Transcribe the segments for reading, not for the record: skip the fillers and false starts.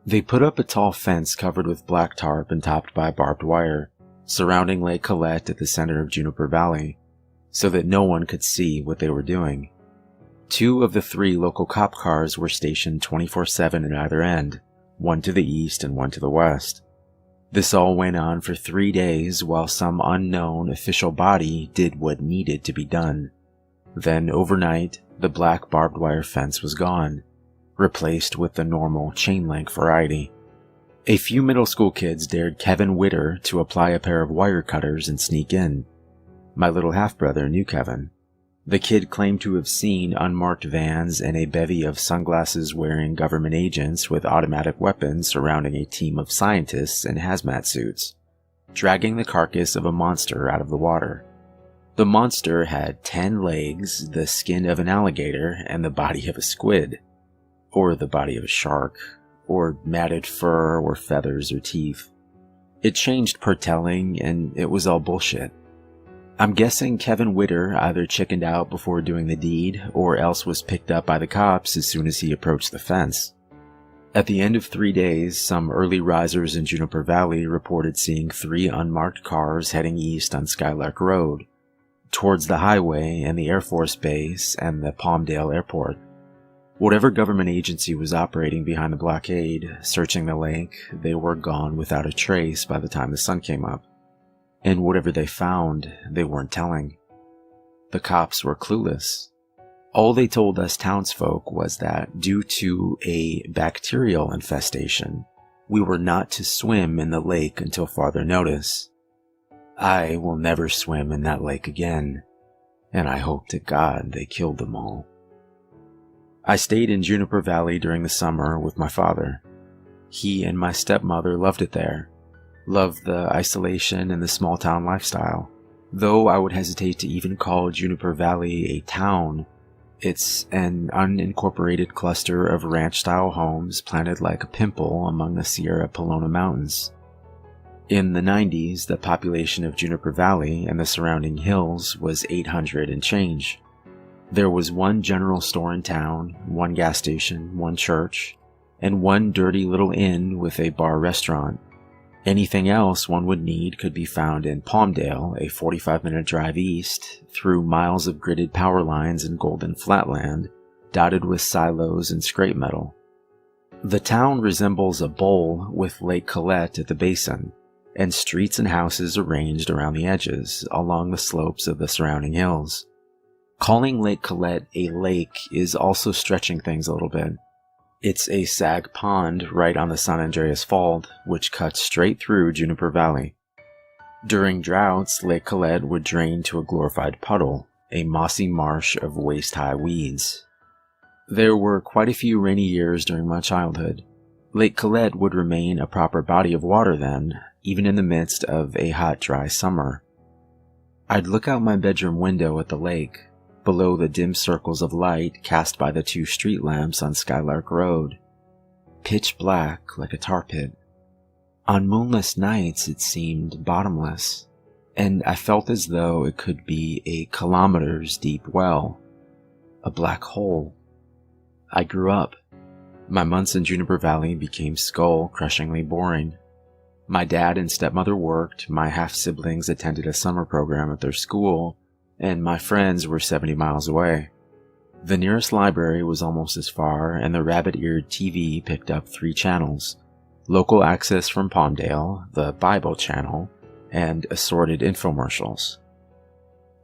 They put up a tall fence covered with black tarp and topped by barbed wire, surrounding Lake Colette at the center of Juniper Valley, so that no one could see what they were doing. 2 of the 3 local cop cars were stationed 24/7 at either end, one to the east and one to the west. This all went on for 3 days while some unknown official body did what needed to be done. Then overnight, the black barbed wire fence was gone, replaced with the normal chain-link variety. A few middle school kids dared Kevin Witter to apply a pair of wire cutters and sneak in. My little half-brother knew Kevin. The kid claimed to have seen unmarked vans and a bevy of sunglasses-wearing government agents with automatic weapons surrounding a team of scientists in hazmat suits, dragging the carcass of a monster out of the water. The monster had 10 legs, the skin of an alligator, and the body of a squid. Or the body of a shark, or matted fur, or feathers, or teeth. It changed per telling, and it was all bullshit. I'm guessing Kevin Witter either chickened out before doing the deed, or else was picked up by the cops as soon as he approached the fence. At the end of 3 days, some early risers in Juniper Valley reported seeing 3 unmarked cars heading east on Skylark Road, towards the highway and the Air Force Base and the Palmdale Airport. Whatever government agency was operating behind the blockade, searching the lake, they were gone without a trace by the time the sun came up. And whatever they found, they weren't telling. The cops were clueless. All they told us townsfolk was that due to a bacterial infestation, we were not to swim in the lake until farther notice. I will never swim in that lake again, and I hope to God they killed them all. I stayed in Juniper Valley during the summer with my father. He and my stepmother loved it there, loved the isolation and the small-town lifestyle. Though I would hesitate to even call Juniper Valley a town, it's an unincorporated cluster of ranch-style homes planted like a pimple among the Sierra Pelona Mountains. In the 90s, the population of Juniper Valley and the surrounding hills was 800 and change. There was 1 general store in town, 1 gas station, 1 church, and 1 dirty little inn with a bar-restaurant. Anything else one would need could be found in Palmdale, a 45-minute drive east, through miles of gridded power lines and golden flatland, dotted with silos and scrap metal. The town resembles a bowl with Lake Colette at the basin, and streets and houses arranged around the edges, along the slopes of the surrounding hills. Calling Lake Colette a lake is also stretching things a little bit. It's a sag pond right on the San Andreas Fault, which cuts straight through Juniper Valley. During droughts, Lake Colette would drain to a glorified puddle, a mossy marsh of waist-high weeds. There were quite a few rainy years during my childhood. Lake Colette would remain a proper body of water then, even in the midst of a hot, dry summer. I'd look out my bedroom window at the lake, below the dim circles of light cast by the 2 street lamps on Skylark Road. Pitch black like a tar pit. On moonless nights it seemed bottomless, and I felt as though it could be a kilometers deep well. A black hole. I grew up. My months in Juniper Valley became skull-crushingly boring. My dad and stepmother worked, my half-siblings attended a summer program at their school, and my friends were 70 miles away. The nearest library was almost as far, and the rabbit-eared TV picked up 3 channels: local access from Palmdale, the Bible channel, and assorted infomercials.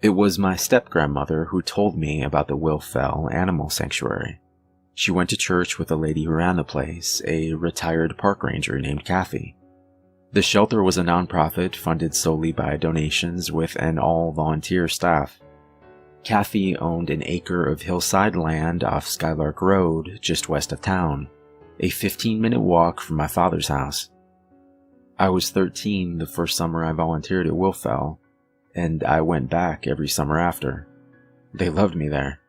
It was my step-grandmother who told me about the Will Fell Animal Sanctuary. She went to church with a lady who ran the place, a retired park ranger named Kathy. The shelter was a nonprofit funded solely by donations with an all-volunteer staff. Kathy owned an acre of hillside land off Skylark Road, just west of town, a 15-minute walk from my father's house. I was 13 the first summer I volunteered at Willfell, and I went back every summer after. They loved me there.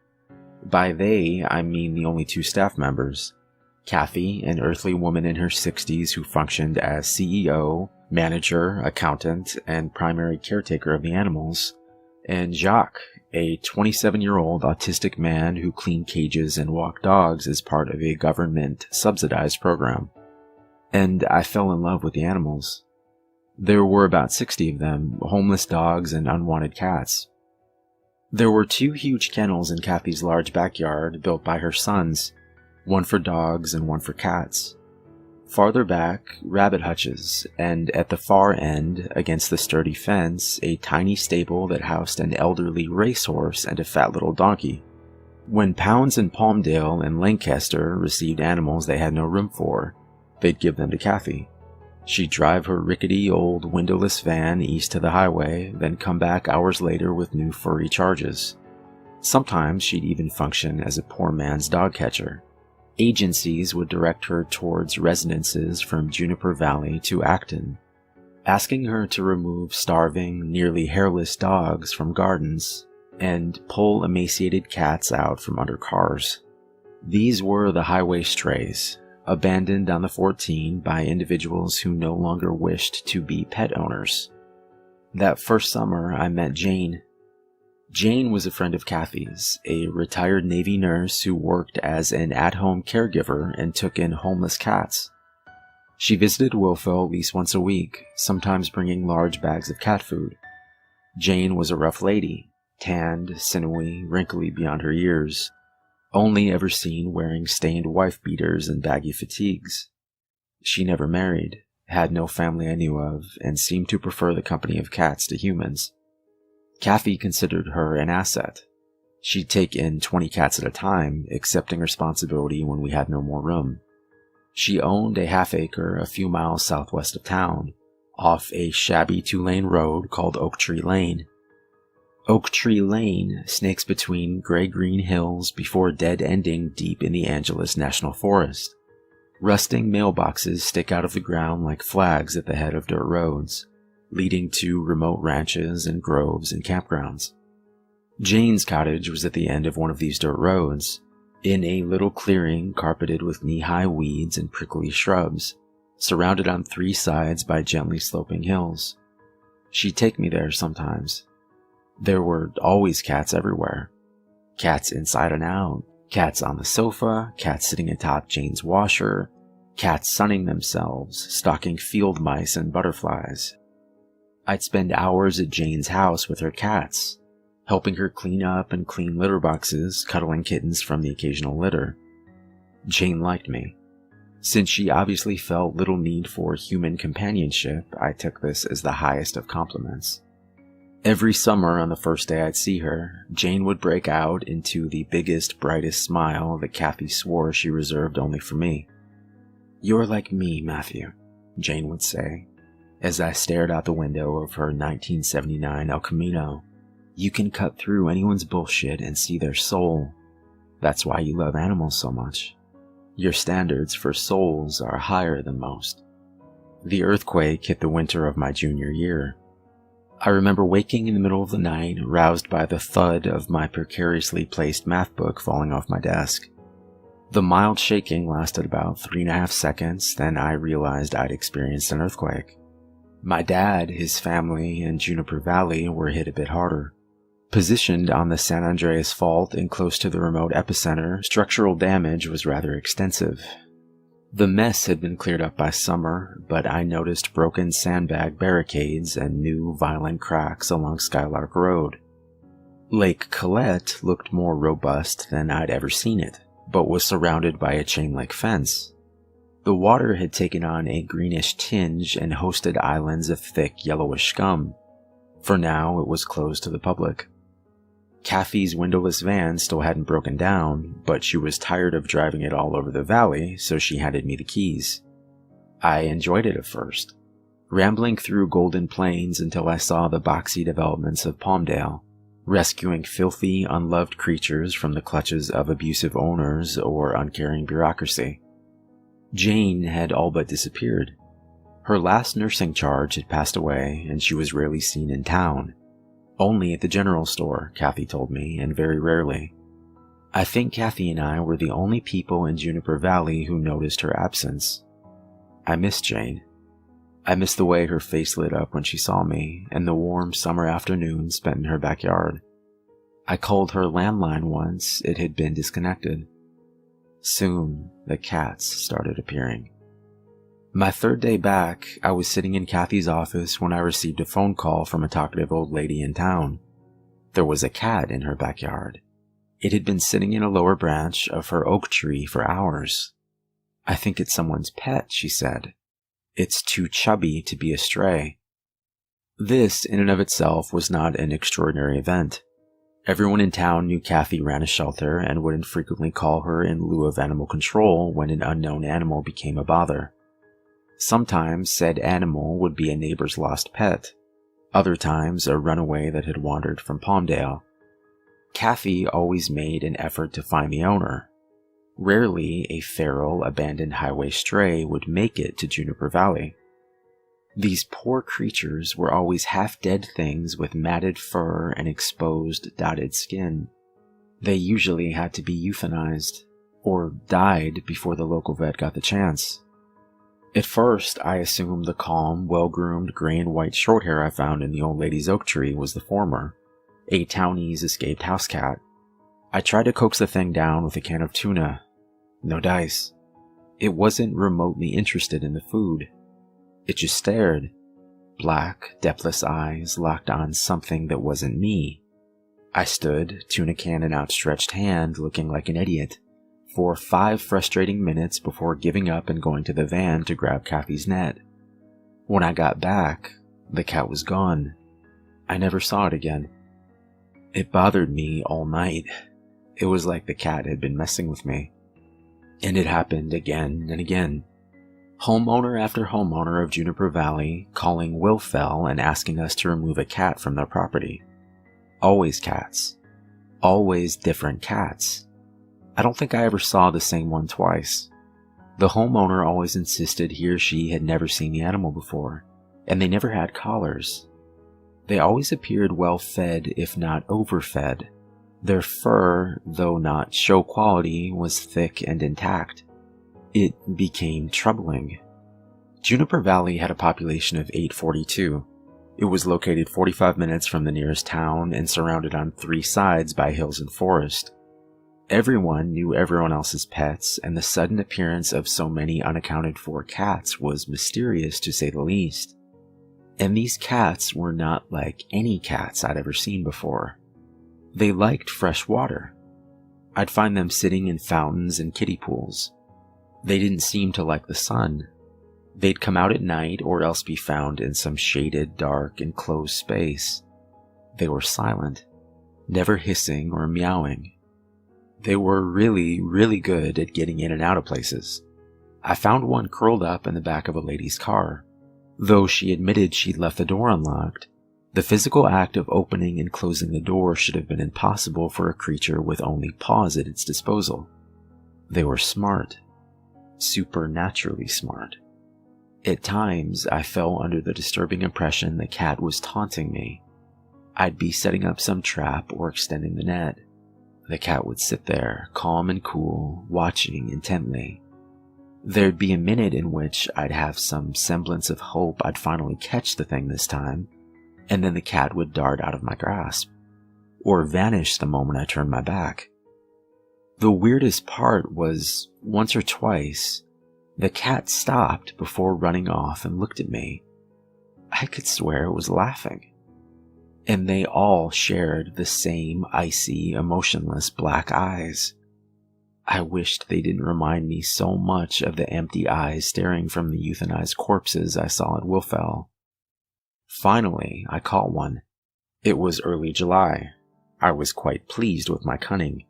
By they, I mean the only 2 staff members. Kathy, an earthly woman in her 60s who functioned as CEO, manager, accountant, and primary caretaker of the animals, and Jacques, a 27-year-old autistic man who cleaned cages and walked dogs as part of a government-subsidized program. and I fell in love with the animals. There were about 60 of them, homeless dogs and unwanted cats. There were 2 huge kennels in Kathy's large backyard built by her sons, one for dogs and one for cats. Farther back, rabbit hutches, and at the far end, against the sturdy fence, a tiny stable that housed an elderly racehorse and a fat little donkey. When Pounds and Palmdale and Lancaster received animals they had no room for, they'd give them to Kathy. She'd drive her rickety old windowless van east to the highway, then come back hours later with new furry charges. Sometimes she'd even function as a poor man's dog catcher. Agencies would direct her towards residences from Juniper Valley to Acton, asking her to remove starving, nearly hairless dogs from gardens and pull emaciated cats out from under cars. These were the highway strays, abandoned on the 14 by individuals who no longer wished to be pet owners. That first summer, I met Jane. Jane was a friend of Kathy's, a retired Navy nurse who worked as an at-home caregiver and took in homeless cats. She visited Wilfell at least once a week, sometimes bringing large bags of cat food. Jane was a rough lady, tanned, sinewy, wrinkly beyond her years, only ever seen wearing stained wife-beaters and baggy fatigues. She never married, had no family I knew of, and seemed to prefer the company of cats to humans. Kathy considered her an asset. She'd take in 20 cats at a time, accepting responsibility when we had no more room. She owned a half-acre a few miles southwest of town, off a shabby 2-lane road called Oak Tree Lane. Oak Tree Lane snakes between gray-green hills before dead-ending deep in the Angeles National Forest. Rusting mailboxes stick out of the ground like flags at the head of dirt roads, leading to remote ranches and groves and campgrounds. Jane's cottage was at the end of one of these dirt roads, in a little clearing carpeted with knee-high weeds and prickly shrubs, surrounded on 3 sides by gently sloping hills. She'd take me there sometimes. There were always cats everywhere. Cats inside and out, cats on the sofa, cats sitting atop Jane's washer, cats sunning themselves, stalking field mice and butterflies. I'd spend hours at Jane's house with her cats, helping her clean up and clean litter boxes, cuddling kittens from the occasional litter. Jane liked me. Since she obviously felt little need for human companionship, I took this as the highest of compliments. Every summer on the first day I'd see her, Jane would break out into the biggest, brightest smile that Kathy swore she reserved only for me. "You're like me, Matthew," Jane would say, as I stared out the window of her 1979 El Camino. "You can cut through anyone's bullshit and see their soul. That's why you love animals so much. Your standards for souls are higher than most." The earthquake hit the winter of my junior year. I remember waking in the middle of the night, roused by the thud of my precariously placed math book falling off my desk. The mild shaking lasted about 3.5 seconds, then I realized I'd experienced an earthquake. My dad, his family, and Juniper Valley were hit a bit harder. Positioned on the San Andreas Fault and close to the remote epicenter, structural damage was rather extensive. The mess had been cleared up by summer, but I noticed broken sandbag barricades and new violent cracks along Skylark Road. Lake Colette looked more robust than I'd ever seen it, but was surrounded by a chain-link fence. The water had taken on a greenish tinge and hosted islands of thick yellowish scum. For now, it was closed to the public. Kathy's windowless van still hadn't broken down, but she was tired of driving it all over the valley, so she handed me the keys. I enjoyed it at first, rambling through Golden Plains until I saw the boxy developments of Palmdale, rescuing filthy, unloved creatures from the clutches of abusive owners or uncaring bureaucracy. Jane had all but disappeared. Her last nursing charge had passed away, and she was rarely seen in town. Only at the general store, Kathy told me, and very rarely. I think Kathy and I were the only people in Juniper Valley who noticed her absence. I missed Jane. I missed the way her face lit up when she saw me, and the warm summer afternoon spent in her backyard. I called her landline once, it had been disconnected. Soon, the cats started appearing. My third day back, I was sitting in Kathy's office when I received a phone call from a talkative old lady in town. There was a cat in her backyard. It had been sitting in a lower branch of her oak tree for hours. "I think it's someone's pet," she said. "It's too chubby to be a stray." This, in and of itself, was not an extraordinary event. Everyone in town knew Kathy ran a shelter and would infrequently call her in lieu of animal control when an unknown animal became a bother. Sometimes said animal would be a neighbor's lost pet. Other times a runaway that had wandered from Palmdale. Kathy always made an effort to find the owner. Rarely a feral, abandoned highway stray would make it to Juniper Valley. These poor creatures were always half-dead things with matted fur and exposed, dotted skin. They usually had to be euthanized, or died before the local vet got the chance. At first, I assumed the calm, well-groomed gray and white shorthair I found in the old lady's oak tree was the former, a townie's escaped house cat. I tried to coax the thing down with a can of tuna. No dice. It wasn't remotely interested in the food. It just stared. Black, depthless eyes locked on something that wasn't me. I stood, tuna can in outstretched hand, looking like an idiot, for 5 frustrating minutes before giving up and going to the van to grab Kathy's net. When I got back, the cat was gone. I never saw it again. It bothered me all night. It was like the cat had been messing with me. And it happened again and again. Homeowner after homeowner of Juniper Valley calling Wilfell and asking us to remove a cat from their property. Always cats. Always different cats. I don't think I ever saw the same one twice. The homeowner always insisted he or she had never seen the animal before, and they never had collars. They always appeared well fed, if not overfed. Their fur, though not show quality, was thick and intact. It became troubling. Juniper Valley had a population of 842. It was located 45 minutes from the nearest town and surrounded on 3 sides by hills and forest. Everyone knew everyone else's pets, and the sudden appearance of so many unaccounted for cats was mysterious to say the least. And these cats were not like any cats I'd ever seen before. They liked fresh water. I'd find them sitting in fountains and kiddie pools. They didn't seem to like the sun. They'd come out at night or else be found in some shaded, dark, enclosed space. They were silent, never hissing or meowing. They were really, really good at getting in and out of places. I found one curled up in the back of a lady's car. Though she admitted she'd left the door unlocked, the physical act of opening and closing the door should have been impossible for a creature with only paws at its disposal. They were smart. Supernaturally smart. At times, I fell under the disturbing impression the cat was taunting me. I'd be setting up some trap or extending the net. The cat would sit there, calm and cool, watching intently. There'd be a minute in which I'd have some semblance of hope I'd finally catch the thing this time, and then the cat would dart out of my grasp, or vanish the moment I turned my back. The weirdest part was, once or twice, the cat stopped before running off and looked at me. I could swear it was laughing. And they all shared the same icy, emotionless black eyes. I wished they didn't remind me so much of the empty eyes staring from the euthanized corpses I saw at Wilfell. Finally, I caught one. It was early July. I was quite pleased with my cunning.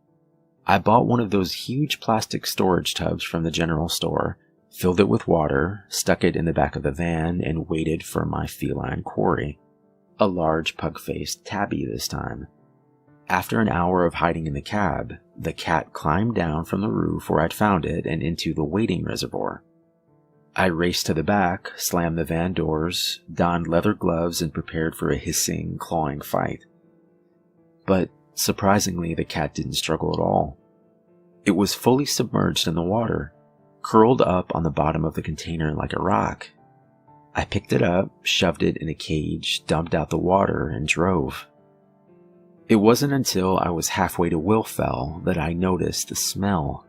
I bought one of those huge plastic storage tubs from the general store, filled it with water, stuck it in the back of the van, and waited for my feline quarry. A large pug-faced tabby this time. After an hour of hiding in the cab, the cat climbed down from the roof where I'd found it and into the waiting reservoir. I raced to the back, slammed the van doors, donned leather gloves, and prepared for a hissing, clawing fight. But surprisingly, the cat didn't struggle at all. It was fully submerged in the water, curled up on the bottom of the container like a rock. I picked it up, shoved it in a cage, dumped out the water, and drove. It wasn't until I was halfway to Wilfell that I noticed the smell.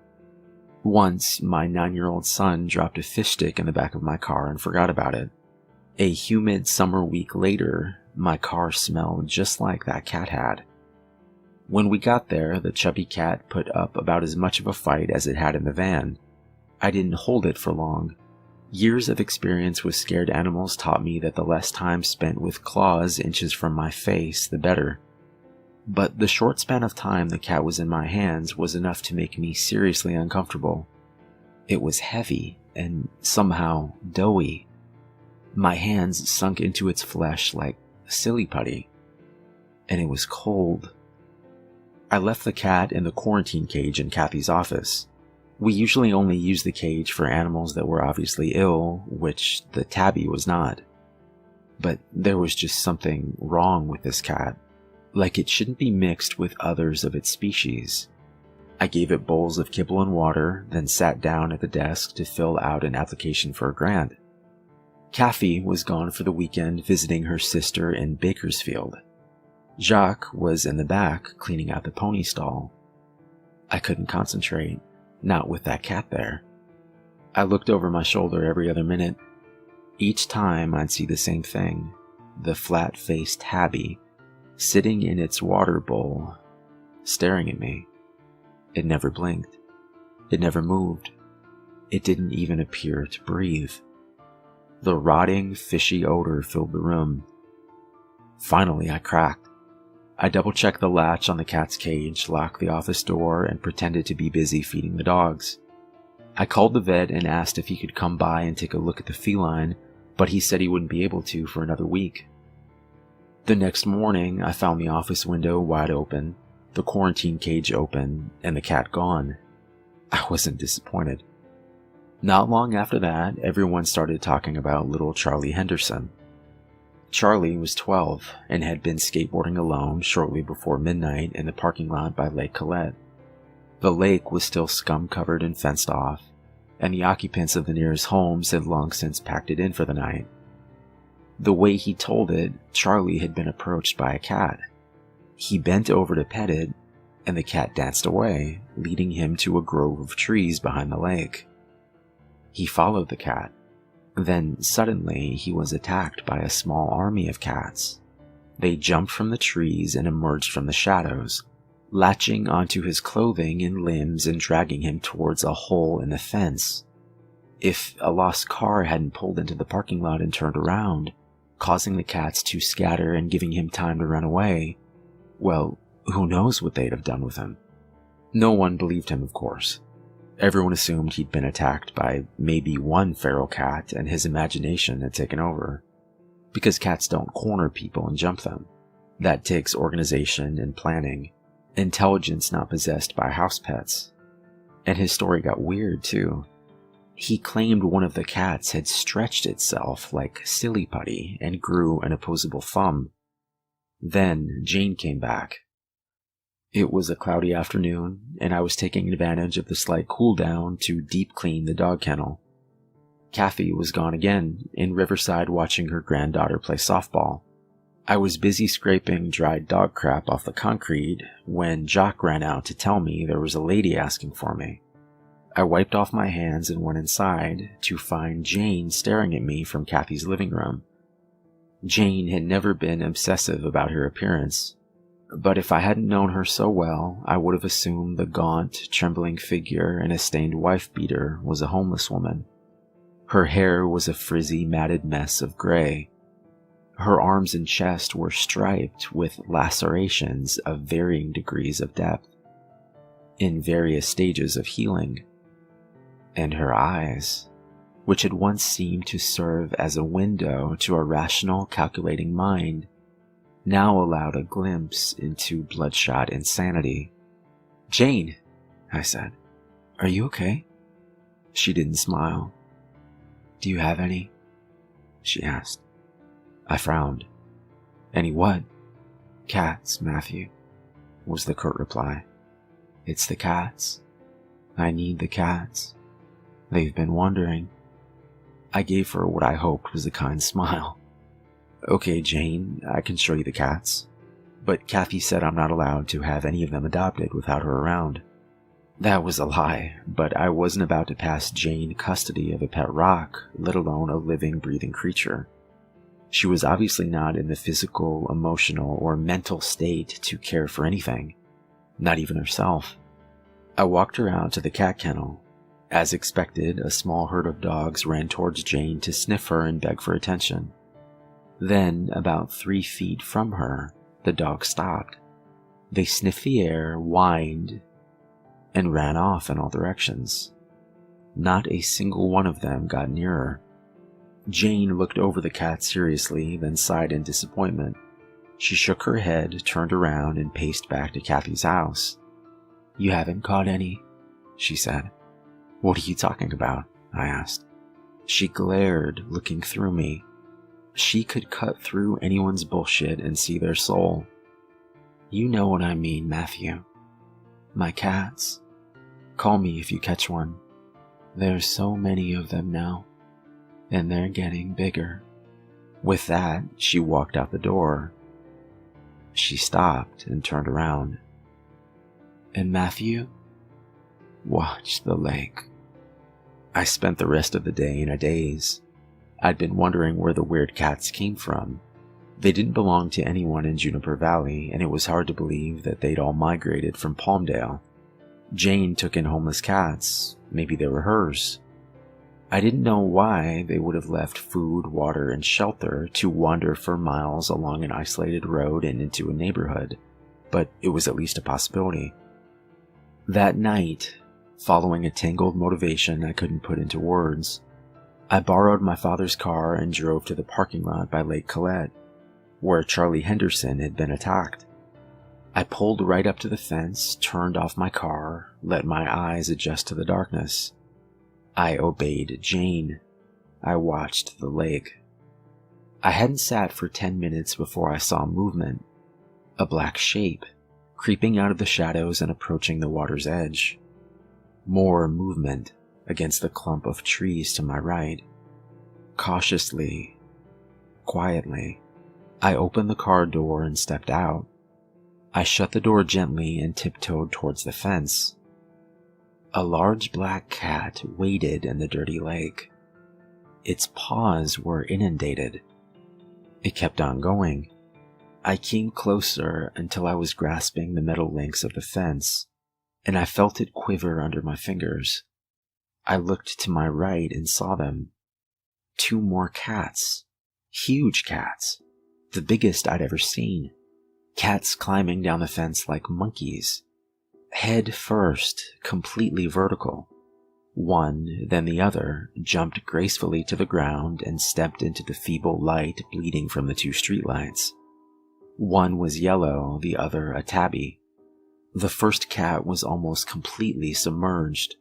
Once, my 9-year-old son dropped a fish stick in the back of my car and forgot about it. A humid summer week later, my car smelled just like that cat had. When we got there, the chubby cat put up about as much of a fight as it had in the van. I didn't hold it for long. Years of experience with scared animals taught me that the less time spent with claws inches from my face, the better. But the short span of time the cat was in my hands was enough to make me seriously uncomfortable. It was heavy and somehow doughy. My hands sunk into its flesh like silly putty. And it was cold. I left the cat in the quarantine cage in Kathy's office. We usually only use the cage for animals that were obviously ill, which the tabby was not. But there was just something wrong with this cat, like it shouldn't be mixed with others of its species. I gave it bowls of kibble and water, then sat down at the desk to fill out an application for a grant. Kathy was gone for the weekend visiting her sister in Bakersfield. Jacques was in the back cleaning out the pony stall. I couldn't concentrate, not with that cat there. I looked over my shoulder every other minute. Each time I'd see the same thing, the flat-faced tabby, sitting in its water bowl, staring at me. It never blinked. It never moved. It didn't even appear to breathe. The rotting, fishy odor filled the room. Finally, I cracked. I double-checked the latch on the cat's cage, locked the office door, and pretended to be busy feeding the dogs. I called the vet and asked if he could come by and take a look at the feline, but he said he wouldn't be able to for another week. The next morning, I found the office window wide open, the quarantine cage open, and the cat gone. I wasn't disappointed. Not long after that, everyone started talking about little Charlie Henderson. Charlie was 12 and had been skateboarding alone shortly before midnight in the parking lot by Lake Colette. The lake was still scum-covered and fenced off, and the occupants of the nearest homes had long since packed it in for the night. The way he told it, Charlie had been approached by a cat. He bent over to pet it, and the cat danced away, leading him to a grove of trees behind the lake. He followed the cat. Then, suddenly, he was attacked by a small army of cats. They jumped from the trees and emerged from the shadows, latching onto his clothing and limbs and dragging him towards a hole in the fence. If a lost car hadn't pulled into the parking lot and turned around, causing the cats to scatter and giving him time to run away, well, who knows what they'd have done with him. No one believed him, of course. Everyone assumed he'd been attacked by maybe one feral cat and his imagination had taken over. Because cats don't corner people and jump them. That takes organization and planning, intelligence not possessed by house pets. And his story got weird too. He claimed one of the cats had stretched itself like silly putty and grew an opposable thumb. Then Jane came back. It was a cloudy afternoon, and I was taking advantage of the slight cool down to deep clean the dog kennel. Kathy was gone again, in Riverside watching her granddaughter play softball. I was busy scraping dried dog crap off the concrete when Jacques ran out to tell me there was a lady asking for me. I wiped off my hands and went inside to find Jane staring at me from Kathy's living room. Jane had never been obsessive about her appearance, but if I hadn't known her so well, I would have assumed the gaunt, trembling figure in a stained wife-beater was a homeless woman. Her hair was a frizzy, matted mess of gray. Her arms and chest were striped with lacerations of varying degrees of depth, in various stages of healing. And her eyes, which had once seemed to serve as a window to a rational, calculating mind, now allowed a glimpse into bloodshot insanity. "Jane," I said, "are you okay?" She didn't smile. "Do you have any?" she asked. I frowned. "Any what?" "Cats, Matthew," was the curt reply. "It's the cats. I need the cats. They've been wandering." I gave her what I hoped was a kind smile. "Okay, Jane, I can show you the cats. But Kathy said I'm not allowed to have any of them adopted without her around." That was a lie, but I wasn't about to pass Jane custody of a pet rock, let alone a living, breathing creature. She was obviously not in the physical, emotional, or mental state to care for anything, not even herself. I walked her out to the cat kennel. As expected, a small herd of dogs ran towards Jane to sniff her and beg for attention. Then, about 3 feet from her, the dogs stopped. They sniffed the air, whined, and ran off in all directions. Not a single one of them got near her. Jane looked over the cat seriously, then sighed in disappointment. She shook her head, turned around, and paced back to Kathy's house. "You haven't caught any?" she said. "What are you talking about?" I asked. She glared, looking through me. She could cut through anyone's bullshit and see their soul. "You know what I mean, Matthew. My cats. Call me if you catch one. There's so many of them now, and they're getting bigger." With that, she walked out the door. She stopped and turned around. "And Matthew, watch the lake." I spent the rest of the day in a daze. I'd been wondering where the weird cats came from. They didn't belong to anyone in Juniper Valley, and it was hard to believe that they'd all migrated from Palmdale. Jane took in homeless cats. Maybe they were hers. I didn't know why they would have left food, water, and shelter to wander for miles along an isolated road and into a neighborhood, but it was at least a possibility. That night, following a tangled motivation I couldn't put into words, I borrowed my father's car and drove to the parking lot by Lake Colette, where Charlie Henderson had been attacked. I pulled right up to the fence, turned off my car, let my eyes adjust to the darkness. I obeyed Jane. I watched the lake. I hadn't sat for 10 minutes before I saw movement. A black shape, creeping out of the shadows and approaching the water's edge. More movement against the clump of trees to my right. Cautiously, quietly, I opened the car door and stepped out. I shut the door gently and tiptoed towards the fence. A large black cat waded in the dirty lake. Its paws were inundated. It kept on going. I came closer until I was grasping the metal links of the fence, and I felt it quiver under my fingers. I looked to my right and saw them. 2 more cats. Huge cats. The biggest I'd ever seen. Cats climbing down the fence like monkeys. Head first, completely vertical. One, then the other, jumped gracefully to the ground and stepped into the feeble light bleeding from the 2 streetlights. One was yellow, the other a tabby. The first cat was almost completely submerged.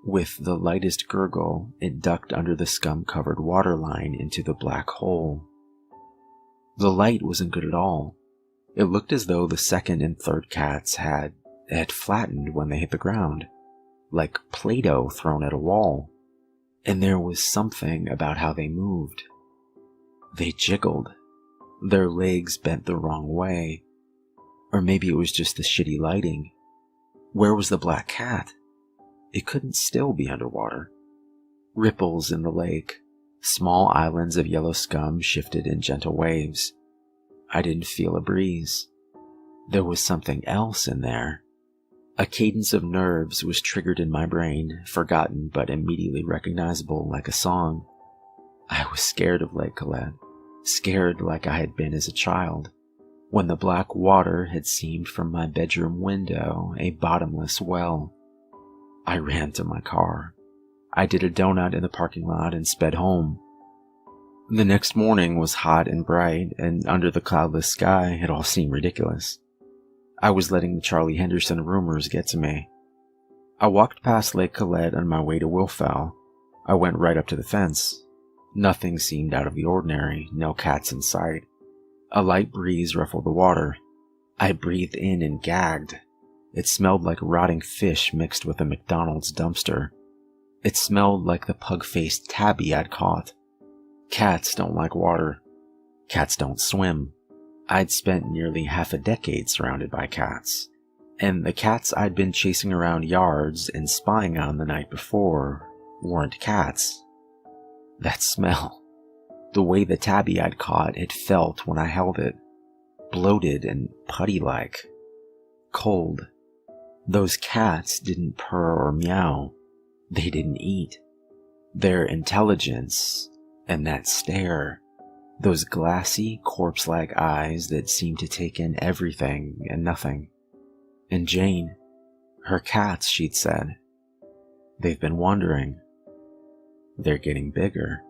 With the lightest gurgle, it ducked under the scum-covered waterline into the black hole. The light wasn't good at all. It looked as though the second and third cats had flattened when they hit the ground, like Play-Doh thrown at a wall. And there was something about how they moved. They jiggled. Their legs bent the wrong way. Or maybe it was just the shitty lighting. Where was the black cat? It couldn't still be underwater. Ripples in the lake. Small islands of yellow scum shifted in gentle waves. I didn't feel a breeze. There was something else in there. A cadence of nerves was triggered in my brain, forgotten but immediately recognizable like a song. I was scared of Lake Colette, scared like I had been as a child, when the black water had seemed from my bedroom window a bottomless well. I ran to my car. I did a donut in the parking lot and sped home. The next morning was hot and bright, and under the cloudless sky it all seemed ridiculous. I was letting the Charlie Henderson rumors get to me. I walked past Lake Colette on my way to Willfell. I went right up to the fence. Nothing seemed out of the ordinary, no cats in sight. A light breeze ruffled the water. I breathed in and gagged. It smelled like rotting fish mixed with a McDonald's dumpster. It smelled like the pug-faced tabby I'd caught. Cats don't like water. Cats don't swim. I'd spent nearly half a decade surrounded by cats, And the cats I'd been chasing around yards and spying on the night before weren't cats. That smell. The way the tabby I'd caught had felt when I held it. Bloated and putty-like. Cold. Those cats didn't purr or meow. They didn't eat. Their intelligence, and that stare, those glassy, corpse-like eyes that seemed to take in everything and nothing. And Jane, her cats, she'd said, they've been wandering. They're getting bigger.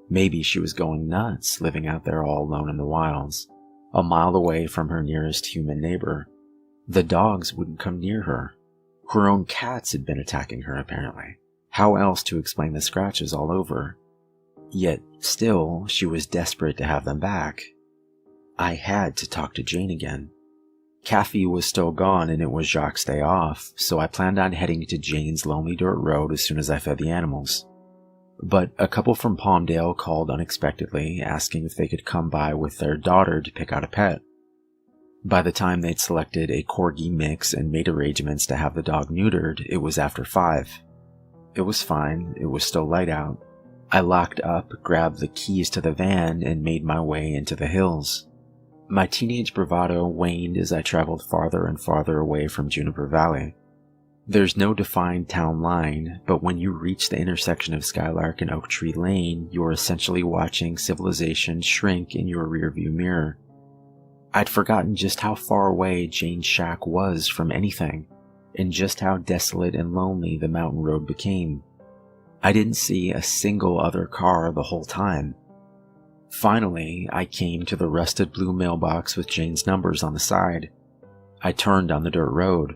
Maybe she was going nuts living out there all alone in the wilds, a mile away from her nearest human neighbor. The dogs wouldn't come near her. Her own cats had been attacking her, apparently. How else to explain the scratches all over? Yet, still, she was desperate to have them back. I had to talk to Jane again. Kathy was still gone and it was Jacques' day off, so I planned on heading to Jane's lonely dirt road as soon as I fed the animals. But a couple from Palmdale called unexpectedly, asking if they could come by with their daughter to pick out a pet. By the time they'd selected a corgi mix and made arrangements to have the dog neutered, it was after 5. It was fine, it was still light out. I locked up, grabbed the keys to the van, and made my way into the hills. My teenage bravado waned as I traveled farther and farther away from Juniper Valley. There's no defined town line, but when you reach the intersection of Skylark and Oak Tree Lane, you're essentially watching civilization shrink in your rearview mirror. I'd forgotten just how far away Jane's shack was from anything, and just how desolate and lonely the mountain road became. I didn't see a single other car the whole time. Finally, I came to the rusted blue mailbox with Jane's numbers on the side. I turned on the dirt road.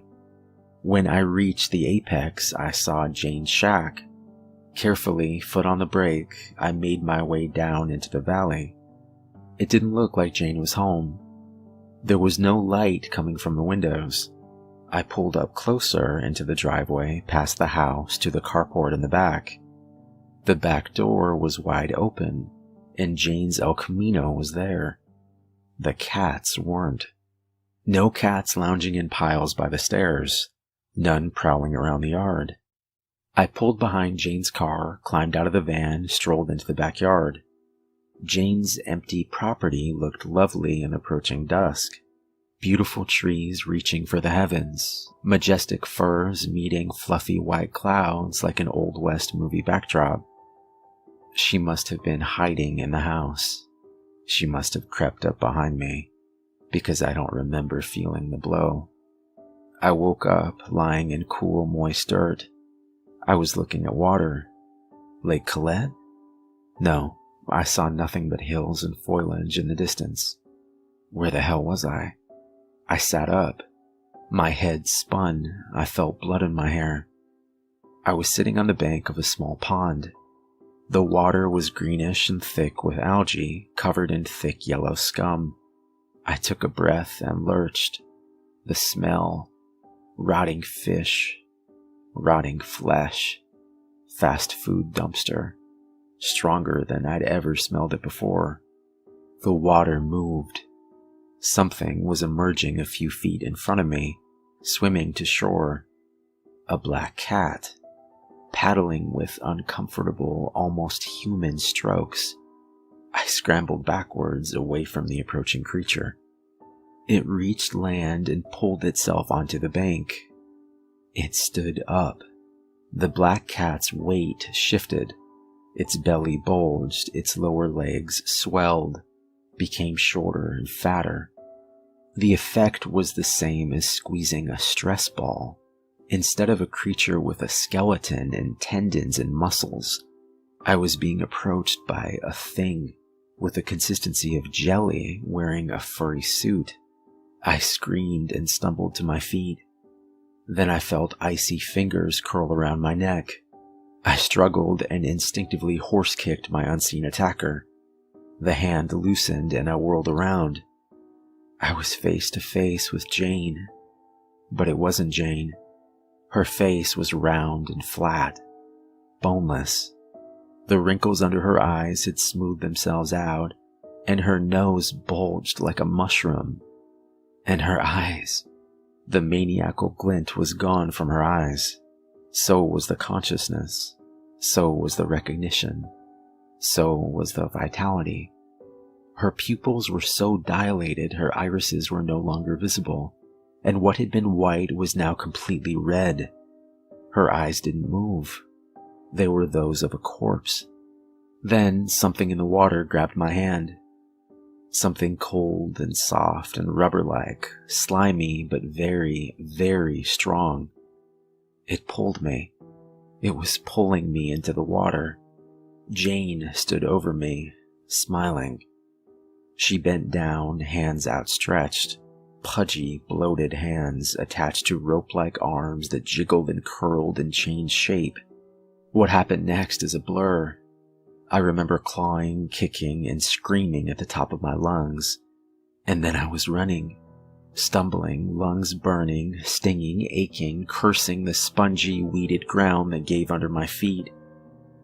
When I reached the apex, I saw Jane's shack. Carefully, foot on the brake, I made my way down into the valley. It didn't look like Jane was home. There was no light coming from the windows. I pulled up closer into the driveway, past the house, to the carport in the back. The back door was wide open, and Jane's El Camino was there. The cats weren't. No cats lounging in piles by the stairs. None prowling around the yard. I pulled behind Jane's car, climbed out of the van, strolled into the backyard. Jane's empty property looked lovely in approaching dusk. Beautiful trees reaching for the heavens, majestic firs meeting fluffy white clouds like an Old West movie backdrop. She must have been hiding in the house. She must have crept up behind me, because I don't remember feeling the blow. I woke up lying in cool, moist dirt. I was looking at water. Lake Colette? No, I saw nothing but hills and foliage in the distance. Where the hell was I? I sat up. My head spun. I felt blood in my hair. I was sitting on the bank of a small pond. The water was greenish and thick with algae, covered in thick yellow scum. I took a breath and lurched. The smell. Rotting fish. Rotting flesh. Fast food dumpster. Stronger than I'd ever smelled it before. The water moved. Something was emerging a few feet in front of me, swimming to shore. A black cat, paddling with uncomfortable, almost human strokes. I scrambled backwards away from the approaching creature. It reached land and pulled itself onto the bank. It stood up. The black cat's weight shifted. Its belly bulged, its lower legs swelled, became shorter and fatter. The effect was the same as squeezing a stress ball. Instead of a creature with a skeleton and tendons and muscles, I was being approached by a thing with the consistency of jelly wearing a furry suit. I screamed and stumbled to my feet. Then I felt icy fingers curl around my neck. I struggled and instinctively horse-kicked my unseen attacker. The hand loosened and I whirled around. I was face to face with Jane, but it wasn't Jane. Her face was round and flat, boneless. The wrinkles under her eyes had smoothed themselves out, and her nose bulged like a mushroom. And her eyes, The maniacal glint was gone from her eyes. So was the consciousness. So was the recognition. So was the vitality. Her pupils were so dilated her irises were no longer visible, and what had been white was now completely red. Her eyes didn't move. They were those of a corpse. Then something in the water grabbed my hand. Something cold and soft and rubber-like, slimy but very, very strong. It pulled me. It was pulling me into the water. Jane stood over me, smiling. She bent down, hands outstretched, pudgy, bloated hands attached to rope-like arms that jiggled and curled and changed shape. What happened next is a blur. I remember clawing, kicking, and screaming at the top of my lungs. And then I was running, stumbling, lungs burning, stinging, aching, cursing the spongy, weeded ground that gave under my feet.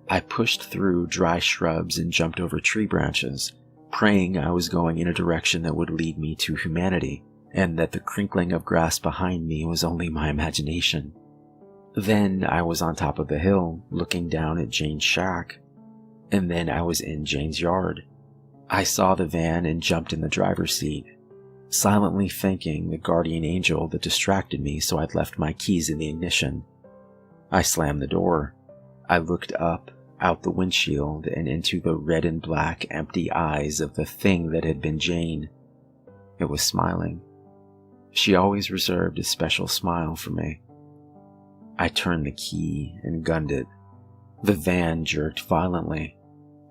I pushed through dry shrubs and jumped over tree branches, praying I was going in a direction that would lead me to humanity, and that the crinkling of grass behind me was only my imagination. Then I was on top of the hill, looking down at Jane's shack. And then I was in Jane's yard. I saw the van and jumped in the driver's seat, silently thanking the guardian angel that distracted me so I'd left my keys in the ignition. I slammed the door. I looked up, out the windshield, and into the red and black empty eyes of the thing that had been Jane. It was smiling. She always reserved a special smile for me. I turned the key and gunned it. The van jerked violently.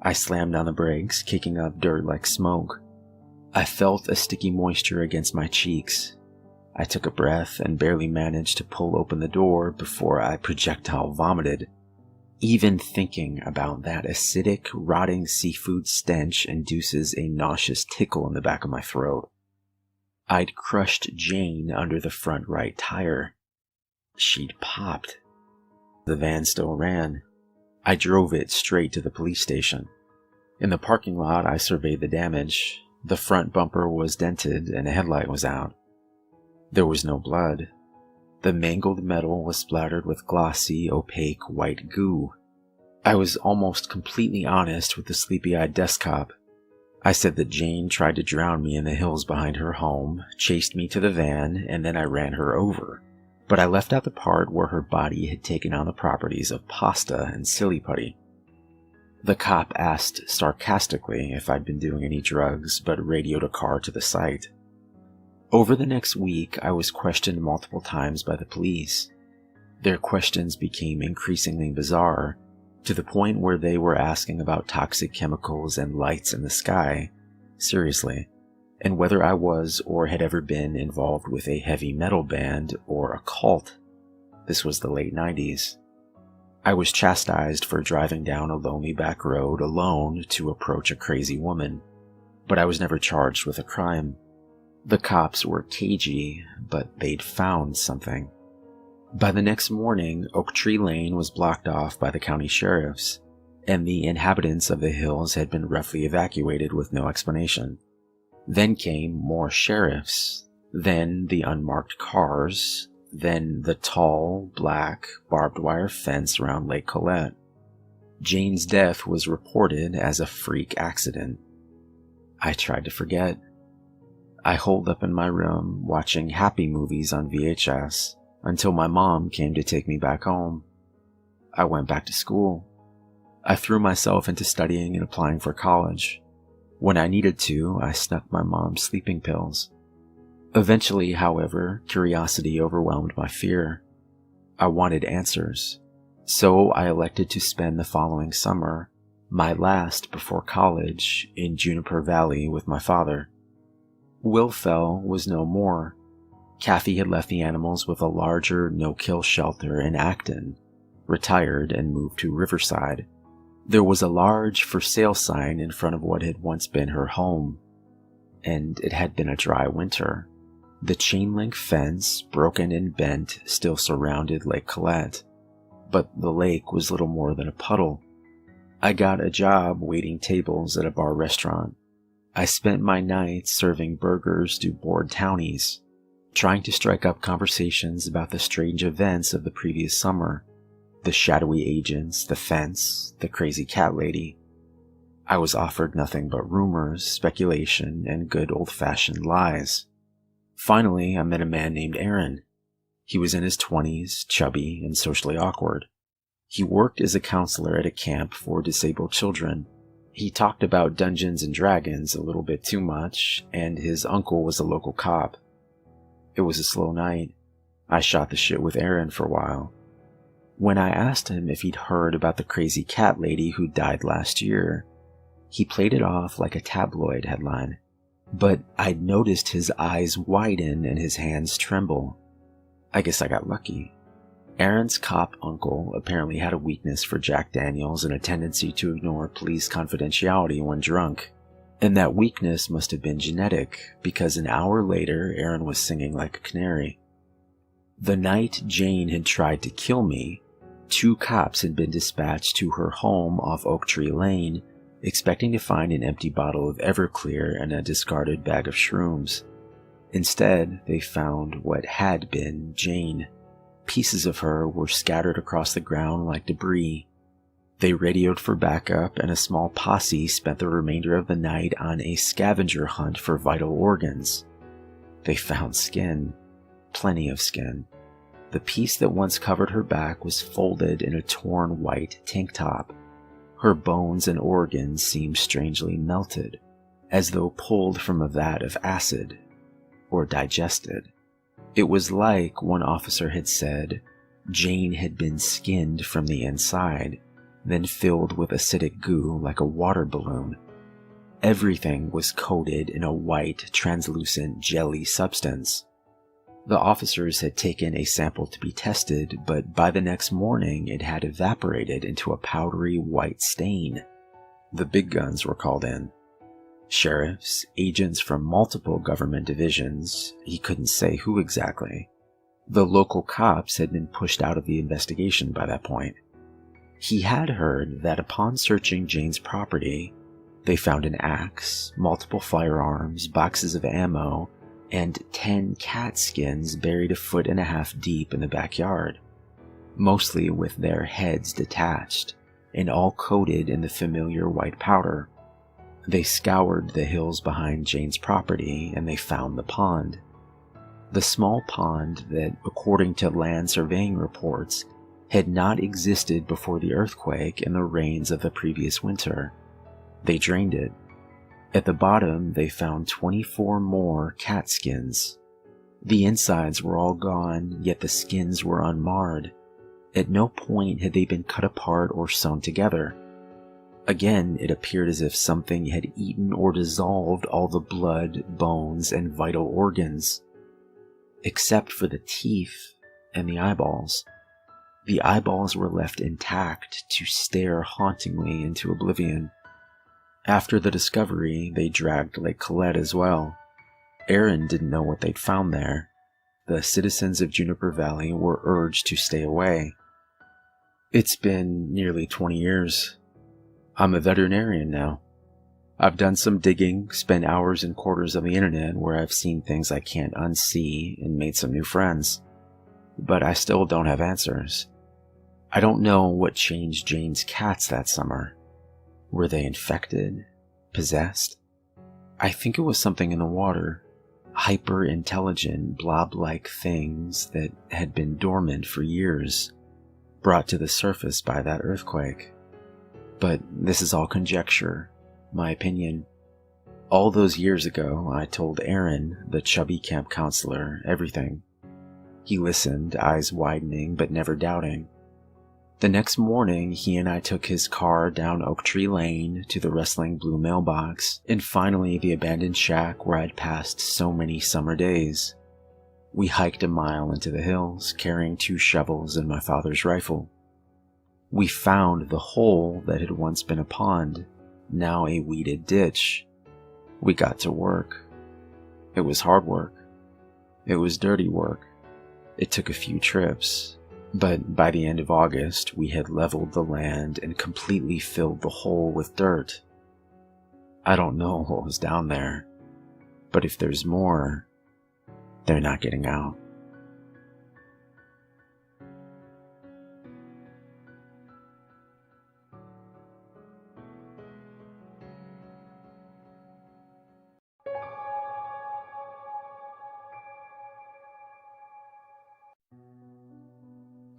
I slammed on the brakes, kicking up dirt like smoke. I felt a sticky moisture against my cheeks. I took a breath and barely managed to pull open the door before I projectile vomited. Even thinking about that acidic, rotting seafood stench induces a nauseous tickle in the back of my throat. I'd crushed Jane under the front right tire. She'd popped. The van still ran. I drove it straight to the police station. In the parking lot, I surveyed the damage. The front bumper was dented and a headlight was out. There was no blood. The mangled metal was splattered with glossy, opaque white goo. I was almost completely honest with the sleepy-eyed desk cop. I said that Jane tried to drown me in the hills behind her home, chased me to the van, and then I ran her over. But I left out the part where her body had taken on the properties of pasta and silly putty. The cop asked sarcastically if I'd been doing any drugs, but radioed a car to the site. Over the next week, I was questioned multiple times by the police. Their questions became increasingly bizarre, to the point where they were asking about toxic chemicals and lights in the sky, seriously, and whether I was or had ever been involved with a heavy metal band or a cult. This was the late 90s. I was chastised for driving down a lonely back road alone to approach a crazy woman, but I was never charged with a crime. The cops were cagey, but they'd found something. By the next morning, Oak Tree Lane was blocked off by the county sheriffs, and the inhabitants of the hills had been roughly evacuated with no explanation. Then came more sheriffs, then the unmarked cars, then the tall, black, barbed wire fence around Lake Colette. Jane's death was reported as a freak accident. I tried to forget. I holed up in my room watching happy movies on VHS until my mom came to take me back home. I went back to school. I threw myself into studying and applying for college. When I needed to, I snuck my mom's sleeping pills. Eventually, however, curiosity overwhelmed my fear. I wanted answers, so I elected to spend the following summer, my last before college, in Juniper Valley with my father. Wilfell was no more. Kathy had left the animals with a larger no-kill shelter in Acton, retired and moved to Riverside. There was a large for sale sign in front of what had once been her home, and it had been a dry winter. The chain-link fence, broken and bent, still surrounded Lake Colette, but the lake was little more than a puddle. I got a job waiting tables at a bar restaurant. I spent my nights serving burgers to bored townies. trying to strike up conversations about the strange events of the previous summer, the shadowy agents, the fence, the crazy cat lady. I was offered nothing but rumors, speculation, and good old-fashioned lies. Finally, I met a man named Aaron. He was in his 20s, chubby, and socially awkward. He worked as a counselor at a camp for disabled children. He talked about Dungeons and Dragons a little bit too much, and his uncle was a local cop. It was a slow night. I shot the shit with Aaron for a while. When I asked him if he'd heard about the crazy cat lady who died last year, he played it off like a tabloid headline. But I'd noticed his eyes widen and his hands tremble. I guess I got lucky. Aaron's cop uncle apparently had a weakness for Jack Daniels and a tendency to ignore police confidentiality when drunk. And that weakness must have been genetic, because an hour later, Aaron was singing like a canary. The night Jane had tried to kill me, 2 cops had been dispatched to her home off Oak Tree Lane, expecting to find an empty bottle of Everclear and a discarded bag of shrooms. Instead, they found what had been Jane. Pieces of her were scattered across the ground like debris. They radioed for backup, and a small posse spent the remainder of the night on a scavenger hunt for vital organs. They found skin. Plenty of skin. The piece that once covered her back was folded in a torn white tank top. Her bones and organs seemed strangely melted, as though pulled from a vat of acid, or digested. It was like, one officer had said, Jane had been skinned from the inside, then filled with acidic goo like a water balloon. Everything was coated in a white, translucent jelly substance. The officers had taken a sample to be tested, but by the next morning it had evaporated into a powdery white stain. The big guns were called in. Sheriffs, agents from multiple government divisions, he couldn't say who exactly. The local cops had been pushed out of the investigation by that point. He had heard that upon searching Jane's property, they found an axe, multiple firearms, boxes of ammo, and 10 cat skins buried 1.5 feet deep in the backyard, mostly with their heads detached, and all coated in the familiar white powder. They scoured the hills behind Jane's property, and they found the pond. The small pond that, according to land surveying reports, had not existed before the earthquake and the rains of the previous winter. They drained it. At the bottom, they found 24 more cat skins. The insides were all gone, yet the skins were unmarred. At no point had they been cut apart or sewn together. Again, it appeared as if something had eaten or dissolved all the blood, bones, and vital organs, except for the teeth and the eyeballs. The eyeballs were left intact to stare hauntingly into oblivion. After the discovery, they dragged Lake Colette as well. Aaron didn't know what they'd found there. The citizens of Juniper Valley were urged to stay away. It's been nearly 20 years. I'm a veterinarian now. I've done some digging, spent hours in corners of the internet where I've seen things I can't unsee, and made some new friends. But I still don't have answers. I don't know what changed Jane's cats that summer. Were they infected? Possessed? I think it was something in the water. Hyper-intelligent, blob-like things that had been dormant for years, brought to the surface by that earthquake. But this is all conjecture, my opinion. All those years ago, I told Aaron, the chubby camp counselor, everything. He listened, eyes widening but never doubting. The next morning, he and I took his car down Oak Tree Lane to the rustling blue mailbox, and finally the abandoned shack where I'd passed so many summer days. We hiked a mile into the hills, carrying 2 shovels and my father's rifle. We found the hole that had once been a pond, now a weeded ditch. We got to work. It was hard work. It was dirty work. It took a few trips. But by the end of August, we had leveled the land and completely filled the hole with dirt. I don't know what was down there, but if there's more, They're not getting out.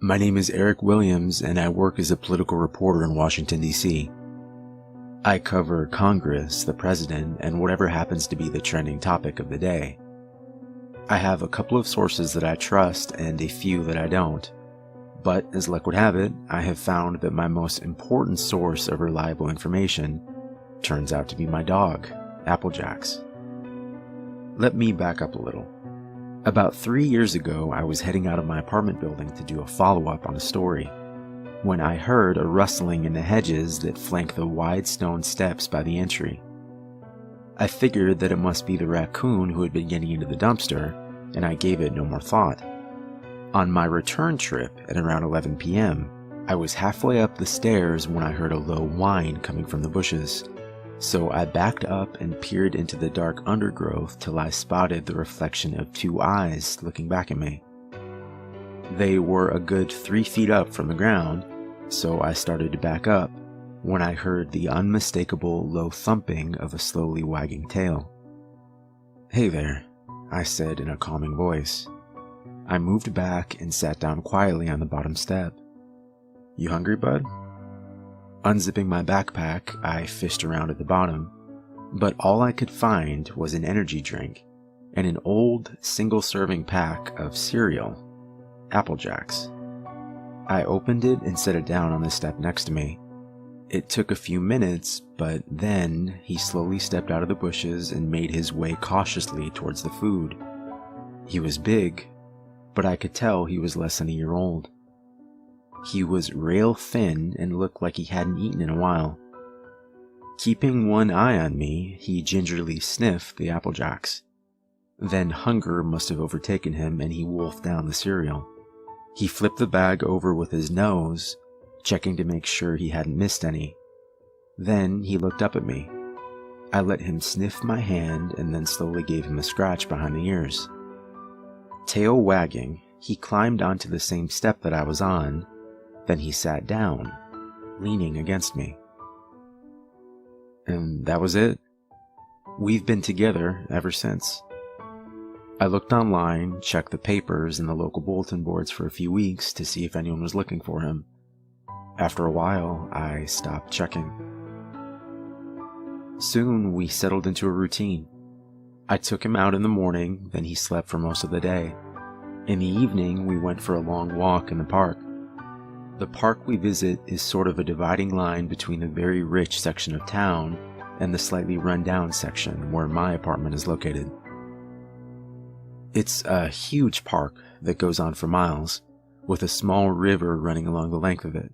My name is Eric Williams, and I work as a political reporter in Washington, D.C. I cover Congress, the president, and whatever happens to be the trending topic of the day. I have a couple of sources that I trust and a few that I don't. But as luck would have it, I have found that my most important source of reliable information turns out to be my dog, Applejacks. Let me back up a little. About 3 years ago, I was heading out of my apartment building to do a follow-up on a story, when I heard a rustling in the hedges that flank the wide stone steps by the entry. I figured that it must be the raccoon who had been getting into the dumpster, and I gave it no more thought. On my return trip at around 11 p.m., I was halfway up the stairs when I heard a low whine coming from the bushes. So I backed up and peered into the dark undergrowth till I spotted the reflection of 2 eyes looking back at me. They were a good 3 feet up from the ground, so I started to back up when I heard the unmistakable low thumping of a slowly wagging tail. "Hey there," I said in a calming voice. I moved back and sat down quietly on the bottom step. "You hungry, bud?" Unzipping my backpack, I fished around at the bottom, but all I could find was an energy drink and an old single-serving pack of cereal, Applejacks. I opened it and set it down on the step next to me. It took a few minutes, but then he slowly stepped out of the bushes and made his way cautiously towards the food. He was big, but I could tell he was less than a year old. He was rail thin and looked like he hadn't eaten in a while. Keeping one eye on me, he gingerly sniffed the Applejacks. Then hunger must have overtaken him and he wolfed down the cereal. He flipped the bag over with his nose, checking to make sure he hadn't missed any. Then he looked up at me. I let him sniff my hand and then slowly gave him a scratch behind the ears. Tail wagging, he climbed onto the same step that I was on. Then he sat down, leaning against me. And that was it. We've been together ever since. I looked online, checked the papers and the local bulletin boards for a few weeks to see if anyone was looking for him. After a while, I stopped checking. Soon, we settled into a routine. I took him out in the morning, then he slept for most of the day. In the evening, we went for a long walk in the park. The park we visit is sort of a dividing line between the very rich section of town and the slightly run-down section where my apartment is located. It's a huge park that goes on for miles, with a small river running along the length of it.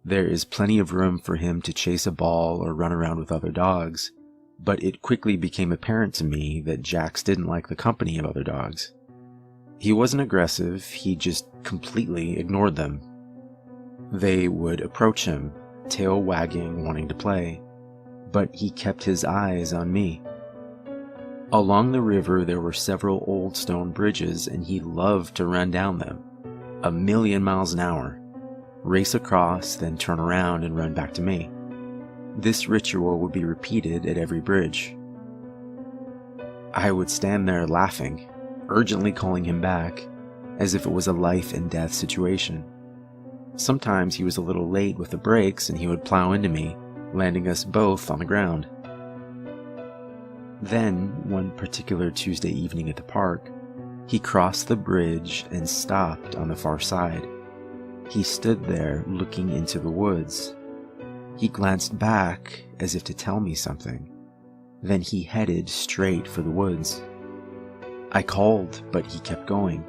There is plenty of room for him to chase a ball or run around with other dogs, but it quickly became apparent to me that Jax didn't like the company of other dogs. He wasn't aggressive, he just completely ignored them. They would approach him, tail wagging, wanting to play, but he kept his eyes on me. Along the river there were several old stone bridges and he loved to run down them, 1,000,000 miles an hour, race across, then turn around and run back to me. This ritual would be repeated at every bridge. I would stand there laughing, urgently calling him back, as if it was a life and death situation. Sometimes he was a little late with the brakes and he would plow into me, landing us both on the ground. Then, one particular Tuesday evening at the park, he crossed the bridge and stopped on the far side. He stood there looking into the woods. He glanced back as if to tell me something. Then he headed straight for the woods. I called, but he kept going.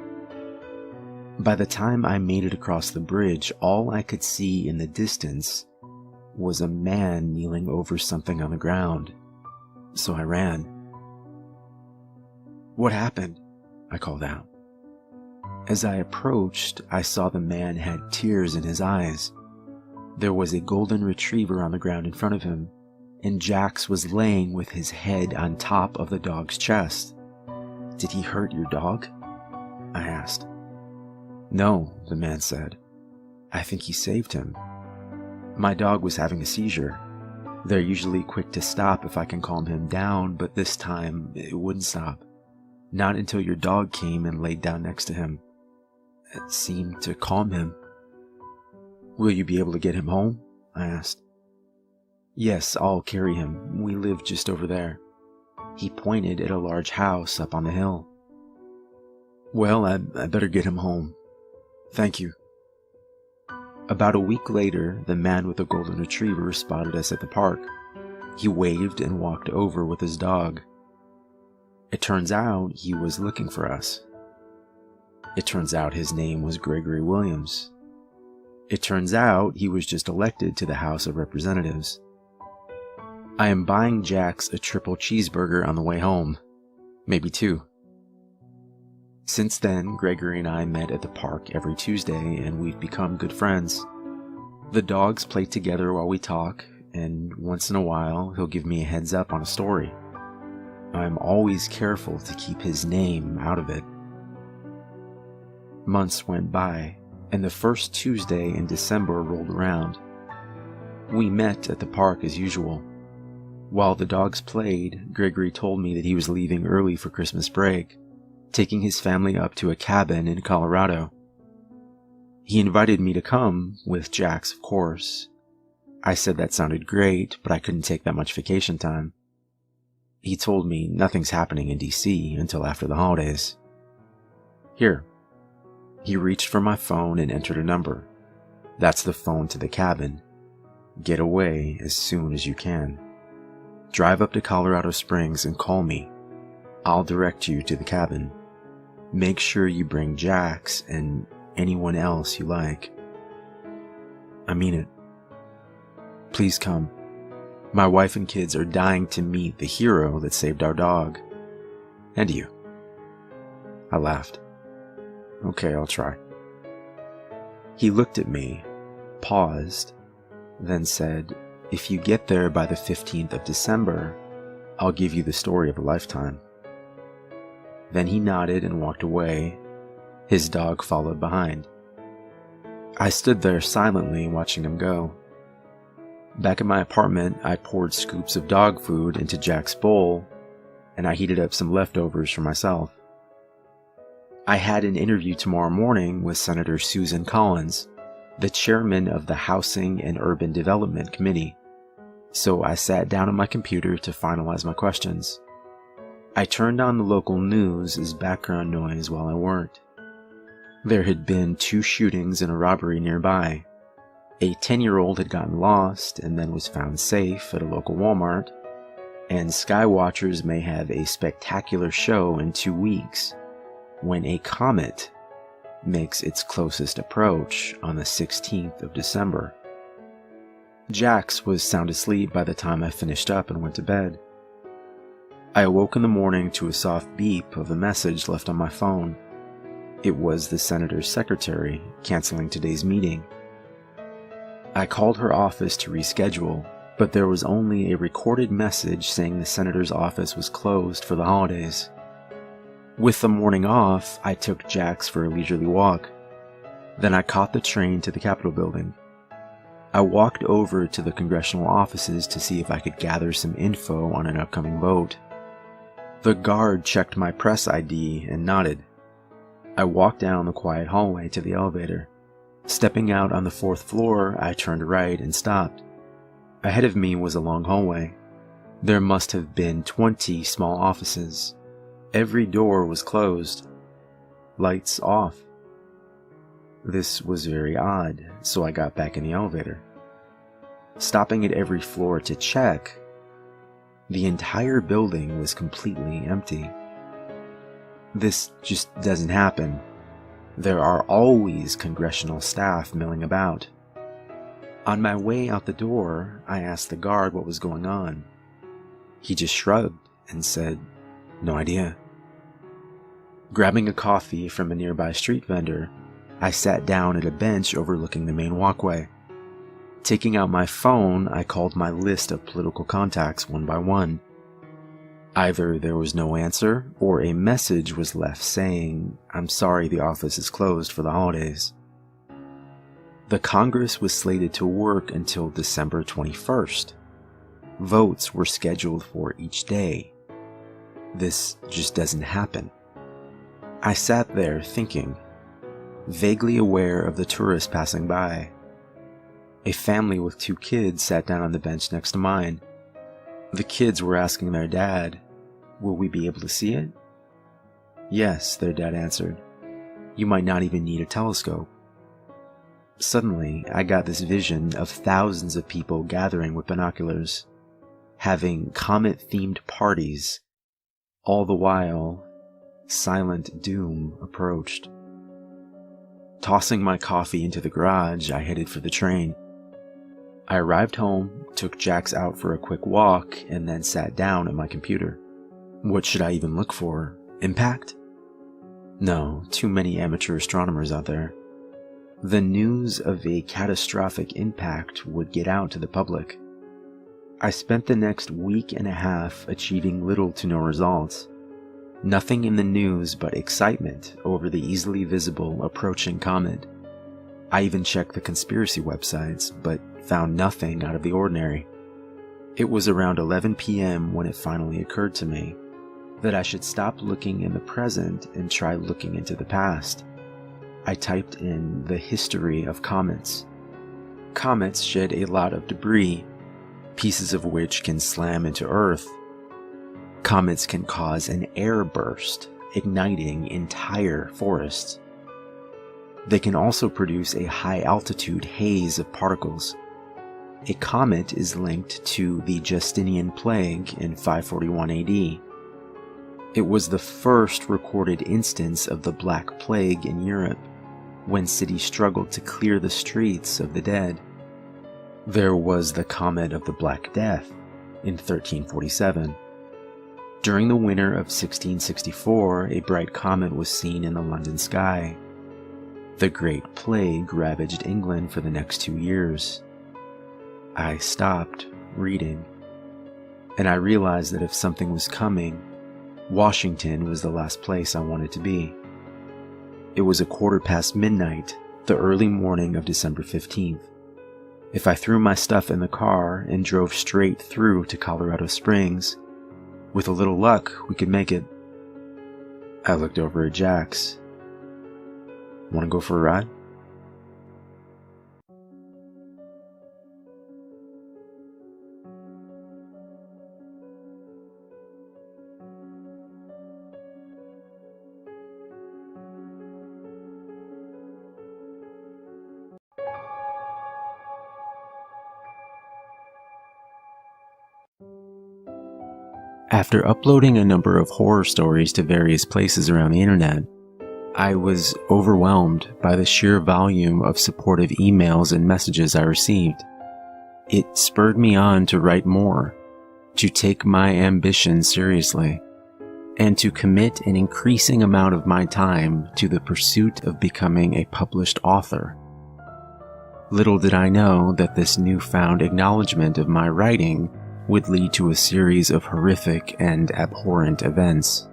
By the time I made it across the bridge, all I could see in the distance was a man kneeling over something on the ground. So I ran. "What happened?" I called out. As I approached, I saw the man had tears in his eyes. There was a golden retriever on the ground in front of him, and Jax was laying with his head on top of the dog's chest. Did he hurt your dog? I asked. No, the man said. I think he saved him. My dog was having a seizure. They're usually quick to stop if I can calm him down, but this time it wouldn't stop. Not until your dog came and laid down next to him. It seemed to calm him. Will you be able to get him home? I asked. Yes, I'll carry him. We live just over there. He pointed at a large house up on the hill. Well, I better get him home. Thank you. About a week later, the man with the golden retriever spotted us at the park. He waved and walked over with his dog. It turns out he was looking for us. It turns out his name was Gregory Williams. It turns out he was just elected to the House of Representatives. I am buying Jax a triple cheeseburger on the way home. Maybe 2. Since then, Gregory and I met at the park every Tuesday, and we've become good friends. The dogs play together while we talk, and once in a while, he'll give me a heads up on a story. I'm always careful to keep his name out of it. Months went by, and the first Tuesday in December rolled around. We met at the park as usual. While the dogs played, Gregory told me that he was leaving early for Christmas break, taking his family up to a cabin in Colorado. He invited me to come, with Jax, of course. I said that sounded great, but I couldn't take that much vacation time. He told me nothing's happening in DC until after the holidays. Here. He reached for my phone and entered a number. That's the phone to the cabin. Get away as soon as you can. Drive up to Colorado Springs and call me. I'll direct you to the cabin. Make sure you bring Jax and anyone else you like. I mean it. Please come. My wife and kids are dying to meet the hero that saved our dog. And you. I laughed. Okay, I'll try. He looked at me, paused, then said, if you get there by the 15th of December, I'll give you the story of a lifetime. Then he nodded and walked away. His dog followed behind. I stood there silently watching him go. Back at my apartment, I poured scoops of dog food into Jack's bowl, and I heated up some leftovers for myself. I had an interview tomorrow morning with Senator Susan Collins, the chairman of the Housing and Urban Development Committee, so I sat down on my computer to finalize my questions. I turned on the local news as background noise while I worked. There had been 2 shootings and a robbery nearby. A 10-year-old had gotten lost and then was found safe at a local Walmart, and skywatchers may have a spectacular show in 2 weeks when a comet makes its closest approach on the 16th of December. Jax was sound asleep by the time I finished up and went to bed. I awoke in the morning to a soft beep of a message left on my phone. It was the senator's secretary canceling today's meeting. I called her office to reschedule, but there was only a recorded message saying the senator's office was closed for the holidays. With the morning off, I took Jax for a leisurely walk. Then I caught the train to the Capitol building. I walked over to the congressional offices to see if I could gather some info on an upcoming vote. The guard checked my press ID and nodded. I walked down the quiet hallway to the elevator. Stepping out on the 4th floor, I turned right and stopped. Ahead of me was a long hallway. There must have been 20 small offices. Every door was closed. Lights off. This was very odd, so I got back in the elevator. Stopping at every floor to check, the entire building was completely empty. This just doesn't happen. There are always congressional staff milling about. On my way out the door, I asked the guard what was going on. He just shrugged and said, "No idea." Grabbing a coffee from a nearby street vendor, I sat down at a bench overlooking the main walkway. Taking out my phone, I called my list of political contacts one by one. Either there was no answer, or a message was left saying, "I'm sorry, the office is closed for the holidays." The Congress was slated to work until December 21st. Votes were scheduled for each day. This just doesn't happen. I sat there thinking, vaguely aware of the tourists passing by. A family with 2 kids sat down on the bench next to mine. The kids were asking their dad, "Will we be able to see it?" "Yes," their dad answered. "You might not even need a telescope." Suddenly, I got this vision of thousands of people gathering with binoculars, having comet-themed parties. All the while, silent doom approached. Tossing my coffee into the garage, I headed for the train. I arrived home, took Jax out for a quick walk, and then sat down at my computer. What should I even look for? Impact? No, too many amateur astronomers out there. The news of a catastrophic impact would get out to the public. I spent the next week and a half achieving little to no results. Nothing in the news but excitement over the easily visible approaching comet. I even checked the conspiracy websites, but found nothing out of the ordinary. It was around 11 p.m. when it finally occurred to me that I should stop looking in the present and try looking into the past. I typed in the history of comets. Comets shed a lot of debris, pieces of which can slam into Earth. Comets can cause an air burst, igniting entire forests. They can also produce a high-altitude haze of particles. A comet is linked to the Justinian plague in 541 AD. It was the first recorded instance of the Black Plague in Europe, when cities struggled to clear the streets of the dead. There was the Comet of the Black Death in 1347. During the winter of 1664, a bright comet was seen in the London sky. The Great Plague ravaged England for the next 2 years. I stopped reading, and I realized that if something was coming, Washington was the last place I wanted to be. It was midnight, the early morning of December 15th. If I threw my stuff in the car and drove straight through to Colorado Springs, with a little luck, we could make it. I looked over at Jax. "Want to go for a ride?" After uploading a number of horror stories to various places around the internet, I was overwhelmed by the sheer volume of supportive emails and messages I received. It spurred me on to write more, to take my ambition seriously, and to commit an increasing amount of my time to the pursuit of becoming a published author. Little did I know that this newfound acknowledgement of my writing would lead to a series of horrific and abhorrent events.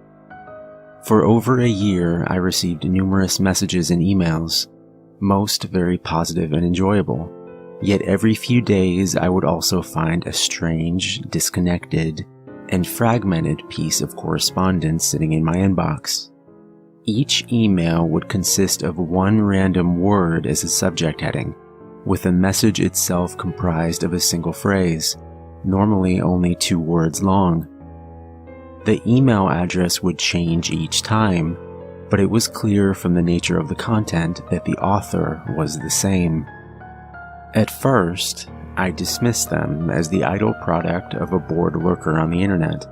For over a year, I received numerous messages and emails, most very positive and enjoyable. Yet every few days, I would also find a strange, disconnected, and fragmented piece of correspondence sitting in my inbox. Each email would consist of one random word as a subject heading, with the message itself comprised of a single phrase, normally only 2 words long. The email address would change each time, but it was clear from the nature of the content that the author was the same. At first, I dismissed them as the idle product of a bored lurker on the internet,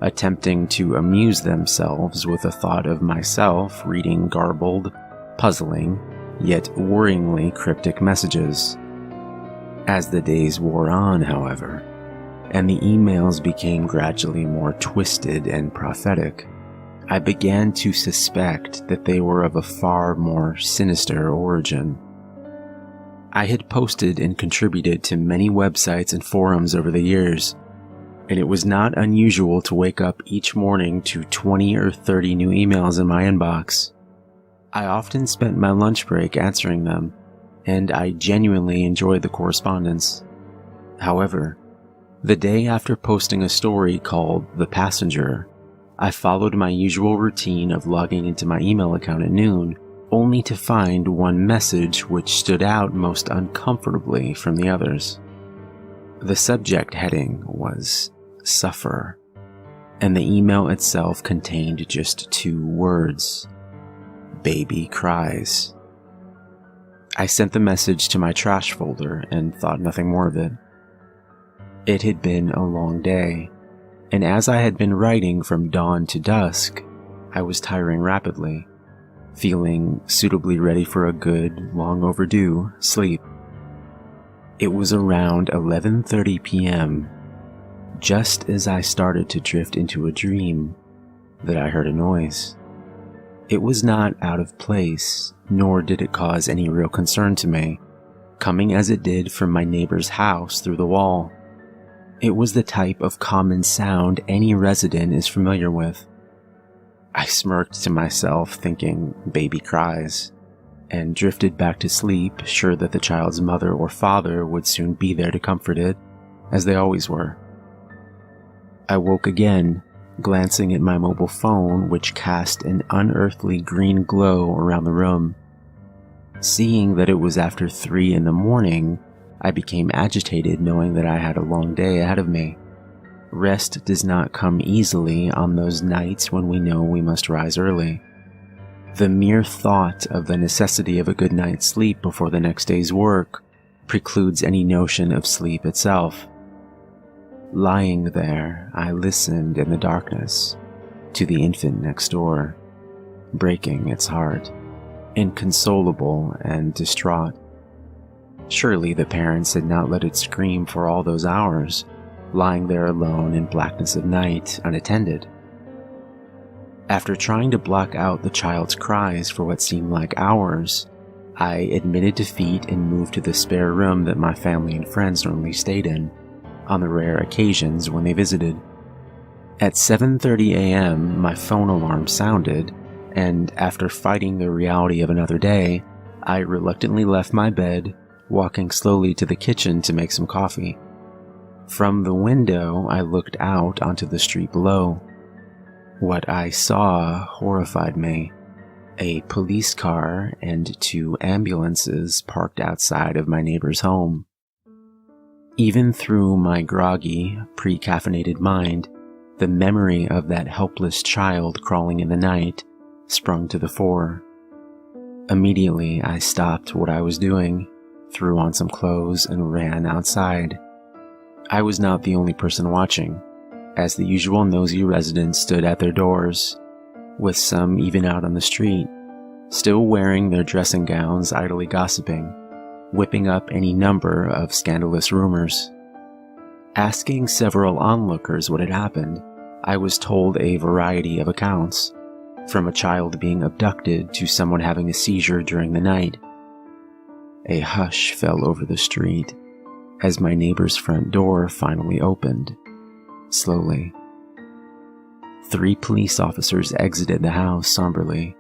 attempting to amuse themselves with the thought of myself reading garbled, puzzling, yet worryingly cryptic messages. As the days wore on, however, and the emails became gradually more twisted and prophetic, I began to suspect that they were of a far more sinister origin. I had posted and contributed to many websites and forums over the years, and it was not unusual to wake up each morning to 20 or 30 new emails in my inbox. I often spent my lunch break answering them, and I genuinely enjoyed the correspondence. However, the day after posting a story called The Passenger, I followed my usual routine of logging into my email account at noon, only to find one message which stood out most uncomfortably from the others. The subject heading was Suffer, and the email itself contained just 2 words: Baby Cries. I sent the message to my trash folder and thought nothing more of it. It had been a long day, and as I had been writing from dawn to dusk, I was tiring rapidly, feeling suitably ready for a good, long overdue sleep. It was around 11:30 p.m., just as I started to drift into a dream, that I heard a noise. It was not out of place, nor did it cause any real concern to me, coming as it did from my neighbor's house through the wall. It was the type of common sound any resident is familiar with. I smirked to myself, thinking baby cries, and drifted back to sleep, sure that the child's mother or father would soon be there to comfort it, as they always were. I woke again, glancing at my mobile phone, which cast an unearthly green glow around the room. Seeing that it was after 3 in the morning, I became agitated, knowing that I had a long day ahead of me. Rest does not come easily on those nights when we know we must rise early. The mere thought of the necessity of a good night's sleep before the next day's work precludes any notion of sleep itself. Lying there, I listened in the darkness to the infant next door, breaking its heart, inconsolable and distraught. Surely the parents had not let it scream for all those hours, lying there alone in blackness of night, unattended. After trying to block out the child's cries for what seemed like hours, I admitted defeat and moved to the spare room that my family and friends normally stayed in, on the rare occasions when they visited. At 7:30 a.m., my phone alarm sounded, and after fighting the reality of another day, I reluctantly left my bed, walking slowly to the kitchen to make some coffee. From the window, I looked out onto the street below. What I saw horrified me. A police car and 2 ambulances parked outside of my neighbor's home. Even through my groggy, pre-caffeinated mind, the memory of that helpless child crawling in the night sprung to the fore. Immediately, I stopped what I was doing, threw on some clothes, and ran outside. I was not the only person watching, as the usual nosy residents stood at their doors, with some even out on the street, still wearing their dressing gowns, idly gossiping, whipping up any number of scandalous rumors. Asking several onlookers what had happened, I was told a variety of accounts, from a child being abducted to someone having a seizure during the night. A hush fell over the street as my neighbor's front door finally opened, slowly. 3 police officers exited the house somberly,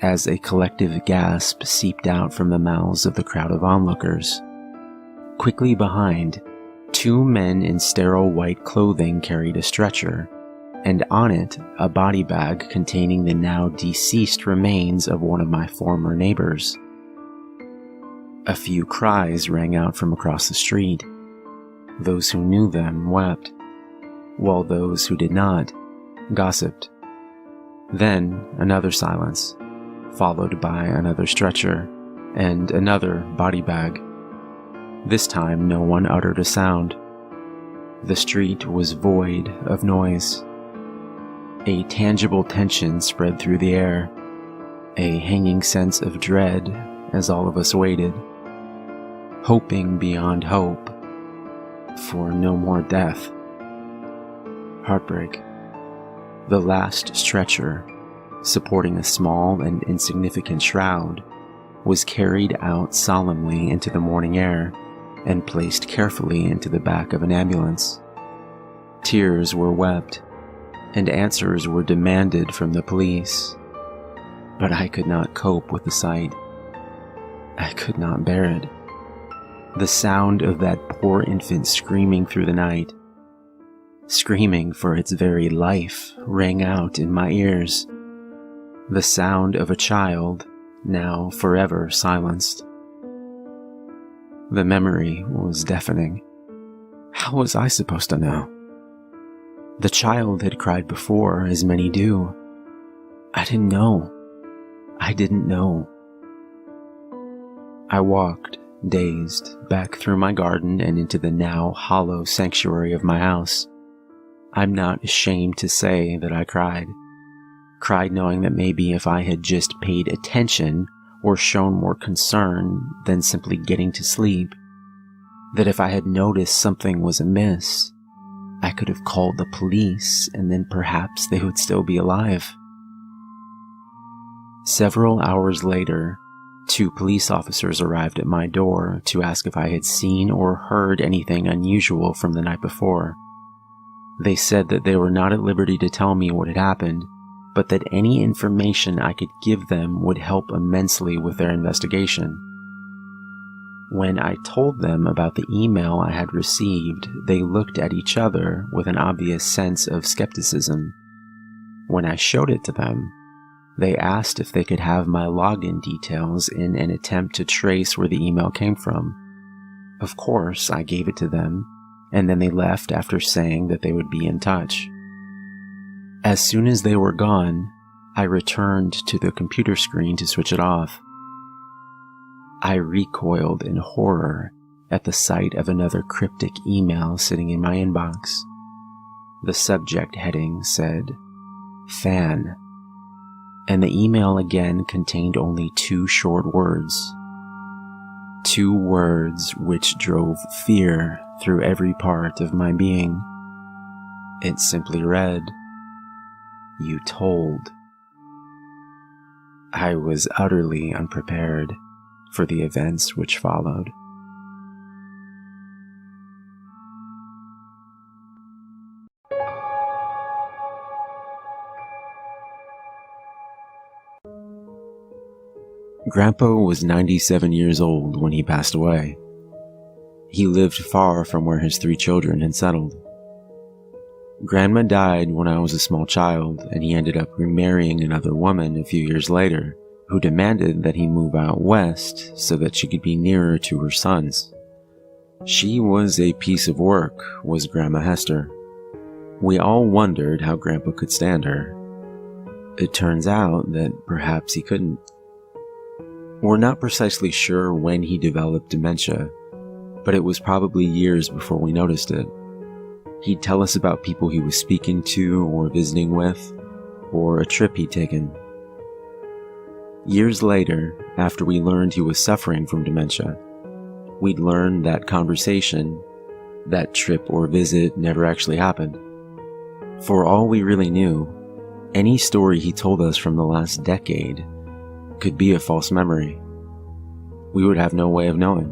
as a collective gasp seeped out from the mouths of the crowd of onlookers. Quickly behind, 2 men in sterile white clothing carried a stretcher, and on it a body bag containing the now deceased remains of one of my former neighbors. A few cries rang out from across the street. Those who knew them wept, while those who did not gossiped. Then another silence, followed by another stretcher and another body bag. This time no one uttered a sound. The street was void of noise. A tangible tension spread through the air, a hanging sense of dread as all of us waited, hoping beyond hope for no more death. Heartbreak. The last stretcher, supporting a small and insignificant shroud, was carried out solemnly into the morning air and placed carefully into the back of an ambulance. Tears were wept, and answers were demanded from the police. But I could not cope with the sight. I could not bear it. The sound of that poor infant screaming through the night, screaming for its very life, rang out in my ears. The sound of a child, now forever silenced. The memory was deafening. How was I supposed to know? The child had cried before, as many do. I didn't know. I didn't know. I walked, dazed, back through my garden and into the now hollow sanctuary of my house. I'm not ashamed to say that I cried. Cried knowing that maybe if I had just paid attention or shown more concern than simply getting to sleep, that if I had noticed something was amiss, I could have called the police and then perhaps they would still be alive. Several hours later, 2 police officers arrived at my door to ask if I had seen or heard anything unusual from the night before. They said that they were not at liberty to tell me what had happened, but that any information I could give them would help immensely with their investigation. When I told them about the email I had received, they looked at each other with an obvious sense of skepticism. When I showed it to them, they asked if they could have my login details in an attempt to trace where the email came from. Of course, I gave it to them, and then they left after saying that they would be in touch. As soon as they were gone, I returned to the computer screen to switch it off. I recoiled in horror at the sight of another cryptic email sitting in my inbox. The subject heading said, "Fan," and the email again contained only 2 short words. 2 words which drove fear through every part of my being. It simply read, "You told." I was utterly unprepared for the events which followed. Grandpa was 97 years old when he passed away. He lived far from where his 3 children had settled. Grandma died when I was a small child, and he ended up remarrying another woman a few years later, who demanded that he move out west so that she could be nearer to her sons. She was a piece of work, was Grandma Hester. We all wondered how Grandpa could stand her. It turns out that perhaps he couldn't. We're not precisely sure when he developed dementia, but it was probably years before we noticed it. He'd tell us about people he was speaking to or visiting with, or a trip he'd taken. Years later, after we learned he was suffering from dementia, we'd learned that conversation, that trip or visit never actually happened. For all we really knew, any story he told us from the last decade could be a false memory. We would have no way of knowing.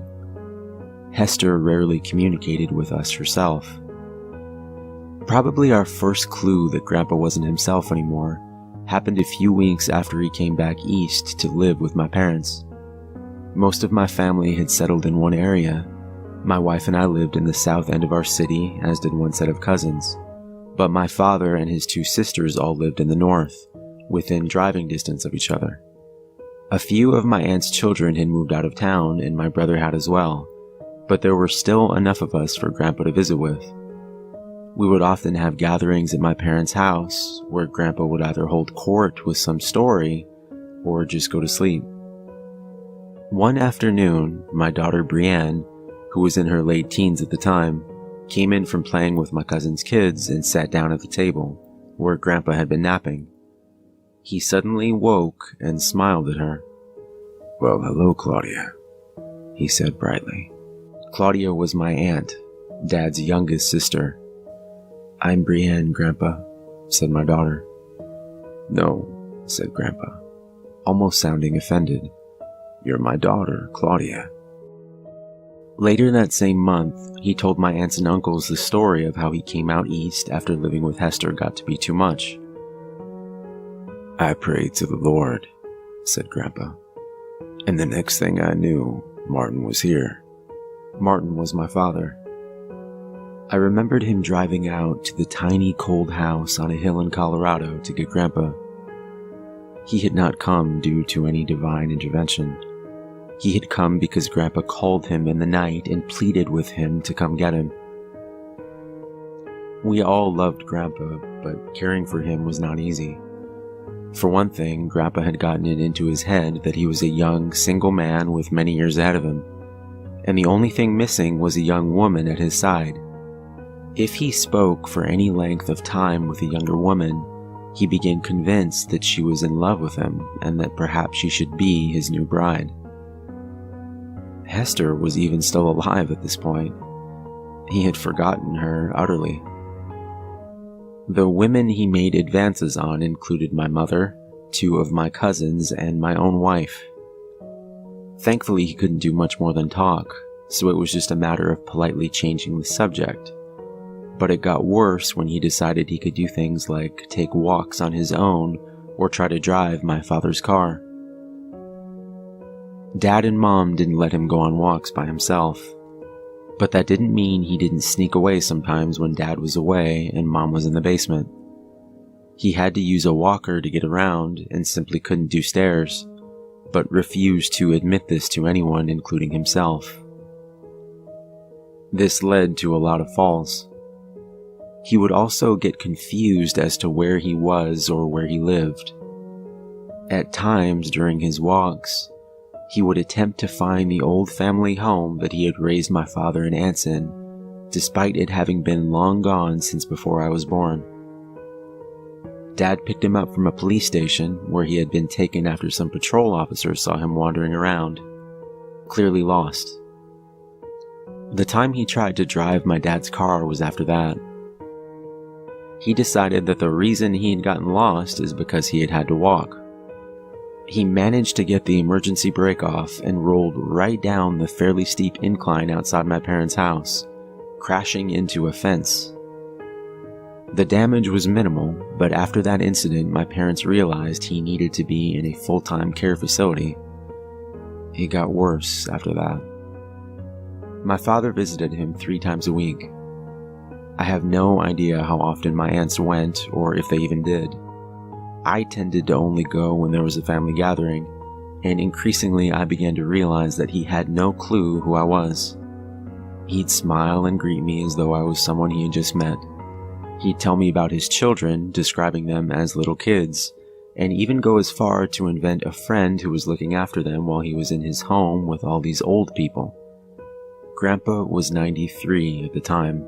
Hester rarely communicated with us herself. Probably our first clue that Grandpa wasn't himself anymore happened a few weeks after he came back east to live with my parents. Most of my family had settled in one area. My wife and I lived in the south end of our city, as did one set of cousins. But my father and his 2 sisters all lived in the north, within driving distance of each other. A few of my aunt's children had moved out of town, and my brother had as well, but there were still enough of us for Grandpa to visit with. We would often have gatherings at my parents' house, where Grandpa would either hold court with some story, or just go to sleep. One afternoon, my daughter Brienne, who was in her late teens at the time, came in from playing with my cousin's kids and sat down at the table, where Grandpa had been napping. He suddenly woke and smiled at her. "Well, hello, Claudia," he said brightly. Claudia was my aunt, Dad's youngest sister. "I'm Brienne, Grandpa," said my daughter. "No," said Grandpa, almost sounding offended. "You're my daughter, Claudia." Later that same month, he told my aunts and uncles the story of how he came out east after living with Hester got to be too much. "I prayed to the Lord," said Grandpa, "and the next thing I knew, Martin was here." Martin was my father. I remembered him driving out to the tiny cold house on a hill in Colorado to get Grandpa. He had not come due to any divine intervention. He had come because Grandpa called him in the night and pleaded with him to come get him. We all loved Grandpa, but caring for him was not easy. For one thing, Grandpa had gotten it into his head that he was a young, single man with many years ahead of him, and the only thing missing was a young woman at his side. If he spoke for any length of time with a younger woman, he became convinced that she was in love with him and that perhaps she should be his new bride. Hester was even still alive at this point. He had forgotten her utterly. The women he made advances on included my mother, 2 of my cousins, and my own wife. Thankfully, he couldn't do much more than talk, so it was just a matter of politely changing the subject. But it got worse when he decided he could do things like take walks on his own or try to drive my father's car. Dad and Mom didn't let him go on walks by himself, but that didn't mean he didn't sneak away sometimes when Dad was away and Mom was in the basement. He had to use a walker to get around and simply couldn't do stairs, but refused to admit this to anyone, including himself. This led to a lot of falls. He would also get confused as to where he was or where he lived. At times during his walks, he would attempt to find the old family home that he had raised my father and aunts in, despite it having been long gone since before I was born. Dad picked him up from a police station where he had been taken after some patrol officers saw him wandering around, clearly lost. The time he tried to drive my dad's car was after that. He decided that the reason he had gotten lost is because he had had to walk. He managed to get the emergency brake off and rolled right down the fairly steep incline outside my parents' house, crashing into a fence. The damage was minimal, but after that incident, my parents realized he needed to be in a full-time care facility. It got worse after that. My father visited him 3 times a week. I have no idea how often my aunts went or if they even did. I tended to only go when there was a family gathering, and increasingly I began to realize that he had no clue who I was. He'd smile and greet me as though I was someone he had just met. He'd tell me about his children, describing them as little kids, and even go as far to invent a friend who was looking after them while he was in his home with all these old people. Grandpa was 93 at the time.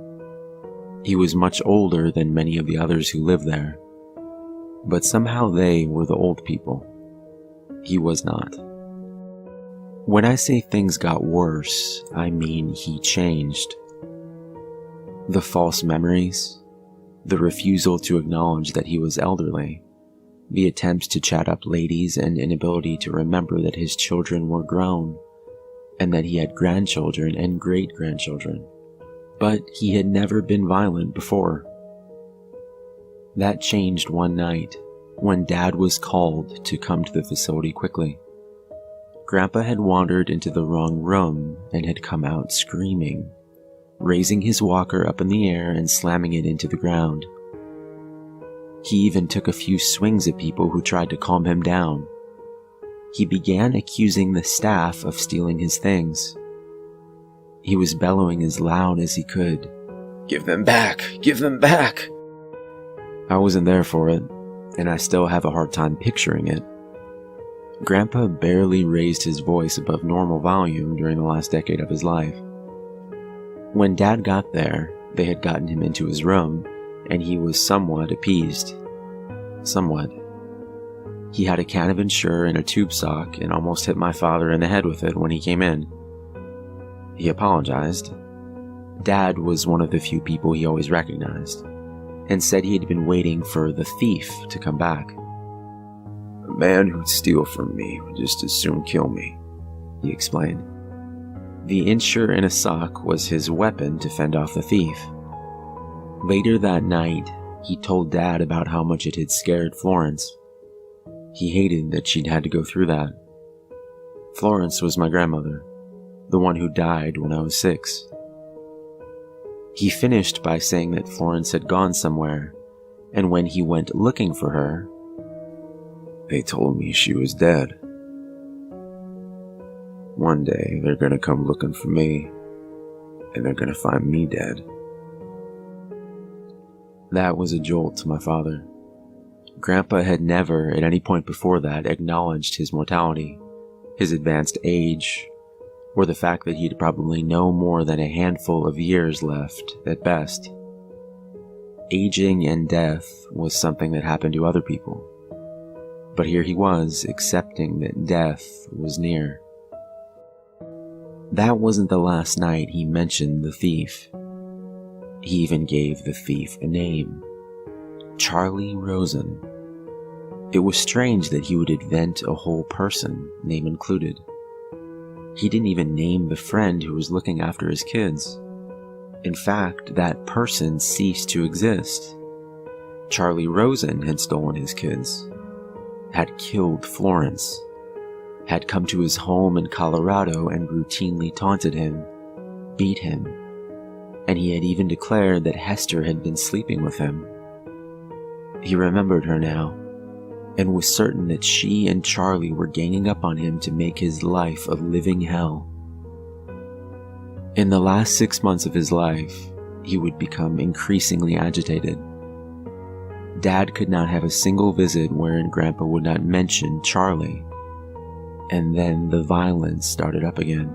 He was much older than many of the others who lived there. But somehow they were the old people. He was not. When I say things got worse, I mean he changed. The false memories, the refusal to acknowledge that he was elderly, the attempts to chat up ladies and inability to remember that his children were grown, and that he had grandchildren and great-grandchildren. But he had never been violent before. That changed one night, when Dad was called to come to the facility quickly. Grandpa had wandered into the wrong room and had come out screaming, raising his walker up in the air and slamming it into the ground. He even took a few swings at people who tried to calm him down. He began accusing the staff of stealing his things. He was bellowing as loud as he could, "Give them back! Give them back!" I wasn't there for it, and I still have a hard time picturing it. Grandpa barely raised his voice above normal volume during the last decade of his life. When Dad got there, they had gotten him into his room, and he was somewhat appeased. Somewhat. He had a can of Ensure and a tube sock and almost hit my father in the head with it when he came in. He apologized. Dad was one of the few people he always recognized, and said he had been waiting for the thief to come back. "A man who'd steal from me would just as soon kill me," he explained. The incher in a sock was his weapon to fend off the thief. Later that night, he told Dad about how much it had scared Florence. He hated that she'd had to go through that. Florence was my grandmother, the one who died when I was 6. He finished by saying that Florence had gone somewhere, and when he went looking for her, they told me she was dead. One day, they're gonna come looking for me, and they're gonna find me dead. That was a jolt to my father. Grandpa had never, at any point before that, acknowledged his mortality, his advanced age, or the fact that he'd probably no more than a handful of years left, at best. Aging and death was something that happened to other people. But here he was, accepting that death was near. That wasn't the last night he mentioned the thief. He even gave the thief a name. Charlie Rosen. It was strange that he would invent a whole person, name included. He didn't even name the friend who was looking after his kids. In fact, that person ceased to exist. Charlie Rosen had stolen his kids, had killed Florence, had come to his home in Colorado and routinely taunted him, beat him, and he had even declared that Hester had been sleeping with him. He remembered her now, and was certain that she and Charlie were ganging up on him to make his life a living hell. In the last 6 months of his life, he would become increasingly agitated. Dad could not have a single visit wherein Grandpa would not mention Charlie, and then the violence started up again.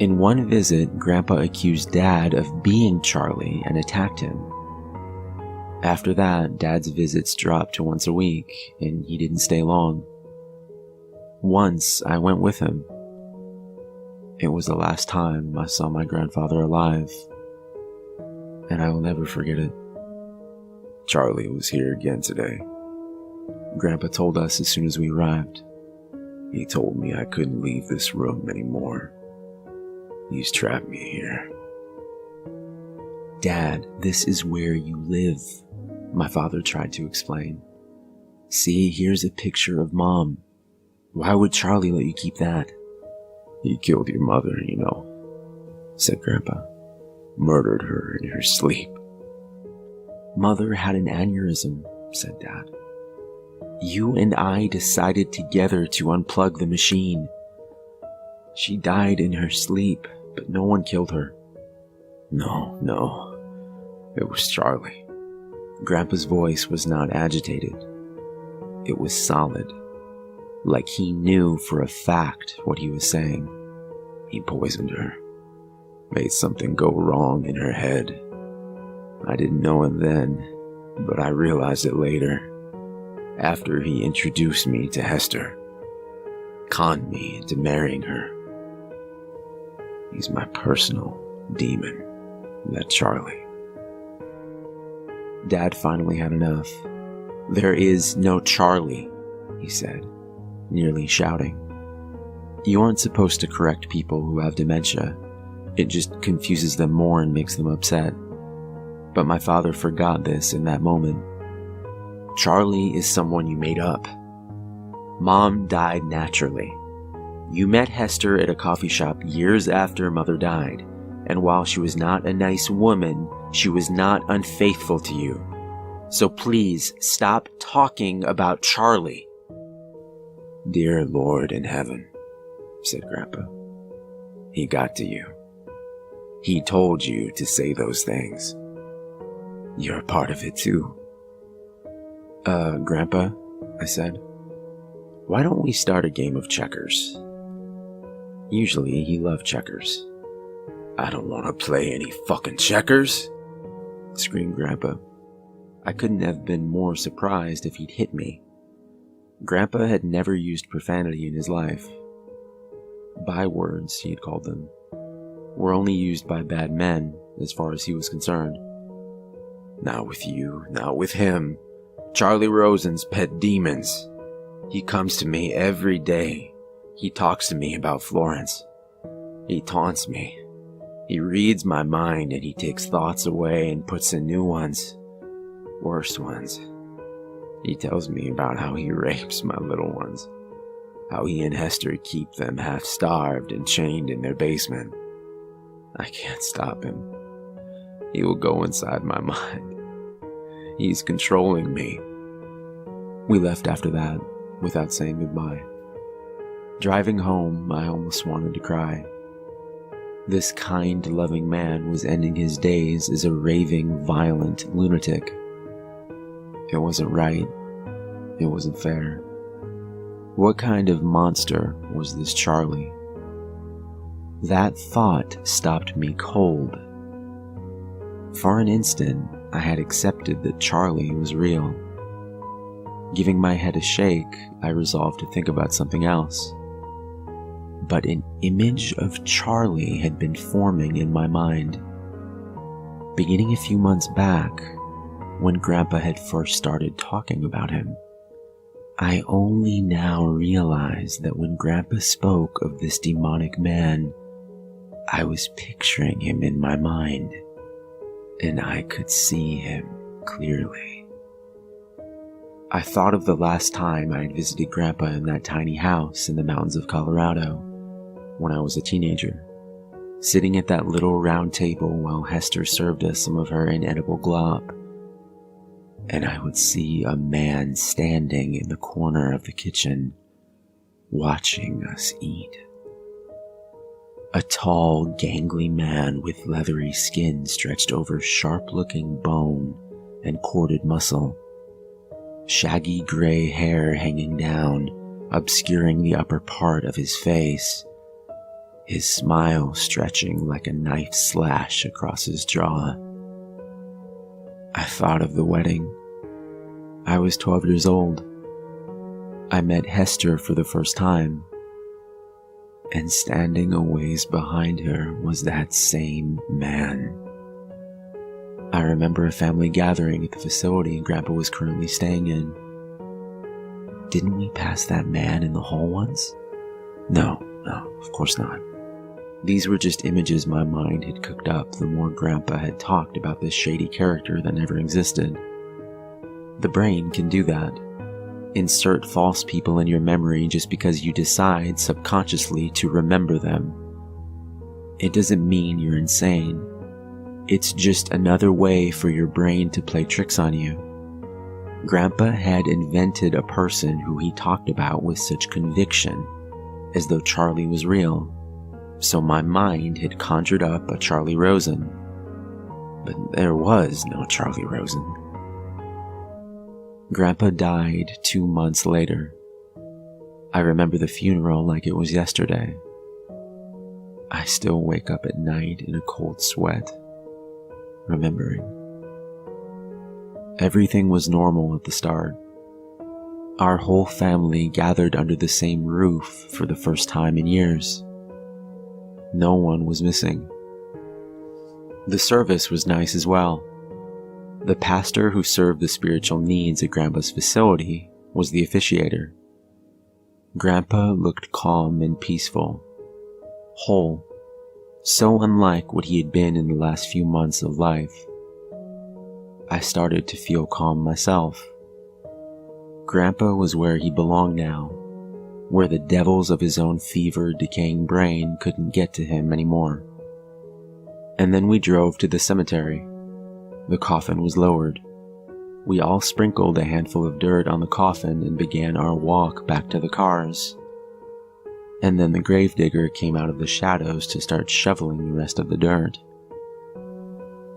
In one visit, Grandpa accused Dad of being Charlie and attacked him. After that, Dad's visits dropped to once a week, and he didn't stay long. Once, I went with him. It was the last time I saw my grandfather alive, and I will never forget it. Charlie was here again today. Grandpa told us as soon as we arrived. He told me I couldn't leave this room anymore. He's trapped me here. Dad, this is where you live, my father tried to explain. See, here's a picture of Mom. Why would Charlie let you keep that? He killed your mother, you know, said Grandpa. Murdered her in her sleep. Mother had an aneurysm, said Dad. You and I decided together to unplug the machine. She died in her sleep, but no one killed her. No. It was Charlie. Grandpa's voice was not agitated. It was solid, like he knew for a fact what he was saying. He poisoned her, made something go wrong in her head. I didn't know it then, but I realized it later, after he introduced me to Hester, conned me into marrying her. He's my personal demon, that Charlie. Dad finally had enough. There is no Charlie, he said, nearly shouting. You aren't supposed to correct people who have dementia. It just confuses them more and makes them upset. But my father forgot this in that moment. Charlie is someone you made up. Mom died naturally. You met Hester at a coffee shop years after Mother died, and while she was not a nice woman, she was not unfaithful to you. So please, stop talking about Charlie. Dear Lord in heaven, said Grandpa. He got to you. He told you to say those things. You're a part of it too. Grandpa, I said, why don't we start a game of checkers? Usually he loved checkers. I don't want to play any fucking checkers, screamed Grandpa. I couldn't have been more surprised if he'd hit me. Grandpa had never used profanity in his life. Bywords, he had called them, were only used by bad men as far as he was concerned. Not with you, not with him. Charlie Rosen's pet demons. He comes to me every day. He talks to me about Florence. He taunts me. He reads my mind and he takes thoughts away and puts in new ones. Worse ones. He tells me about how he rapes my little ones. How he and Hester keep them half-starved and chained in their basement. I can't stop him. He will go inside my mind. He's controlling me. We left after that, without saying goodbye. Driving home, I almost wanted to cry. This kind, loving man was ending his days as a raving, violent lunatic. It wasn't right. It wasn't fair. What kind of monster was this Charlie? That thought stopped me cold. For an instant, I had accepted that Charlie was real. Giving my head a shake, I resolved to think about something else. But an image of Charlie had been forming in my mind. Beginning a few months back, when Grandpa had first started talking about him. I only now realized that when Grandpa spoke of this demonic man, I was picturing him in my mind, and I could see him clearly. I thought of the last time I had visited Grandpa in that tiny house in the mountains of Colorado, when I was a teenager, sitting at that little round table while Hester served us some of her inedible glop. And I would see a man standing in the corner of the kitchen, watching us eat. A tall, gangly man with leathery skin stretched over sharp-looking bone and corded muscle. Shaggy gray hair hanging down, obscuring the upper part of his face. His smile stretching like a knife slash across his jaw. I thought of the wedding. I was 12 years old. I met Hester for the first time. And standing a ways behind her was that same man. I remember a family gathering at the facility Grandpa was currently staying in. Didn't we pass that man in the hall once? No, of course not. These were just images my mind had cooked up the more Grandpa had talked about this shady character that never existed. The brain can do that. Insert false people in your memory just because you decide subconsciously to remember them. It doesn't mean you're insane. It's just another way for your brain to play tricks on you. Grandpa had invented a person who he talked about with such conviction, as though Charlie was real. So my mind had conjured up a Charlie Rosen. But there was no Charlie Rosen. Grandpa died 2 months later. I remember the funeral like it was yesterday. I still wake up at night in a cold sweat, remembering. Everything was normal at the start. Our whole family gathered under the same roof for the first time in years. No one was missing. The service was nice as well. The pastor who served the spiritual needs at Grandpa's facility was the officiator. Grandpa looked calm and peaceful, whole, so unlike what he had been in the last few months of life. I started to feel calm myself. Grandpa was where he belonged now, where the devils of his own fevered, decaying brain couldn't get to him anymore. And then we drove to the cemetery. The coffin was lowered. We all sprinkled a handful of dirt on the coffin and began our walk back to the cars. And then the gravedigger came out of the shadows to start shoveling the rest of the dirt.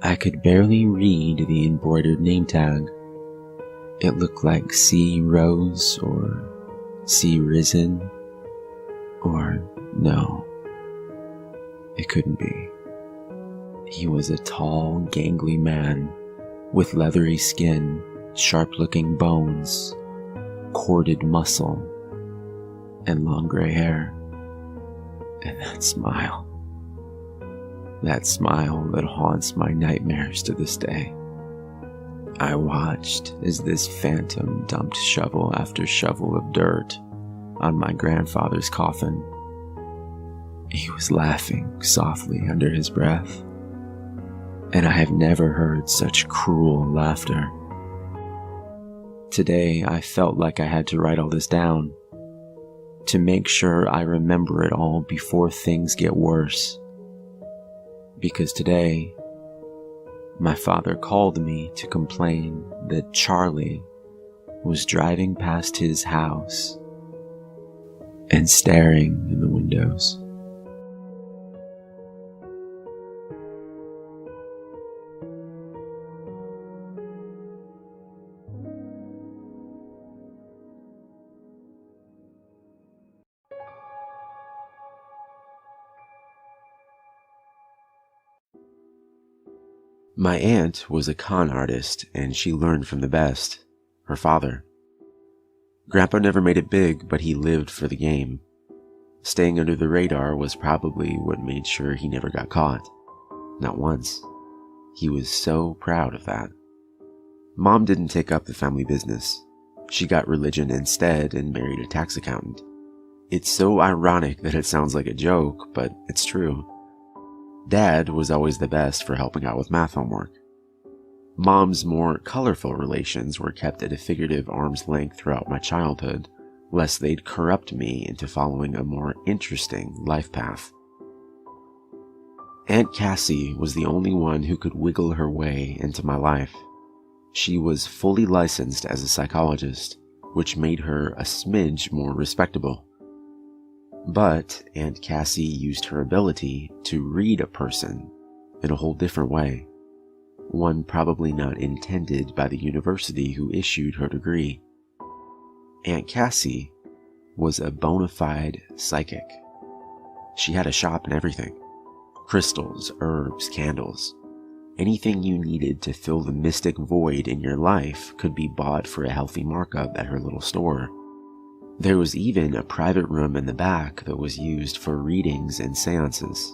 I could barely read the embroidered name tag. It looked like C. Rose or C. Risen, or no, it couldn't be. He was a tall, gangly man with leathery skin, sharp-looking bones, corded muscle, and long gray hair. And that smile that haunts my nightmares to this day. I watched as this phantom dumped shovel after shovel of dirt on my grandfather's coffin. He was laughing softly under his breath, and I have never heard such cruel laughter. Today, I felt like I had to write all this down, to make sure I remember it all before things get worse. Because today, my father called me to complain that Charlie was driving past his house and staring in the windows. My aunt was a con artist, and she learned from the best, her father. Grandpa never made it big, but he lived for the game. Staying under the radar was probably what made sure he never got caught. Not once. He was so proud of that. Mom didn't take up the family business. She got religion instead and married a tax accountant. It's so ironic that it sounds like a joke, but it's true. Dad was always the best for helping out with math homework. Mom's more colorful relations were kept at a figurative arm's length throughout my childhood, lest they'd corrupt me into following a more interesting life path. Aunt Cassie was the only one who could wiggle her way into my life. She was fully licensed as a psychologist, which made her a smidge more respectable. But Aunt Cassie used her ability to read a person in a whole different way, one probably not intended by the university who issued her degree. Aunt Cassie was a bona fide psychic. She had a shop and everything. Crystals, herbs, candles. Anything you needed to fill the mystic void in your life could be bought for a healthy markup at her little store. There was even a private room in the back that was used for readings and seances.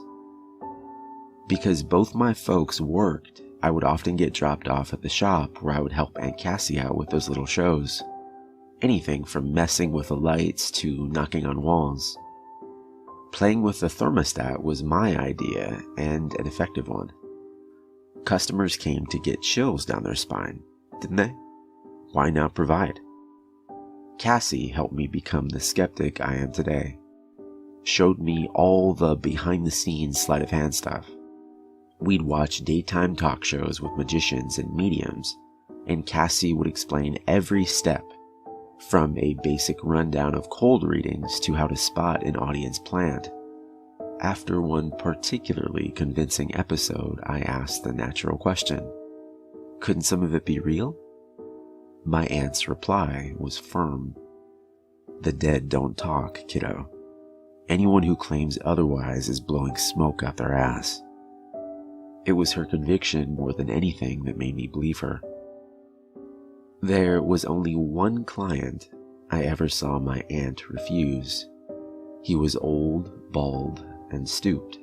Because both my folks worked, I would often get dropped off at the shop where I would help Aunt Cassie out with those little shows. Anything from messing with the lights to knocking on walls. Playing with the thermostat was my idea, and an effective one. Customers came to get chills down their spine, didn't they? Why not provide? Cassie helped me become the skeptic I am today. Showed me all the behind-the-scenes sleight-of-hand stuff. We'd watch daytime talk shows with magicians and mediums, and Cassie would explain every step, from a basic rundown of cold readings to how to spot an audience plant. After one particularly convincing episode, I asked the natural question, couldn't some of it be real? My aunt's reply was firm. The dead don't talk, kiddo. Anyone who claims otherwise is blowing smoke out their ass. It was her conviction more than anything that made me believe her. There was only one client I ever saw my aunt refuse. He was old, bald, and stooped.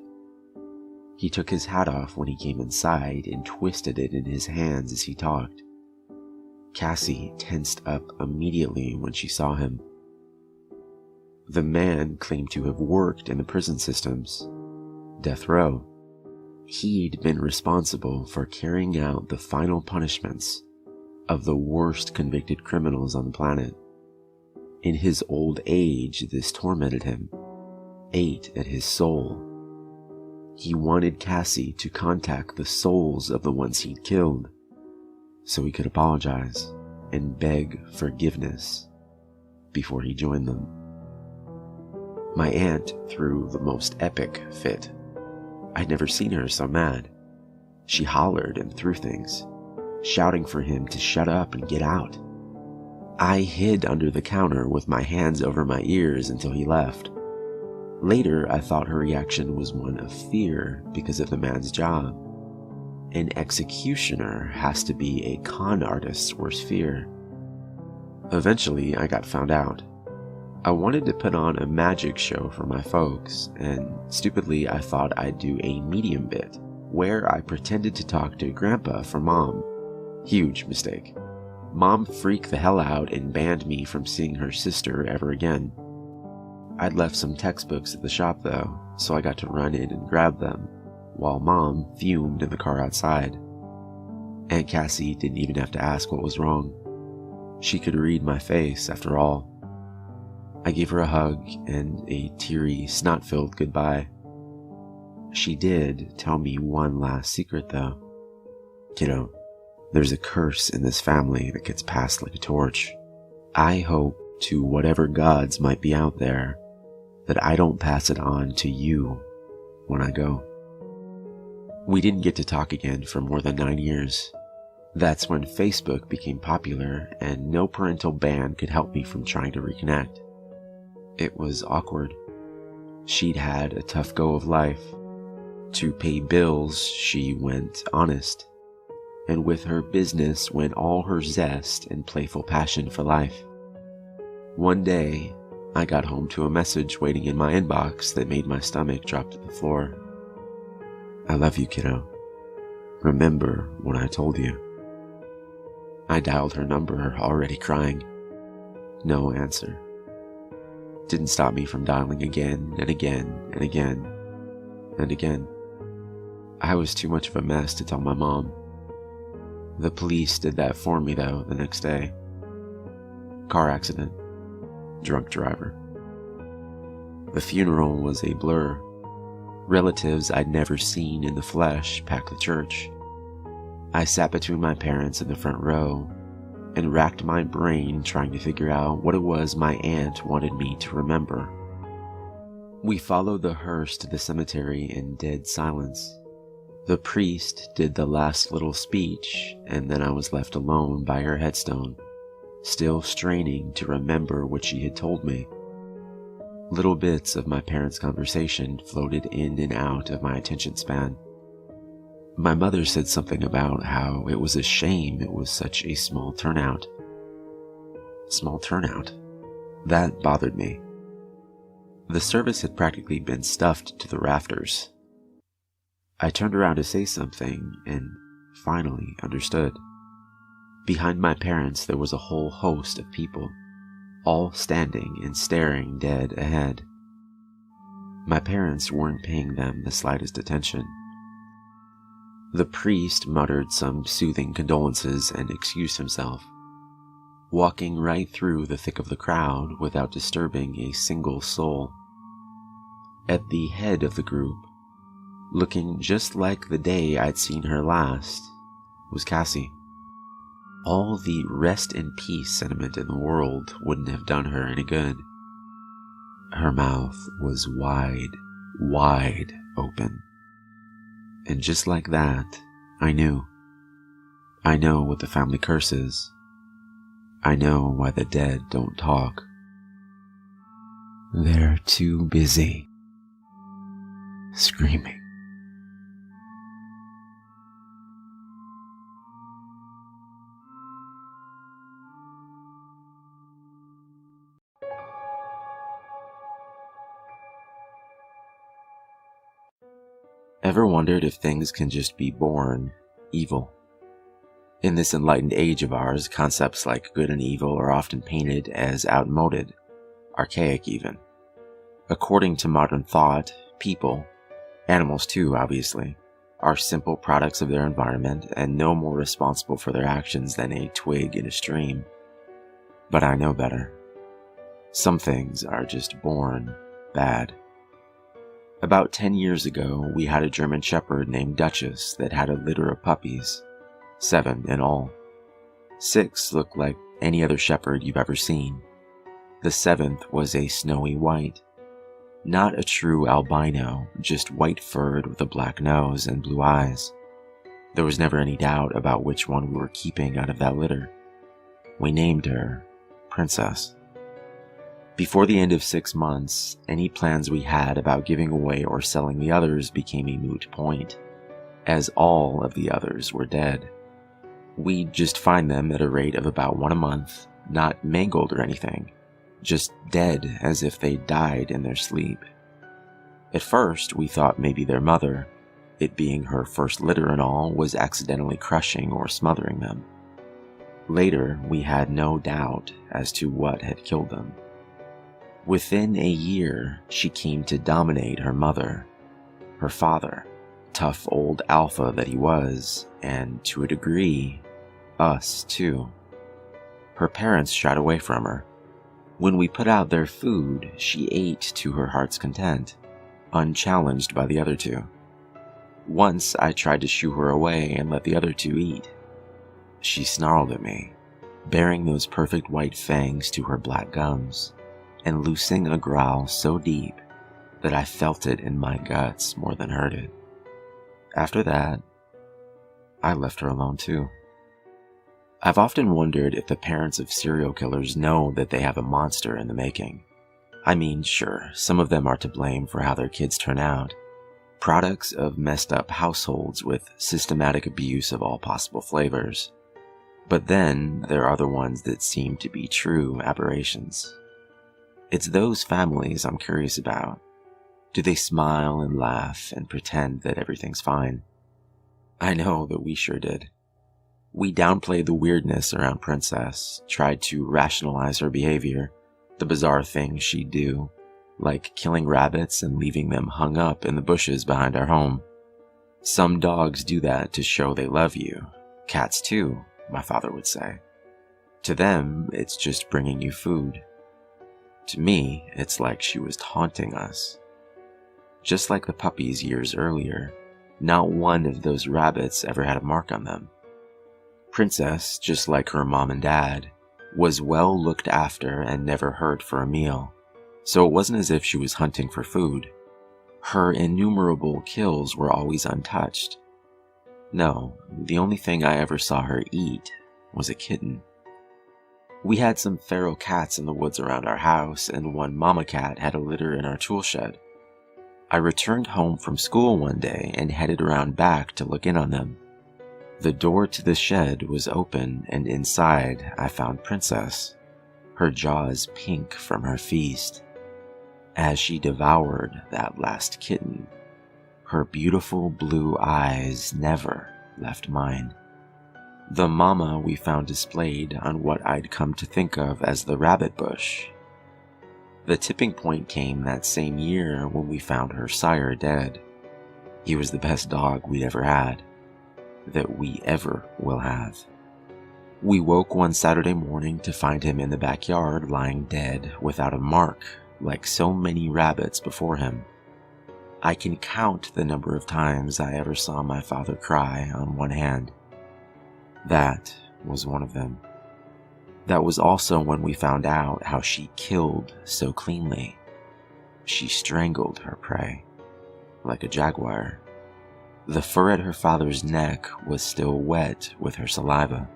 He took his hat off when he came inside and twisted it in his hands as he talked. Cassie tensed up immediately when she saw him. The man claimed to have worked in the prison systems, death row. He'd been responsible for carrying out the final punishments of the worst convicted criminals on the planet. In his old age, this tormented him, ate at his soul. He wanted Cassie to contact the souls of the ones he'd killed, so he could apologize and beg forgiveness before he joined them. My aunt threw the most epic fit. I'd never seen her so mad. She hollered and threw things, shouting for him to shut up and get out. I hid under the counter with my hands over my ears until he left. Later, I thought her reaction was one of fear because of the man's job. An executioner has to be a con artist's worst fear. Eventually, I got found out. I wanted to put on a magic show for my folks, and stupidly I thought I'd do a medium bit, where I pretended to talk to Grandpa for Mom. Huge mistake. Mom freaked the hell out and banned me from seeing her sister ever again. I'd left some textbooks at the shop though, so I got to run in and grab them, while Mom fumed in the car outside. Aunt Cassie didn't even have to ask what was wrong. She could read my face, after all. I gave her a hug and a teary, snot-filled goodbye. She did tell me one last secret, though. Kiddo, there's a curse in this family that gets passed like a torch. I hope to whatever gods might be out there that I don't pass it on to you when I go. We didn't get to talk again for more than 9 years. That's when Facebook became popular and no parental ban could help me from trying to reconnect. It was awkward. She'd had a tough go of life. To pay bills, she went honest. And with her business went all her zest and playful passion for life. One day, I got home to a message waiting in my inbox that made my stomach drop to the floor. I love you, kiddo. Remember what I told you. I dialed her number, already crying. No answer. Didn't stop me from dialing again and again and again and again. I was too much of a mess to tell my mom. The police did that for me, though, the next day. Car accident. Drunk driver. The funeral was a blur. Relatives I'd never seen in the flesh packed the church. I sat between my parents in the front row and racked my brain trying to figure out what it was my aunt wanted me to remember. We followed the hearse to the cemetery in dead silence. The priest did the last little speech, and then I was left alone by her headstone, still straining to remember what she had told me. Little bits of my parents' conversation floated in and out of my attention span. My mother said something about how it was a shame it was such a small turnout. Small turnout? That bothered me. The service had practically been stuffed to the rafters. I turned around to say something and finally understood. Behind my parents there was a whole host of people, all standing and staring dead ahead. My parents weren't paying them the slightest attention. The priest muttered some soothing condolences and excused himself, walking right through the thick of the crowd without disturbing a single soul. At the head of the group, looking just like the day I'd seen her last, was Cassie. All the rest in peace sentiment in the world wouldn't have done her any good. Her mouth was wide, wide open. And just like that, I knew. I know what the family curse is. I know why the dead don't talk. They're too busy screaming. Ever wondered if things can just be born evil? In this enlightened age of ours, concepts like good and evil are often painted as outmoded, archaic even. According to modern thought, people, animals too obviously, are simple products of their environment and no more responsible for their actions than a twig in a stream. But I know better. Some things are just born bad. About 10 years ago, we had a German Shepherd named Duchess that had a litter of puppies, 7 in all. 6 looked like any other shepherd you've ever seen. The 7th was a snowy white. Not a true albino, just white-furred with a black nose and blue eyes. There was never any doubt about which one we were keeping out of that litter. We named her Princess. Before the end of 6 months, any plans we had about giving away or selling the others became a moot point, as all of the others were dead. We'd just find them at a rate of about 1 a month, not mangled or anything, just dead as if they died in their sleep. At first, we thought maybe their mother, it being her first litter and all, was accidentally crushing or smothering them. Later, we had no doubt as to what had killed them. Within a year, she came to dominate her mother, her father, tough old alpha that he was, and to a degree, us too. Her parents shied away from her. When we put out their food, she ate to her heart's content, unchallenged by the other two. Once I tried to shoo her away and let the other two eat. She snarled at me, baring those perfect white fangs to her black gums, and loosing a growl so deep that I felt it in my guts more than heard it. After that, I left her alone too. I've often wondered if the parents of serial killers know that they have a monster in the making. I mean, sure, some of them are to blame for how their kids turn out, products of messed up households with systematic abuse of all possible flavors. But then there are the ones that seem to be true aberrations. It's those families I'm curious about. Do they smile and laugh and pretend that everything's fine? I know that we sure did. We downplayed the weirdness around Princess, tried to rationalize her behavior, the bizarre things she'd do, like killing rabbits and leaving them hung up in the bushes behind our home. Some dogs do that to show they love you. Cats too, my father would say. To them, it's just bringing you food. To me, it's like she was taunting us. Just like the puppies years earlier, not one of those rabbits ever had a mark on them. Princess, just like her mom and dad, was well looked after and never hurt for a meal, so it wasn't as if she was hunting for food. Her innumerable kills were always untouched. No, the only thing I ever saw her eat was a kitten. We had some feral cats in the woods around our house, and one mama cat had a litter in our tool shed. I returned home from school one day and headed around back to look in on them. The door to the shed was open, and inside I found Princess, her jaws pink from her feast. As she devoured that last kitten, her beautiful blue eyes never left mine. The mama we found displayed on what I'd come to think of as the rabbit bush. The tipping point came that same year when we found her sire dead. He was the best dog we'd ever had, that we ever will have. We woke one Saturday morning to find him in the backyard lying dead without a mark, like so many rabbits before him. I can count the number of times I ever saw my father cry on one hand. That was one of them. That was also when we found out how she killed so cleanly. She strangled her prey, like a jaguar. The fur at her father's neck was still wet with her saliva.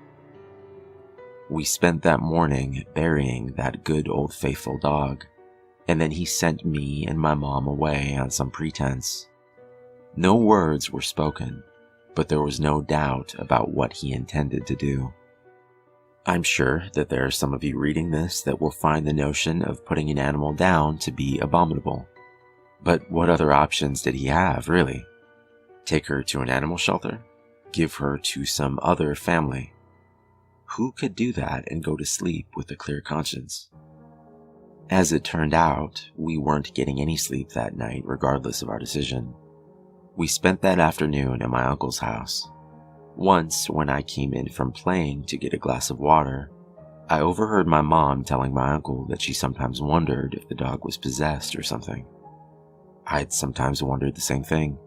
We spent that morning burying that good old faithful dog, and then he sent me and my mom away on some pretense. No words were spoken, but there was no doubt about what he intended to do. I'm sure that there are some of you reading this that will find the notion of putting an animal down to be abominable. But what other options did he have, really? Take her to an animal shelter? Give her to some other family? Who could do that and go to sleep with a clear conscience? As it turned out, we weren't getting any sleep that night regardless of our decision. We spent that afternoon at my uncle's house. Once, when I came in from playing to get a glass of water, I overheard my mom telling my uncle that she sometimes wondered if the dog was possessed or something. I'd sometimes wondered the same thing.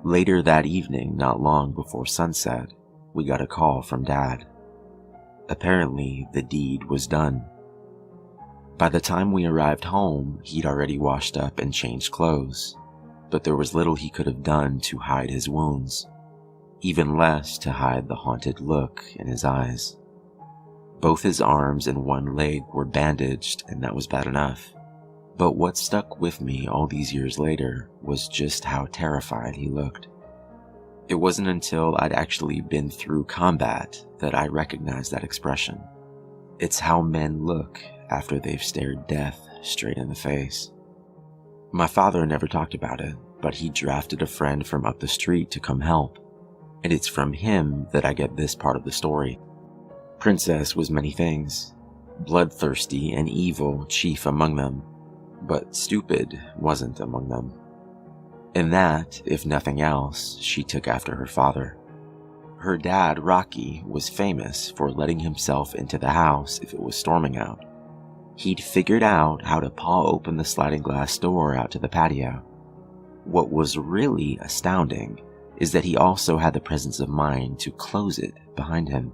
Later that evening, not long before sunset, we got a call from Dad. Apparently, the deed was done. By the time we arrived home, he'd already washed up and changed clothes, but there was little he could have done to hide his wounds, even less to hide the haunted look in his eyes. Both his arms and one leg were bandaged, and that was bad enough. But what stuck with me all these years later was just how terrified he looked. It wasn't until I'd actually been through combat that I recognized that expression. It's how men look after they've stared death straight in the face. My father never talked about it, but he drafted a friend from up the street to come help, and it's from him that I get this part of the story. Princess was many things. bloodthirsty and evil chief among them, but stupid wasn't among them. In that, if nothing else, she took after her father. Her dad, Rocky, was famous for letting himself into the house if it was storming out. He'd figured out how to paw open the sliding glass door out to the patio. What was really astounding is that he also had the presence of mind to close it behind him.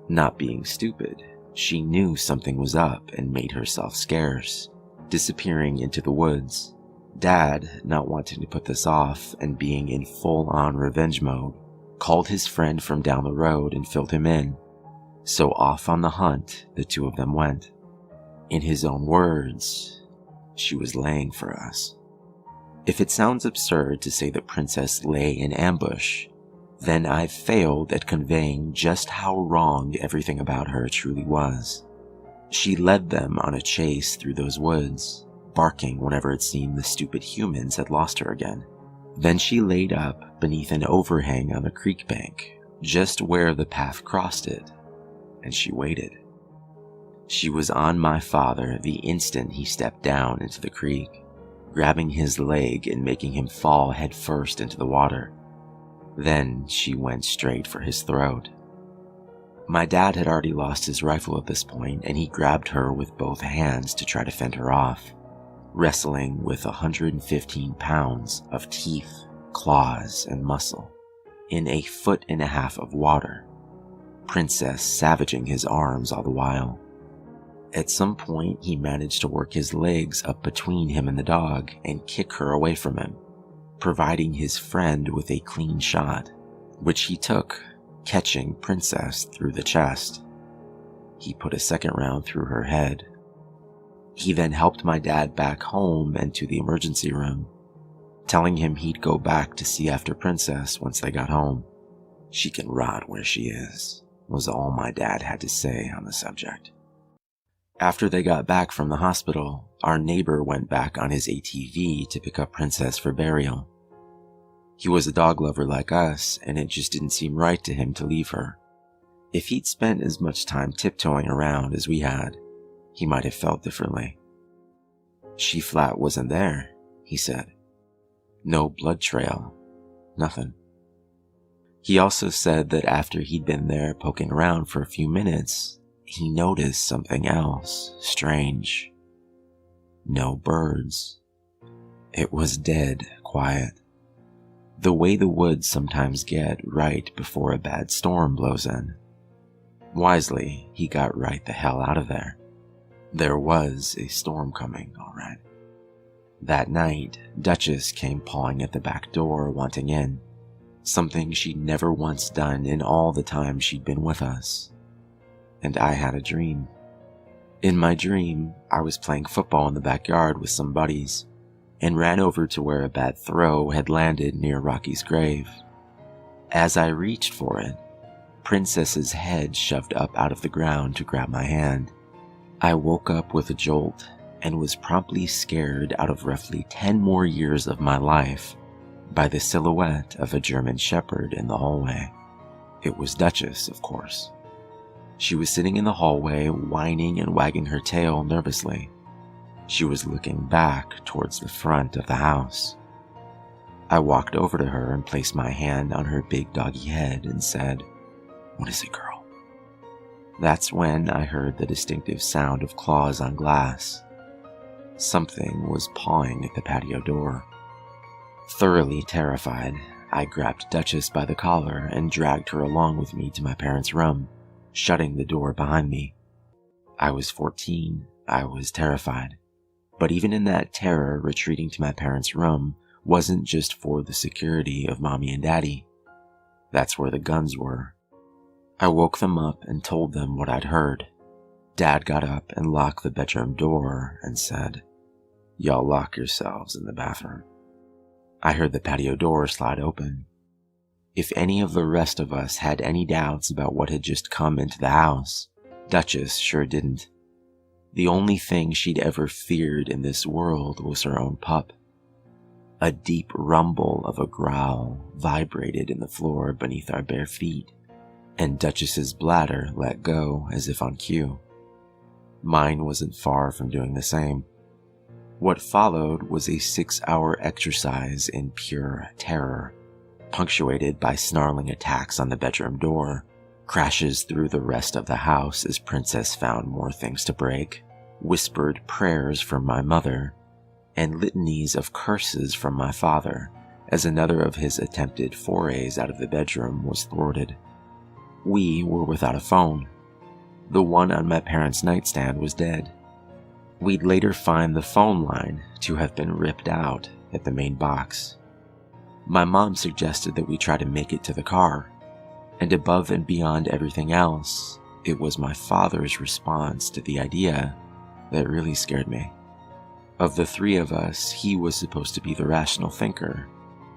Not being stupid, she knew something was up and made herself scarce, disappearing into the woods. Dad, not wanting to put this off and being in full-on revenge mode, called his friend from down the road and filled him in. So off on the hunt, the two of them went. In his own words, she was laying for us. If it sounds absurd to say that Princess lay in ambush, then I've failed at conveying just how wrong everything about her truly was. She led them on a chase through those woods, barking whenever it seemed the stupid humans had lost her again. Then she laid up beneath an overhang on the creek bank, just where the path crossed it, and she waited. She was on my father the instant he stepped down into the creek, grabbing his leg and making him fall headfirst into the water. Then she went straight for his throat. My dad had already lost his rifle at this point, and he grabbed her with both hands to try to fend her off, wrestling with 115 pounds of teeth, claws, and muscle, in a 1.5 foot of water, Princess savaging his arms all the while. At some point, he managed to work his legs up between him and the dog and kick her away from him, providing his friend with a clean shot, which he took, catching Princess through the chest. He put a second round through her head. He then helped my dad back home and to the emergency room, telling him he'd go back to see after Princess once they got home. "She can rot where she is," was all my dad had to say on the subject. After they got back from the hospital, our neighbor went back on his ATV to pick up Princess for burial. He was a dog lover like us, and it just didn't seem right to him to leave her. If he'd spent as much time tiptoeing around as we had, he might have felt differently. "She flat wasn't there," he said. "No blood trail. Nothing." He also said that after he'd been there poking around for a few minutes, he noticed something else strange. No birds. It was dead quiet. The way the woods sometimes get right before a bad storm blows in. Wisely, he got right the hell out of there. There was a storm coming, all right. That night, Duchess came pawing at the back door wanting in, something she'd never once done in all the time she'd been with us. And I had a dream. In my dream, I was playing football in the backyard with some buddies, and ran over to where a bad throw had landed near Rocky's grave. As I reached for it, Princess's head shoved up out of the ground to grab my hand. I woke up with a jolt and was promptly scared out of roughly 10 more years of my life by the silhouette of a German shepherd in the hallway. It was Duchess, of course. She was sitting in the hallway, whining and wagging her tail nervously. She was looking back towards the front of the house. I walked over to her and placed my hand on her big doggy head and said, "What is it, girl?" That's when I heard the distinctive sound of claws on glass. Something was pawing at the patio door. Thoroughly terrified, I grabbed Duchess by the collar and dragged her along with me to my parents' room, shutting the door behind me. I was 14, I was terrified. But even in that terror, retreating to my parents' room wasn't just for the security of Mommy and Daddy. That's where the guns were. I woke them up and told them what I'd heard. Dad got up and locked the bedroom door and said, "Y'all lock yourselves in the bathroom." I heard the patio door slide open. If any of the rest of us had any doubts about what had just come into the house, Duchess sure didn't. The only thing she'd ever feared in this world was her own pup. A deep rumble of a growl vibrated in the floor beneath our bare feet, and Duchess's bladder let go as if on cue. Mine wasn't far from doing the same. What followed was a 6-hour exercise in pure terror, punctuated by snarling attacks on the bedroom door, crashes through the rest of the house as Princess found more things to break, whispered prayers from my mother, and litanies of curses from my father as another of his attempted forays out of the bedroom was thwarted. We were without a phone. The one on my parents' nightstand was dead. We'd later find the phone line to have been ripped out at the main box. My mom suggested that we try to make it to the car, and above and beyond everything else, it was my father's response to the idea that really scared me. Of the three of us, he was supposed to be the rational thinker,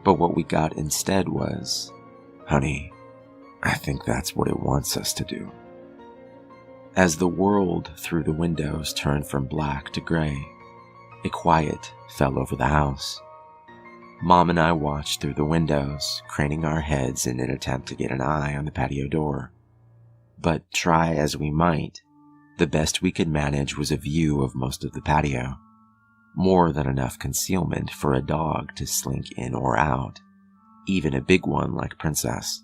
but what we got instead was, "Honey, I think that's what it wants us to do." As the world through the windows turned from black to gray, a quiet fell over the house. Mom and I watched through the windows, craning our heads in an attempt to get an eye on the patio door. But try as we might, the best we could manage was a view of most of the patio. More than enough concealment for a dog to slink in or out, even a big one like Princess.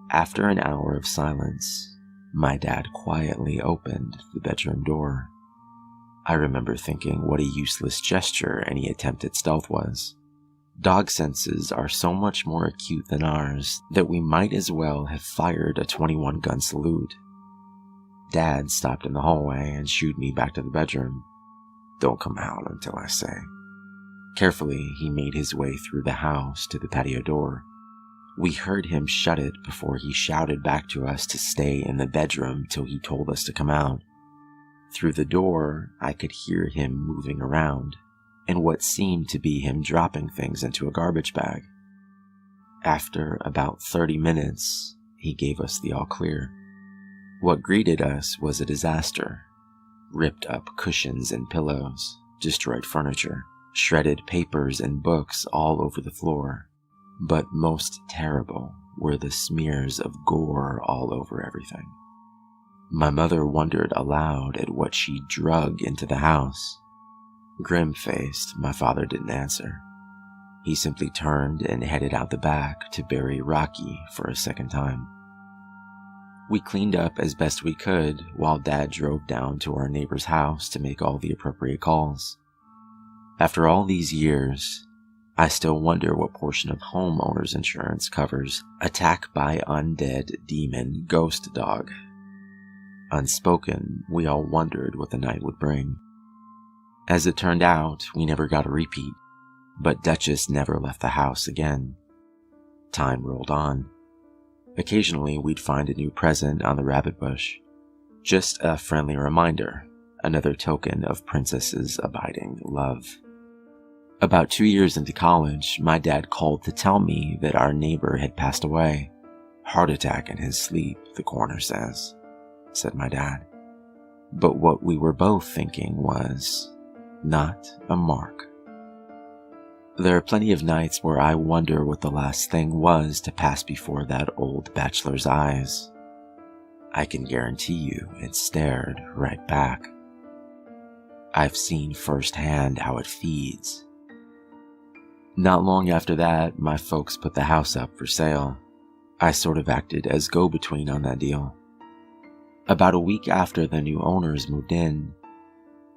After an hour of silence, my dad quietly opened the bedroom door. I remember thinking what a useless gesture any attempt at stealth was. Dog senses are so much more acute than ours that we might as well have fired a 21-gun salute. Dad stopped in the hallway and shooed me back to the bedroom. "Don't come out until I say." Carefully, he made his way through the house to the patio door. We heard him shut it before he shouted back to us to stay in the bedroom till he told us to come out. Through the door, I could hear him moving around, and what seemed to be him dropping things into a garbage bag. After about 30 minutes, he gave us the all clear. What greeted us was a disaster. Ripped up cushions and pillows, destroyed furniture, shredded papers and books all over the floor. But most terrible were the smears of gore all over everything. My mother wondered aloud at what she drug into the house. Grim-faced, my father didn't answer. He simply turned and headed out the back to bury Rocky for a second time. We cleaned up as best we could while Dad drove down to our neighbor's house to make all the appropriate calls. After all these years, I still wonder what portion of homeowner's insurance covers attack by undead demon ghost dog. Unspoken, we all wondered what the night would bring. As it turned out, we never got a repeat, but Duchess never left the house again. Time rolled on. Occasionally, we'd find a new present on the rabbit bush. Just a friendly reminder, another token of Princess's abiding love. About 2 years into college, my dad called to tell me that our neighbor had passed away. "Heart attack in his sleep, the coroner says," said my dad. But what we were both thinking was, not a mark. There are plenty of nights where I wonder what the last thing was to pass before that old bachelor's eyes. I can guarantee you it stared right back. I've seen firsthand how it feeds. Not long after that, my folks put the house up for sale. I sort of acted as go-between on that deal. About a week after the new owners moved in,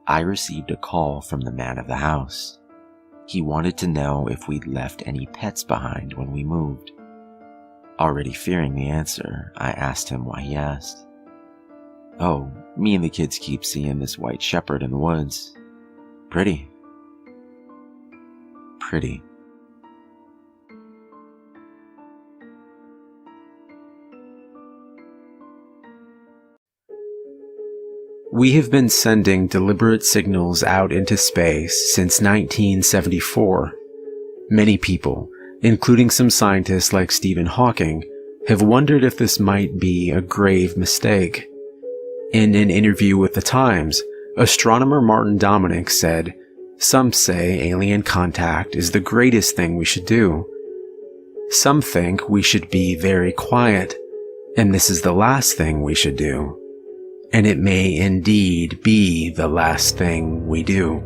I received a call from the man of the house. He wanted to know if we'd left any pets behind when we moved. Already fearing the answer, I asked him why he asked. "Oh, me and the kids keep seeing this white shepherd in the woods. Pretty." Pretty. We have been sending deliberate signals out into space since 1974. Many people, including some scientists like Stephen Hawking, have wondered if this might be a grave mistake. In an interview with The Times, astronomer Martin Dominic said, "Some say alien contact is the greatest thing we should do. Some think we should be very quiet, and this is the last thing we should do. and it may indeed be the last thing we do.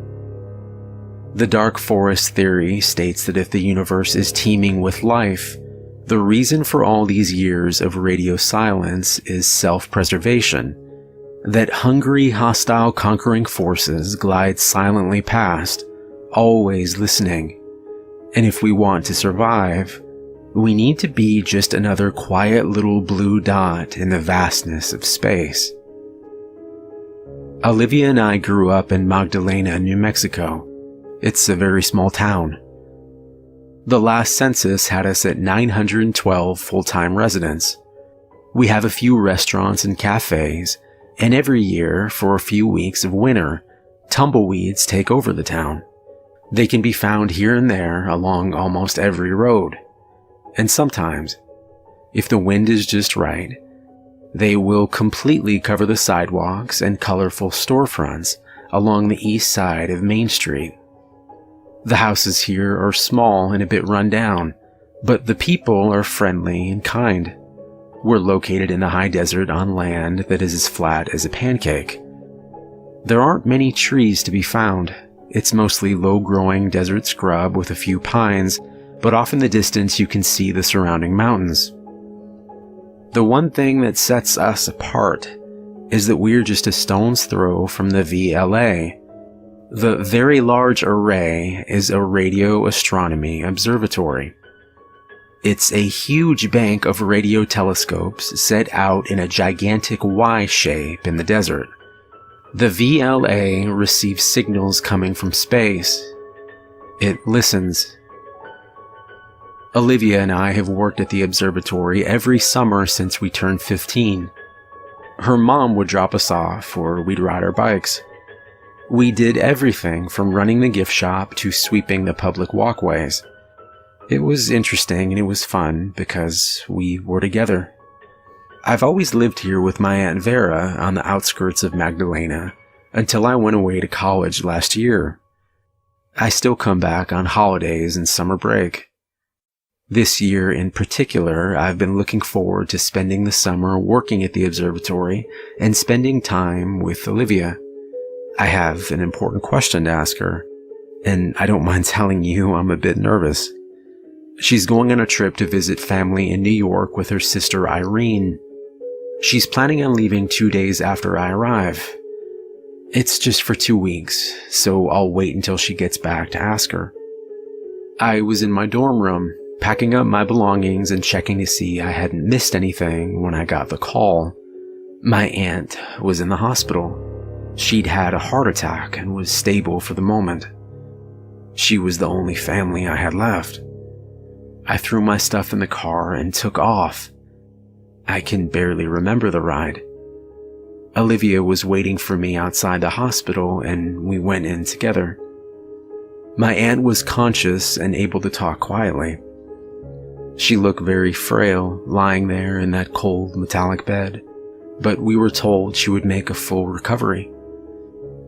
The dark forest theory states that if the universe is teeming with life, the reason for all these years of radio silence is self-preservation, that hungry, hostile, conquering forces glide silently past, always listening, and if we want to survive, we need to be just another quiet little blue dot in the vastness of space. Olivia and I grew up in Magdalena, New Mexico. It's a very small town. The last census had us at 912 full-time residents. We have a few restaurants and cafes, and every year, for a few weeks of winter, tumbleweeds take over the town. They can be found here and there along almost every road. And sometimes, if the wind is just right, they will completely cover the sidewalks and colorful storefronts along the east side of Main Street. The houses here are small and a bit run down, but the people are friendly and kind. We're located in the high desert on land that is as flat as a pancake. There aren't many trees to be found. It's mostly low-growing desert scrub with a few pines, but off in the distance you can see the surrounding mountains. The one thing that sets us apart is that we're just a stone's throw from the VLA. The Very Large Array is a radio astronomy observatory. It's a huge bank of radio telescopes set out in a gigantic Y shape in the desert. The VLA receives signals coming from space. It listens. Olivia and I have worked at the observatory every summer since we turned 15. Her mom would drop us off, or we'd ride our bikes. We did everything from running the gift shop to sweeping the public walkways. It was interesting and it was fun because we were together. I've always lived here with my Aunt Vera on the outskirts of Magdalena until I went away to college last year. I still come back on holidays and summer break. This year in particular, I've been looking forward to spending the summer working at the observatory and spending time with Olivia. I have an important question to ask her, and I don't mind telling you I'm a bit nervous. She's going on a trip to visit family in New York with her sister Irene. She's planning on leaving 2 days after I arrive. It's just for 2 weeks, so I'll wait until she gets back to ask her. I was in my dorm room, packing up my belongings and checking to see I hadn't missed anything when I got the call. My aunt was in the hospital. She'd had a heart attack and was stable for the moment. She was the only family I had left. I threw my stuff in the car and took off. I can barely remember the ride. Olivia was waiting for me outside the hospital and we went in together. My aunt was conscious and able to talk quietly. She looked very frail, lying there in that cold metallic bed, but we were told she would make a full recovery.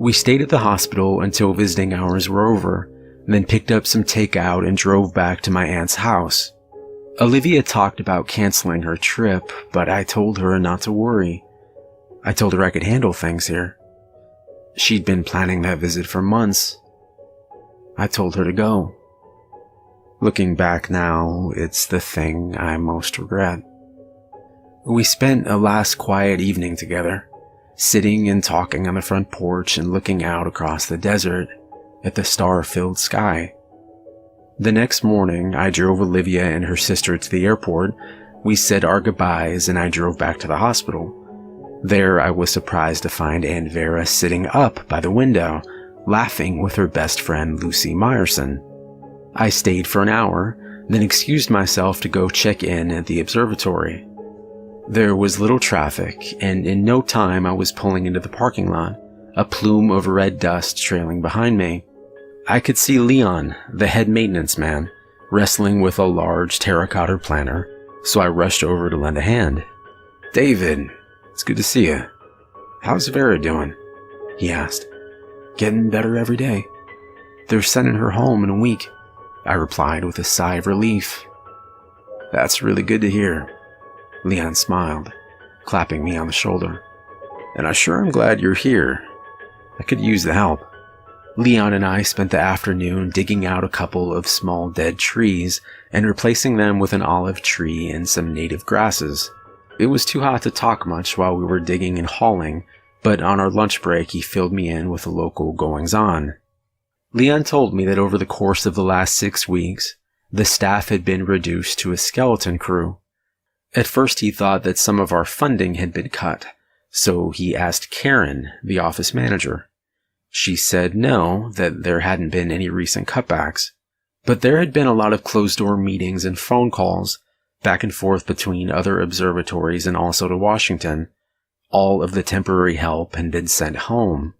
We stayed at the hospital until visiting hours were over, then picked up some takeout and drove back to my aunt's house. Olivia talked about canceling her trip, but I told her not to worry. I told her I could handle things here. She'd been planning that visit for months. I told her to go. Looking back now, it's the thing I most regret. We spent a last quiet evening together, sitting and talking on the front porch and looking out across the desert at the star-filled sky. The next morning, I drove Olivia and her sister to the airport. We said our goodbyes and I drove back to the hospital. There, I was surprised to find Aunt Vera sitting up by the window, laughing with her best friend Lucy Meyerson. I stayed for an hour, then excused myself to go check in at the observatory. There was little traffic, and in no time I was pulling into the parking lot, a plume of red dust trailing behind me. I could see Leon, the head maintenance man, wrestling with a large terracotta planter, so I rushed over to lend a hand. "David, it's good to see you. How's Vera doing?" he asked. "Getting better every day. They're sending her home in a week," I replied with a sigh of relief. "That's really good to hear." Leon smiled, clapping me on the shoulder. and I sure am glad you're here. I could use the help." Leon and I spent the afternoon digging out a couple of small dead trees and replacing them with an olive tree and some native grasses. It was too hot to talk much while we were digging and hauling, but on our lunch break he filled me in with the local goings-on. Leon told me that over the course of the last 6 weeks, the staff had been reduced to a skeleton crew. At first he thought that some of our funding had been cut, so he asked Karen, the office manager. She said no, that there hadn't been any recent cutbacks, but there had been a lot of closed-door meetings and phone calls, back and forth between other observatories and also to Washington. All of the temporary help had been sent home,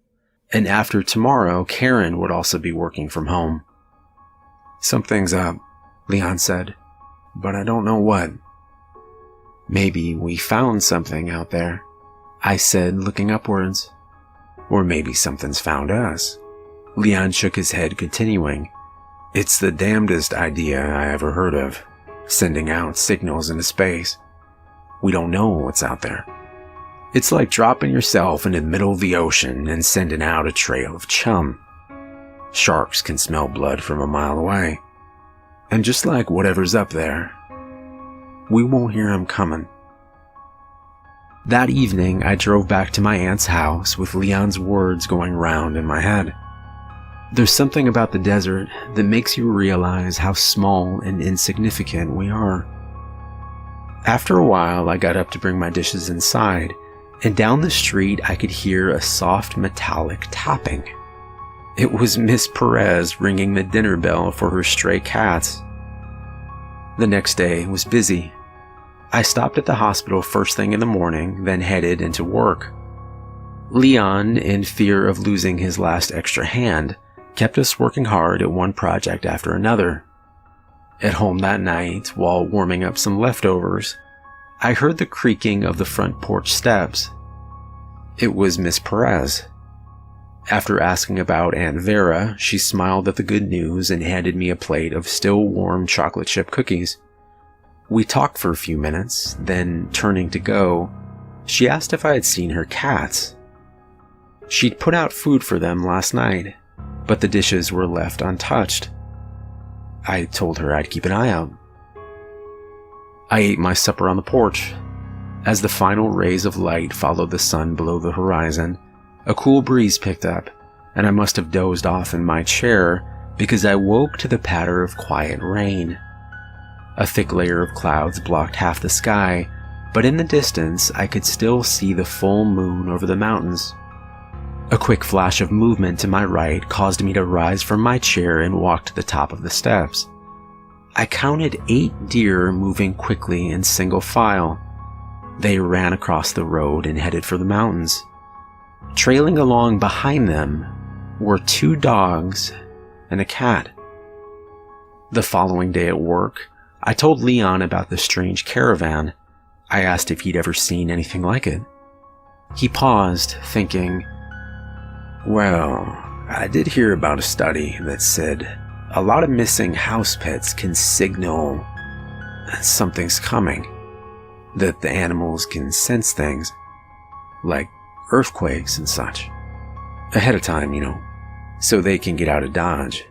and after tomorrow, Karen would also be working from home. "Something's up," Leon said, "but I don't know what." "Maybe we found something out there," I said, looking upwards. "Or maybe something's found us." Leon shook his head, continuing, "It's the damnedest idea I ever heard of, sending out signals into space. We don't know what's out there. It's like dropping yourself into the middle of the ocean and sending out a trail of chum. Sharks can smell blood from a mile away. And just like whatever's up there, we won't hear 'em coming." That evening, I drove back to my aunt's house with Leon's words going round in my head. There's something about the desert that makes you realize how small and insignificant we are. After a while, I got up to bring my dishes inside, and down the street I could hear a soft metallic tapping. It was Miss Perez ringing the dinner bell for her stray cats. The next day was busy. I stopped at the hospital first thing in the morning, then headed into work. Leon, in fear of losing his last extra hand, kept us working hard at one project after another. At home that night, while warming up some leftovers, I heard the creaking of the front porch steps. It was Miss Perez. After asking about Aunt Vera, she smiled at the good news and handed me a plate of still warm chocolate chip cookies. We talked for a few minutes, then turning to go, she asked if I had seen her cats. She'd put out food for them last night, but the dishes were left untouched. I told her I'd keep an eye out. I ate my supper on the porch. As the final rays of light followed the sun below the horizon, a cool breeze picked up, and I must have dozed off in my chair because I woke to the patter of quiet rain. A thick layer of clouds blocked half the sky, but in the distance I could still see the full moon over the mountains. A quick flash of movement to my right caused me to rise from my chair and walk to the top of the steps. I counted 8 deer moving quickly in single file. They ran across the road and headed for the mountains. Trailing along behind them were 2 dogs and a cat. The following day at work, I told Leon about the strange caravan. I asked if he'd ever seen anything like it. He paused, thinking, "Well, I did hear about a study that said a lot of missing house pets can signal that something's coming, that the animals can sense things, like earthquakes and such, ahead of time, so they can get out of Dodge."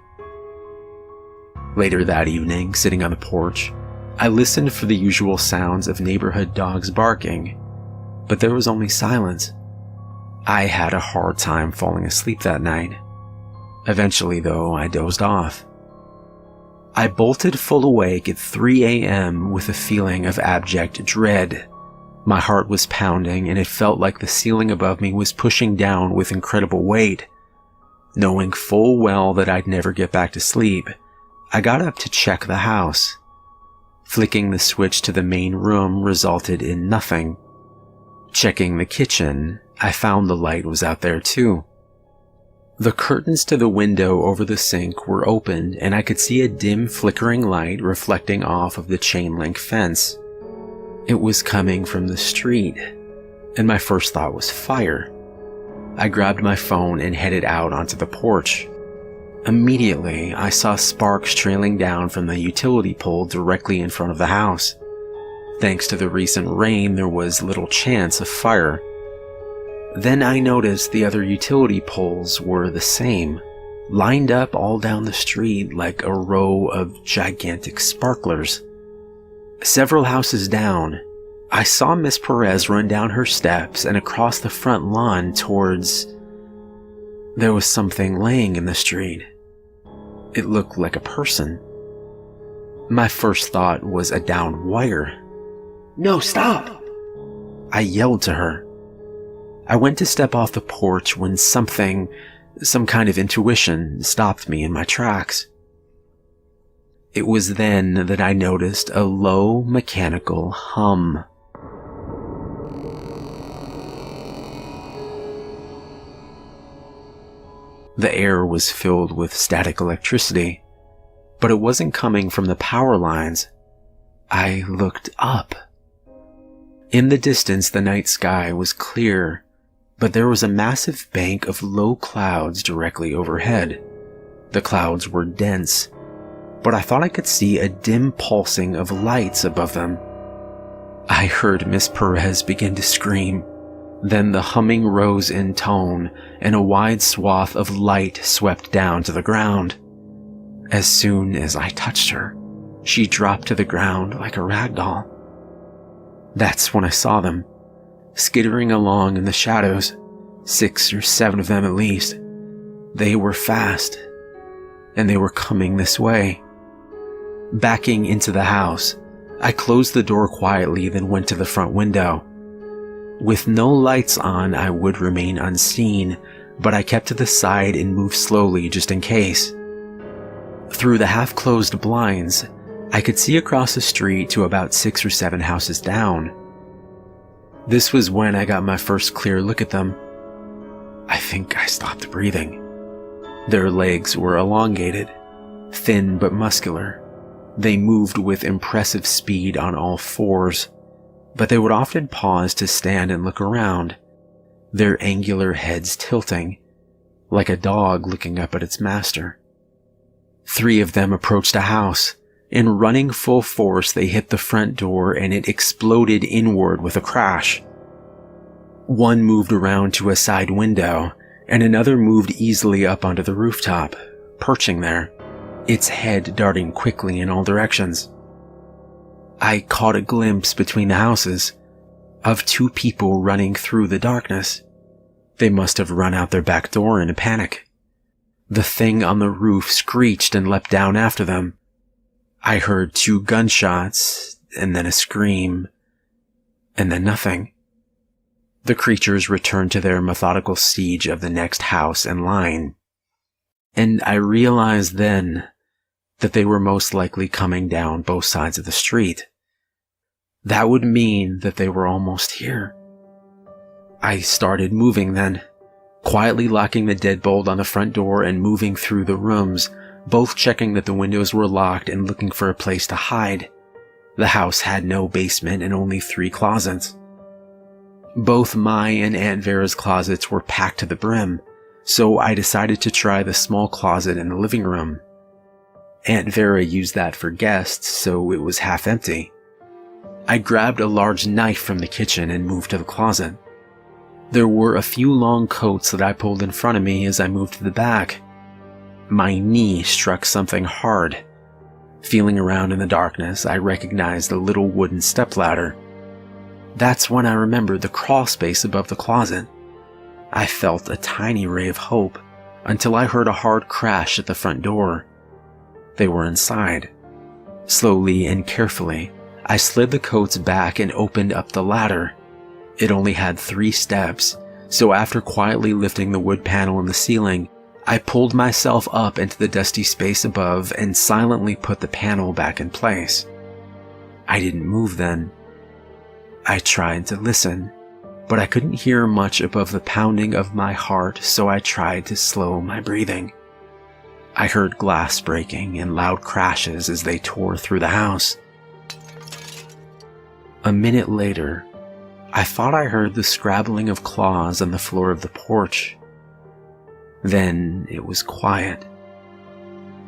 Later that evening, sitting on the porch, I listened for the usual sounds of neighborhood dogs barking, but there was only silence. I had a hard time falling asleep that night. Eventually, though, I dozed off. I bolted full awake at 3 a.m. with a feeling of abject dread. My heart was pounding, and it felt like the ceiling above me was pushing down with incredible weight. Knowing full well that I'd never get back to sleep, I got up to check the house. Flicking the switch to the main room resulted in nothing. Checking the kitchen, I found the light was out there too. The curtains to the window over the sink were open, and I could see a dim flickering light reflecting off of the chain-link fence. It was coming from the street, and my first thought was fire. I grabbed my phone and headed out onto the porch. Immediately, I saw sparks trailing down from the utility pole directly in front of the house. Thanks to the recent rain, there was little chance of fire. Then I noticed the other utility poles were the same, lined up all down the street like a row of gigantic sparklers. Several houses down, I saw Miss Perez run down her steps and across the front lawn towards... There was something laying in the street. It looked like a person. My first thought was a downed wire. "No, stop!" I yelled to her. I went to step off the porch when some kind of intuition, stopped me in my tracks. It was then that I noticed a low mechanical hum. The air was filled with static electricity, but it wasn't coming from the power lines. I looked up. In the distance, the night sky was clear, but there was a massive bank of low clouds directly overhead. The clouds were dense, but I thought I could see a dim pulsing of lights above them. I heard Miss Perez begin to scream. Then the humming rose in tone, and a wide swath of light swept down to the ground. As soon as I touched her, she dropped to the ground like a rag doll. That's when I saw them, skittering along in the shadows, 6 or 7 of them at least. They were fast, and they were coming this way. Backing into the house, I closed the door quietly, then went to the front window. With no lights on, I would remain unseen, but I kept to the side and moved slowly just in case. Through the half-closed blinds, I could see across the street to about 6 or 7 houses down. This was when I got my first clear look at them. I think I stopped breathing. Their legs were elongated, thin but muscular. They moved with impressive speed on all fours, but they would often pause to stand and look around, their angular heads tilting, like a dog looking up at its master. 3 of them approached a house. In running full force, they hit the front door and it exploded inward with a crash. One moved around to a side window, and another moved easily up onto the rooftop, perching there, its head darting quickly in all directions. I caught a glimpse between the houses of 2 people running through the darkness. They must have run out their back door in a panic. The thing on the roof screeched and leapt down after them. I heard 2 gunshots, and then a scream, and then nothing. The creatures returned to their methodical siege of the next house in line. And I realized then that they were most likely coming down both sides of the street. That would mean that they were almost here. I started moving then, quietly locking the deadbolt on the front door and moving through the rooms, both checking that the windows were locked and looking for a place to hide. The house had no basement and only 3 closets. Both my and Aunt Vera's closets were packed to the brim, so I decided to try the small closet in the living room. Aunt Vera used that for guests, so it was half empty. I grabbed a large knife from the kitchen and moved to the closet. There were a few long coats that I pulled in front of me as I moved to the back. My knee struck something hard. Feeling around in the darkness, I recognized a little wooden stepladder. That's when I remembered the crawl space above the closet. I felt a tiny ray of hope until I heard a hard crash at the front door. They were inside. Slowly and carefully, I slid the coats back and opened up the ladder. It only had 3 steps, so after quietly lifting the wood panel in the ceiling, I pulled myself up into the dusty space above and silently put the panel back in place. I didn't move then. I tried to listen, but I couldn't hear much above the pounding of my heart, so I tried to slow my breathing. I heard glass breaking and loud crashes as they tore through the house. A minute later, I thought I heard the scrabbling of claws on the floor of the porch. Then it was quiet.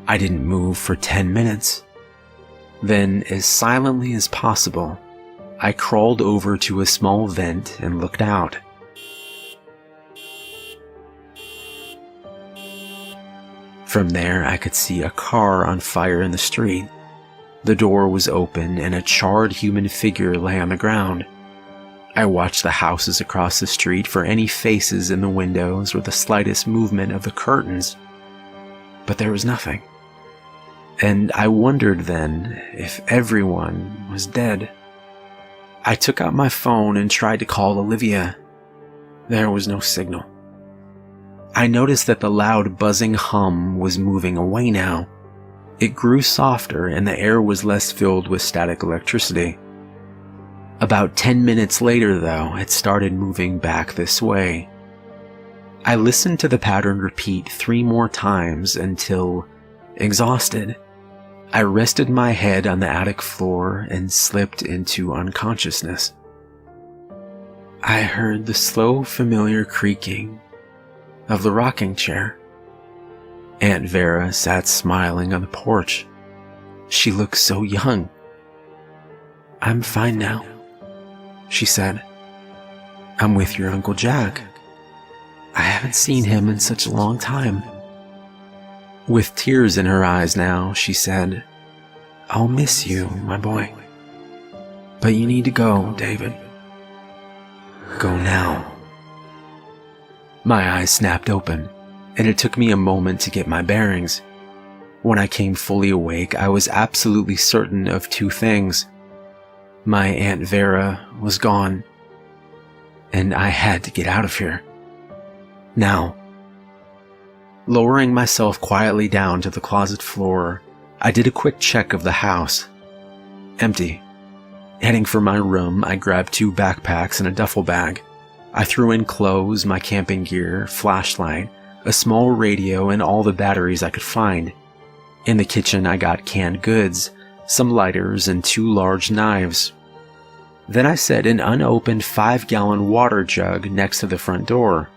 I didn't move for 10 minutes. Then, as silently as possible, I crawled over to a small vent and looked out. From there, I could see a car on fire in the street. The door was open and a charred human figure lay on the ground. I watched the houses across the street for any faces in the windows or the slightest movement of the curtains, but there was nothing. And I wondered then if everyone was dead. I took out my phone and tried to call Olivia. There was no signal. I noticed that the loud buzzing hum was moving away now. It grew softer and the air was less filled with static electricity. About 10 minutes later, though, it started moving back this way. I listened to the pattern repeat 3 more times until, exhausted, I rested my head on the attic floor and slipped into unconsciousness. I heard the slow, familiar creaking of the rocking chair. Aunt Vera sat smiling on the porch. She looked so young. "I'm fine now," she said. "I'm with your Uncle Jack. I haven't seen him in such a long time." With tears in her eyes now, she said, "I'll miss you, my boy. But you need to go, David. Go now." My eyes snapped open, and it took me a moment to get my bearings. When I came fully awake, I was absolutely certain of 2 things. My Aunt Vera was gone, and I had to get out of here. Now. Lowering myself quietly down to the closet floor, I did a quick check of the house. Empty. Heading for my room, I grabbed 2 backpacks and a duffel bag. I threw in clothes, my camping gear, flashlight, a small radio, and all the batteries I could find. In the kitchen, I got canned goods, some lighters, and 2 large knives. Then I set an unopened 5-gallon water jug next to the front door.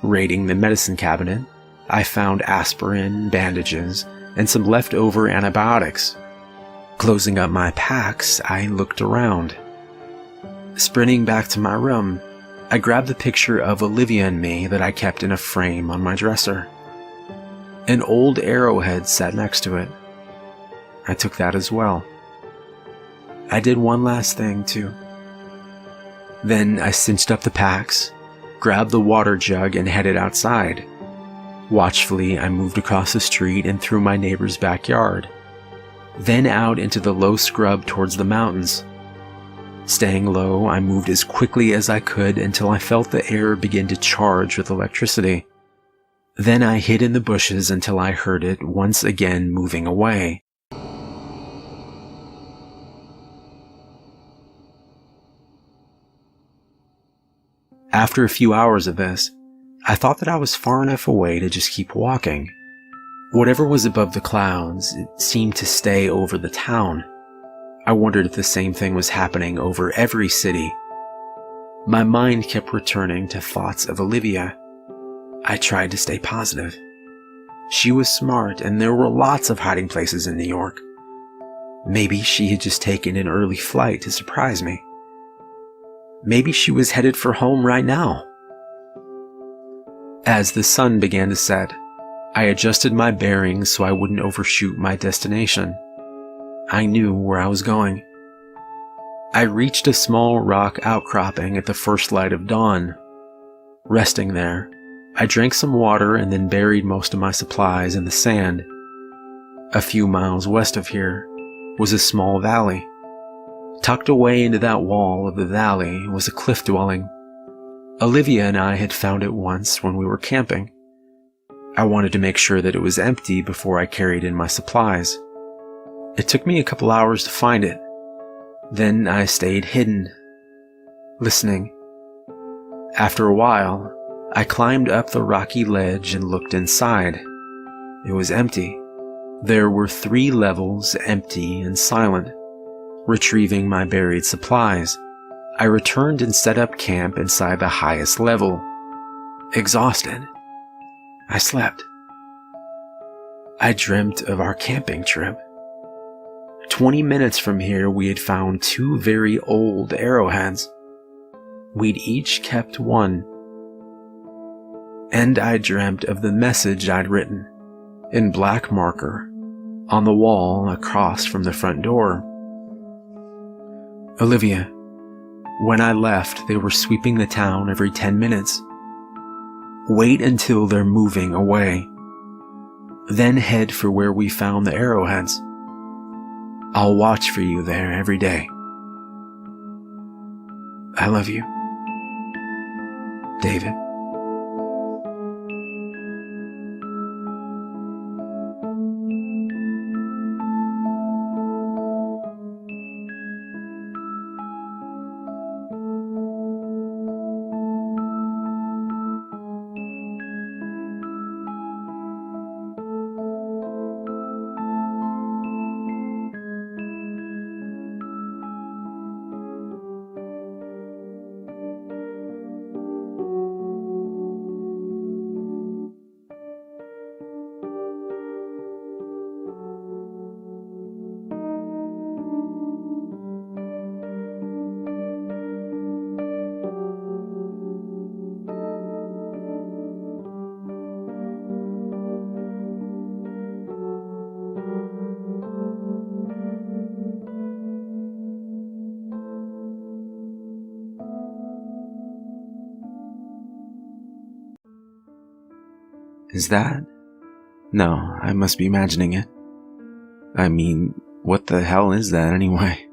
Raiding the medicine cabinet, I found aspirin, bandages, and some leftover antibiotics. Closing up my packs, I looked around. Sprinting back to my room, I grabbed the picture of Olivia and me that I kept in a frame on my dresser. An old arrowhead sat next to it. I took that as well. I did one last thing, too. Then I cinched up the packs, grabbed the water jug, and headed outside. Watchfully, I moved across the street and through my neighbor's backyard, then out into the low scrub towards the mountains. Staying low, I moved as quickly as I could until I felt the air begin to charge with electricity. Then I hid in the bushes until I heard it once again moving away. After a few hours of this, I thought that I was far enough away to just keep walking. Whatever was above the clouds, it seemed to stay over the town. I wondered if the same thing was happening over every city. My mind kept returning to thoughts of Olivia. I tried to stay positive. She was smart, and there were lots of hiding places in New York. Maybe she had just taken an early flight to surprise me. Maybe she was headed for home right now. As the sun began to set, I adjusted my bearings so I wouldn't overshoot my destination. I knew where I was going. I reached a small rock outcropping at the first light of dawn. Resting there, I drank some water and then buried most of my supplies in the sand. A few miles west of here was a small valley. Tucked away into that wall of the valley was a cliff dwelling. Olivia and I had found it once when we were camping. I wanted to make sure that it was empty before I carried in my supplies. It took me a couple hours to find it. Then I stayed hidden, listening. After a while, I climbed up the rocky ledge and looked inside. It was empty. There were 3 levels, empty and silent. Retrieving my buried supplies, I returned and set up camp inside the highest level. Exhausted, I slept. I dreamt of our camping trip. 20 minutes from here, we had found 2 very old arrowheads. We'd each kept one. And I dreamt of the message I'd written in black marker on the wall across from the front door. Olivia, when I left, they were sweeping the town every 10 minutes. Wait until they're moving away. Then head for where we found the arrowheads. I'll watch for you there every day. I love you, David. Is that? No, I must be imagining it. I mean, what the hell is that anyway?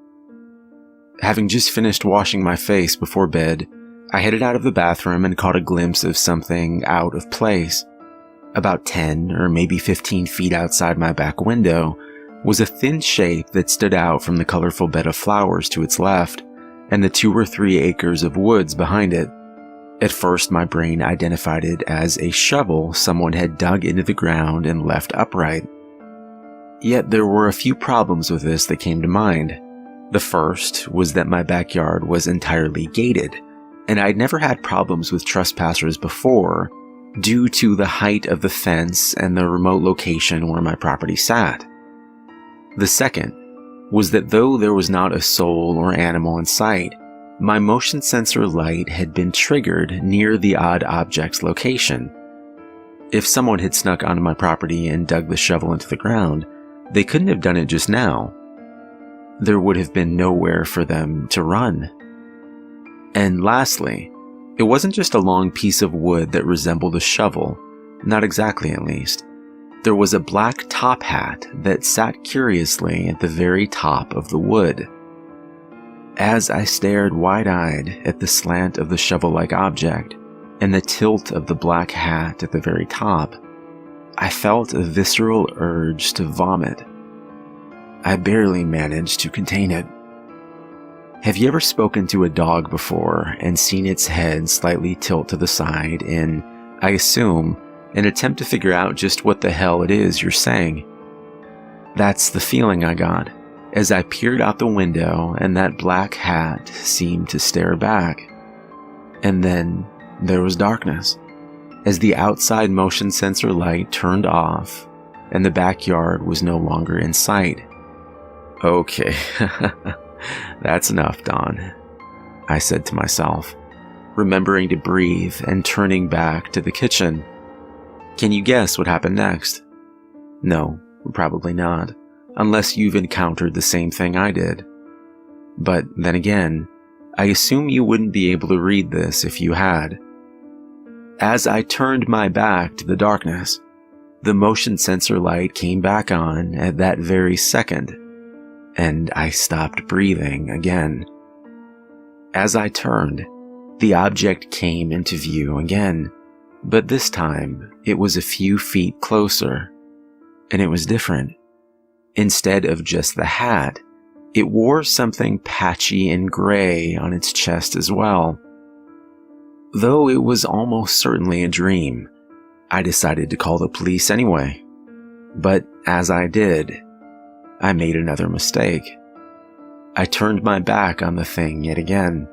Having just finished washing my face before bed, I headed out of the bathroom and caught a glimpse of something out of place. About 10 or maybe 15 feet outside my back window was a thin shape that stood out from the colorful bed of flowers to its left and the 2 or 3 acres of woods behind it. At first, my brain identified it as a shovel someone had dug into the ground and left upright. Yet there were a few problems with this that came to mind. The first was that my backyard was entirely gated, and I'd never had problems with trespassers before due to the height of the fence and the remote location where my property sat. The second was that though there was not a soul or animal in sight, my motion sensor light had been triggered near the odd object's location. If someone had snuck onto my property and dug the shovel into the ground, they couldn't have done it just now. There would have been nowhere for them to run. And lastly, it wasn't just a long piece of wood that resembled a shovel, not exactly at least. There was a black top hat that sat curiously at the very top of the wood. As I stared wide-eyed at the slant of the shovel-like object and the tilt of the black hat at the very top, I felt a visceral urge to vomit. I barely managed to contain it. Have you ever spoken to a dog before and seen its head slightly tilt to the side in, I assume, an attempt to figure out just what the hell it is you're saying? That's the feeling I got as I peered out the window and that black hat seemed to stare back. And then there was darkness, as the outside motion sensor light turned off and the backyard was no longer in sight. Okay, that's enough, Dawn, I said to myself, remembering to breathe and turning back to the kitchen. Can you guess what happened next? No, probably not, unless you've encountered the same thing I did. But then again, I assume you wouldn't be able to read this if you had. As I turned my back to the darkness, the motion sensor light came back on at that very second, and I stopped breathing again. As I turned, the object came into view again, but this time it was a few feet closer, and it was different. Instead of just the hat, it wore something patchy and gray on its chest as well. Though it was almost certainly a dream, I decided to call the police anyway. But as I did, I made another mistake. I turned my back on the thing yet again.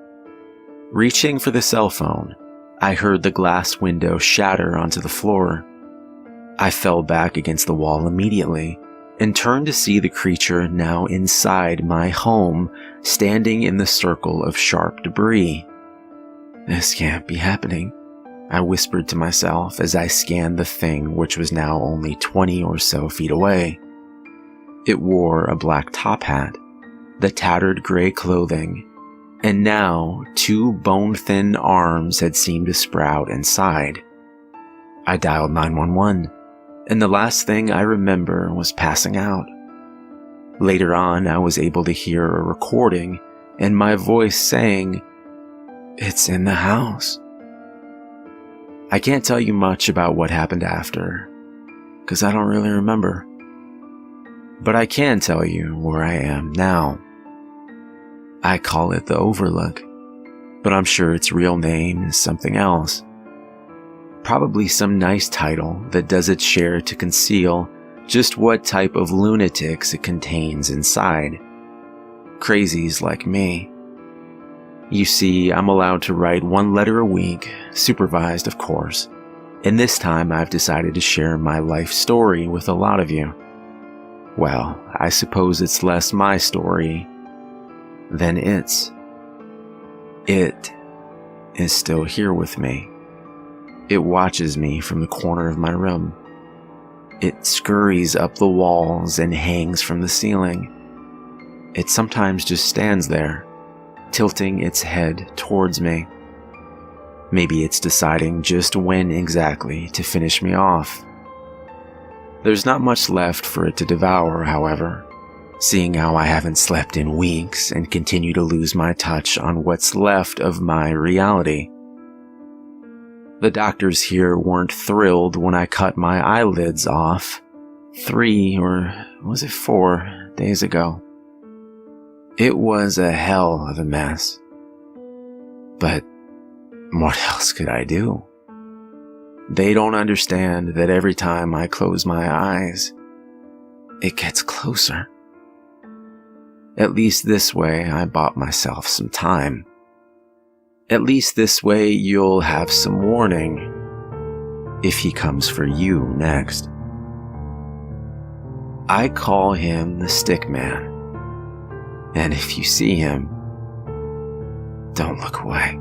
Reaching for the cell phone, I heard the glass window shatter onto the floor. I fell back against the wall immediately and turned to see the creature now inside my home, standing in the circle of sharp debris. This can't be happening, I whispered to myself as I scanned the thing which was now only 20 or so feet away. It wore a black top hat, the tattered gray clothing, and now 2 bone-thin arms had seemed to sprout inside. I dialed 911, and the last thing I remember was passing out. Later on, I was able to hear a recording and my voice saying, "It's in the house." I can't tell you much about what happened after, because I don't really remember. But I can tell you where I am now. I call it the Overlook, but I'm sure its real name is something else. Probably some nice title that does its share to conceal just what type of lunatics it contains inside. Crazies like me. You see, I'm allowed to write 1 letter a week, supervised of course, and this time I've decided to share my life story with a lot of you. Well, I suppose it's less my story than its. It is still here with me. It watches me from the corner of my room. It scurries up the walls and hangs from the ceiling. It sometimes just stands there, tilting its head towards me. Maybe it's deciding just when exactly to finish me off. There's not much left for it to devour, however, seeing how I haven't slept in weeks and continue to lose my touch on what's left of my reality. The doctors here weren't thrilled when I cut my eyelids off 3 or was it 4 days ago. It was a hell of a mess. But what else could I do? They don't understand that every time I close my eyes, it gets closer. At least this way I bought myself some time. At least this way you'll have some warning if he comes for you next. I call him the Stick Man, and if you see him, don't look away.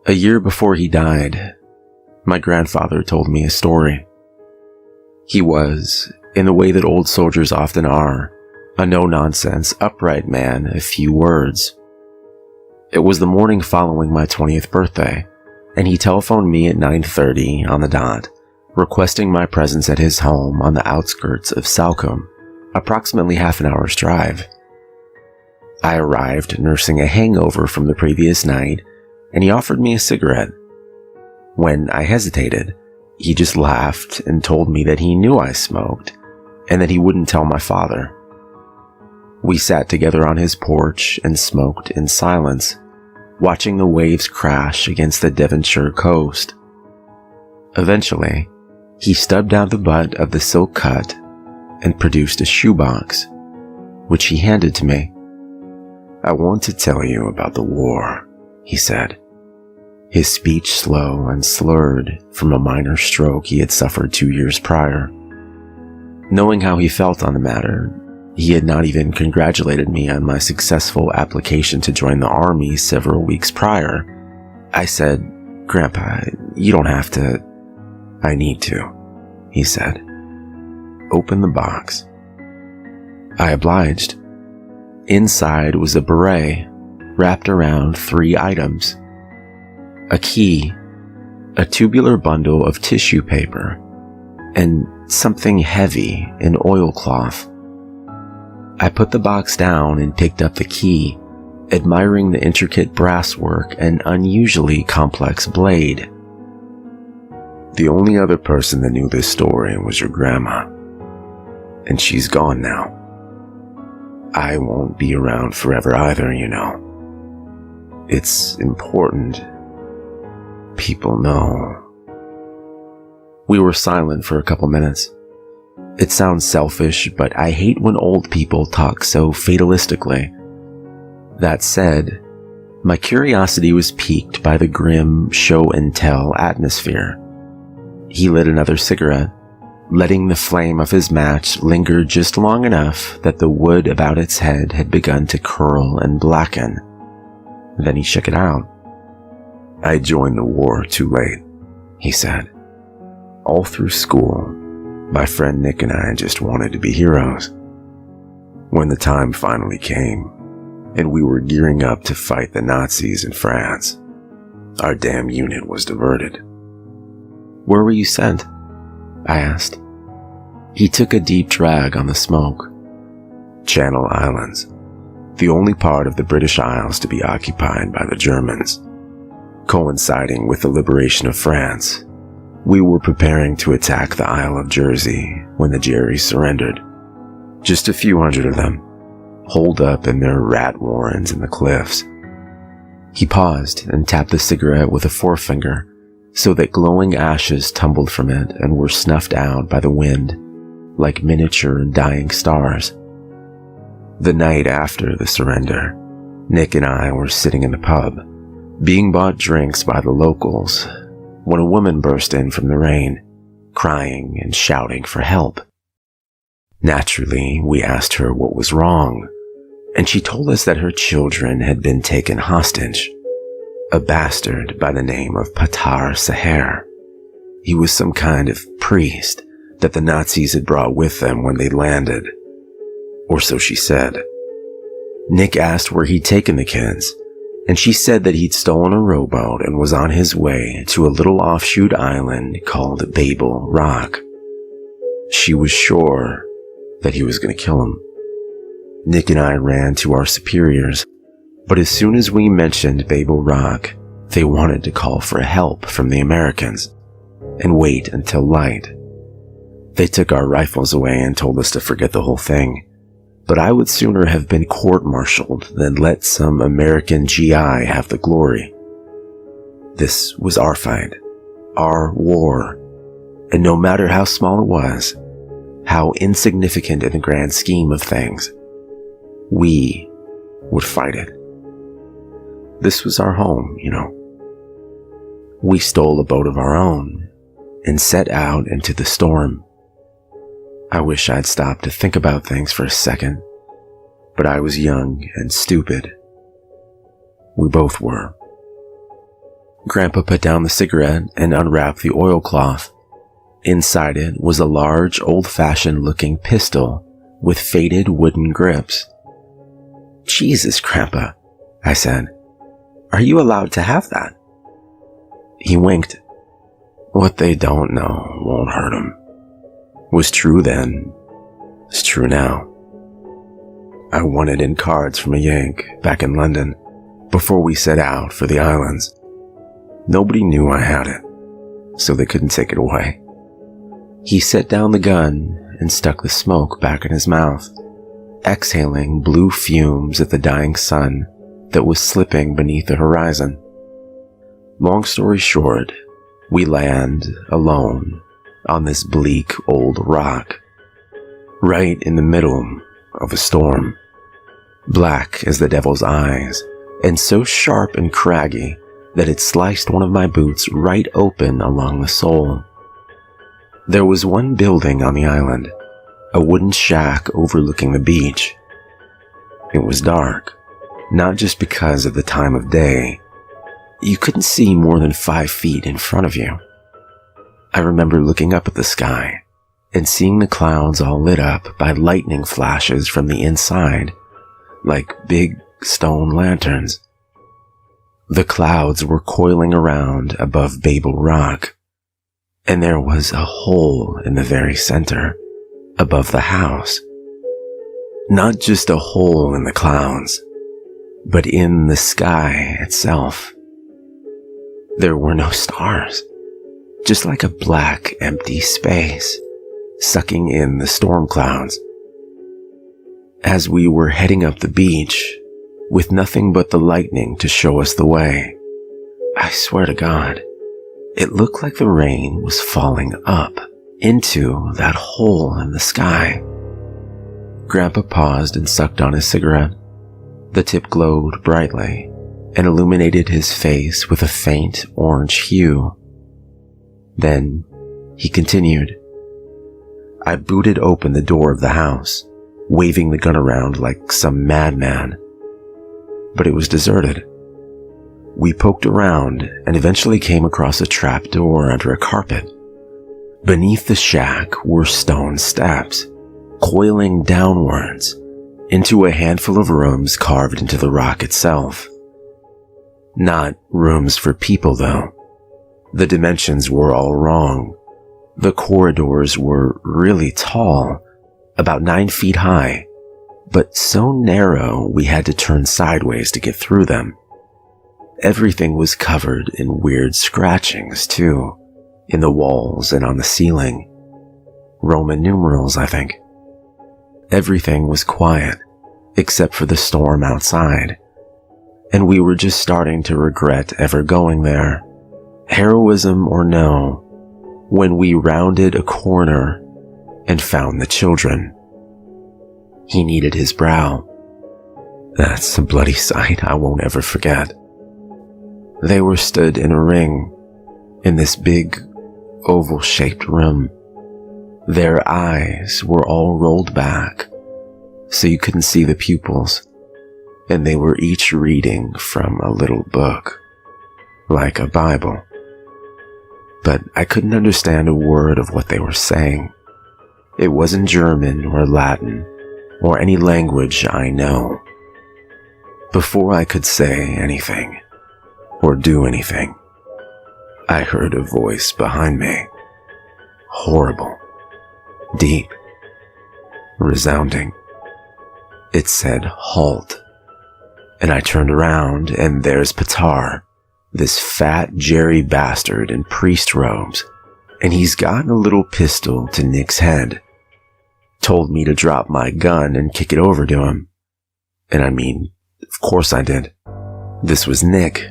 A year before he died, my grandfather told me a story. He was, in the way that old soldiers often are, a no-nonsense, upright man of few words. It was the morning following my 20th birthday, and he telephoned me at 9:30 on the dot, requesting my presence at his home on the outskirts of Salcombe, approximately half an hour's drive. I arrived nursing a hangover from the previous night, and he offered me a cigarette. When I hesitated, he just laughed and told me that he knew I smoked and that he wouldn't tell my father. We sat together on his porch and smoked in silence, watching the waves crash against the Devonshire coast. Eventually, he stubbed out the butt of the silk cut and produced a shoebox, which he handed to me. "I want to tell you about the war," he said, his speech slow and slurred from a minor stroke he had suffered 2 years prior. Knowing how he felt on the matter, he had not even congratulated me on my successful application to join the army several weeks prior. I said, "Grandpa, you don't have to." "I need to," he said. "Open the box." I obliged. Inside was a beret wrapped around 3 items: a key, a tubular bundle of tissue paper, and something heavy in oilcloth. I put the box down and picked up the key, admiring the intricate brasswork and unusually complex blade. "The only other person that knew this story was your grandma, and she's gone now. I won't be around forever either, you know. It's important. People know. We were silent for a couple minutes. It sounds selfish, but I hate when old people talk so fatalistically. That said, my curiosity was piqued by the grim show-and-tell atmosphere. He lit another cigarette, letting the flame of his match linger just long enough that the wood about its head had begun to curl and blacken. Then he shook it out. I joined the war too late, he said. All through school, my friend Nick and I just wanted to be heroes. When the time finally came, and we were gearing up to fight the Nazis in France, our damn unit was diverted. Where were you sent? I asked. He took a deep drag on the smoke. Channel Islands, the only part of the British Isles to be occupied by the Germans. Coinciding with the liberation of France, we were preparing to attack the Isle of Jersey when the Jerrys surrendered. Just a few hundred of them, holed up in their rat warrens in the cliffs. He paused and tapped the cigarette with a forefinger so that glowing ashes tumbled from it and were snuffed out by the wind like miniature dying stars. The night after the surrender, Nick and I were sitting in the pub, being bought drinks by the locals, when a woman burst in from the rain, crying and shouting for help. Naturally, we asked her what was wrong, and she told us that her children had been taken hostage. A bastard by the name of Patar Saher. He was some kind of priest that the Nazis had brought with them when they landed. Or so she said. Nick asked where he'd taken the kids, and she said that he'd stolen a rowboat and was on his way to a little offshoot island called Babel Rock. She was sure that he was going to kill him. Nick and I ran to our superiors, but as soon as we mentioned Babel Rock, they wanted to call for help from the Americans and wait until light. They took our rifles away and told us to forget the whole thing, but I would sooner have been court-martialed than let some American GI have the glory. This was our fight, our war, and no matter how small it was, how insignificant in the grand scheme of things, we would fight it. This was our home, you know. We stole a boat of our own and set out into the storm. I wish I'd stopped to think about things for a second, but I was young and stupid. We both were. Grandpa put down the cigarette and unwrapped the oilcloth. Inside it was a large, old-fashioned looking pistol with faded wooden grips. "Jesus, Grandpa," I said. "Are you allowed to have that?" He winked. What they don't know won't hurt them. Was true then, is true now. I won it in cards from a Yank back in London before we set out for the islands. Nobody knew I had it, so they couldn't take it away. He set down the gun and stuck the smoke back in his mouth, exhaling blue fumes at the dying sun that was slipping beneath the horizon. Long story short, we land alone on this bleak old rock, right in the middle of a storm, black as the devil's eyes, and so sharp and craggy that it sliced one of my boots right open along the sole. There was one building on the island, a wooden shack overlooking the beach. It was dark, not just because of the time of day. You couldn't see more than 5 feet in front of you. I remember looking up at the sky and seeing the clouds all lit up by lightning flashes from the inside, like big stone lanterns. The clouds were coiling around above Babel Rock, and there was a hole in the very center, above the house. Not just a hole in the clouds, but in the sky itself. There were no stars, just like a black, empty space, sucking in the storm clouds. As we were heading up the beach, with nothing but the lightning to show us the way. I swear to God, it looked like the rain was falling up into that hole in the sky. Grandpa paused and sucked on his cigarette. The tip glowed brightly and illuminated his face with a faint orange hue. Then he continued. I booted open the door of the house, waving the gun around like some madman. But it was deserted. We poked around and eventually came across a trap door under a carpet. Beneath the shack were stone steps, coiling downwards into a handful of rooms carved into the rock itself. Not rooms for people, though. The dimensions were all wrong. The corridors were really tall, about 9 feet high, but so narrow we had to turn sideways to get through them. Everything was covered in weird scratchings, too, in the walls and on the ceiling. Roman numerals, I think. Everything was quiet, except for the storm outside, and we were just starting to regret ever going there, heroism or no, when we rounded a corner and found the children. He kneaded his brow. That's a bloody sight I won't ever forget. They were stood in a ring in this big, oval-shaped room. Their eyes were all rolled back, so you couldn't see the pupils, and they were each reading from a little book, like a Bible. But I couldn't understand a word of what they were saying. It wasn't German or Latin or any language I know. Before I could say anything or do anything, I heard a voice behind me. Horrible, deep, resounding. It said, "Halt." And I turned around, and there's Patar, this fat Jerry bastard in priest robes, and he's got a little pistol to Nick's head. Told me to drop my gun and kick it over to him. And I mean, of course I did. This was Nick.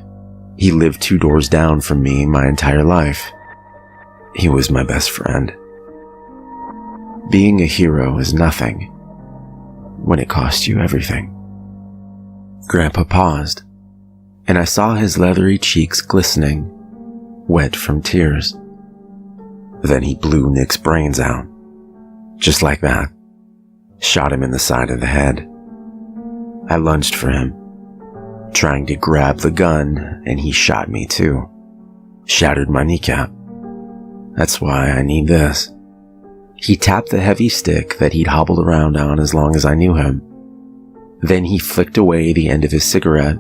He lived 2 doors down from me my entire life. He was my best friend. Being a hero is nothing when it costs you everything. Grandpa paused, and I saw his leathery cheeks glistening, wet from tears. Then he blew Nick's brains out. Just like that. Shot him in the side of the head. I lunged for him, trying to grab the gun, and he shot me too. Shattered my kneecap. That's why I need this. He tapped the heavy stick that he'd hobbled around on as long as I knew him. Then he flicked away the end of his cigarette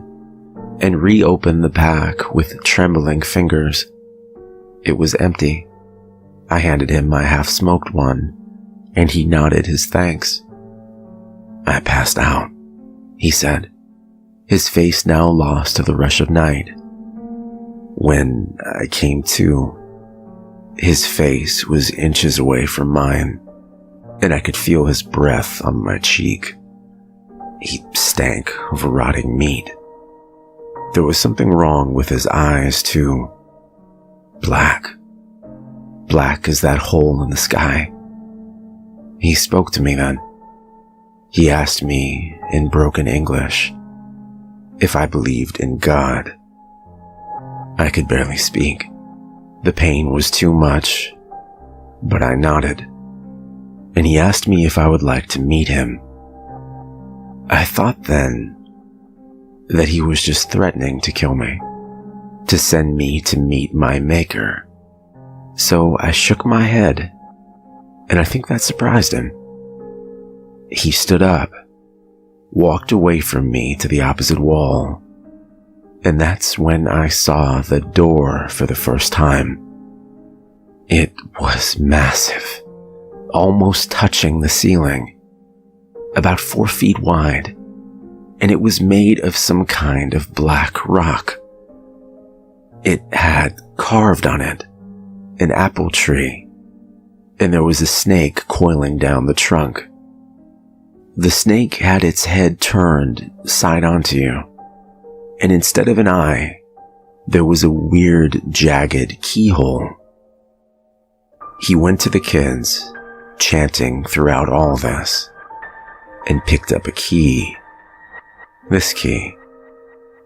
and reopened the pack with trembling fingers. It was empty. I handed him my half-smoked one, and he nodded his thanks. I passed out, he said, his face now lost to the rush of night. When I came to, his face was inches away from mine, and I could feel his breath on my cheek. He stank of rotting meat. There was something wrong with his eyes, too. Black. Black as that hole in the sky. He spoke to me then. He asked me in broken English if I believed in God. I could barely speak. The pain was too much, but I nodded, and he asked me if I would like to meet him. I thought then that he was just threatening to kill me, to send me to meet my maker. So I shook my head, and I think that surprised him. He stood up, walked away from me to the opposite wall, and that's when I saw the door for the first time. It was massive, almost touching the ceiling, about 4 feet wide, and it was made of some kind of black rock. It had carved on it an apple tree, and there was a snake coiling down the trunk. The snake had its head turned side onto you, and instead of an eye, there was a weird, jagged keyhole. He went to the kids, chanting throughout all this, and picked up a key. This key,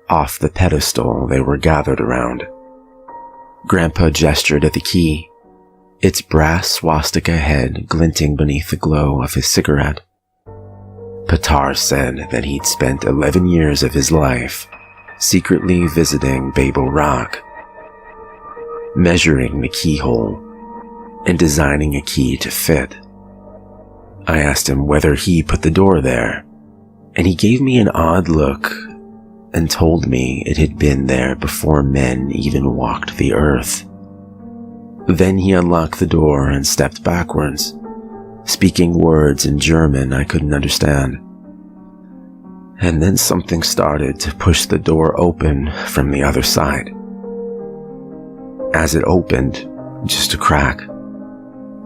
off the pedestal they were gathered around. Grandpa gestured at the key, its brass swastika head glinting beneath the glow of his cigarette. Patar said that he'd spent 11 years of his life secretly visiting Babel Rock, measuring the keyhole and designing a key to fit. I asked him whether he put the door there, and he gave me an odd look and told me it had been there before men even walked the earth. Then he unlocked the door and stepped backwards, speaking words in German I couldn't understand. And then something started to push the door open from the other side. As it opened, just a crack,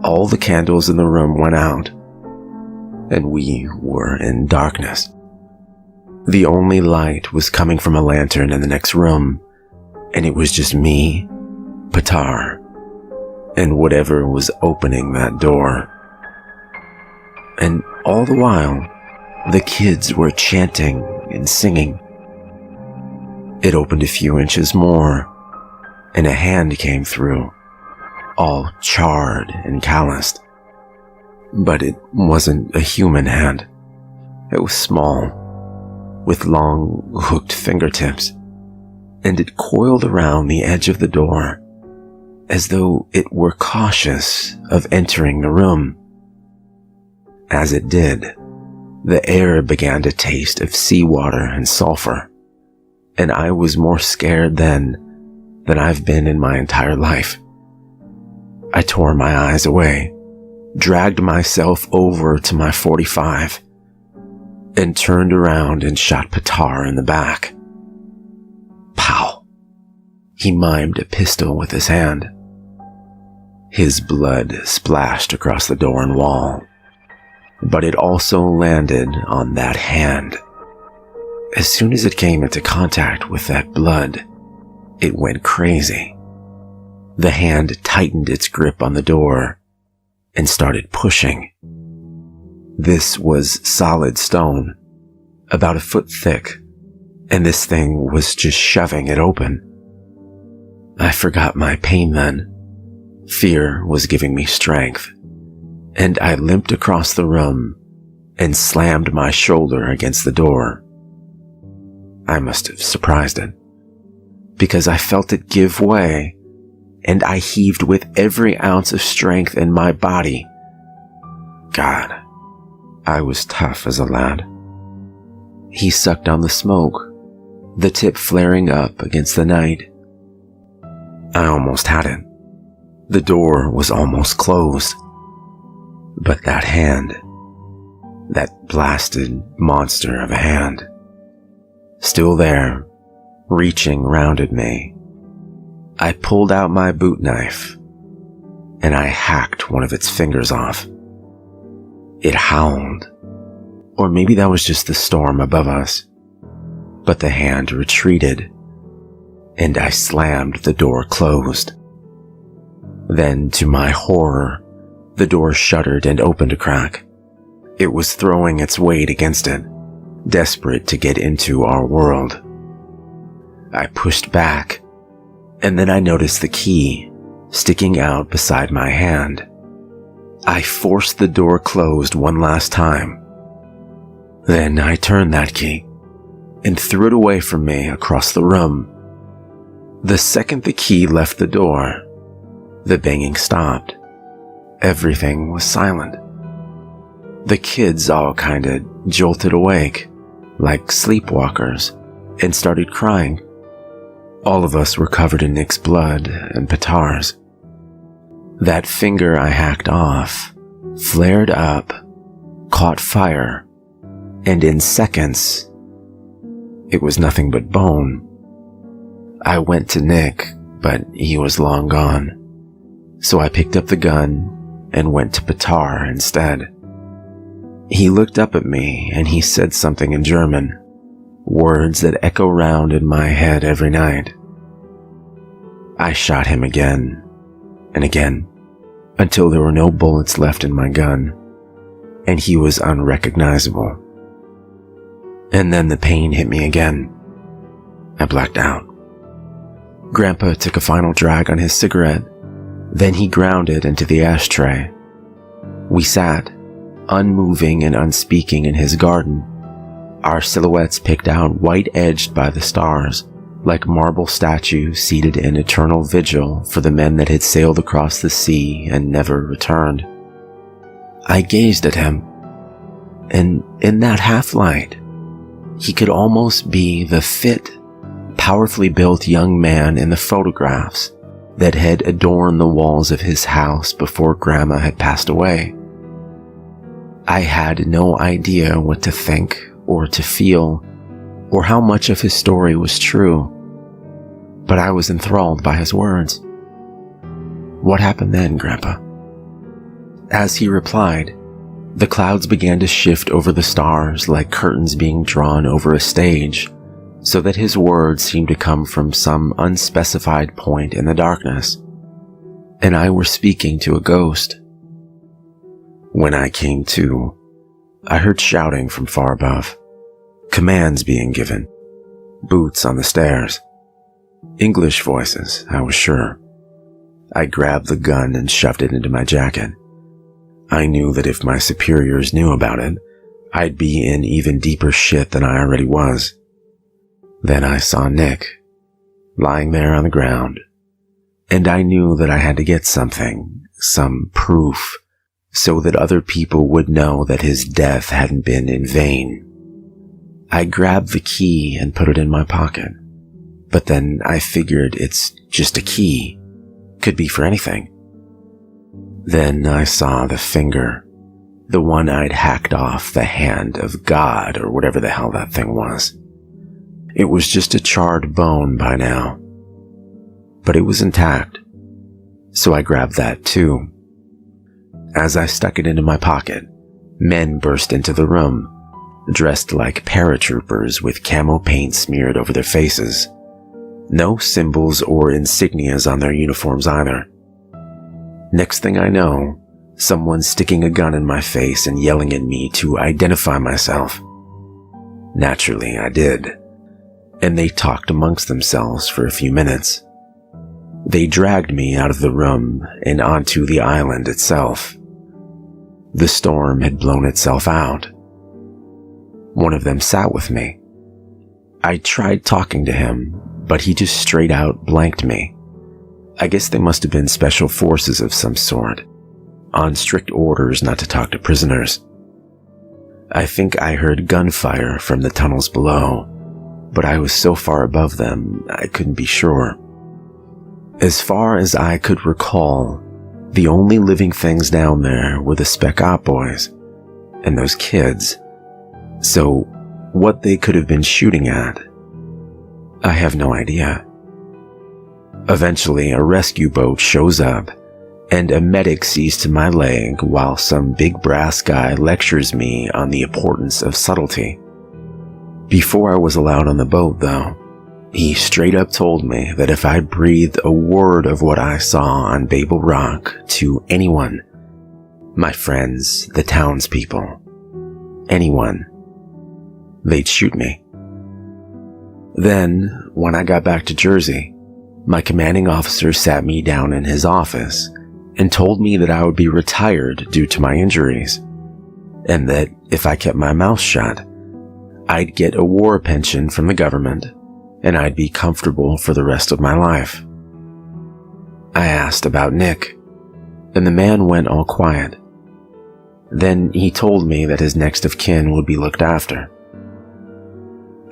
all the candles in the room went out, and we were in darkness. The only light was coming from a lantern in the next room, and it was just me, Patar, and whatever was opening that door. And all the while, the kids were chanting and singing. It opened a few inches more, and a hand came through, all charred and calloused. But it wasn't a human hand. It was small, with long, hooked fingertips, and it coiled around the edge of the door, as though it were cautious of entering the room. As it did, the air began to taste of seawater and sulfur, and I was more scared then than I've been in my entire life. I tore my eyes away, dragged myself over to my .45, and turned around and shot Patar in the back. Pow! He mimed a pistol with his hand. His blood splashed across the door and wall, but it also landed on that hand. As soon as it came into contact with that blood, it went crazy. The hand tightened its grip on the door and started pushing. This was solid stone, about a foot thick, and this thing was just shoving it open. I forgot my pain then. Fear was giving me strength, and I limped across the room and slammed my shoulder against the door. I must have surprised it, because I felt it give way, and I heaved with every ounce of strength in my body. God, I was tough as a lad. He sucked on the smoke, the tip flaring up against the night. I almost had it. The door was almost closed. But that hand, that blasted monster of a hand, still there, reaching round at me. I pulled out my boot knife, and I hacked one of its fingers off. It howled, or maybe that was just the storm above us, but the hand retreated, and I slammed the door closed. Then, to my horror, the door shuddered and opened a crack. It was throwing its weight against it, desperate to get into our world. I pushed back, and then I noticed the key sticking out beside my hand. I forced the door closed one last time. Then I turned that key and threw it away from me across the room. The second the key left the door, the banging stopped. Everything was silent. The kids all kinda jolted awake, like sleepwalkers, and started crying. All of us were covered in Nick's blood and Patar's. That finger I hacked off flared up, caught fire, and in seconds, it was nothing but bone. I went to Nick, but he was long gone. So I picked up the gun and went to Patar instead. He looked up at me and he said something in German, words that echo round in my head every night. I shot him again and again until there were no bullets left in my gun, and he was unrecognizable. And then the pain hit me again. I blacked out. Grandpa took a final drag on his cigarette, then he ground it into the ashtray. We sat, unmoving and unspeaking in his garden, our silhouettes picked out white-edged by the stars, like marble statues seated in eternal vigil for the men that had sailed across the sea and never returned. I gazed at him, and in that half-light, he could almost be the fit, powerfully built young man in the photographs that had adorned the walls of his house before Grandma had passed away. I had no idea what to think or to feel, or how much of his story was true, but I was enthralled by his words. What happened then, Grandpa? As he replied, the clouds began to shift over the stars like curtains being drawn over a stage, so that his words seemed to come from some unspecified point in the darkness, and I were speaking to a ghost. When I came to, I heard shouting from far above, commands being given, boots on the stairs. English voices, I was sure. I grabbed the gun and shoved it into my jacket. I knew that if my superiors knew about it, I'd be in even deeper shit than I already was. Then I saw Nick, lying there on the ground, and I knew that I had to get something, some proof, so that other people would know that his death hadn't been in vain. I grabbed the key and put it in my pocket, but then I figured it's just a key, could be for anything. Then I saw the finger, the one I'd hacked off the hand of God or whatever the hell that thing was. It was just a charred bone by now, but it was intact, so I grabbed that too. As I stuck it into my pocket, men burst into the room, dressed like paratroopers with camo paint smeared over their faces. No symbols or insignias on their uniforms either. Next thing I know, someone's sticking a gun in my face and yelling at me to identify myself. Naturally, I did, and they talked amongst themselves for a few minutes. They dragged me out of the room and onto the island itself. The storm had blown itself out. One of them sat with me. I tried talking to him, but he just straight out blanked me. I guess they must have been special forces of some sort, on strict orders not to talk to prisoners. I think I heard gunfire from the tunnels below, but I was so far above them I couldn't be sure. As far as I could recall, the only living things down there were the Spec Op boys and those kids. So what they could have been shooting at, I have no idea. Eventually, a rescue boat shows up, and a medic sees to my leg while some big brass guy lectures me on the importance of subtlety. Before I was allowed on the boat, though, he straight up told me that if I breathed a word of what I saw on Babel Rock to anyone, my friends, the townspeople, anyone, they'd shoot me. Then, when I got back to Jersey, my commanding officer sat me down in his office and told me that I would be retired due to my injuries, and that if I kept my mouth shut, I'd get a war pension from the government, and I'd be comfortable for the rest of my life. I asked about Nick, and the man went all quiet. Then he told me that his next of kin would be looked after.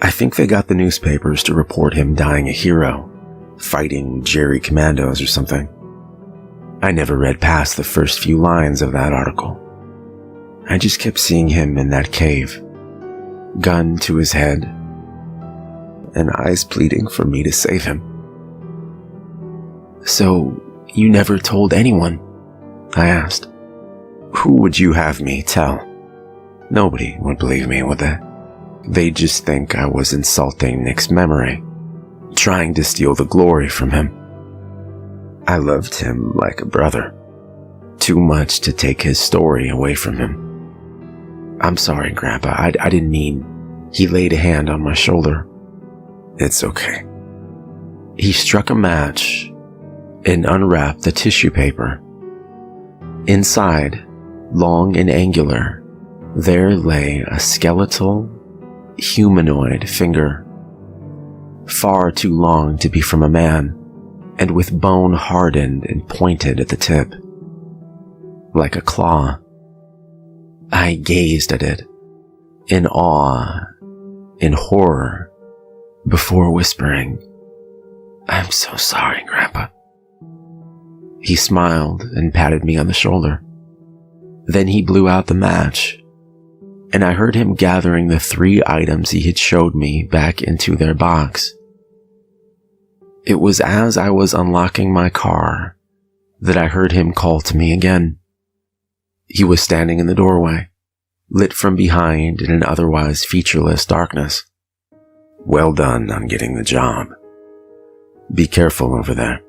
I think they got the newspapers to report him dying a hero, fighting Jerry Commandos or something. I never read past the first few lines of that article. I just kept seeing him in that cave, gun to his head, and eyes pleading for me to save him. So, you never told anyone? I asked. Who would you have me tell? Nobody would believe me, would they? They'd just think I was insulting Nick's memory, trying to steal the glory from him. I loved him like a brother, too much to take his story away from him. I'm sorry, Grandpa, I didn't mean. He laid a hand on my shoulder. It's okay. He struck a match and unwrapped the tissue paper. Inside, long and angular, there lay a skeletal, humanoid finger, far too long to be from a man, and with bone hardened and pointed at the tip, like a claw. I gazed at it, in awe, in horror, before whispering, "I'm so sorry, Grandpa." He smiled and patted me on the shoulder. Then he blew out the match, and I heard him gathering the 3 items he had showed me back into their box. It was as I was unlocking my car that I heard him call to me again. He was standing in the doorway, lit from behind in an otherwise featureless darkness. "Well done on getting the job. Be careful over there.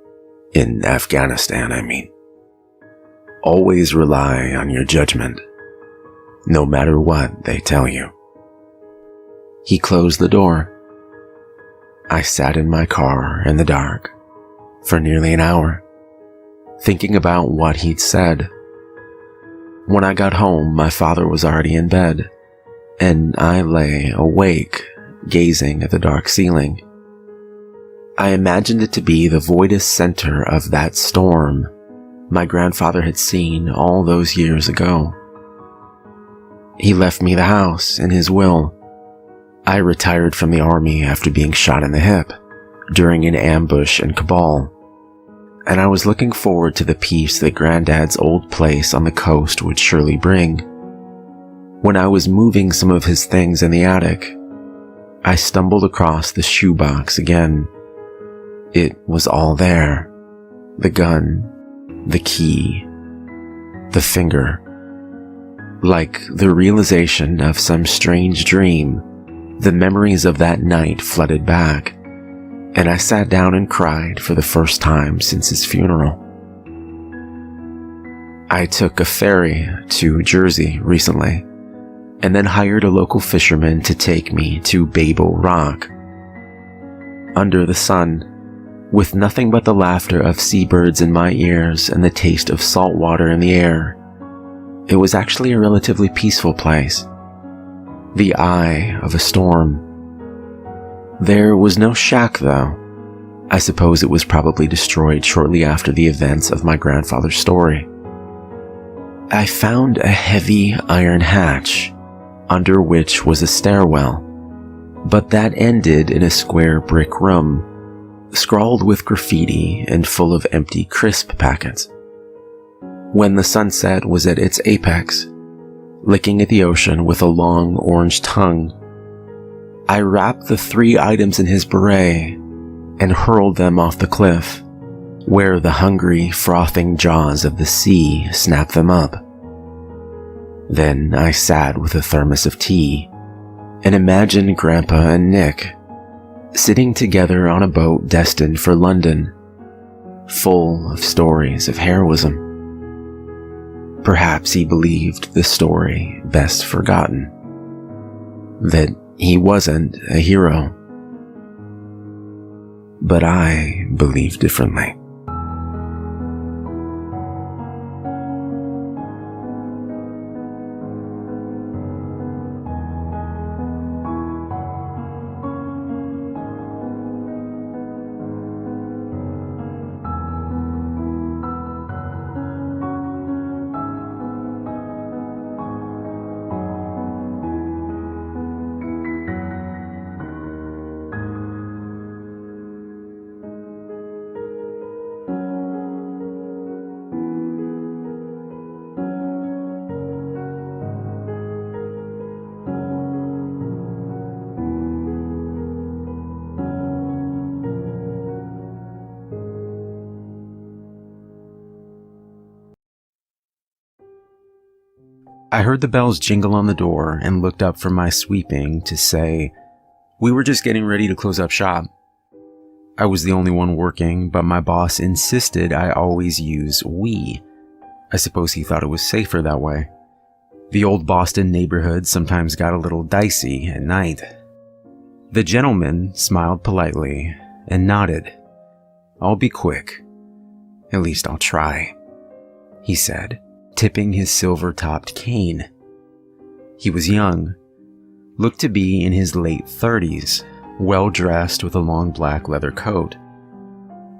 In Afghanistan, I mean. Always rely on your judgment, no matter what they tell you." He closed the door. I sat in my car in the dark for nearly an hour, thinking about what he'd said. When I got home, my father was already in bed, and I lay awake, gazing at the dark ceiling. I imagined it to be the voidous center of that storm my grandfather had seen all those years ago. He left me the house in his will. I retired from the army after being shot in the hip during an ambush in Kabul, and I was looking forward to the peace that Granddad's old place on the coast would surely bring. When I was moving some of his things in the attic, I stumbled across the shoebox again. It was all there. The gun, the key, the finger. Like the realization of some strange dream, the memories of that night flooded back, and I sat down and cried for the first time since his funeral. I took a ferry to Jersey recently, and then hired a local fisherman to take me to Babel Rock. Under the sun, with nothing but the laughter of seabirds in my ears and the taste of salt water in the air, it was actually a relatively peaceful place. The eye of a storm. There was no shack, though. I suppose it was probably destroyed shortly after the events of my grandfather's story. I found a heavy iron hatch, under which was a stairwell, but that ended in a square brick room, scrawled with graffiti and full of empty crisp packets. When the sunset was at its apex, licking at the ocean with a long orange tongue, I wrapped the 3 items in his beret and hurled them off the cliff, where the hungry, frothing jaws of the sea snapped them up. Then I sat with a thermos of tea and imagined Grandpa and Nick sitting together on a boat destined for London, full of stories of heroism. Perhaps he believed the story best forgotten, that he wasn't a hero. But I believe differently. I heard the bells jingle on the door and looked up from my sweeping to say, "We were just getting ready to close up shop." I was the only one working, but my boss insisted I always use we. I suppose he thought it was safer that way. The old Boston neighborhood sometimes got a little dicey at night. The gentleman smiled politely and nodded. "I'll be quick. At least I'll try," he said, tipping his silver-topped cane. He was young, looked to be in his late 30s, well-dressed with a long black leather coat.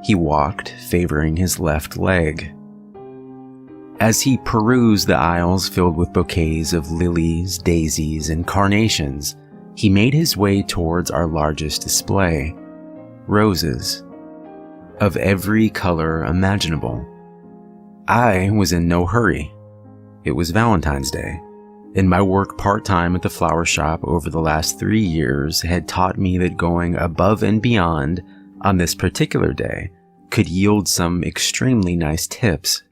He walked, favoring his left leg. As he perused the aisles filled with bouquets of lilies, daisies, and carnations, he made his way towards our largest display, roses, of every color imaginable. I was in no hurry. It was Valentine's Day, and my work part-time at the flower shop over the last 3 years had taught me that going above and beyond on this particular day could yield some extremely nice tips.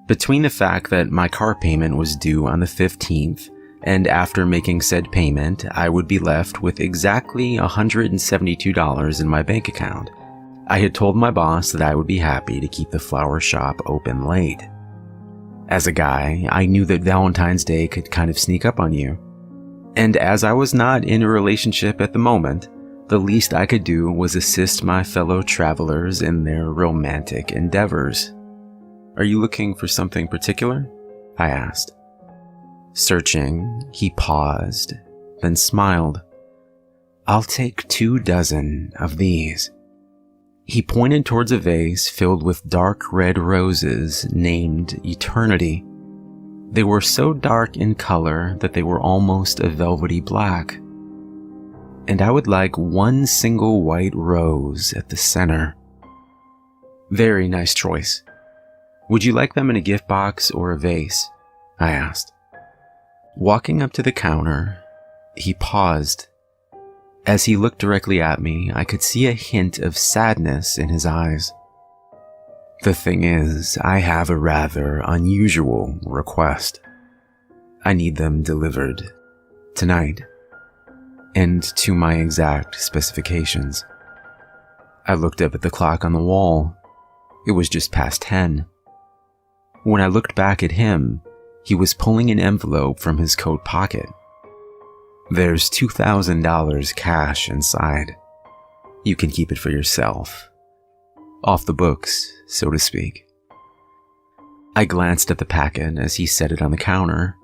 Between the fact that my car payment was due on the 15th, and after making said payment, I would be left with exactly $172 in my bank account, I had told my boss that I would be happy to keep the flower shop open late. As a guy, I knew that Valentine's Day could kind of sneak up on you. And as I was not in a relationship at the moment, the least I could do was assist my fellow travelers in their romantic endeavors. "Are you looking for something particular?" I asked. Searching, he paused, then smiled. "I'll take 24 of these." He pointed towards a vase filled with dark red roses named Eternity. They were so dark in color that they were almost a velvety black. And I would like one single white rose at the center. "Very nice choice. Would you like them in a gift box or a vase?" I asked. Walking up to the counter, he paused. As he looked directly at me, I could see a hint of sadness in his eyes. "The thing is, I have a rather unusual request. I need them delivered tonight, and to my exact specifications." I looked up at the clock on the wall. It was just past 10. When I looked back at him, he was pulling an envelope from his coat pocket. "There's $2,000 cash inside. You can keep it for yourself. Off the books, so to speak." I glanced at the packet as he set it on the counter,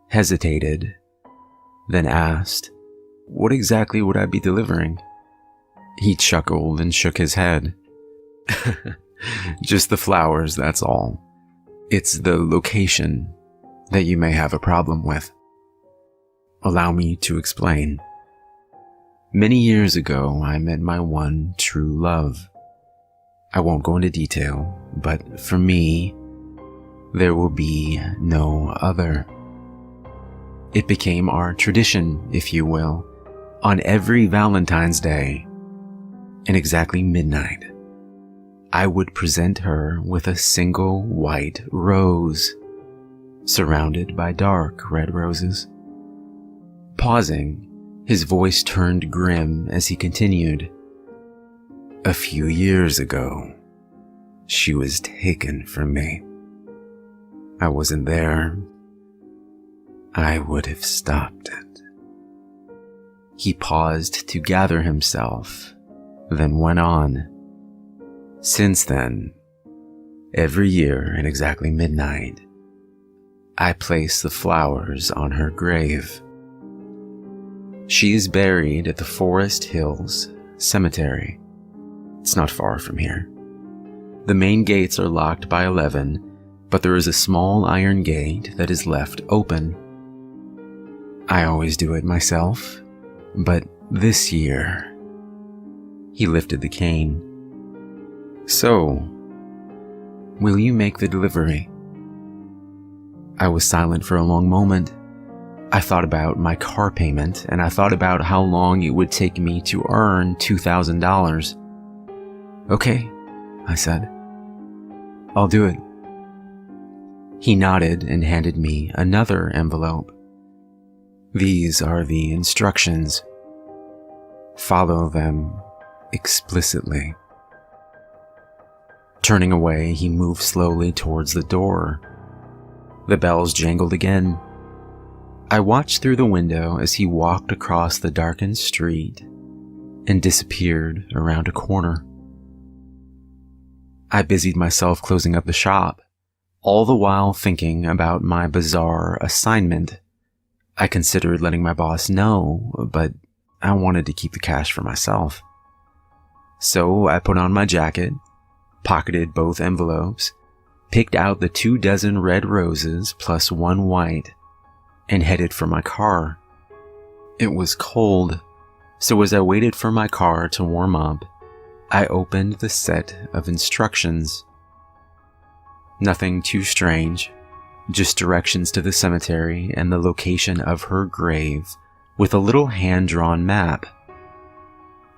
hesitated, then asked, "What exactly would I be delivering?" He chuckled and shook his head. "Just the flowers, that's all. It's the location that you may have a problem with." Allow me to explain. Many years ago, I met my one true love. I won't go into detail, but for me, there will be no other. It became our tradition, if you will, on every Valentine's Day, at exactly midnight, I would present her with a single white rose, surrounded by dark red roses. Pausing, his voice turned grim as he continued. "A few years ago, she was taken from me. I wasn't there. I would have stopped it." He paused to gather himself, then went on. "Since then, every year at exactly midnight, I place the flowers on her grave. She is buried at the Forest Hills Cemetery. It's not far from here. The main gates are locked by 11, but there is a small iron gate that is left open. I always do it myself, but this year..." He lifted the cane. "So, will you make the delivery?" I was silent for a long moment. I thought about my car payment, and I thought about how long it would take me to earn $2,000. "Okay," I said. "I'll do it." He nodded and handed me another envelope. "These are the instructions. Follow them explicitly." Turning away, he moved slowly towards the door. The bells jangled again. I watched through the window as he walked across the darkened street and disappeared around a corner. I busied myself closing up the shop, all the while thinking about my bizarre assignment. I considered letting my boss know, but I wanted to keep the cash for myself. So I put on my jacket, pocketed both envelopes, picked out the 24 red roses plus 1 white, and headed for my car. It was cold, so as I waited for my car to warm up, I opened the set of instructions. Nothing too strange, just directions to the cemetery and the location of her grave with a little hand-drawn map.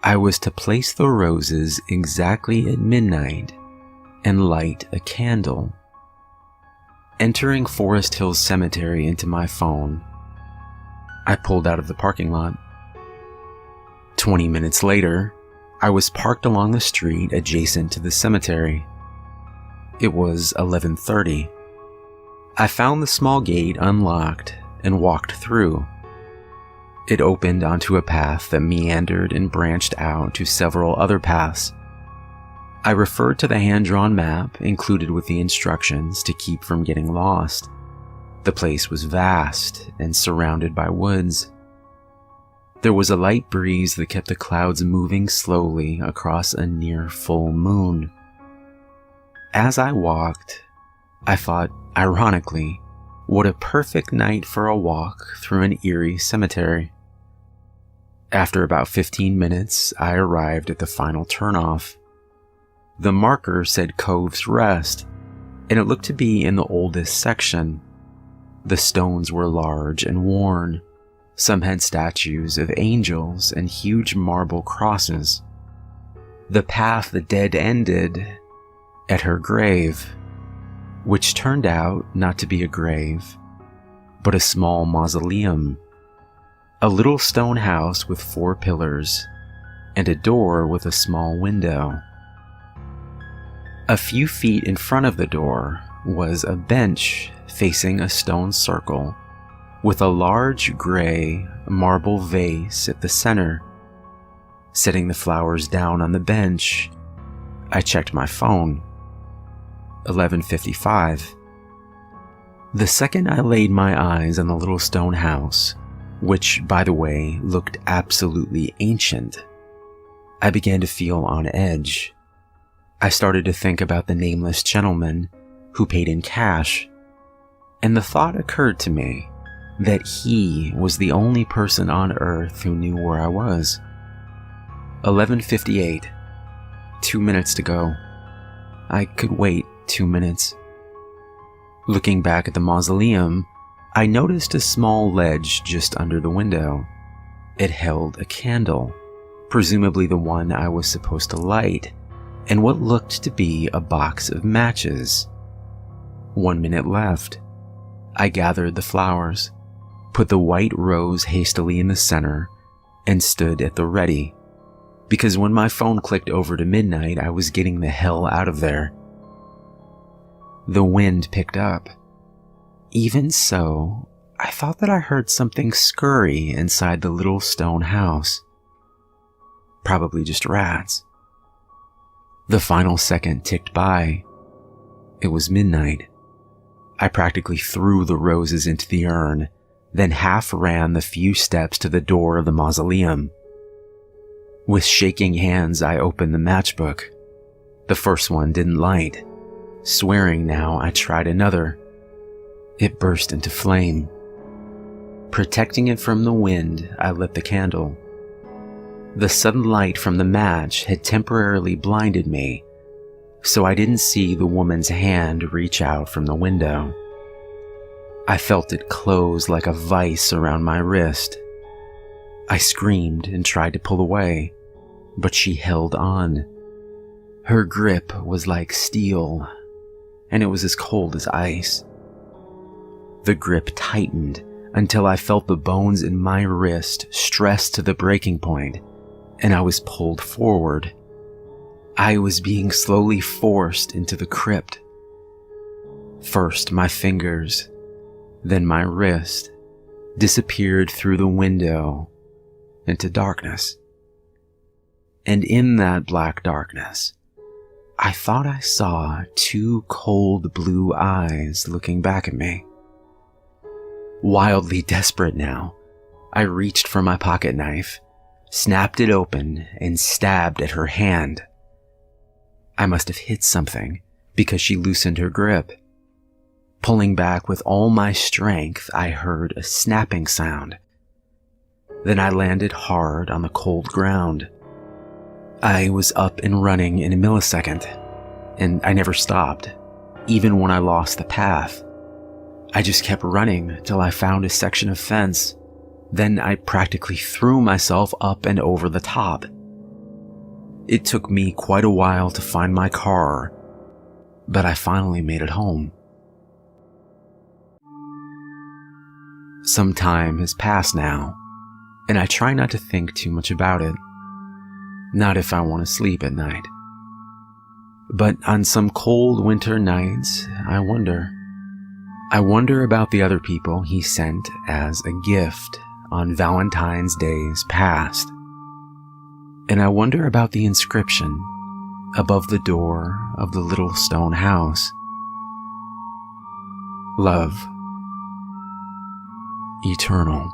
I was to place the roses exactly at midnight and light a candle. Entering Forest Hills Cemetery into my phone, I pulled out of the parking lot. 20 minutes later, I was parked along the street adjacent to the cemetery. It was 11:30. I found the small gate unlocked and walked through. It opened onto a path that meandered and branched out to several other paths. I referred to the hand-drawn map included with the instructions to keep from getting lost. The place was vast and surrounded by woods. There was a light breeze that kept the clouds moving slowly across a near full moon. As I walked, I thought, ironically, what a perfect night for a walk through an eerie cemetery. After about 15 minutes, I arrived at the final turnoff. The marker said Cove's Rest, and it looked to be in the oldest section. The stones were large and worn. Some had statues of angels and huge marble crosses. The path that dead-ended at her grave, which turned out not to be a grave, but a small mausoleum. A little stone house with 4 pillars, and a door with a small window. A few feet in front of the door was a bench facing a stone circle, with a large gray marble vase at the center. Setting the flowers down on the bench, I checked my phone. 11:55. The second I laid my eyes on the little stone house, which, by the way, looked absolutely ancient, I began to feel on edge. I started to think about the nameless gentleman who paid in cash, and the thought occurred to me that he was the only person on Earth who knew where I was. 11:58. 2 minutes to go. I could wait 2 minutes. Looking back at the mausoleum, I noticed a small ledge just under the window. It held a candle, presumably the one I was supposed to light, and what looked to be a box of matches. 1 minute left. I gathered the flowers, put the white rose hastily in the center, and stood at the ready, because when my phone clicked over to midnight, I was getting the hell out of there. The wind picked up. Even so, I thought that I heard something scurry inside the little stone house. Probably just rats. The final second ticked by. It was midnight. I practically threw the roses into the urn, then half ran the few steps to the door of the mausoleum. With shaking hands, I opened the matchbook. The first one didn't light. Swearing now, I tried another. It burst into flame. Protecting it from the wind, I lit the candle. The sudden light from the match had temporarily blinded me, so I didn't see the woman's hand reach out from the window. I felt it close like a vice around my wrist. I screamed and tried to pull away, but she held on. Her grip was like steel, and it was as cold as ice. The grip tightened until I felt the bones in my wrist stressed to the breaking point, and I was pulled forward. I was being slowly forced into the crypt. First my fingers, then my wrist, disappeared through the window into darkness. And in that black darkness, I thought I saw two cold blue eyes looking back at me. Wildly desperate now, I reached for my pocket knife, snapped it open, and stabbed at her hand. I must have hit something because she loosened her grip. Pulling back with all my strength, I heard a snapping sound. Then I landed hard on the cold ground. I was up and running in a millisecond, and I never stopped, even when I lost the path. I just kept running till I found a section of fence. Then I practically threw myself up and over the top. It took me quite a while to find my car, but I finally made it home. Some time has passed now, and I try not to think too much about it. Not if I want to sleep at night. But on some cold winter nights, I wonder. I wonder about the other people he sent as a gift on Valentine's days past. And I wonder about the inscription above the door of the little stone house. Love. Eternal.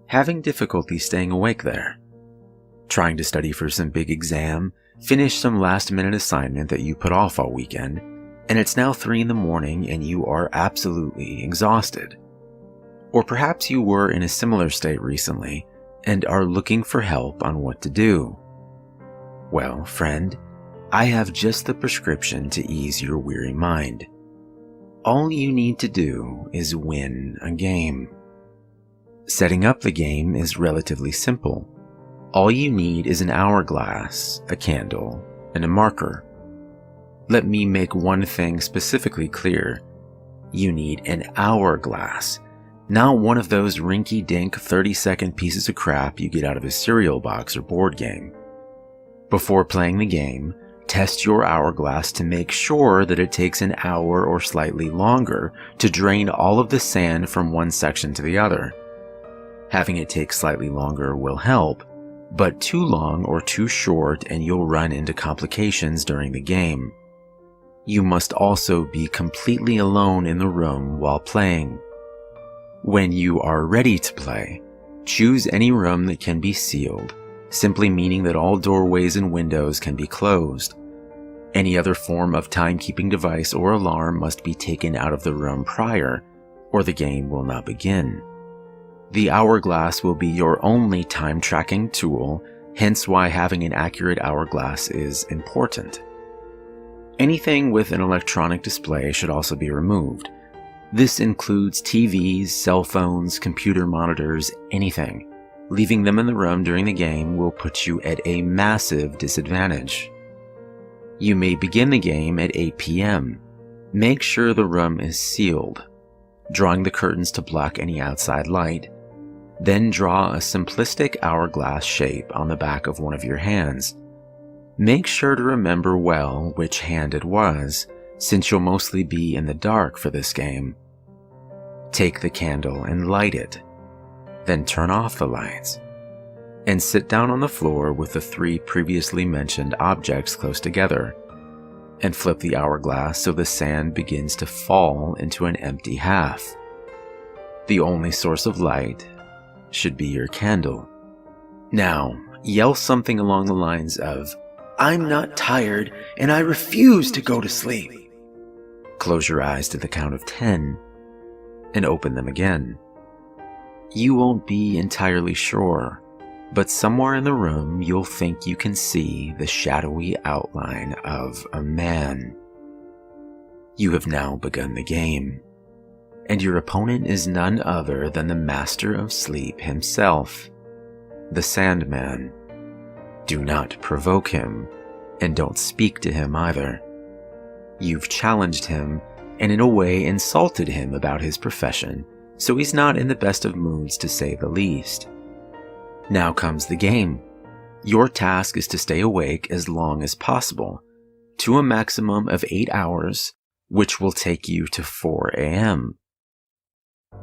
Having difficulty staying awake there. Trying to study for some big exam, finish some last-minute assignment that you put off all weekend, and it's now 3 in the morning and you are absolutely exhausted. Or perhaps you were in a similar state recently and are looking for help on what to do. Well, friend, I have just the prescription to ease your weary mind. All you need to do is win a game. Setting up the game is relatively simple. All you need is an hourglass, a candle, and a marker. Let me make one thing specifically clear. You need an hourglass, not one of those rinky-dink 30-second pieces of crap you get out of a cereal box or board game. Before playing the game, test your hourglass to make sure that it takes an hour or slightly longer to drain all of the sand from one section to the other. Having it take slightly longer will help, but too long or too short and you'll run into complications during the game. You must also be completely alone in the room while playing. When you are ready to play, choose any room that can be sealed, simply meaning that all doorways and windows can be closed. Any other form of timekeeping device or alarm must be taken out of the room prior, or the game will not begin. The hourglass will be your only time tracking tool, hence why having an accurate hourglass is important. Anything with an electronic display should also be removed. This includes TVs, cell phones, computer monitors, anything. Leaving them in the room during the game will put you at a massive disadvantage. You may begin the game at 8 p.m. Make sure the room is sealed, drawing the curtains to block any outside light. Then draw a simplistic hourglass shape on the back of one of your hands. Make sure to remember well which hand it was, since you'll mostly be in the dark for this game. Take the candle and light it. Then turn off the lights. And sit down on the floor with the 3 previously mentioned objects close together. And flip the hourglass so the sand begins to fall into an empty half. The only source of light should be your candle. Now, yell something along the lines of, I'm not tired, and I refuse to go to sleep. Close your eyes to the count of 10 and open them again. You won't be entirely sure, but somewhere in the room you'll think you can see the shadowy outline of a man. You have now begun the game, and your opponent is none other than the Master of Sleep himself, the Sandman. Do not provoke him, and don't speak to him either. You've challenged him, and in a way insulted him about his profession, so he's not in the best of moods to say the least. Now comes the game. Your task is to stay awake as long as possible, to a maximum of 8 hours, which will take you to 4 a.m.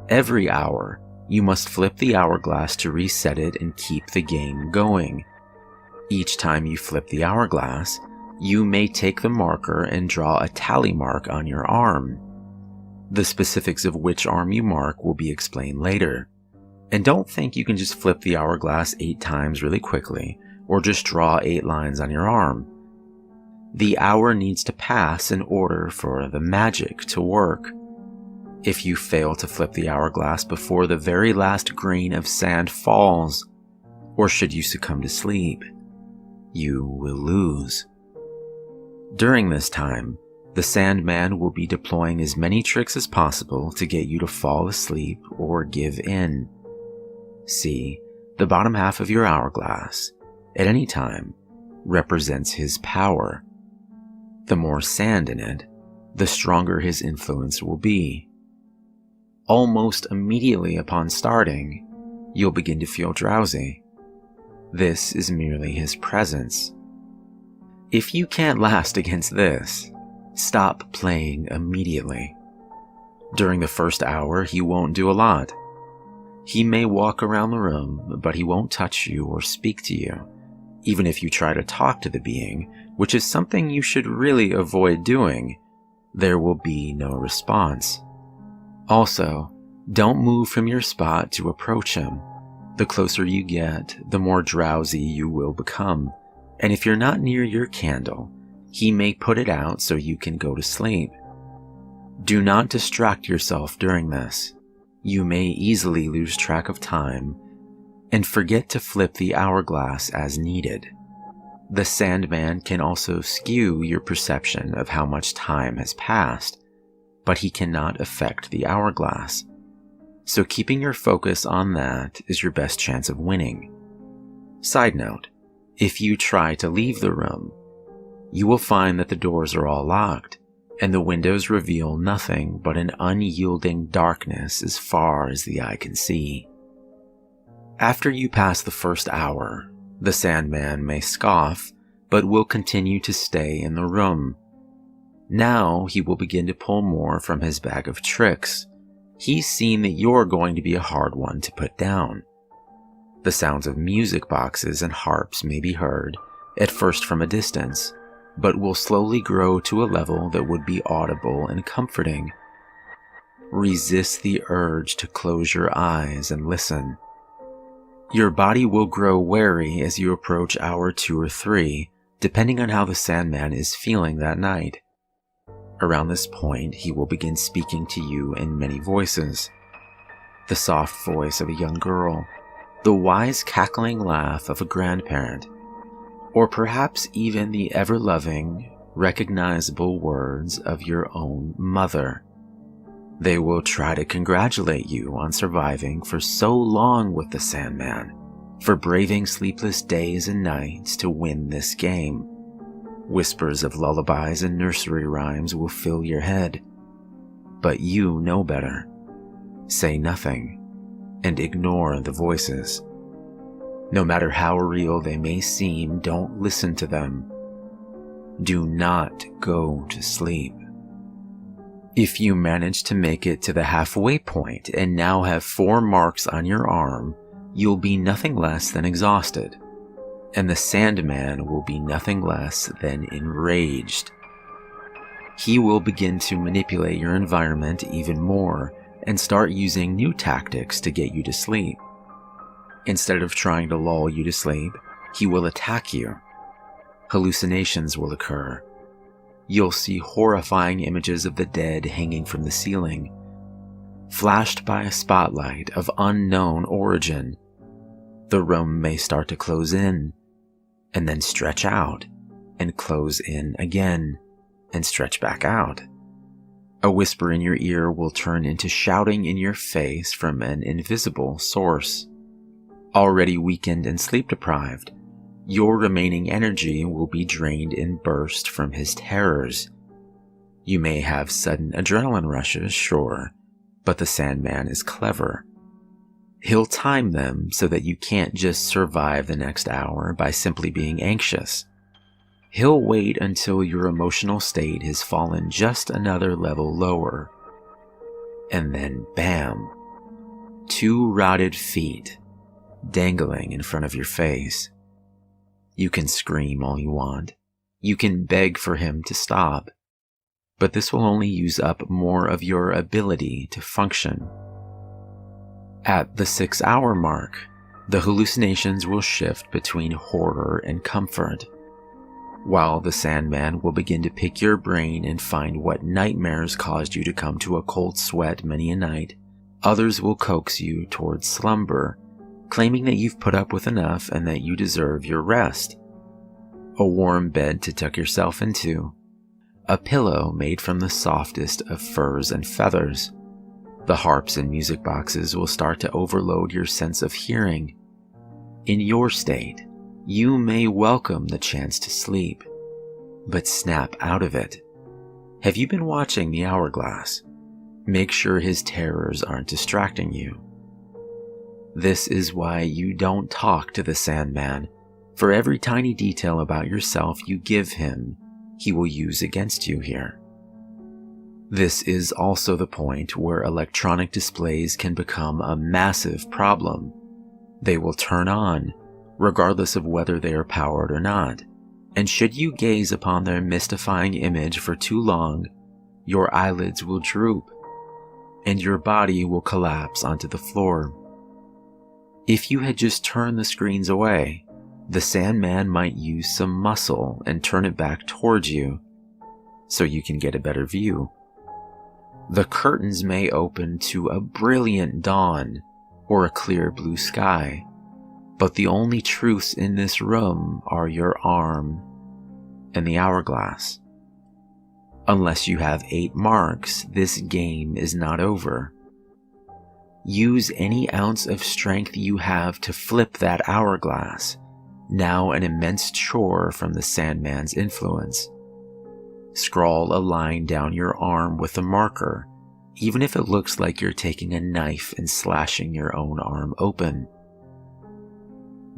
Every hour, you must flip the hourglass to reset it and keep the game going. Each time you flip the hourglass, you may take the marker and draw a tally mark on your arm. The specifics of which arm you mark will be explained later. And don't think you can just flip the hourglass 8 times really quickly, or just draw 8 lines on your arm. The hour needs to pass in order for the magic to work. If you fail to flip the hourglass before the very last grain of sand falls, or should you succumb to sleep, you will lose. During this time, the Sandman will be deploying as many tricks as possible to get you to fall asleep or give in. See, the bottom half of your hourglass, at any time, represents his power. The more sand in it, the stronger his influence will be. Almost immediately upon starting, you'll begin to feel drowsy. This is merely his presence. If you can't last against this, stop playing immediately. During the first hour, he won't do a lot. He may walk around the room, but he won't touch you or speak to you, even if you try to talk to the being, which is something you should really avoid doing. There will be no response. Also, don't move from your spot to approach him. The closer you get, the more drowsy you will become, and if you're not near your candle, he may put it out so you can go to sleep. Do not distract yourself during this. You may easily lose track of time and forget to flip the hourglass as needed. The Sandman can also skew your perception of how much time has passed, but he cannot affect the hourglass. So keeping your focus on that is your best chance of winning. Side note, if you try to leave the room, you will find that the doors are all locked, and the windows reveal nothing but an unyielding darkness as far as the eye can see. After you pass the first hour, the Sandman may scoff, but will continue to stay in the room. Now he will begin to pull more from his bag of tricks. He's seen that you're going to be a hard one to put down. The sounds of music boxes and harps may be heard, at first from a distance, but will slowly grow to a level that would be audible and comforting. Resist the urge to close your eyes and listen. Your body will grow wary as you approach hour 2 or 3, depending on how the Sandman is feeling that night. Around this point, he will begin speaking to you in many voices. The soft voice of a young girl, the wise cackling laugh of a grandparent, or perhaps even the ever-loving, recognizable words of your own mother. They will try to congratulate you on surviving for so long with the Sandman, for braving sleepless days and nights to win this game. Whispers of lullabies and nursery rhymes will fill your head. But you know better. Say nothing, and ignore the voices. No matter how real they may seem, don't listen to them. Do not go to sleep. If you manage to make it to the halfway point and now have 4 marks on your arm, you'll be nothing less than exhausted, and the Sandman will be nothing less than enraged. He will begin to manipulate your environment even more and start using new tactics to get you to sleep. Instead of trying to lull you to sleep, he will attack you. hallucinations will occur. You'll see horrifying images of the dead hanging from the ceiling, flashed by a spotlight of unknown origin. The room may start to close in, and then stretch out, and close in again, and stretch back out. A whisper in your ear will turn into shouting in your face from an invisible source. Already weakened and sleep-deprived, your remaining energy will be drained in bursts from his terrors. You may have sudden adrenaline rushes, sure, but the Sandman is clever. He'll time them so that you can't just survive the next hour by simply being anxious. He'll wait until your emotional state has fallen just another level lower. And then bam, 2 rotted feet dangling in front of your face. You can scream all you want. You can beg for him to stop. But this will only use up more of your ability to function. At the 6-hour mark, the hallucinations will shift between horror and comfort. While the Sandman will begin to pick your brain and find what nightmares caused you to come to a cold sweat many a night, others will coax you towards slumber, claiming that you've put up with enough and that you deserve your rest. A warm bed to tuck yourself into, a pillow made from the softest of furs and feathers. The harps and music boxes will start to overload your sense of hearing. In your state, you may welcome the chance to sleep, but snap out of it. Have you been watching the hourglass? Make sure his terrors aren't distracting you. This is why you don't talk to the Sandman. For every tiny detail about yourself you give him, he will use against you here. This is also the point where electronic displays can become a massive problem. They will turn on, regardless of whether they are powered or not, and should you gaze upon their mystifying image for too long, your eyelids will droop, and your body will collapse onto the floor. If you had just turned the screens away, the Sandman might use some muscle and turn it back towards you, so you can get a better view. The curtains may open to a brilliant dawn or a clear blue sky, but the only truths in this room are your arm and the hourglass. Unless you have 8 marks, this game is not over. Use any ounce of strength you have to flip that hourglass, now an immense chore from the Sandman's influence. Scrawl a line down your arm with a marker, even if it looks like you're taking a knife and slashing your own arm open.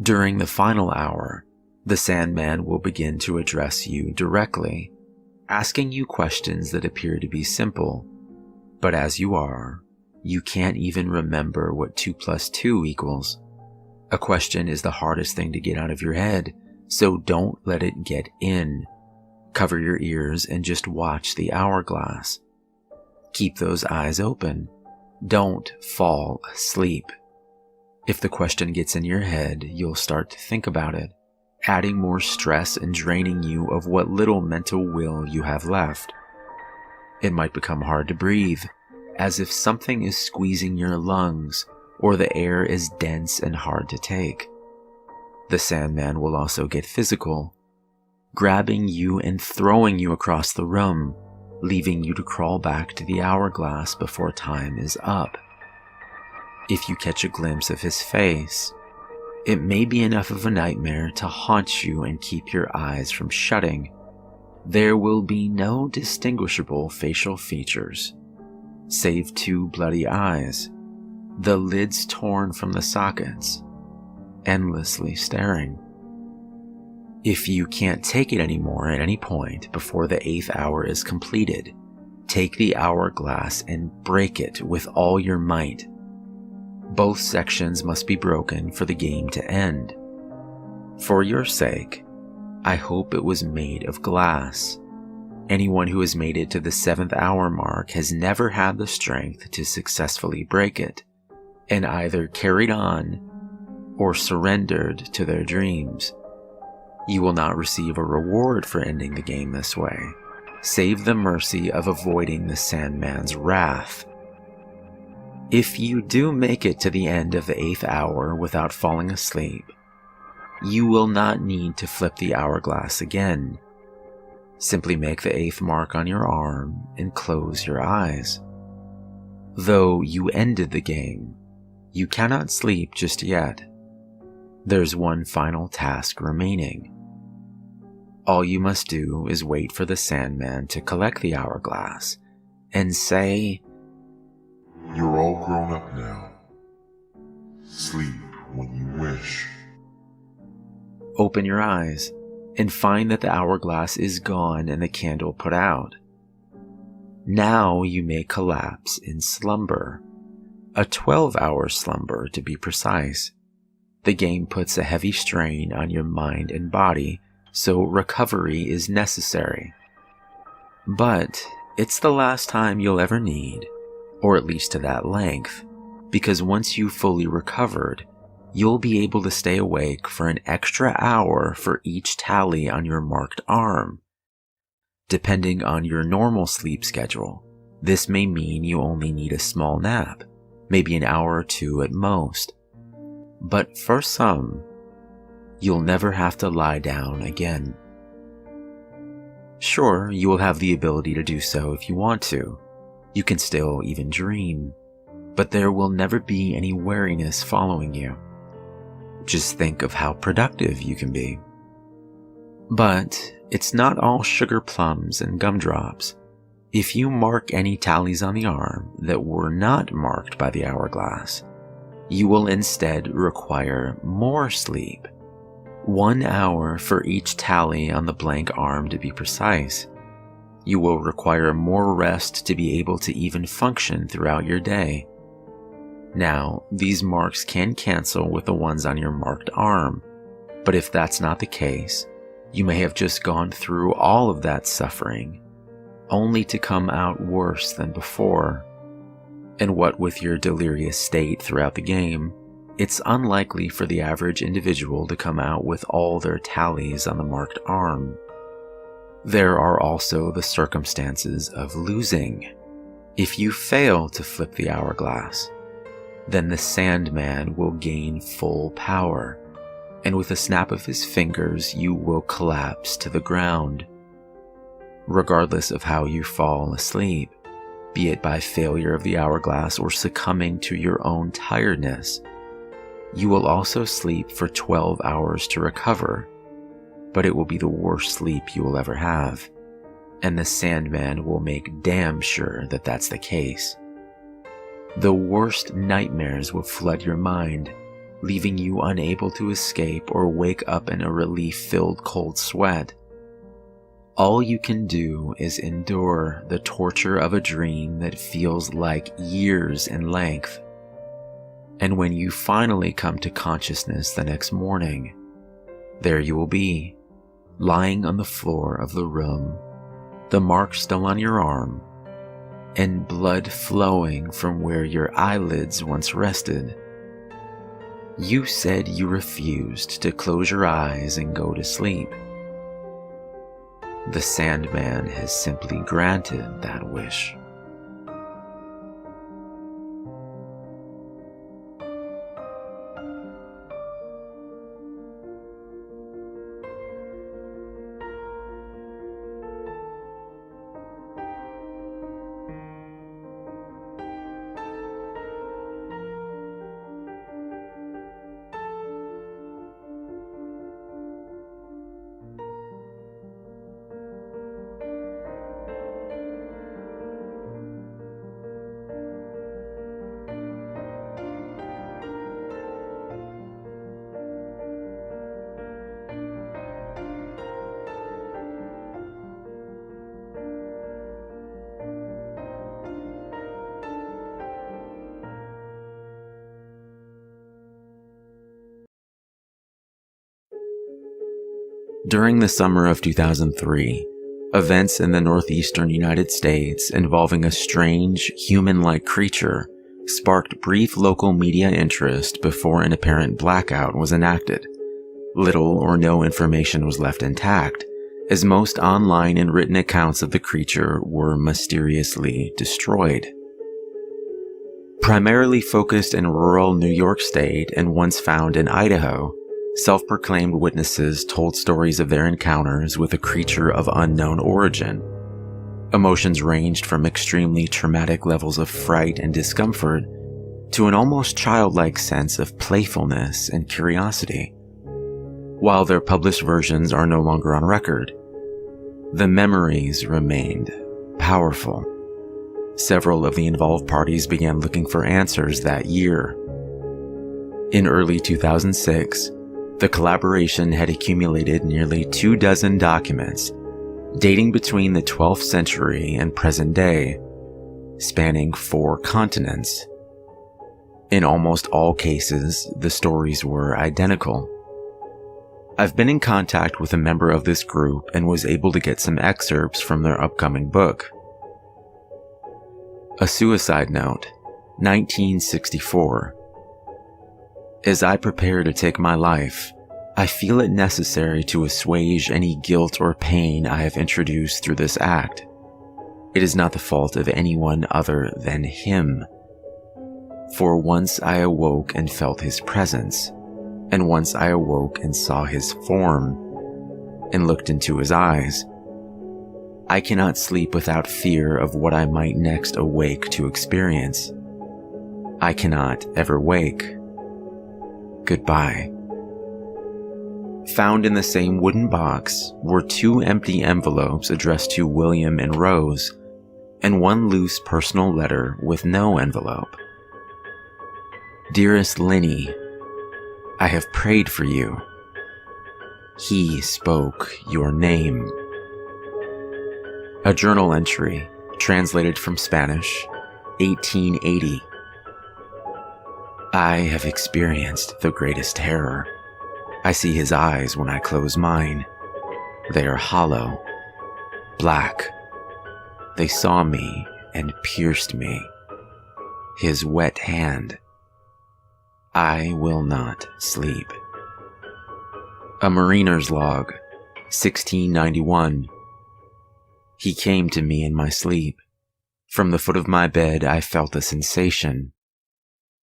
During the final hour, the Sandman will begin to address you directly, asking you questions that appear to be simple, but as you are, you can't even remember what 2 + 2 equals. A question is the hardest thing to get out of your head, so don't let it get in. Cover your ears and just watch the hourglass. Keep those eyes open. Don't fall asleep. If the question gets in your head, you'll start to think about it, adding more stress and draining you of what little mental will you have left. It might become hard to breathe, as if something is squeezing your lungs, or the air is dense and hard to take. The Sandman will also get physical, grabbing you and throwing you across the room, leaving you to crawl back to the hourglass before time is up. If you catch a glimpse of his face, it may be enough of a nightmare to haunt you and keep your eyes from shutting. There will be no distinguishable facial features, save 2 bloody eyes, the lids torn from the sockets, endlessly staring. If you can't take it anymore at any point before the 8th hour is completed, take the hourglass and break it with all your might. Both sections must be broken for the game to end. For your sake, I hope it was made of glass. Anyone who has made it to the 7th hour mark has never had the strength to successfully break it, and either carried on or surrendered to their dreams. You will not receive a reward for ending the game this way, save the mercy of avoiding the Sandman's wrath. If you do make it to the end of the 8th hour without falling asleep, you will not need to flip the hourglass again. Simply make the 8th mark on your arm and close your eyes. Though you ended the game, you cannot sleep just yet. There's one final task remaining. All you must do is wait for the Sandman to collect the hourglass and say, "You're all grown up now. Sleep when you wish." Open your eyes and find that the hourglass is gone and the candle put out. Now you may collapse in slumber, a 12-hour slumber to be precise. The game puts a heavy strain on your mind and body, so recovery is necessary. But it's the last time you'll ever need, or at least to that length, because once you've fully recovered, you'll be able to stay awake for an extra hour for each tally on your marked arm. Depending on your normal sleep schedule, this may mean you only need a small nap, maybe an hour or two at most. But for some, you'll never have to lie down again. Sure, you will have the ability to do so if you want to. You can still even dream, but there will never be any wariness following you. Just think of how productive you can be. But it's not all sugar plums and gumdrops. If you mark any tallies on the arm that were not marked by the hourglass, you will instead require more sleep. 1 hour for each tally on the blank arm to be precise. You will require more rest to be able to even function throughout your day. Now, these marks can cancel with the ones on your marked arm, but if that's not the case, you may have just gone through all of that suffering, only to come out worse than before. And what with your delirious state throughout the game, it's unlikely for the average individual to come out with all their tallies on the marked arm. There are also the circumstances of losing. If you fail to flip the hourglass, then the Sandman will gain full power, and with a snap of his fingers you will collapse to the ground. Regardless of how you fall asleep, be it by failure of the hourglass or succumbing to your own tiredness, you will also sleep for 12 hours to recover, but it will be the worst sleep you will ever have, and the Sandman will make damn sure that that's the case. The worst nightmares will flood your mind, leaving you unable to escape or wake up in a relief-filled cold sweat. All you can do is endure the torture of a dream that feels like years in length. And when you finally come to consciousness the next morning, there you will be, lying on the floor of the room, the mark still on your arm, and blood flowing from where your eyelids once rested. You said you refused to close your eyes and go to sleep. The Sandman has simply granted that wish. During the summer of 2003, events in the northeastern United States involving a strange, human-like creature sparked brief local media interest before an apparent blackout was enacted, Little or no information was left intact, as most online and written accounts of the creature were mysteriously destroyed. Primarily focused in rural New York State and once found in Idaho, self-proclaimed witnesses told stories of their encounters with a creature of unknown origin. Emotions ranged from extremely traumatic levels of fright and discomfort to an almost childlike sense of playfulness and curiosity. While their published versions are no longer on record, the memories remained powerful. Several of the involved parties began looking for answers that year. In early 2006, the collaboration had accumulated nearly 24 documents dating between the 12th century and present day, spanning 4 continents. In almost all cases, the stories were identical. I've been in contact with a member of this group and was able to get some excerpts from their upcoming book. A suicide note, 1964. As I prepare to take my life, I feel it necessary to assuage any guilt or pain I have introduced through this act. It is not the fault of anyone other than him. For once I awoke and felt his presence, and once I awoke and saw his form, and looked into his eyes. I cannot sleep without fear of what I might next awake to experience. I cannot ever wake. Goodbye. Found in the same wooden box were 2 empty envelopes addressed to William and Rose, and 1 loose personal letter with no envelope. Dearest Linny, I have prayed for you. He spoke your name. A journal entry, translated from Spanish, 1880. I have experienced the greatest terror. I see his eyes when I close mine. They are hollow, black. They saw me and pierced me. His wet hand. I will not sleep. A mariner's log, 1691. He came to me in my sleep. From the foot of my bed I felt a sensation.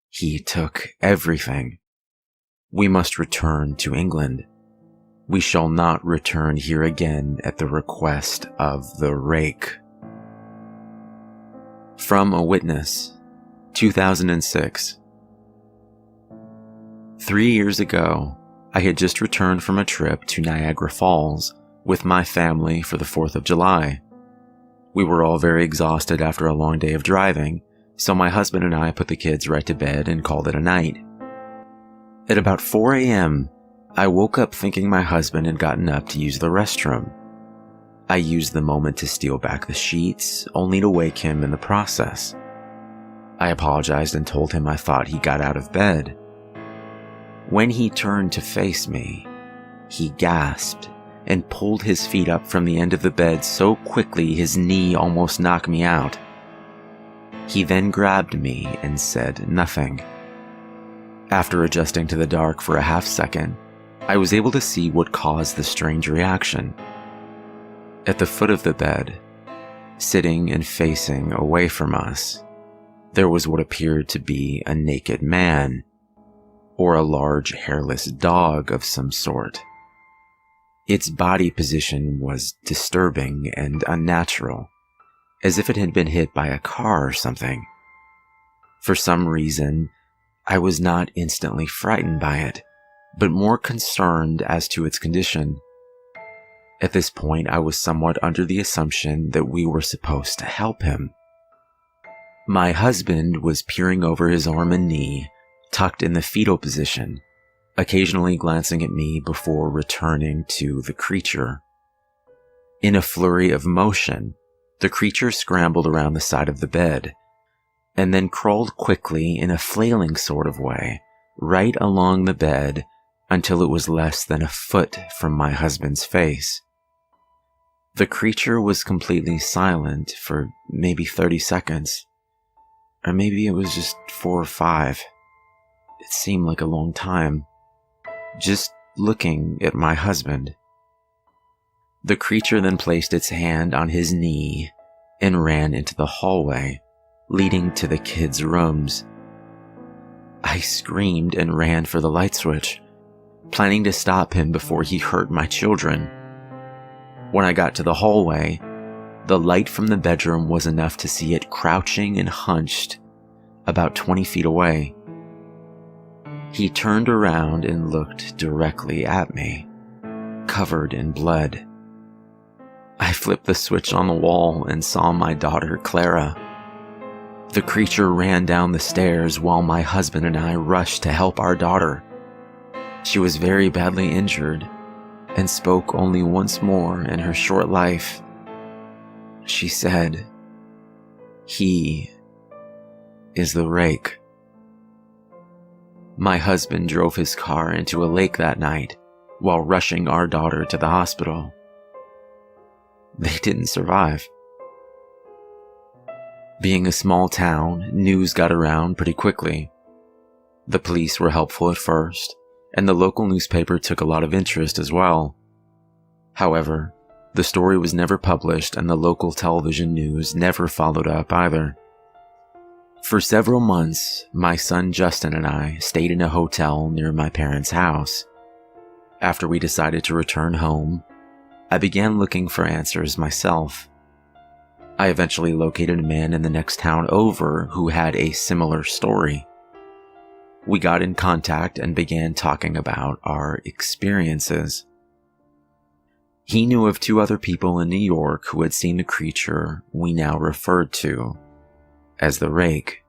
He took everything. We must return to England. We shall not return here again at the request of the rake. From a witness, 2006. 3 years ago, I had just returned from a trip to Niagara Falls with my family for the 4th of July. We were all very exhausted after a long day of driving, so my husband and I put the kids right to bed and called it a night. At about 4 a.m., I woke up thinking my husband had gotten up to use the restroom. I used the moment to steal back the sheets, only to wake him in the process. I apologized and told him I thought he got out of bed. When he turned to face me, he gasped and pulled his feet up from the end of the bed so quickly his knee almost knocked me out. He then grabbed me and said nothing. After adjusting to the dark for a half second, I was able to see what caused the strange reaction. At the foot of the bed, sitting and facing away from us, there was what appeared to be a naked man, or a large hairless dog of some sort. Its body position was disturbing and unnatural, as if it had been hit by a car or something. For some reason, I was not instantly frightened by it, but more concerned as to its condition. At this point, I was somewhat under the assumption that we were supposed to help him. My husband was peering over his arm and knee, tucked in the fetal position, occasionally glancing at me before returning to the creature. In a flurry of motion, the creature scrambled around the side of the bed, and then crawled quickly in a flailing sort of way, right along the bed until it was less than a foot from my husband's face. The creature was completely silent for maybe 30 seconds, or maybe it was just 4 or 5. It seemed like a long time. Just looking at my husband. The creature then placed its hand on his knee and ran into the hallway, leading to the kids' rooms. I screamed and ran for the light switch, planning to stop him before he hurt my children. When I got to the hallway, the light from the bedroom was enough to see it crouching and hunched about 20 feet away. He turned around and looked directly at me, covered in blood. I flipped the switch on the wall and saw my daughter, Clara. The creature ran down the stairs while my husband and I rushed to help our daughter. She was very badly injured and spoke only once more in her short life. She said, "He is the rake." My husband drove his car into a lake that night while rushing our daughter to the hospital. They didn't survive. Being a small town, news got around pretty quickly. The police were helpful at first, and the local newspaper took a lot of interest as well. However, the story was never published and the local television news never followed up either. For several months, my son Justin and I stayed in a hotel near my parents' house. After we decided to return home, I began looking for answers myself. I eventually located a man in the next town over who had a similar story. We got in contact and began talking about our experiences. He knew of 2 other people in New York who had seen the creature we now referred to as the rake.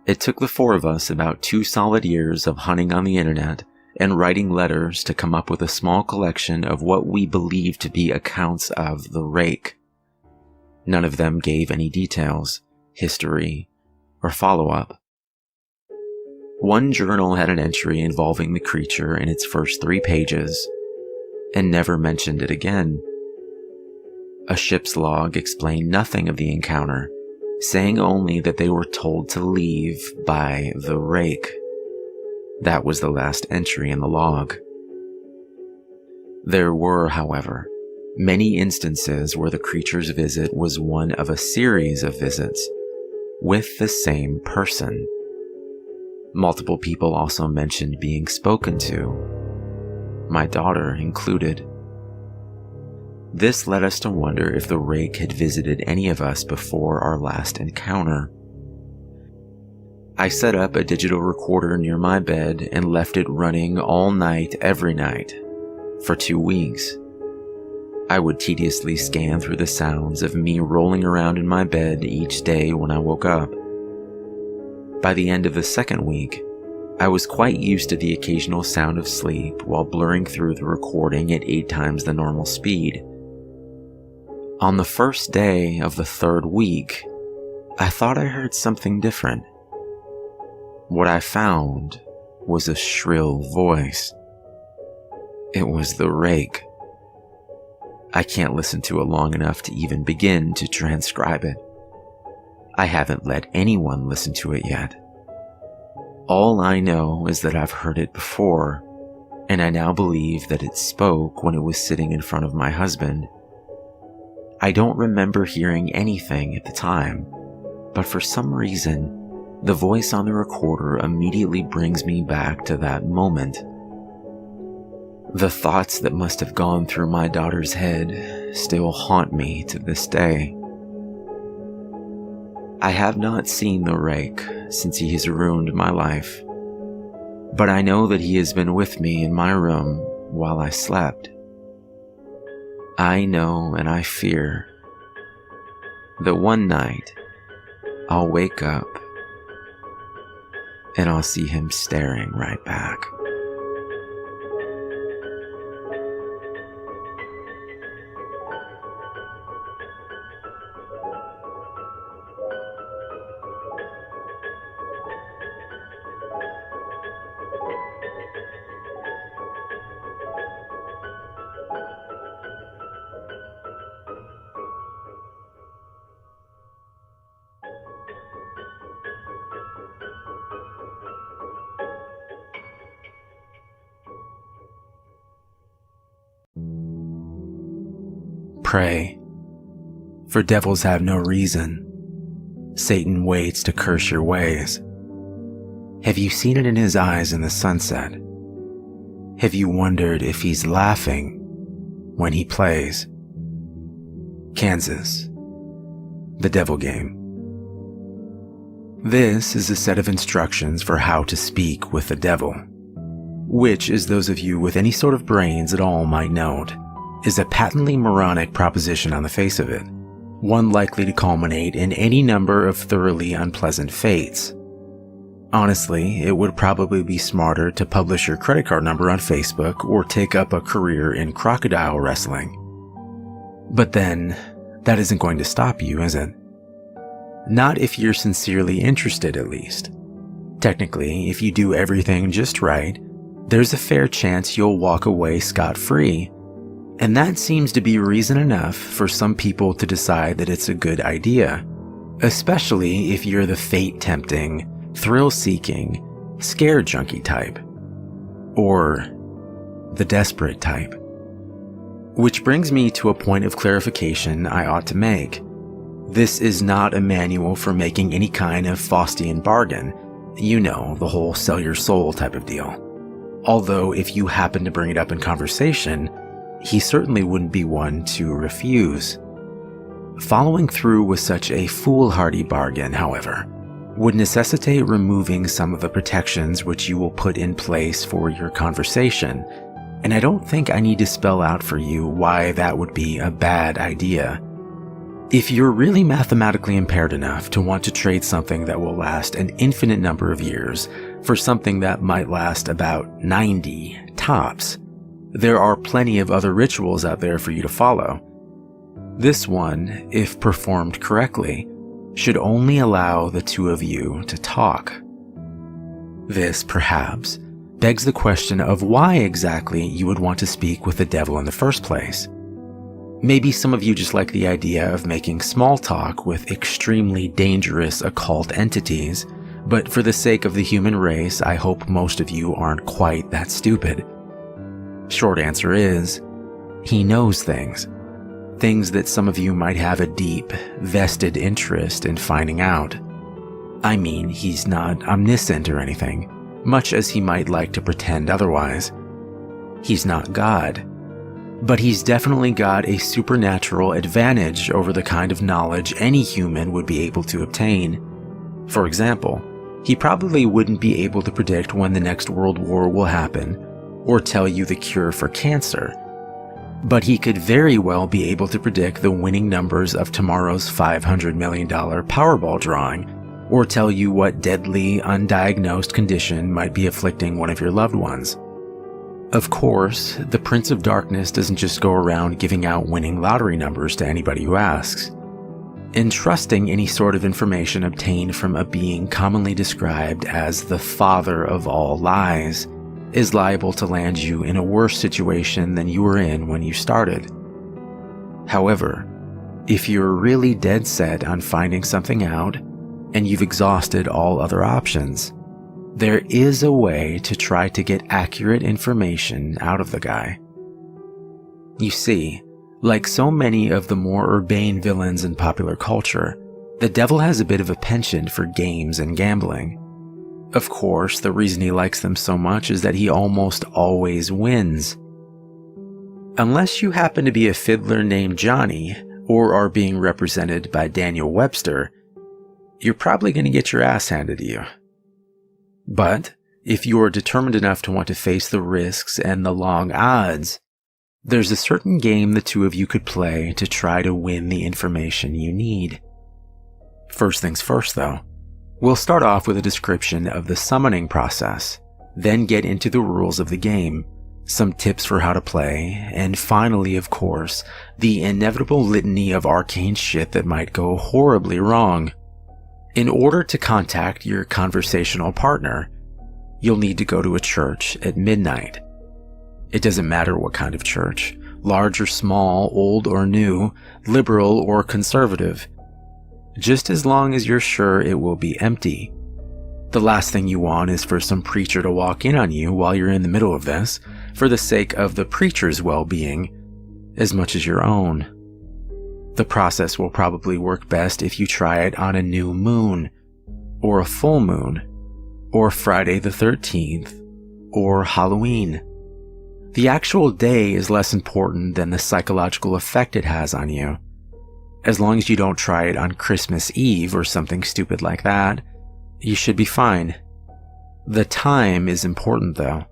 It took the 4 of us about 2 solid years of hunting on the internet and writing letters to come up with a small collection of what we believed to be accounts of the rake. None of them gave any details, history, or follow-up. One journal had an entry involving the creature in its first 3 pages, and never mentioned it again. A ship's log explained nothing of the encounter, saying only that they were told to leave by the rake. That was the last entry in the log. There were, however, many instances where the creature's visit was one of a series of visits with the same person. Multiple people also mentioned being spoken to, my daughter included. This led us to wonder if the rake had visited any of us before our last encounter. I set up a digital recorder near my bed and left it running all night every night for 2 weeks. I would tediously scan through the sounds of me rolling around in my bed each day when I woke up. By the end of the 2nd week, I was quite used to the occasional sound of sleep while blurring through the recording at 8 times the normal speed. On the first day of the 3rd week, I thought I heard something different. What I found was a shrill voice. It was the rake. I can't listen to it long enough to even begin to transcribe it. I haven't let anyone listen to it yet. All I know is that I've heard it before, and I now believe that it spoke when it was sitting in front of my husband. I don't remember hearing anything at the time, but for some reason, the voice on the recorder immediately brings me back to that moment. The thoughts that must have gone through my daughter's head still haunt me to this day. I have not seen the rake since he has ruined my life, but I know that he has been with me in my room while I slept. I know and I fear that one night I'll wake up and I'll see him staring right back. pray. For devils have no reason. Satan waits to curse your ways. Have you seen it in his eyes in the sunset? Have you wondered if he's laughing when he plays? Kansas. The Devil Game. This is a set of instructions for how to speak with the devil, which, as those of you with any sort of brains at all might note, is a patently moronic proposition on the face of it, one likely to culminate in any number of thoroughly unpleasant fates. Honestly, it would probably be smarter to publish your credit card number on Facebook or take up a career in crocodile wrestling. But then, that isn't going to stop you, is it? Not if you're sincerely interested, at least. Technically, if you do everything just right, there's a fair chance you'll walk away scot-free. And that seems to be reason enough for some people to decide that it's a good idea, especially if you're the fate-tempting, thrill-seeking, scare junkie type. Or the desperate type. Which brings me to a point of clarification I ought to make. This is not a manual for making any kind of Faustian bargain. You know, the whole sell your soul type of deal. Although if you happen to bring it up in conversation, he certainly wouldn't be one to refuse. Following through with such a foolhardy bargain, however, would necessitate removing some of the protections which you will put in place for your conversation, and I don't think I need to spell out for you why that would be a bad idea. If you're really mathematically impaired enough to want to trade something that will last an infinite number of years for something that might last about 90 tops, there are plenty of other rituals out there for you to follow. This one, if performed correctly, should only allow the two of you to talk. This, perhaps, begs the question of why exactly you would want to speak with the devil in the first place. Maybe some of you just like the idea of making small talk with extremely dangerous occult entities, but for the sake of the human race, I hope most of you aren't quite that stupid. Short answer is, he knows things. Things that some of you might have a deep, vested interest in finding out. I mean, he's not omniscient or anything, much as he might like to pretend otherwise. He's not God. But he's definitely got a supernatural advantage over the kind of knowledge any human would be able to obtain. For example, he probably wouldn't be able to predict when the next world war will happen, or tell you the cure for cancer. But he could very well be able to predict the winning numbers of tomorrow's $500 million Powerball drawing, or tell you what deadly, undiagnosed condition might be afflicting one of your loved ones. Of course, the Prince of Darkness doesn't just go around giving out winning lottery numbers to anybody who asks. Entrusting any sort of information obtained from a being commonly described as the father of all lies is liable to land you in a worse situation than you were in when you started. However, if you're really dead set on finding something out, and you've exhausted all other options, there is a way to try to get accurate information out of the guy. You see, like so many of the more urbane villains in popular culture, the devil has a bit of a penchant for games and gambling. Of course, the reason he likes them so much is that he almost always wins. Unless you happen to be a fiddler named Johnny, or are being represented by Daniel Webster, you're probably going to get your ass handed to you. But if you are determined enough to want to face the risks and the long odds, there's a certain game the two of you could play to try to win the information you need. First things first, though. We'll start off with a description of the summoning process, then get into the rules of the game, some tips for how to play, and finally, of course, the inevitable litany of arcane shit that might go horribly wrong. In order to contact your conversational partner, you'll need to go to a church at midnight. It doesn't matter what kind of church, large or small, old or new, liberal or conservative, just as long as you're sure it will be empty. The last thing you want is for some preacher to walk in on you while you're in the middle of this, for the sake of the preacher's well-being, as much as your own. The process will probably work best if you try it on a new moon, or a full moon, or Friday the 13th, or Halloween. The actual day is less important than the psychological effect it has on you. As long as you don't try it on Christmas Eve or something stupid like that, you should be fine. The time is important though.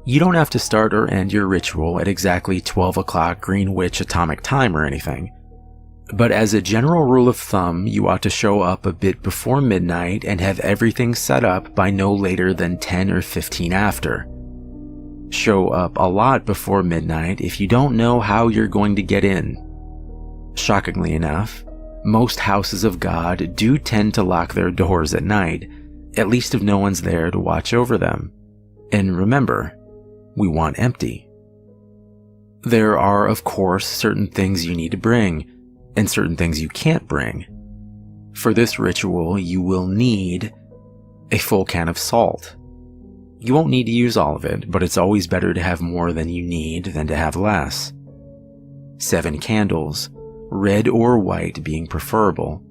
You don't have to start or end your ritual at exactly 12 o'clock Greenwich Atomic Time or anything. But as a general rule of thumb, you ought to show up a bit before midnight and have everything set up by no later than 10 or 15 after. Show up a lot before midnight if you don't know how you're going to get in. Shockingly enough, most houses of God do tend to lock their doors at night, at least if no one's there to watch over them. And remember, we want empty. There are, of course, certain things you need to bring, and certain things you can't bring. For this ritual, you will need a full can of salt. You won't need to use all of it, but it's always better to have more than you need than to have less. 7 candles, red or white being preferable.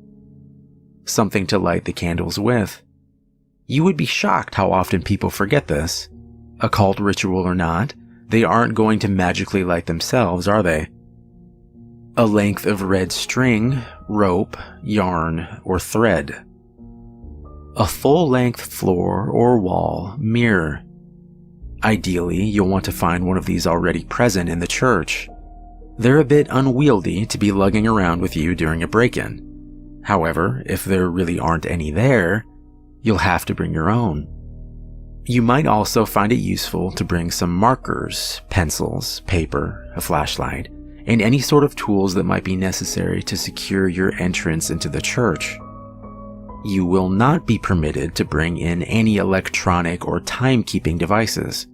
Something to light the candles with. You would be shocked how often people forget this. Occult ritual or not, they aren't going to magically light themselves, are they? A length of red string, rope, yarn, or thread. A full-length floor or wall mirror. Ideally, you'll want to find one of these already present in the church. They're a bit unwieldy to be lugging around with you during a break-in. However, if there really aren't any there, you'll have to bring your own. You might also find it useful to bring some markers, pencils, paper, a flashlight, and any sort of tools that might be necessary to secure your entrance into the church. You will not be permitted to bring in any electronic or timekeeping devices.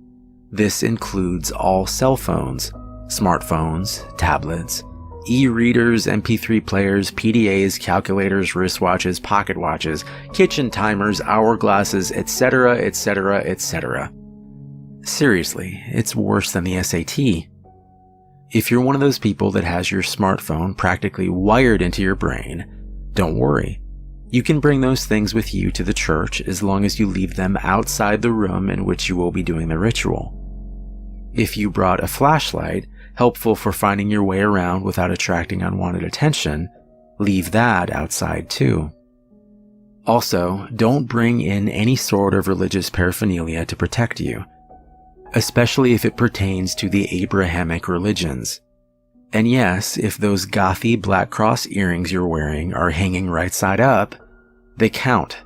This includes all cell phones, smartphones, tablets, e-readers, MP3 players, PDAs, calculators, wristwatches, pocket watches, kitchen timers, hourglasses, etc., etc., etc. Seriously, it's worse than the SAT. If you're one of those people that has your smartphone practically wired into your brain, don't worry. You can bring those things with you to the church as long as you leave them outside the room in which you will be doing the ritual. If you brought a flashlight, helpful for finding your way around without attracting unwanted attention, leave that outside too. Also, don't bring in any sort of religious paraphernalia to protect you, especially if it pertains to the Abrahamic religions. And yes, if those gothy Black Cross earrings you're wearing are hanging right side up, they count.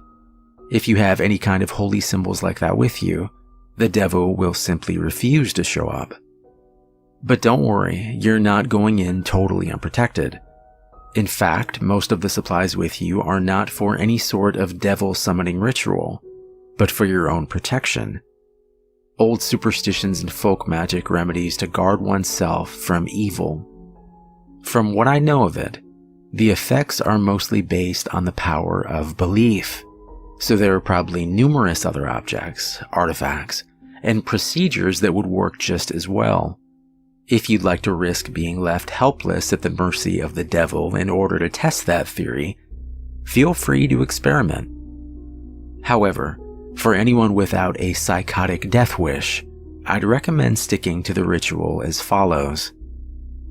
If you have any kind of holy symbols like that with you, the devil will simply refuse to show up. But don't worry, you're not going in totally unprotected. In fact, most of the supplies with you are not for any sort of devil summoning ritual, but for your own protection. Old superstitions and folk magic remedies to guard oneself from evil. From what I know of it, the effects are mostly based on the power of belief, so there are probably numerous other objects, artifacts, and procedures that would work just as well. If you'd like to risk being left helpless at the mercy of the devil in order to test that theory, feel free to experiment. However, for anyone without a psychotic death wish, I'd recommend sticking to the ritual as follows.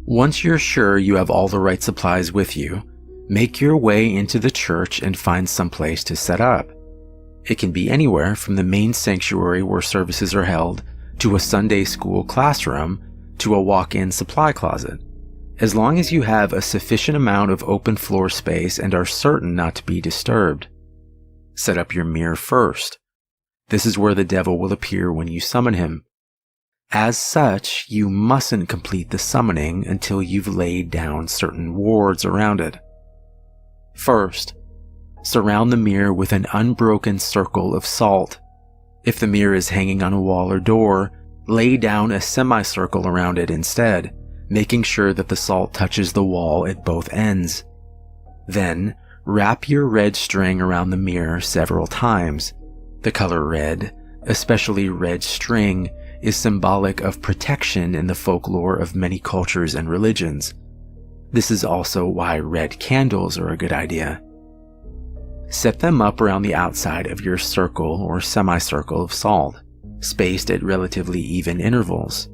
Once you're sure you have all the right supplies with you, make your way into the church and find some place to set up. It can be anywhere from the main sanctuary where services are held, to a Sunday school classroom, to a walk-in supply closet, as long as you have a sufficient amount of open floor space and are certain not to be disturbed. Set up your mirror first. This is where the devil will appear when you summon him. As such, you mustn't complete the summoning until you've laid down certain wards around it. First, surround the mirror with an unbroken circle of salt. If the mirror is hanging on a wall or door, lay down a semicircle around it instead, making sure that the salt touches the wall at both ends. Then, wrap your red string around the mirror several times. The color red, especially red string, is symbolic of protection in the folklore of many cultures and religions. This is also why red candles are a good idea. Set them up around the outside of your circle or semicircle of salt, spaced at relatively even intervals.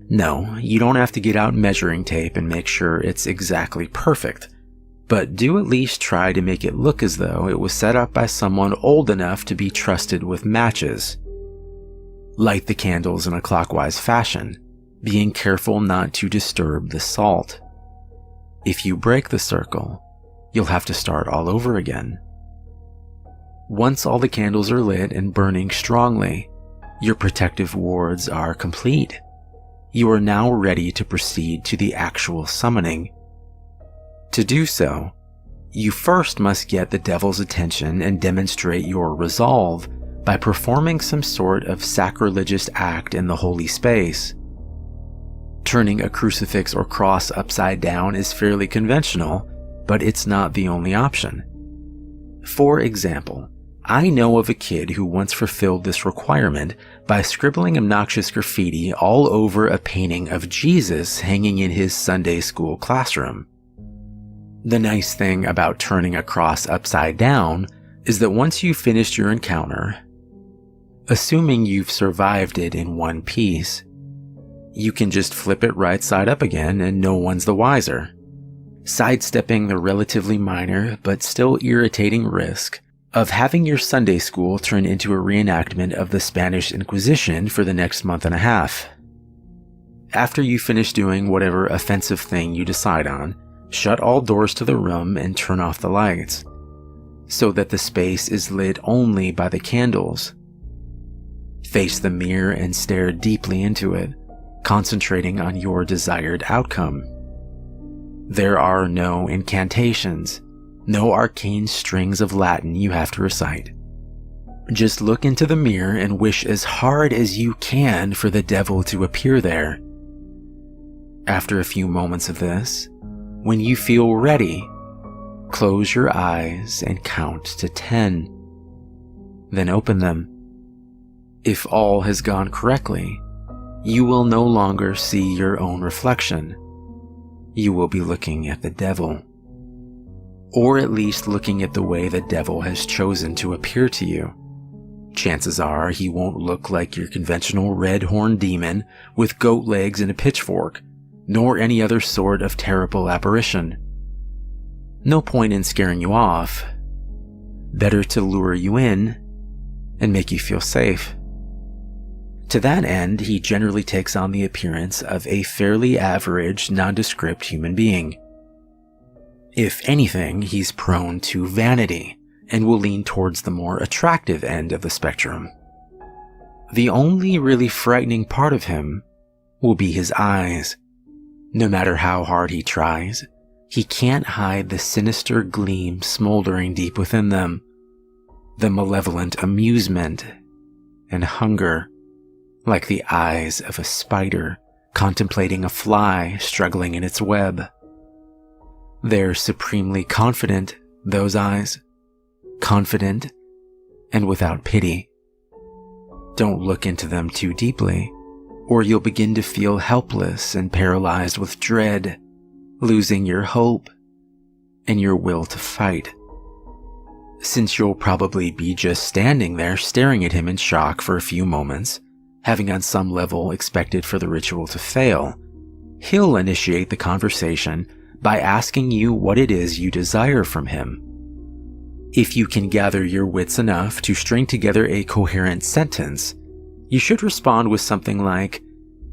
No, you don't have to get out measuring tape and make sure it's exactly perfect, but do at least try to make it look as though it was set up by someone old enough to be trusted with matches. Light the candles in a clockwise fashion, being careful not to disturb the salt. If you break the circle, you'll have to start all over again. Once all the candles are lit and burning strongly, your protective wards are complete. You are now ready to proceed to the actual summoning. To do so, you first must get the devil's attention and demonstrate your resolve by performing some sort of sacrilegious act in the holy space. Turning a crucifix or cross upside down is fairly conventional, but it's not the only option. For example, I know of a kid who once fulfilled this requirement by scribbling obnoxious graffiti all over a painting of Jesus hanging in his Sunday school classroom. The nice thing about turning a cross upside down is that once you've finished your encounter, assuming you've survived it in one piece, you can just flip it right side up again and no one's the wiser, sidestepping the relatively minor but still irritating risk of having your Sunday school turn into a reenactment of the Spanish Inquisition for the next month and a half. After you finish doing whatever offensive thing you decide on, shut all doors to the room and turn off the lights, so that the space is lit only by the candles. Face the mirror and stare deeply into it, concentrating on your desired outcome. There are no incantations, no arcane strings of Latin you have to recite. Just look into the mirror and wish as hard as you can for the devil to appear there. After a few moments of this, when you feel ready, close your eyes and count to 10. Then open them. If all has gone correctly, you will no longer see your own reflection. You will be looking at the devil. Or at least looking at the way the devil has chosen to appear to you. Chances are he won't look like your conventional red-horned demon with goat legs and a pitchfork, nor any other sort of terrible apparition. No point in scaring you off. Better to lure you in and make you feel safe. To that end, he generally takes on the appearance of a fairly average, nondescript human being. If anything, he's prone to vanity and will lean towards the more attractive end of the spectrum. The only really frightening part of him will be his eyes. No matter how hard he tries, he can't hide the sinister gleam smoldering deep within them, the malevolent amusement and hunger, like the eyes of a spider contemplating a fly struggling in its web. They're supremely confident, those eyes. Confident and without pity. Don't look into them too deeply, or you'll begin to feel helpless and paralyzed with dread, losing your hope and your will to fight. Since you'll probably be just standing there staring at him in shock for a few moments, having on some level expected for the ritual to fail, he'll initiate the conversation by asking you what it is you desire from him. If you can gather your wits enough to string together a coherent sentence, you should respond with something like,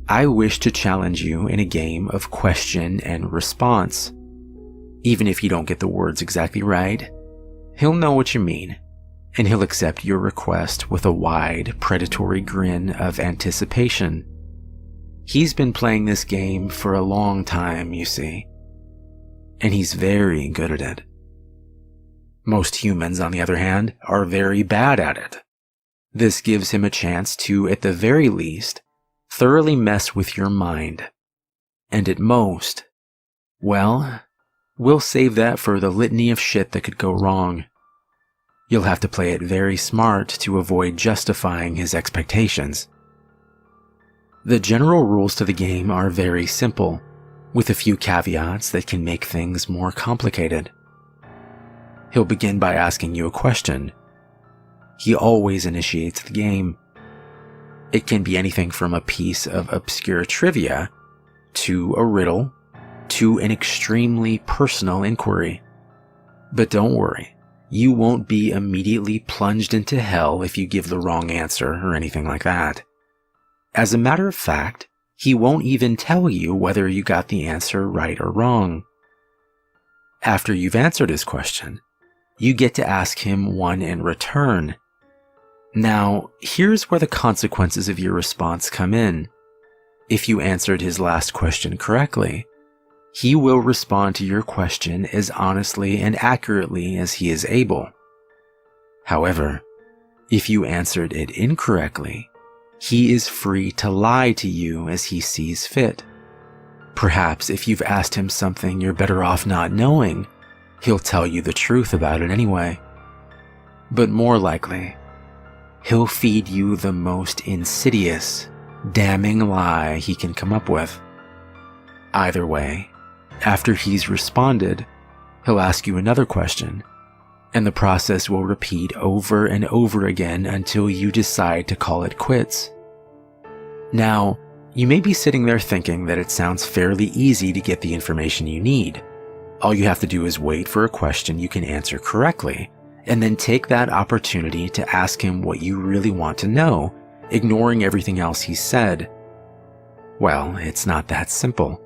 "I wish to challenge you in a game of question and response." Even if you don't get the words exactly right, he'll know what you mean, and he'll accept your request with a wide, predatory grin of anticipation. He's been playing this game for a long time, you see, and he's very good at it. Most humans, on the other hand, are very bad at it. This gives him a chance to, at the very least, thoroughly mess with your mind. And at most, well, we'll save that for the litany of shit that could go wrong. You'll have to play it very smart to avoid justifying his expectations. The general rules to the game are very simple, with a few caveats that can make things more complicated. He'll begin by asking you a question. He always initiates the game. It can be anything from a piece of obscure trivia, to a riddle, to an extremely personal inquiry. But don't worry, you won't be immediately plunged into hell if you give the wrong answer or anything like that. As a matter of fact, he won't even tell you whether you got the answer right or wrong. After you've answered his question, you get to ask him one in return. Now, here's where the consequences of your response come in. If you answered his last question correctly, he will respond to your question as honestly and accurately as he is able. However, if you answered it incorrectly, he is free to lie to you as he sees fit. Perhaps if you've asked him something you're better off not knowing, he'll tell you the truth about it anyway. But more likely, he'll feed you the most insidious, damning lie he can come up with. Either way, after he's responded, he'll ask you another question, and the process will repeat over and over again until you decide to call it quits. Now, you may be sitting there thinking that it sounds fairly easy to get the information you need. All you have to do is wait for a question you can answer correctly, and then take that opportunity to ask him what you really want to know, ignoring everything else he said. Well, it's not that simple.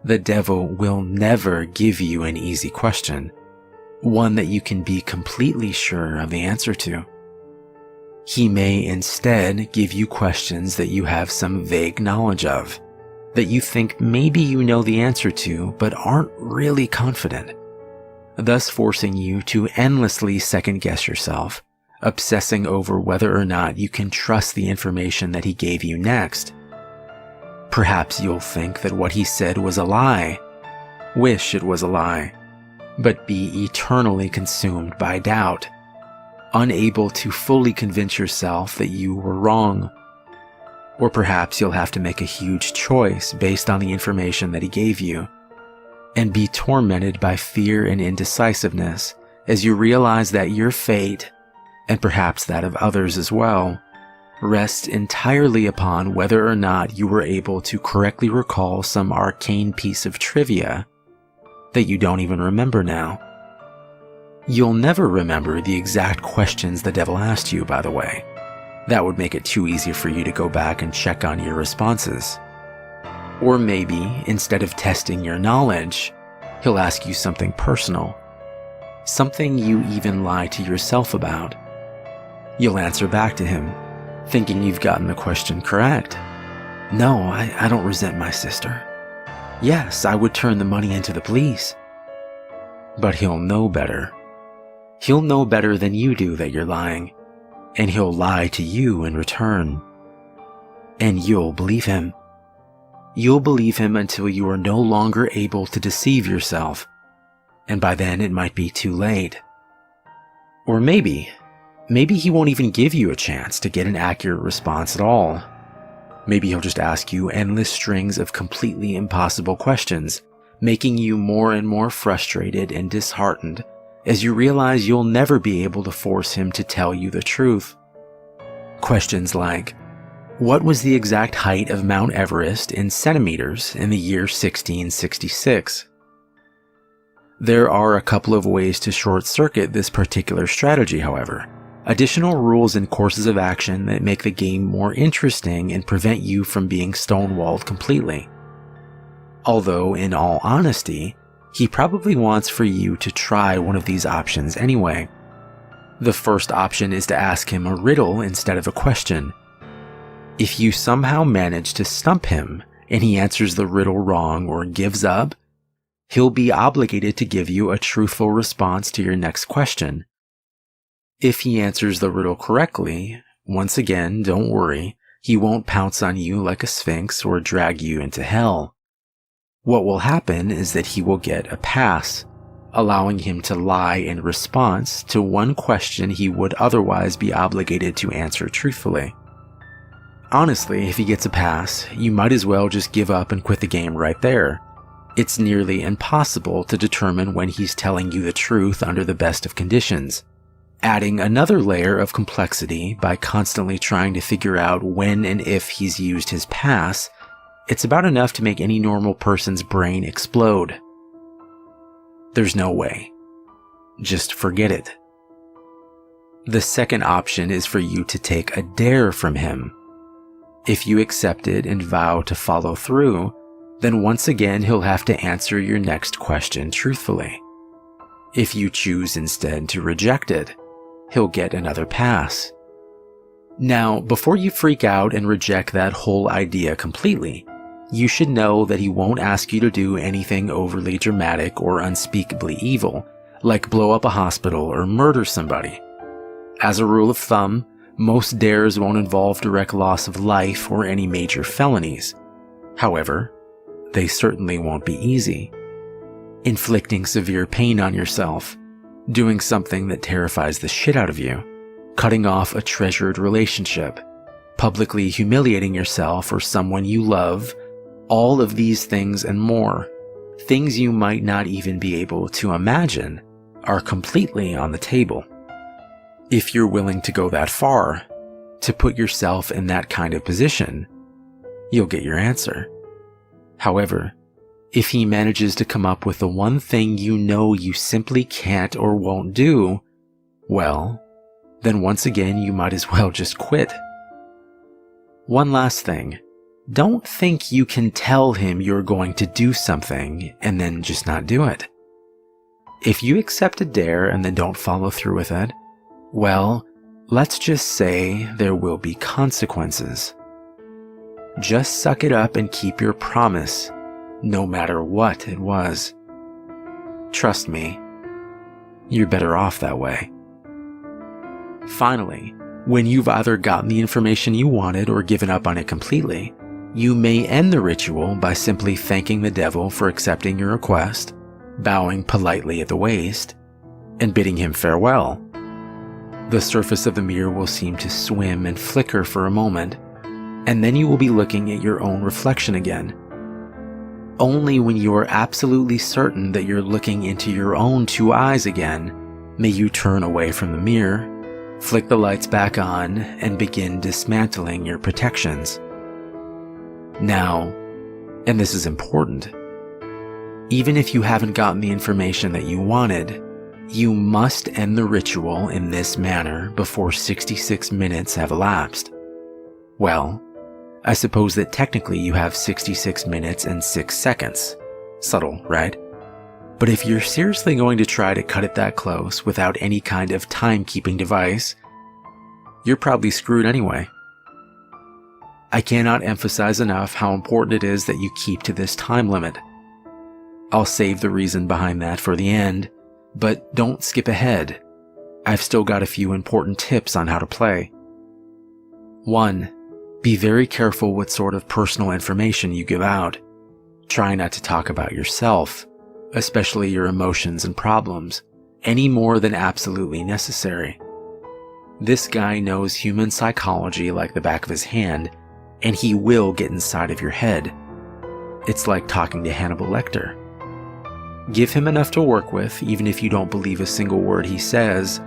The devil will never give you an easy question, one that you can be completely sure of the answer to. He may instead give you questions that you have some vague knowledge of, that you think maybe you know the answer to but aren't really confident, thus forcing you to endlessly second-guess yourself, obsessing over whether or not you can trust the information that he gave you next. Perhaps you'll think that what he said was a lie, wish it was a lie, but be eternally consumed by doubt, unable to fully convince yourself that you were wrong. Or perhaps you'll have to make a huge choice based on the information that he gave you, and be tormented by fear and indecisiveness as you realize that your fate, and perhaps that of others as well, rests entirely upon whether or not you were able to correctly recall some arcane piece of trivia that you don't even remember now. You'll never remember the exact questions the devil asked you, by the way. That would make it too easy for you to go back and check on your responses. Or maybe, instead of testing your knowledge, he'll ask you something personal, something you even lie to yourself about. You'll answer back to him, thinking you've gotten the question correct. No, I don't resent my sister. Yes, I would turn the money into the police. But he'll know better. He'll know better than you do that you're lying, and he'll lie to you in return. And you'll believe him. You'll believe him until you are no longer able to deceive yourself, and by then it might be too late. Or maybe he won't even give you a chance to get an accurate response at all. Maybe he'll just ask you endless strings of completely impossible questions, making you more and more frustrated and disheartened as you realize you'll never be able to force him to tell you the truth. Questions like, what was the exact height of Mount Everest in centimeters in the year 1666? There are a couple of ways to short-circuit this particular strategy, however. Additional rules and courses of action that make the game more interesting and prevent you from being stonewalled completely. Although, in all honesty, he probably wants for you to try one of these options anyway. The first option is to ask him a riddle instead of a question. If you somehow manage to stump him and he answers the riddle wrong or gives up, he'll be obligated to give you a truthful response to your next question. If he answers the riddle correctly, once again, don't worry, he won't pounce on you like a sphinx or drag you into hell. What will happen is that he will get a pass, allowing him to lie in response to one question he would otherwise be obligated to answer truthfully. Honestly, if he gets a pass, you might as well just give up and quit the game right there, It's nearly impossible to determine when he's telling you the truth under the best of conditions. Adding another layer of complexity by constantly trying to figure out when and if he's used his pass, it's about enough to make any normal person's brain explode. There's no way. Just forget it. The second option is for you to take a dare from him. If you accept it and vow to follow through, then once again he'll have to answer your next question truthfully. If you choose instead to reject it, he'll get another pass. Now, before you freak out and reject that whole idea completely, you should know that he won't ask you to do anything overly dramatic or unspeakably evil, like blow up a hospital or murder somebody. As a rule of thumb, most dares won't involve direct loss of life or any major felonies. However, they certainly won't be easy. Inflicting severe pain on yourself, doing something that terrifies the shit out of you, cutting off a treasured relationship, publicly humiliating yourself or someone you love, all of these things and more, things you might not even be able to imagine, are completely on the table. If you're willing to go that far, to put yourself in that kind of position, you'll get your answer. However, if he manages to come up with the one thing you know you simply can't or won't do, well, then once again you might as well just quit. One last thing. Don't think you can tell him you're going to do something and then just not do it. If you accept a dare and then don't follow through with it, well, let's just say there will be consequences. Just suck it up and keep your promise, no matter what it was. Trust me, you're better off that way. Finally, when you've either gotten the information you wanted or given up on it completely, you may end the ritual by simply thanking the devil for accepting your request, bowing politely at the waist, and bidding him farewell. The surface of the mirror will seem to swim and flicker for a moment, and then you will be looking at your own reflection again. Only when you are absolutely certain that you're looking into your own two eyes again, may you turn away from the mirror, flick the lights back on, and begin dismantling your protections. Now, and this is important, even if you haven't gotten the information that you wanted, you must end the ritual in this manner before 66 minutes have elapsed. Well, I suppose that technically you have 66 minutes and 6 seconds. Subtle, right? But if you're seriously going to try to cut it that close without any kind of timekeeping device, you're probably screwed anyway. I cannot emphasize enough how important it is that you keep to this time limit. I'll save the reason behind that for the end, but don't skip ahead. I've still got a few important tips on how to play. 1. Be very careful what sort of personal information you give out. Try not to talk about yourself, especially your emotions and problems, any more than absolutely necessary. This guy knows human psychology like the back of his hand, and he will get inside of your head. It's like talking to Hannibal Lecter. Give him enough to work with, even if you don't believe a single word he says,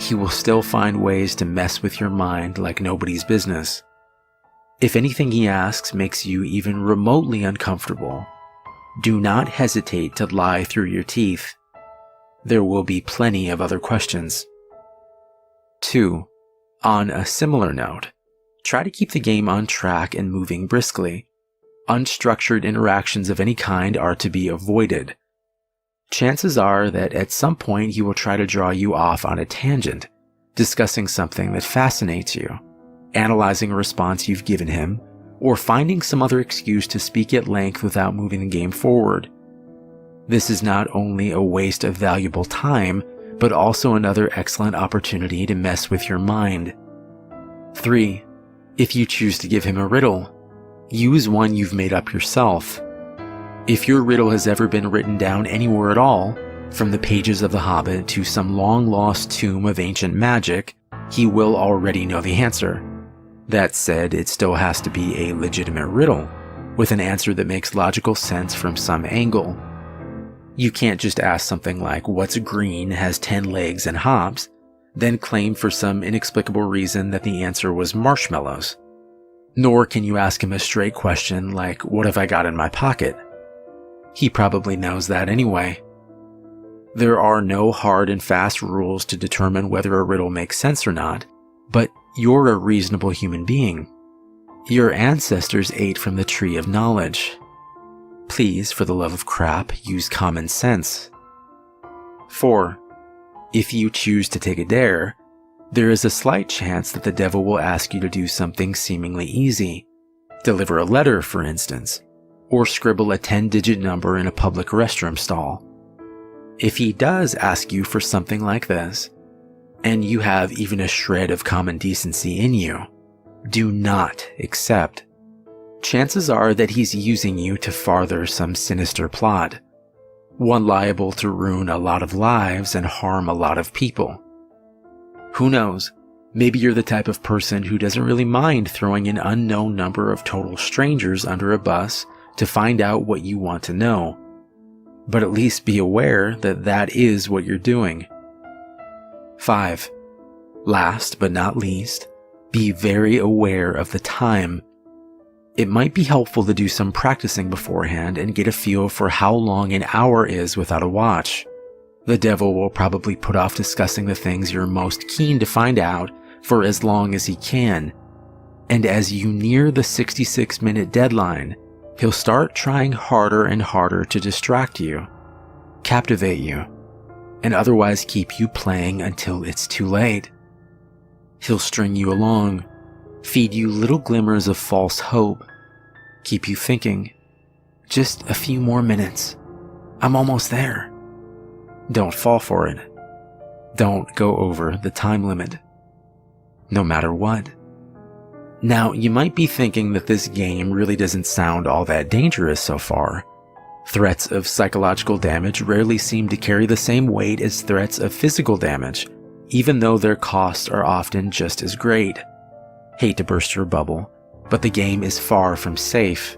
he will still find ways to mess with your mind like nobody's business. If anything he asks makes you even remotely uncomfortable, do not hesitate to lie through your teeth. There will be plenty of other questions. 2. On a similar note, try to keep the game on track and moving briskly. Unstructured interactions of any kind are to be avoided. Chances are that at some point he will try to draw you off on a tangent, discussing something that fascinates you, analyzing a response you've given him, or finding some other excuse to speak at length without moving the game forward. This is not only a waste of valuable time, but also another excellent opportunity to mess with your mind. 3. If you choose to give him a riddle, use one you've made up yourself. If your riddle has ever been written down anywhere at all, from the pages of The Hobbit to some long-lost tomb of ancient magic, he will already know the answer. That said, it still has to be a legitimate riddle, with an answer that makes logical sense from some angle. You can't just ask something like, "What's green, has 10 legs and hops," then claim for some inexplicable reason that the answer was marshmallows. Nor can you ask him a straight question like, "What have I got in my pocket?" He probably knows that anyway. There are no hard and fast rules to determine whether a riddle makes sense or not, but you're a reasonable human being. Your ancestors ate from the tree of knowledge. Please, for the love of crap, use common sense. 4. If you choose to take a dare, there is a slight chance that the devil will ask you to do something seemingly easy. Deliver a letter, for instance, or scribble a 10-digit number in a public restroom stall. If he does ask you for something like this, and you have even a shred of common decency in you, do not accept. Chances are that he's using you to farther some sinister plot, one liable to ruin a lot of lives and harm a lot of people. Who knows, maybe you're the type of person who doesn't really mind throwing an unknown number of total strangers under a bus to find out what you want to know. But at least be aware that that is what you're doing. 5. Last but not least, be very aware of the time. It might be helpful to do some practicing beforehand and get a feel for how long an hour is without a watch. The devil will probably put off discussing the things you're most keen to find out for as long as he can. And as you near the 66-minute deadline, he'll start trying harder and harder to distract you, captivate you, and otherwise keep you playing until it's too late. He'll string you along, feed you little glimmers of false hope, keep you thinking, "Just a few more minutes. I'm almost there." Don't fall for it. Don't go over the time limit. No matter what. Now, you might be thinking that this game really doesn't sound all that dangerous so far. Threats of psychological damage rarely seem to carry the same weight as threats of physical damage, even though their costs are often just as great. Hate to burst your bubble, but the game is far from safe.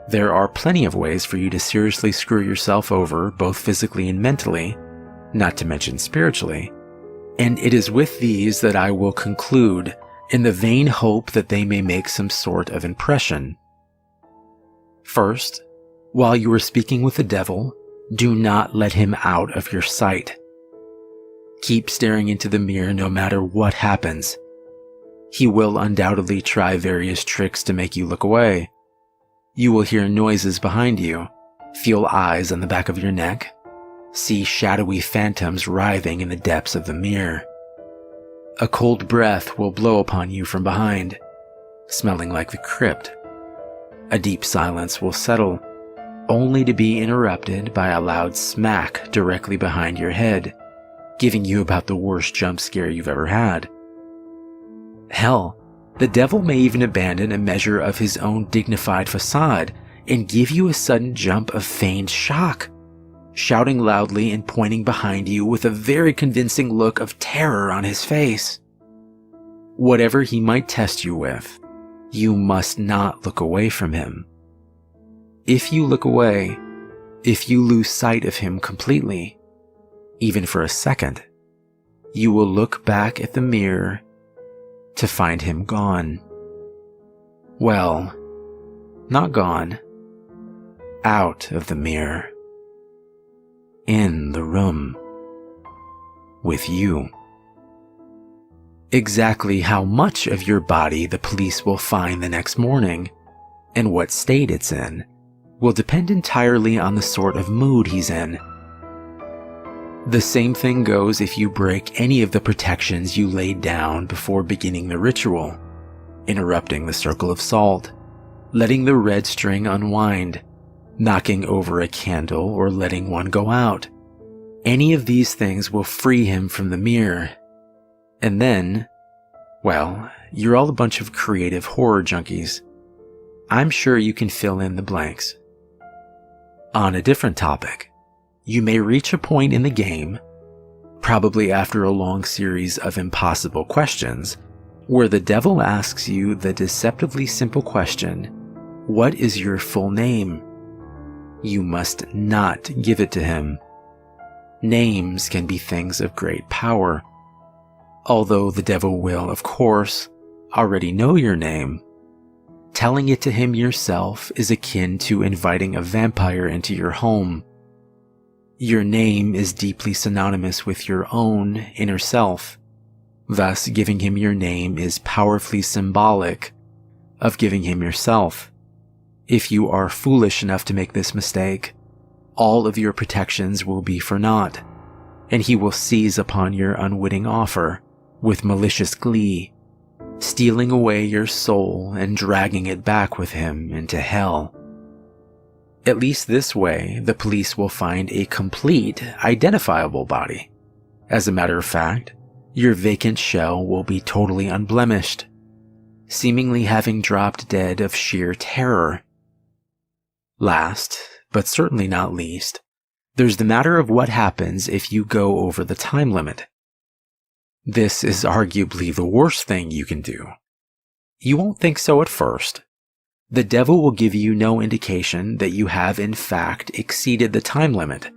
There are plenty of ways for you to seriously screw yourself over, both physically and mentally, not to mention spiritually, and it is with these that I will conclude, in the vain hope that they may make some sort of impression. First, while you are speaking with the devil, do not let him out of your sight. Keep staring into the mirror no matter what happens. He will undoubtedly try various tricks to make you look away. You will hear noises behind you, feel eyes on the back of your neck, see shadowy phantoms writhing in the depths of the mirror. A cold breath will blow upon you from behind, smelling like the crypt. A deep silence will settle, only to be interrupted by a loud smack directly behind your head, giving you about the worst jump scare you've ever had. Hell, the devil may even abandon a measure of his own dignified facade and give you a sudden jump of feigned shock, shouting loudly and pointing behind you with a very convincing look of terror on his face. Whatever he might test you with, you must not look away from him. If you look away, if you lose sight of him completely, even for a second, you will look back at the mirror to find him gone. Well, not gone. Out of the mirror. In the room. With you. Exactly how much of your body the police will find the next morning, and what state it's in, will depend entirely on the sort of mood he's in. The same thing goes if you break any of the protections you laid down before beginning the ritual, interrupting the circle of salt, letting the red string unwind, knocking over a candle, or letting one go out. Any of these things will free him from the mirror. And then, well, you're all a bunch of creative horror junkies. I'm sure you can fill in the blanks. On a different topic, you may reach a point in the game, probably after a long series of impossible questions, where the devil asks you the deceptively simple question, What is your full name? You must not give it to him. Names can be things of great power. Although the devil will, of course, already know your name, telling it to him yourself is akin to inviting a vampire into your home. Your name is deeply synonymous with your own inner self. Thus, giving him your name is powerfully symbolic of giving him yourself. If you are foolish enough to make this mistake, all of your protections will be for naught, and he will seize upon your unwitting offer with malicious glee, stealing away your soul and dragging it back with him into hell. At least this way, the police will find a complete, identifiable body. As a matter of fact, your vacant shell will be totally unblemished, seemingly having dropped dead of sheer terror. Last, but certainly not least, there's the matter of what happens if you go over the time limit. This is arguably the worst thing you can do. You won't think so at first. The devil will give you no indication that you have in fact exceeded the time limit.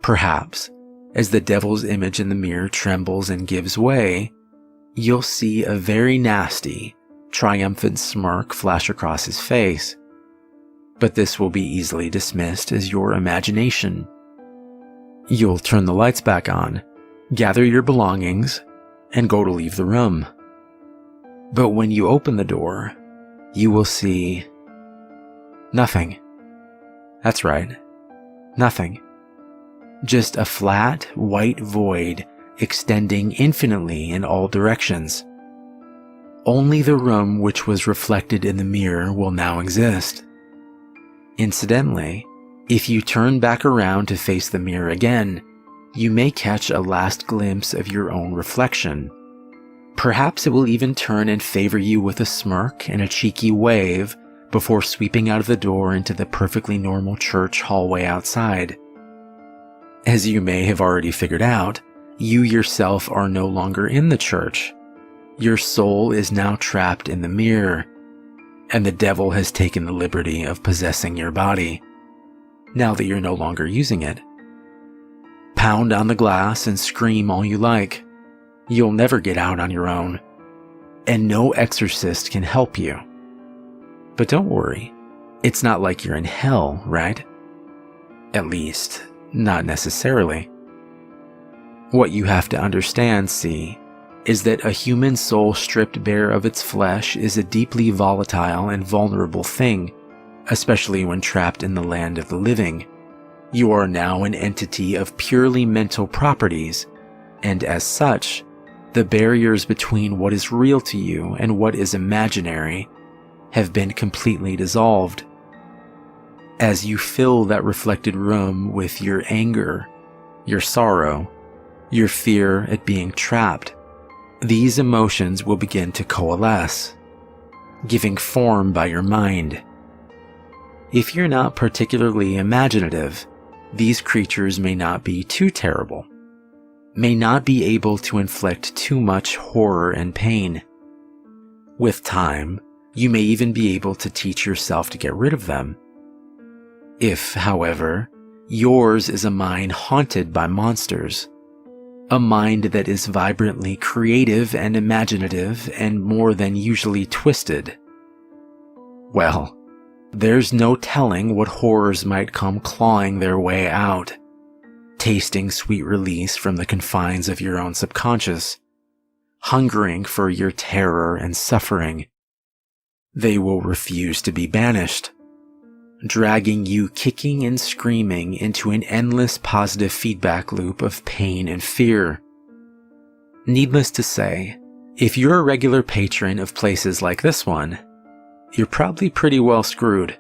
Perhaps, as the devil's image in the mirror trembles and gives way, you'll see a very nasty, triumphant smirk flash across his face. But this will be easily dismissed as your imagination. You'll turn the lights back on, gather your belongings, and go to leave the room. But when you open the door, you will see nothing. That's right, nothing. Just a flat, white void extending infinitely in all directions. Only the room which was reflected in the mirror will now exist. Incidentally, if you turn back around to face the mirror again, you may catch a last glimpse of your own reflection. Perhaps it will even turn and favor you with a smirk and a cheeky wave before sweeping out of the door into the perfectly normal church hallway outside. As you may have already figured out, you yourself are no longer in the church. Your soul is now trapped in the mirror, and the devil has taken the liberty of possessing your body, now that you're no longer using it. Pound on the glass and scream all you like. You'll never get out on your own, and no exorcist can help you. But don't worry, it's not like you're in hell, right? At least, not necessarily. What you have to understand, see, is that a human soul stripped bare of its flesh is a deeply volatile and vulnerable thing, especially when trapped in the land of the living. You are now an entity of purely mental properties, and as such, the barriers between what is real to you and what is imaginary have been completely dissolved. As you fill that reflected room with your anger, your sorrow, your fear at being trapped, these emotions will begin to coalesce, giving form by your mind. If you're not particularly imaginative, these creatures may not be too terrible, may not be able to inflict too much horror and pain. With time, you may even be able to teach yourself to get rid of them. If, however, yours is a mind haunted by monsters, a mind that is vibrantly creative and imaginative and more than usually twisted, well, there's no telling what horrors might come clawing their way out, tasting sweet release from the confines of your own subconscious, hungering for your terror and suffering. They will refuse to be banished, dragging you kicking and screaming into an endless positive feedback loop of pain and fear. Needless to say, if you're a regular patron of places like this one, you're probably pretty well screwed.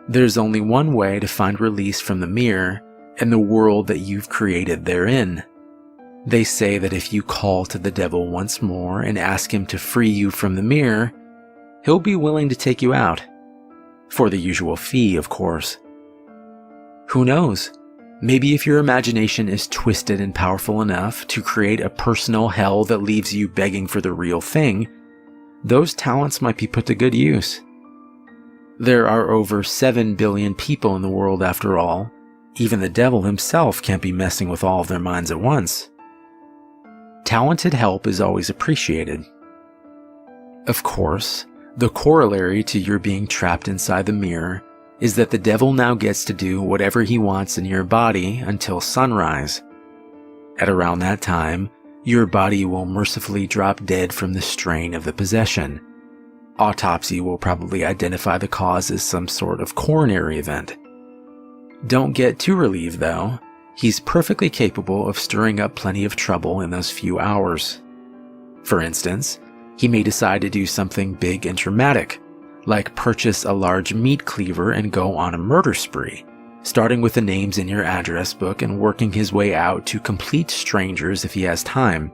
There's only one way to find release from the mirror and the world that you've created therein. They say that if you call to the devil once more and ask him to free you from the mirror, he'll be willing to take you out. For the usual fee, of course. Who knows? Maybe if your imagination is twisted and powerful enough to create a personal hell that leaves you begging for the real thing, those talents might be put to good use. There are over 7 billion people in the world after all. Even the devil himself can't be messing with all of their minds at once. Talented help is always appreciated. Of course, the corollary to your being trapped inside the mirror is that the devil now gets to do whatever he wants in your body until sunrise. At around that time, your body will mercifully drop dead from the strain of the possession. Autopsy will probably identify the cause as some sort of coronary event. Don't get too relieved though. He's perfectly capable of stirring up plenty of trouble in those few hours. For instance, he may decide to do something big and dramatic, like purchase a large meat cleaver and go on a murder spree, starting with the names in your address book and working his way out to complete strangers if he has time.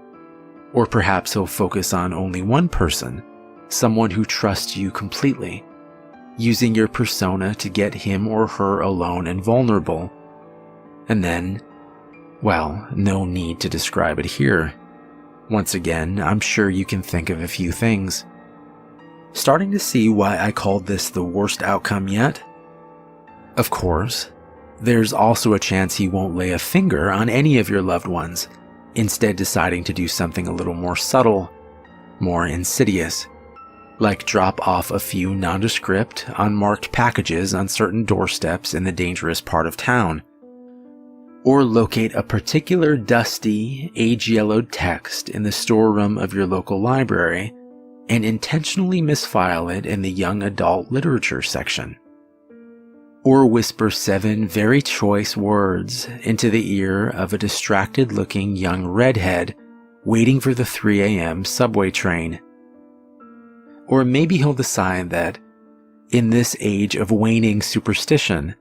Or perhaps he'll focus on only one person, someone who trusts you completely, using your persona to get him or her alone and vulnerable. And then, well, no need to describe it here. Once again, I'm sure you can think of a few things. Starting to see why I called this the worst outcome yet? Of course, there's also a chance he won't lay a finger on any of your loved ones, instead deciding to do something a little more subtle, more insidious, like drop off a few nondescript, unmarked packages on certain doorsteps in the dangerous part of town, or locate a particular dusty, age-yellowed text in the storeroom of your local library and intentionally misfile it in the young adult literature section. Or whisper 7 very choice words into the ear of a distracted-looking young redhead waiting for the 3 a.m. subway train. Or maybe he'll decide that, in this age of waning superstition,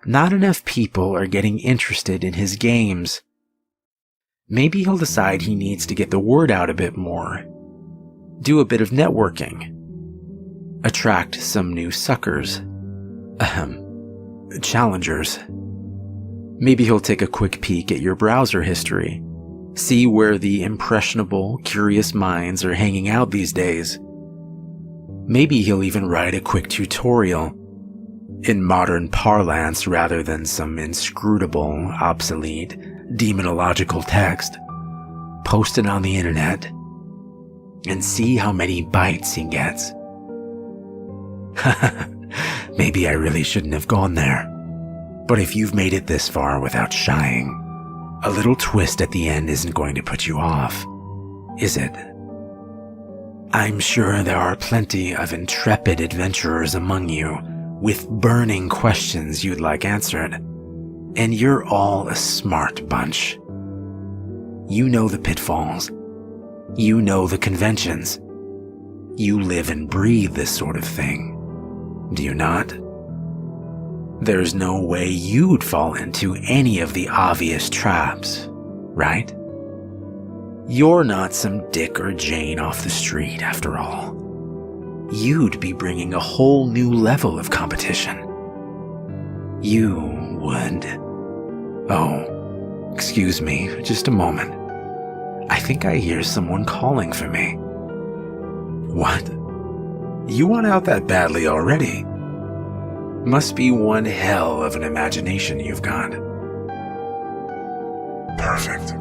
not enough people are getting interested in his games. Maybe he'll decide he needs to get the word out a bit more, do a bit of networking, attract some new suckers, challengers. Maybe he'll take a quick peek at your browser history, see where the impressionable, curious minds are hanging out these days. Maybe he'll even write a quick tutorial, in modern parlance rather than some inscrutable, obsolete, demonological text, post it on the internet, and see how many bites he gets. Maybe I really shouldn't have gone there. But if you've made it this far without shying, a little twist at the end isn't going to put you off, is it? I'm sure there are plenty of intrepid adventurers among you with burning questions you'd like answered, and you're all a smart bunch. You know the pitfalls. You know the conventions. You live and breathe this sort of thing, do you not? There's no way you'd fall into any of the obvious traps, right? You're not some Dick or Jane off the street, after all. You'd be bringing a whole new level of competition. You would... Oh, excuse me, just a moment. I think I hear someone calling for me. What? You want out that badly already? Must be one hell of an imagination you've got. Perfect.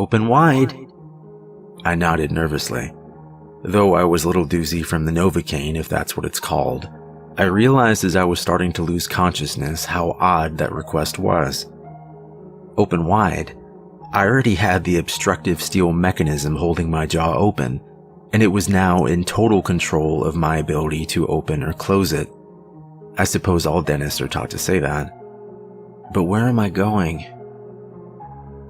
Open wide. I nodded nervously. Though I was a little doozy from the Novocaine, if that's what it's called, I realized as I was starting to lose consciousness how odd that request was. Open wide? I already had the obstructive steel mechanism holding my jaw open, and it was now in total control of my ability to open or close it. I suppose all dentists are taught to say that. But where am I going?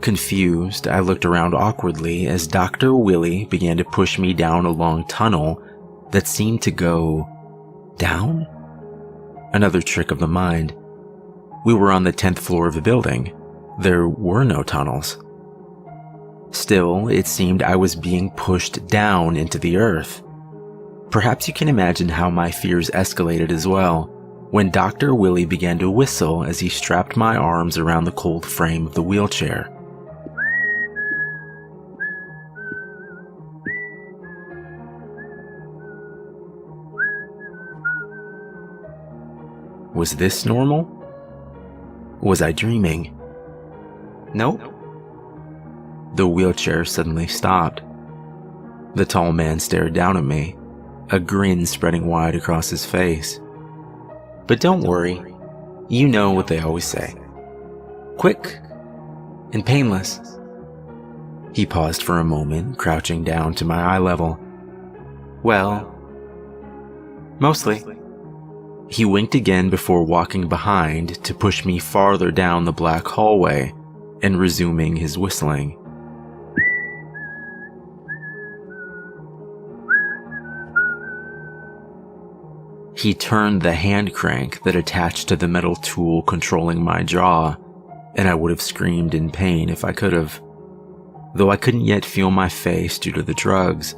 Confused, I looked around awkwardly as Dr. Willie began to push me down a long tunnel that seemed to go down? Another trick of the mind. We were on the 10th floor of the building. There were no tunnels. Still, it seemed I was being pushed down into the earth. Perhaps you can imagine how my fears escalated as well, when Dr. Willie began to whistle as he strapped my arms around the cold frame of the wheelchair. Was this normal? Was I dreaming? Nope. The wheelchair suddenly stopped. The tall man stared down at me, a grin spreading wide across his face. But don't worry, you know what they always say. Quick and painless. He paused for a moment, crouching down to my eye level. Well, mostly. He winked again before walking behind to push me farther down the black hallway and resuming his whistling. He turned the hand crank that attached to the metal tool controlling my jaw, and I would have screamed in pain if I could have. Though I couldn't yet feel my face due to the drugs,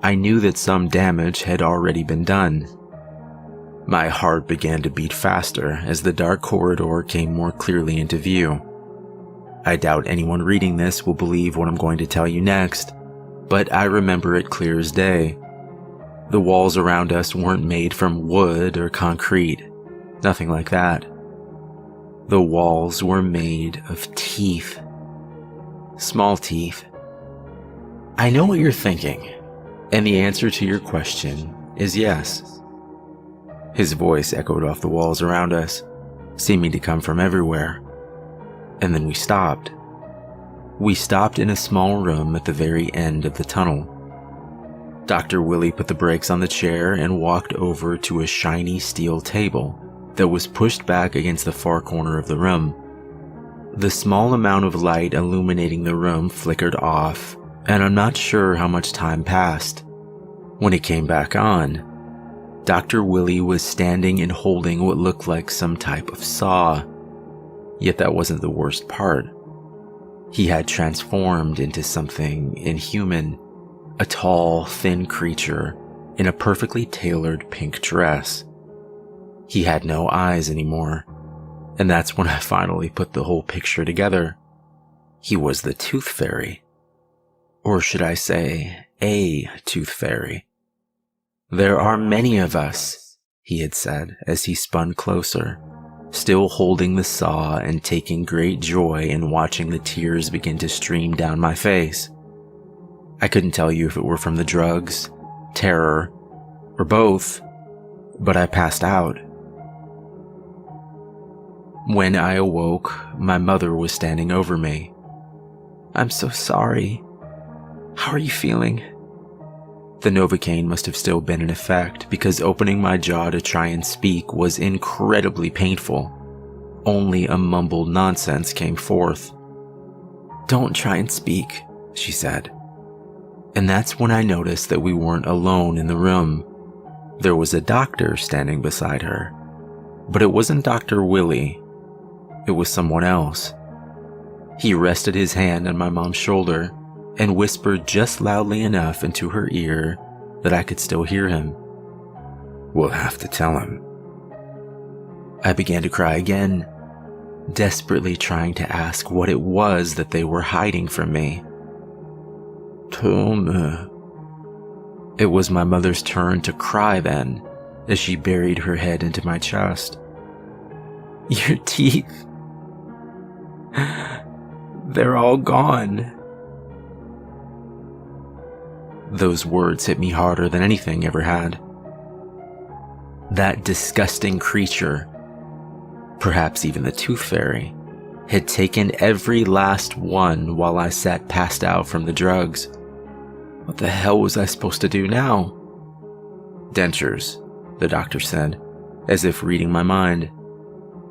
I knew that some damage had already been done. My heart began to beat faster as the dark corridor came more clearly into view. I doubt anyone reading this will believe what I'm going to tell you next, but I remember it clear as day. The walls around us weren't made from wood or concrete, nothing like that. The walls were made of teeth. Small teeth. I know what you're thinking, and the answer to your question is yes. His voice echoed off the walls around us, seeming to come from everywhere. And then we stopped. We stopped in a small room at the very end of the tunnel. Dr. Willie put the brakes on the chair and walked over to a shiny steel table that was pushed back against the far corner of the room. The small amount of light illuminating the room flickered off, and I'm not sure how much time passed. When it came back on, Dr. Willie was standing and holding what looked like some type of saw. Yet that wasn't the worst part. He had transformed into something inhuman. A tall, thin creature in a perfectly tailored pink dress. He had no eyes anymore, and that's when I finally put the whole picture together. He was the Tooth Fairy. Or should I say, a Tooth Fairy. There are many of us, he had said as he spun closer, still holding the saw and taking great joy in watching the tears begin to stream down my face. I couldn't tell you if it were from the drugs, terror, or both, but I passed out. When I awoke, my mother was standing over me. I'm so sorry. How are you feeling? The Novocaine must have still been in effect because opening my jaw to try and speak was incredibly painful. Only a mumbled nonsense came forth. Don't try and speak, she said. And that's when I noticed that we weren't alone in the room. There was a doctor standing beside her. But it wasn't Dr. Willie. It was someone else. He rested his hand on my mom's shoulder and whispered just loudly enough into her ear that I could still hear him. We'll have to tell him. I began to cry again, desperately trying to ask what it was that they were hiding from me. Tell me. It was my mother's turn to cry then, as she buried her head into my chest. Your teeth. They're all gone. Those words hit me harder than anything ever had. That disgusting creature, perhaps even the Tooth Fairy, had taken every last one while I sat passed out from the drugs. What the hell was I supposed to do now? Dentures, the doctor said, as if reading my mind.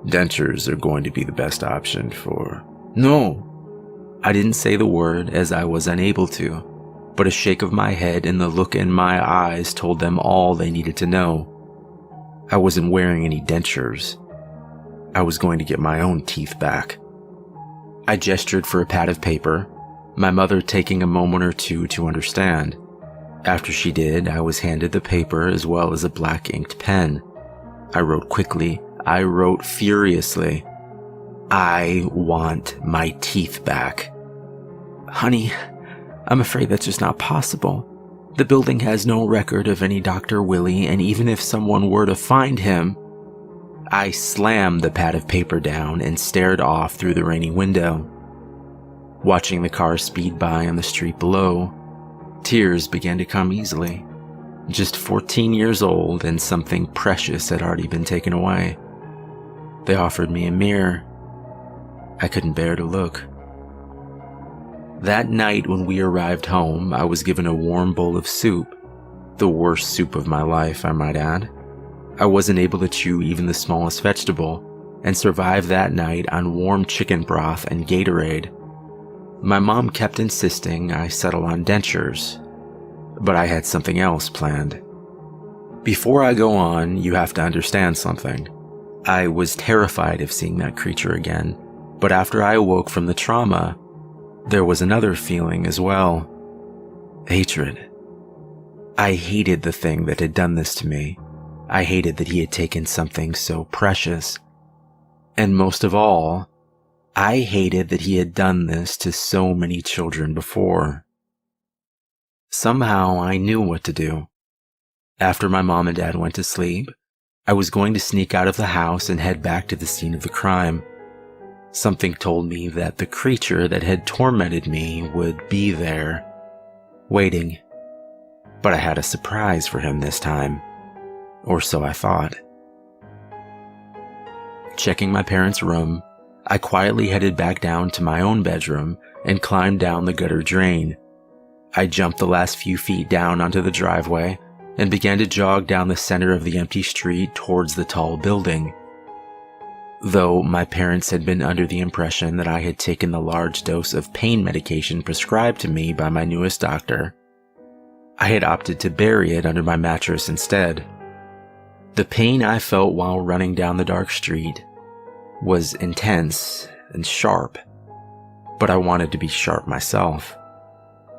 Dentures are going to be the best option for... No! I didn't say the word as I was unable to, but a shake of my head and the look in my eyes told them all they needed to know. I wasn't wearing any dentures. I was going to get my own teeth back. I gestured for a pad of paper, my mother taking a moment or two to understand. After she did, I was handed the paper as well as a black inked pen. I wrote quickly. I wrote furiously. I want my teeth back. Honey, I'm afraid that's just not possible. The building has no record of any Dr. Willie, and even if someone were to find him... I slammed the pad of paper down and stared off through the rainy window. Watching the car speed by on the street below, tears began to come easily. Just 14 years old and something precious had already been taken away. They offered me a mirror. I couldn't bear to look. That night when we arrived home, I was given a warm bowl of soup. The worst soup of my life, I might add. I wasn't able to chew even the smallest vegetable, and survived that night on warm chicken broth and Gatorade. My mom kept insisting I settle on dentures, but I had something else planned. Before I go on, you have to understand something. I was terrified of seeing that creature again, but after I awoke from the trauma, there was another feeling as well. Hatred. I hated the thing that had done this to me. I hated that he had taken something so precious. And most of all, I hated that he had done this to so many children before. Somehow I knew what to do. After my mom and dad went to sleep, I was going to sneak out of the house and head back to the scene of the crime. Something told me that the creature that had tormented me would be there, waiting. But I had a surprise for him this time. Or so I thought. Checking my parents' room, I quietly headed back down to my own bedroom and climbed down the gutter drain. I jumped the last few feet down onto the driveway and began to jog down the center of the empty street towards the tall building. Though my parents had been under the impression that I had taken the large dose of pain medication prescribed to me by my newest doctor, I had opted to bury it under my mattress instead. The pain I felt while running down the dark street was intense and sharp, but I wanted to be sharp myself.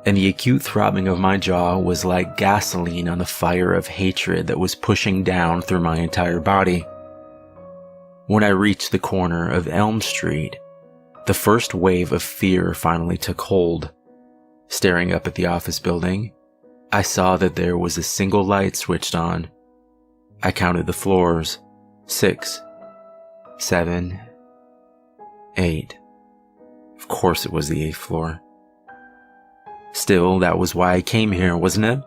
And the acute throbbing of my jaw was like gasoline on the fire of hatred that was pushing down through my entire body. When I reached the corner of Elm Street, the first wave of fear finally took hold. Staring up at the office building, I saw that there was a single light switched on. I counted the floors. 6, 7, 8. Of course it was the 8th floor. Still, that was why I came here, wasn't it?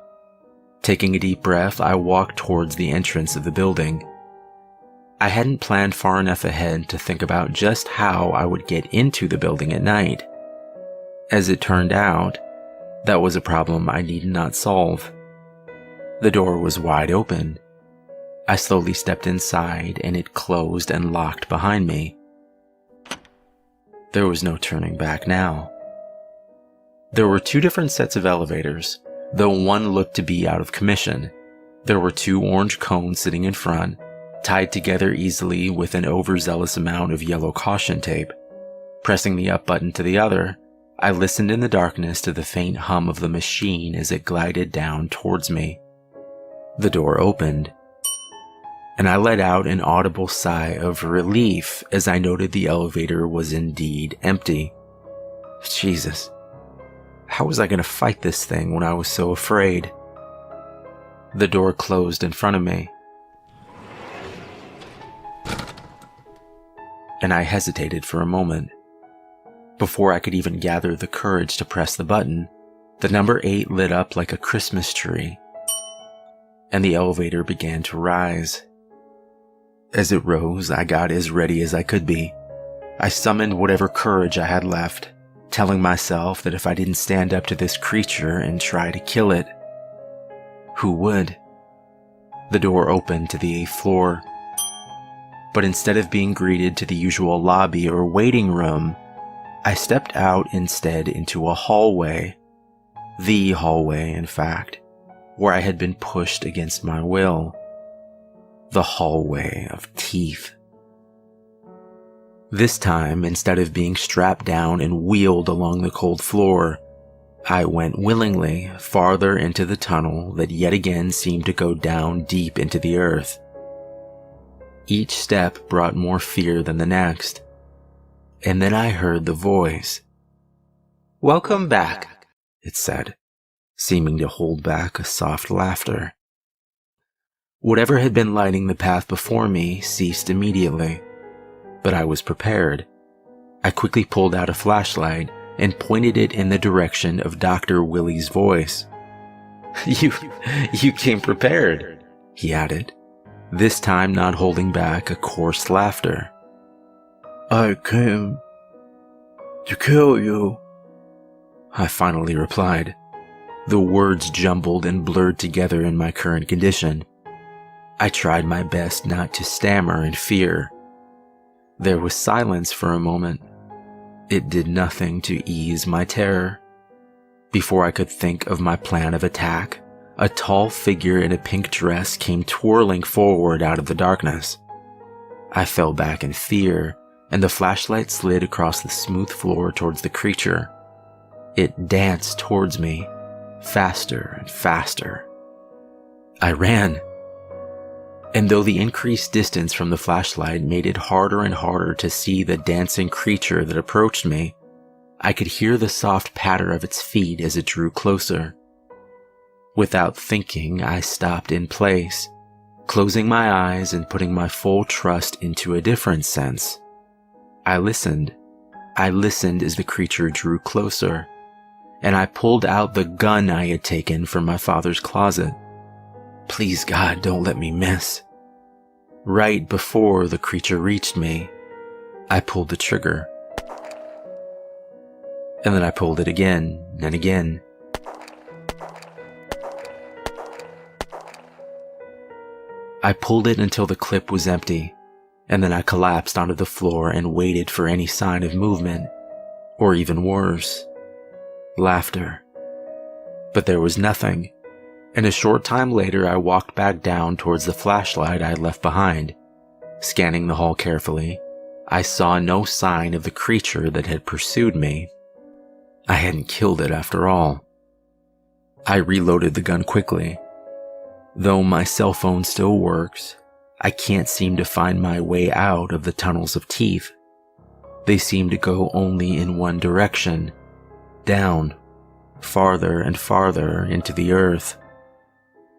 Taking a deep breath, I walked towards the entrance of the building. I hadn't planned far enough ahead to think about just how I would get into the building at night. As it turned out, that was a problem I needed not solve. The door was wide open. I slowly stepped inside and it closed and locked behind me. There was no turning back now. There were 2 different sets of elevators, though one looked to be out of commission. There were 2 orange cones sitting in front, tied together easily with an overzealous amount of yellow caution tape. Pressing the up button to the other, I listened in the darkness to the faint hum of the machine as it glided down towards me. The door opened, and I let out an audible sigh of relief as I noted the elevator was indeed empty. Jesus, how was I going to fight this thing when I was so afraid? The door closed in front of me, and I hesitated for a moment. Before I could even gather the courage to press the button, The number 8 lit up like a Christmas tree, and the elevator began to rise. As it rose, I got as ready as I could be. I summoned whatever courage I had left, telling myself that if I didn't stand up to this creature and try to kill it, who would? The door opened to the 8th floor, but instead of being greeted to the usual lobby or waiting room, I stepped out instead into a hallway. The hallway, in fact, where I had been pushed against my will. The hallway of teeth. This time, instead of being strapped down and wheeled along the cold floor, I went willingly farther into the tunnel that yet again seemed to go down deep into the earth. Each step brought more fear than the next. And then I heard the voice. "Welcome back," it said, seeming to hold back a soft laughter. Whatever had been lighting the path before me ceased immediately, but I was prepared. I quickly pulled out a flashlight and pointed it in the direction of Dr. Willie's voice. You came prepared," he added, this time not holding back a coarse laughter. "I came to kill you," I finally replied, the words jumbled and blurred together in my current condition. I tried my best not to stammer in fear. There was silence for a moment. It did nothing to ease my terror. Before I could think of my plan of attack, a tall figure in a pink dress came twirling forward out of the darkness. I fell back in fear, and the flashlight slid across the smooth floor towards the creature. It danced towards me, faster and faster. I ran. And though the increased distance from the flashlight made it harder and harder to see the dancing creature that approached me, I could hear the soft patter of its feet as it drew closer. Without thinking, I stopped in place, closing my eyes and putting my full trust into a different sense. I listened. I listened as the creature drew closer, and I pulled out the gun I had taken from my father's closet. Please God, don't let me miss. Right before the creature reached me, I pulled the trigger. And then I pulled it again and again. I pulled it until the clip was empty, and then I collapsed onto the floor and waited for any sign of movement, or even worse, laughter. But there was nothing. And a short time later, I walked back down towards the flashlight I had left behind. Scanning the hall carefully, I saw no sign of the creature that had pursued me. I hadn't killed it after all. I reloaded the gun quickly. Though my cell phone still works, I can't seem to find my way out of the tunnels of teeth. They seem to go only in one direction, down, farther and farther into the earth.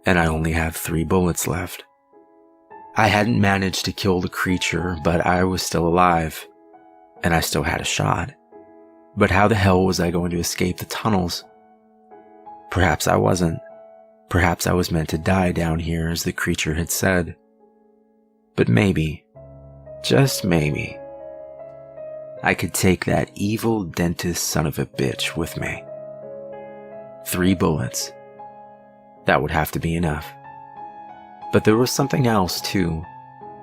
And I only have 3 bullets left. I hadn't managed to kill the creature, but I was still alive, and I still had a shot. But how the hell was I going to escape the tunnels? Perhaps I wasn't. Perhaps I was meant to die down here, as the creature had said. But maybe, just maybe, I could take that evil dentist son of a bitch with me. 3 bullets. That would have to be enough. But there was something else too.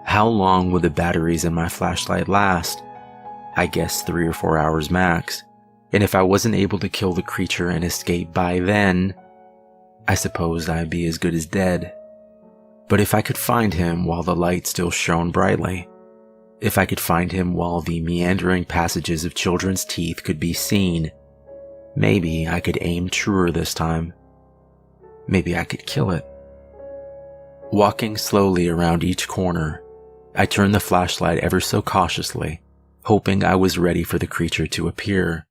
How long would the batteries in my flashlight last? I guess 3 or 4 hours max. And if I wasn't able to kill the creature and escape by then, I suppose I'd be as good as dead. But if I could find him while the light still shone brightly, if I could find him while the meandering passages of children's teeth could be seen, maybe I could aim truer this time. Maybe I could kill it. Walking slowly around each corner, I turned the flashlight ever so cautiously, hoping I was ready for the creature to appear.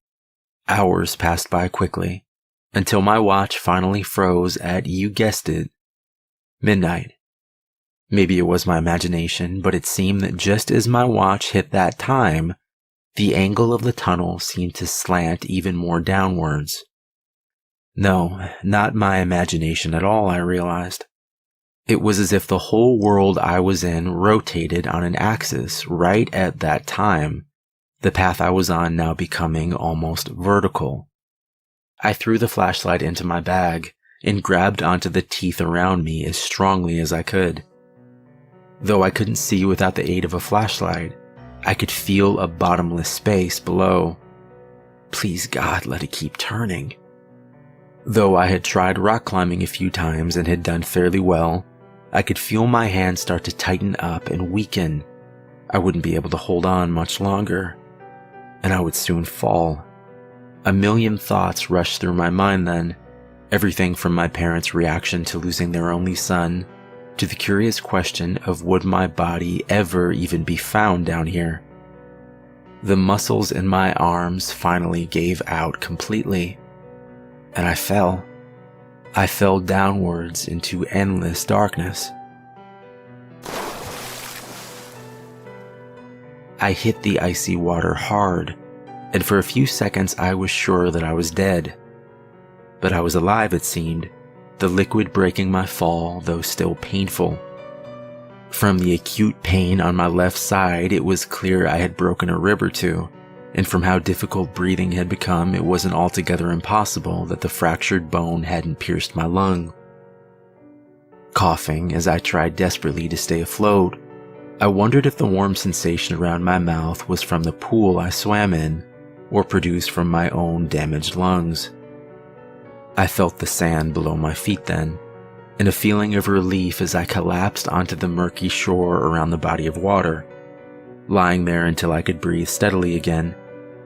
Hours passed by quickly, until my watch finally froze at, you guessed it, midnight. Maybe it was my imagination, but it seemed that just as my watch hit that time, the angle of the tunnel seemed to slant even more downwards. No, not my imagination at all, I realized. It was as if the whole world I was in rotated on an axis right at that time, the path I was on now becoming almost vertical. I threw the flashlight into my bag and grabbed onto the teeth around me as strongly as I could. Though I couldn't see without the aid of a flashlight, I could feel a bottomless space below. Please God, let it keep turning. Though I had tried rock climbing a few times and had done fairly well, I could feel my hands start to tighten up and weaken. I wouldn't be able to hold on much longer, and I would soon fall. A million thoughts rushed through my mind then, everything from my parents' reaction to losing their only son, to the curious question of would my body ever even be found down here. The muscles in my arms finally gave out completely, and I fell. I fell downwards into endless darkness. I hit the icy water hard, and for a few seconds I was sure that I was dead. But I was alive, it seemed, the liquid breaking my fall, though still painful. From the acute pain on my left side, it was clear I had broken a rib or two, and from how difficult breathing had become, it wasn't altogether impossible that the fractured bone hadn't pierced my lung. Coughing as I tried desperately to stay afloat, I wondered if the warm sensation around my mouth was from the pool I swam in, or produced from my own damaged lungs. I felt the sand below my feet then, and a feeling of relief as I collapsed onto the murky shore around the body of water. Lying there until I could breathe steadily again,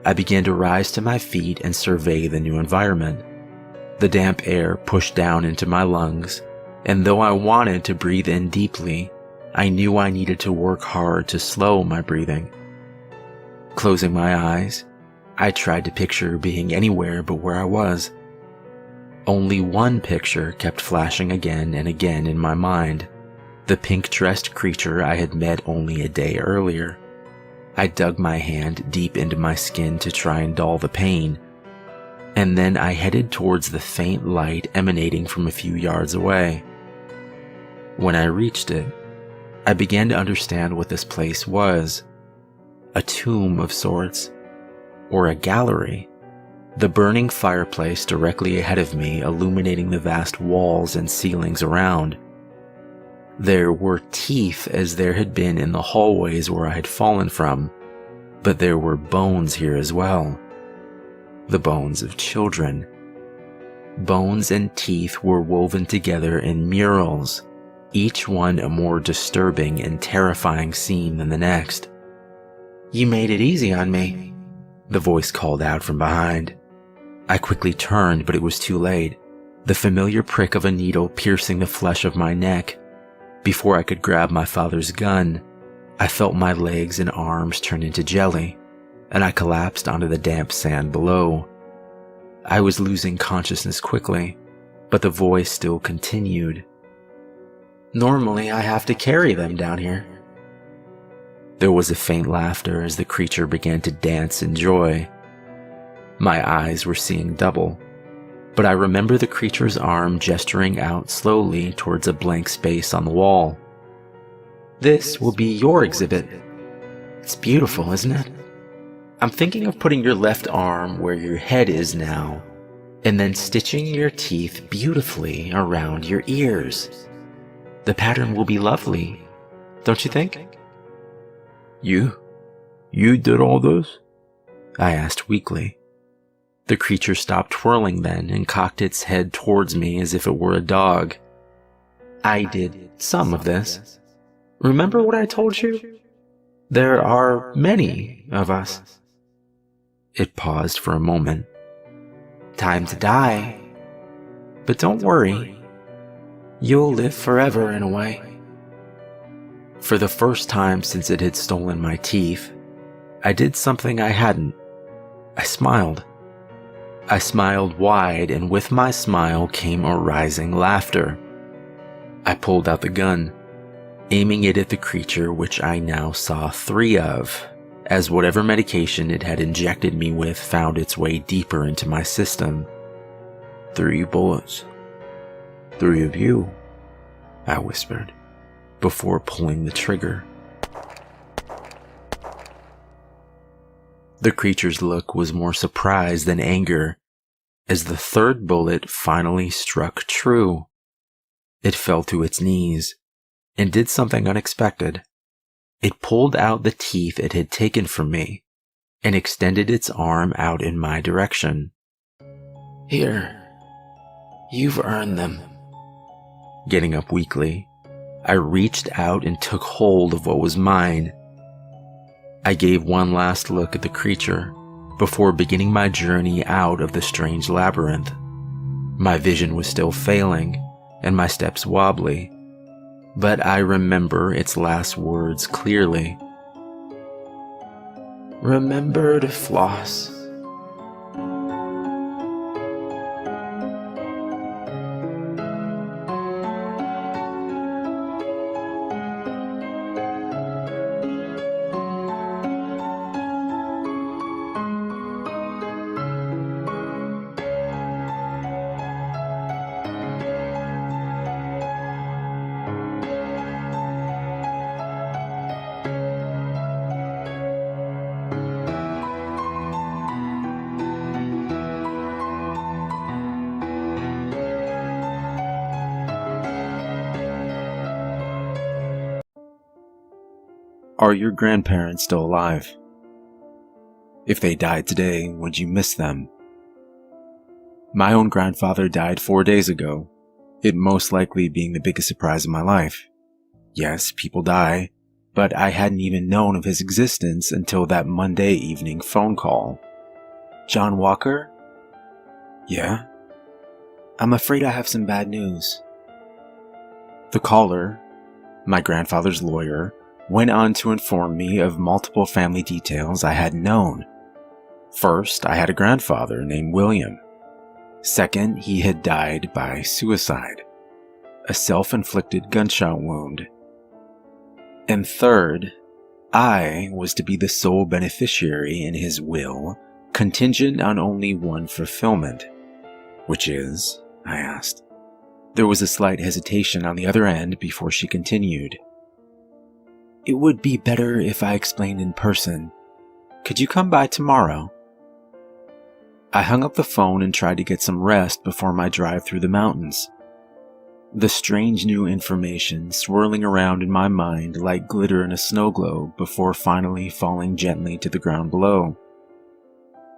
I began to rise to my feet and survey the new environment. The damp air pushed down into my lungs, and though I wanted to breathe in deeply, I knew I needed to work hard to slow my breathing. Closing my eyes, I tried to picture being anywhere but where I was. Only one picture kept flashing again and again in my mind, the pink-dressed creature I had met only a day earlier. I dug my hand deep into my skin to try and dull the pain, and then I headed towards the faint light emanating from a few yards away. When I reached it, I began to understand what this place was. A tomb of sorts, or a gallery. The burning fireplace directly ahead of me illuminating the vast walls and ceilings around. There were teeth as there had been in the hallways where I had fallen from, but there were bones here as well. The bones of children. Bones and teeth were woven together in murals, each one a more disturbing and terrifying scene than the next. "You made it easy on me," the voice called out from behind. I quickly turned, but it was too late, the familiar prick of a needle piercing the flesh of my neck. Before I could grab my father's gun, I felt my legs and arms turn into jelly, and I collapsed onto the damp sand below. I was losing consciousness quickly, but the voice still continued. "Normally I have to carry them down here." There was a faint laughter as the creature began to dance in joy. My eyes were seeing double, but I remember the creature's arm gesturing out slowly towards a blank space on the wall. "This will be your exhibit. It's beautiful, isn't it? I'm thinking of putting your left arm where your head is now, and then stitching your teeth beautifully around your ears. The pattern will be lovely, don't you think?" You did all this?" I asked weakly. The creature stopped twirling then and cocked its head towards me as if it were a dog. "I did some of this. Remember what I told you? There are many of us." It paused for a moment. "Time to die. But don't worry. You'll live forever in a way." For the first time since it had stolen my teeth, I did something I hadn't. I smiled. I smiled wide, and with my smile came a rising laughter. I pulled out the gun, aiming it at the creature, which I now saw 3 of, as whatever medication it had injected me with found its way deeper into my system. 3 bullets. 3 of you, I whispered, before pulling the trigger. The creature's look was more surprise than anger, as the 3rd bullet finally struck true. It fell to its knees, and did something unexpected. It pulled out the teeth it had taken from me, and extended its arm out in my direction. Here, you've earned them. Getting up weakly, I reached out and took hold of what was mine. I gave one last look at the creature before beginning my journey out of the strange labyrinth. My vision was still failing, and my steps wobbly, but I remember its last words clearly. Remember to floss. Are your grandparents still alive? If they died today, would you miss them? My own grandfather died 4 days ago, it most likely being the biggest surprise of my life. Yes, people die, but I hadn't even known of his existence until that Monday evening phone call. John Walker? Yeah? I'm afraid I have some bad news. The caller, my grandfather's lawyer, went on to inform me of multiple family details I hadn't known. First, I had a grandfather named William. Second, he had died by suicide, a self-inflicted gunshot wound. And third, I was to be the sole beneficiary in his will, contingent on only one fulfillment. Which is? I asked. There was a slight hesitation on the other end before she continued. It would be better if I explained in person. Could you come by tomorrow? I hung up the phone and tried to get some rest before my drive through the mountains. The strange new information swirling around in my mind like glitter in a snow globe before finally falling gently to the ground below.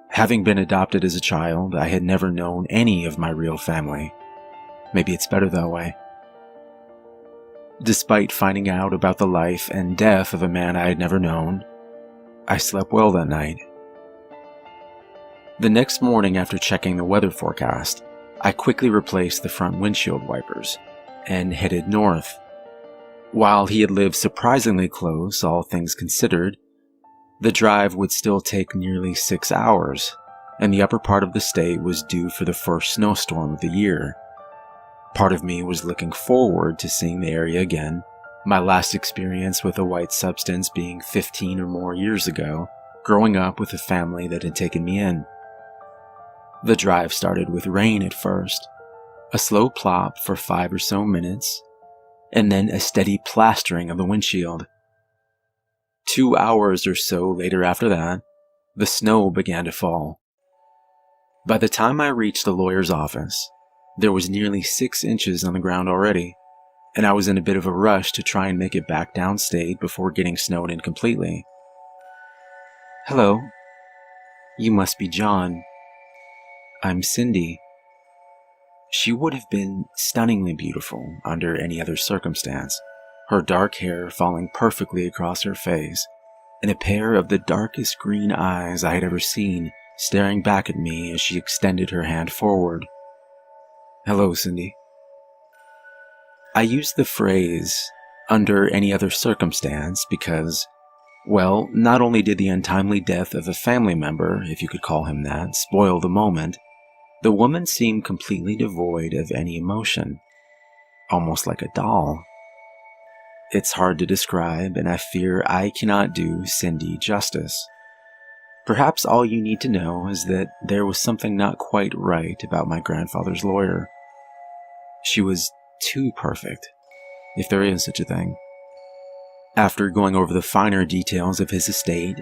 Having been adopted as a child, I had never known any of my real family. Maybe it's better that way. Despite finding out about the life and death of a man I had never known, I slept well that night. The next morning, after checking the weather forecast, I quickly replaced the front windshield wipers and headed north. While he had lived surprisingly close, all things considered, the drive would still take nearly 6 hours, and the upper part of the state was due for the first snowstorm of the year. Part of me was looking forward to seeing the area again, my last experience with a white substance being 15 or more years ago, growing up with a family that had taken me in. The drive started with rain at first, a slow plop for 5 or so minutes, and then a steady plastering of the windshield. 2 hours or so later after that, the snow began to fall. By the time I reached the lawyer's office, there was nearly 6 inches on the ground already, and I was in a bit of a rush to try and make it back downstate before getting snowed in completely. Hello. You must be John. I'm Cindy. She would have been stunningly beautiful under any other circumstance, her dark hair falling perfectly across her face, and a pair of the darkest green eyes I had ever seen staring back at me as she extended her hand forward. Hello, Cindy. I used the phrase, under any other circumstance, because, well, not only did the untimely death of a family member, if you could call him that, spoil the moment, the woman seemed completely devoid of any emotion, almost like a doll. It's hard to describe, and I fear I cannot do Cindy justice. Perhaps all you need to know is that there was something not quite right about my grandfather's lawyer. She was too perfect, if there is such a thing. After going over the finer details of his estate,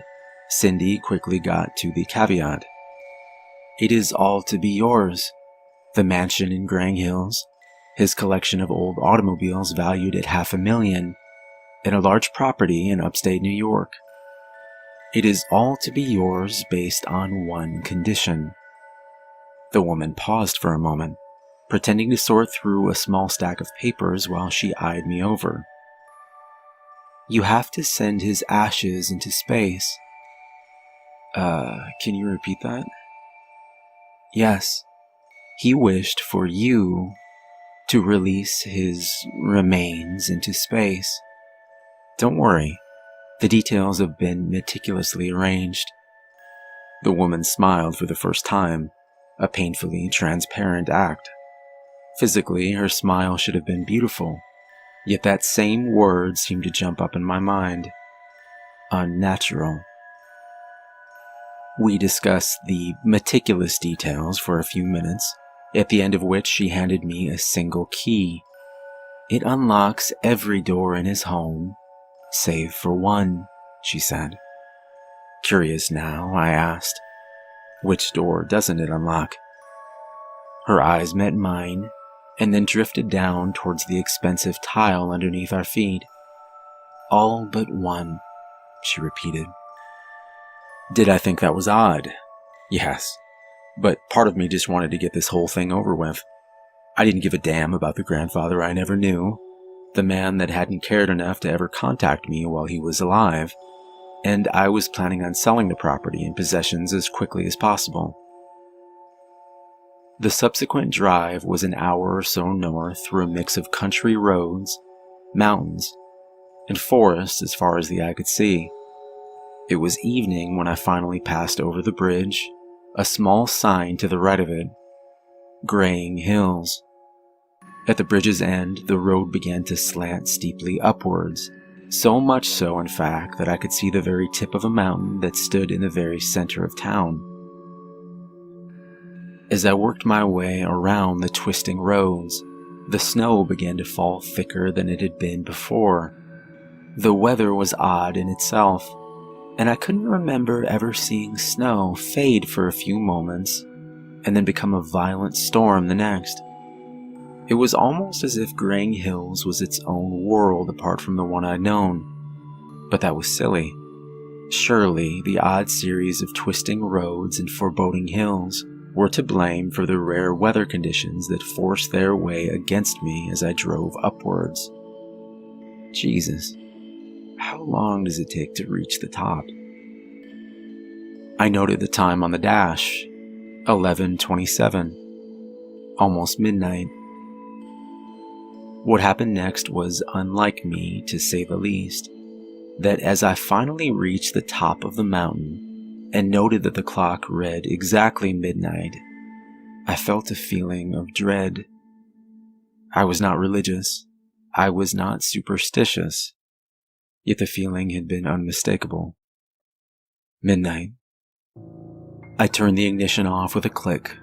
Cindy quickly got to the caveat. It is all to be yours. The mansion in Grang Hills, his collection of old automobiles valued at $500,000, and a large property in upstate New York. It is all to be yours based on one condition. The woman paused for a moment, pretending to sort through a small stack of papers while she eyed me over. You have to send his ashes into space. Can you repeat that? Yes. He wished for you to release his remains into space. Don't worry. The details have been meticulously arranged. The woman smiled for the first time, a painfully transparent act. Physically, her smile should have been beautiful, yet that same word seemed to jump up in my mind. Unnatural. We discussed the meticulous details for a few minutes, at the end of which she handed me a single key. It unlocks every door in his home, save for one, she said. Curious now, I asked, which door doesn't it unlock? Her eyes met mine, and then drifted down towards the expensive tile underneath our feet. All but one, she repeated. Did I think that was odd? Yes, but part of me just wanted to get this whole thing over with. I didn't give a damn about the grandfather I never knew, the man that hadn't cared enough to ever contact me while he was alive, and I was planning on selling the property and possessions as quickly as possible. The subsequent drive was an hour or so north through a mix of country roads, mountains, and forest as far as the eye could see. It was evening when I finally passed over the bridge, a small sign to the right of it, Graying Hills. At the bridge's end, the road began to slant steeply upwards, so much so, in fact, that I could see the very tip of a mountain that stood in the very center of town. As I worked my way around the twisting roads, the snow began to fall thicker than it had been before. The weather was odd in itself, and I couldn't remember ever seeing snow fade for a few moments and then become a violent storm the next. It was almost as if Grang Hills was its own world apart from the one I'd known. But that was silly. Surely the odd series of twisting roads and foreboding hills were to blame for the rare weather conditions that forced their way against me as I drove upwards. Jesus, how long does it take to reach the top? I noted the time on the dash, 11:27, almost midnight. What happened next was unlike me, to say the least, that as I finally reached the top of the mountain and noted that the clock read exactly midnight, I felt a feeling of dread. I was not religious. I was not superstitious. Yet the feeling had been unmistakable. Midnight. I turned the ignition off with a click,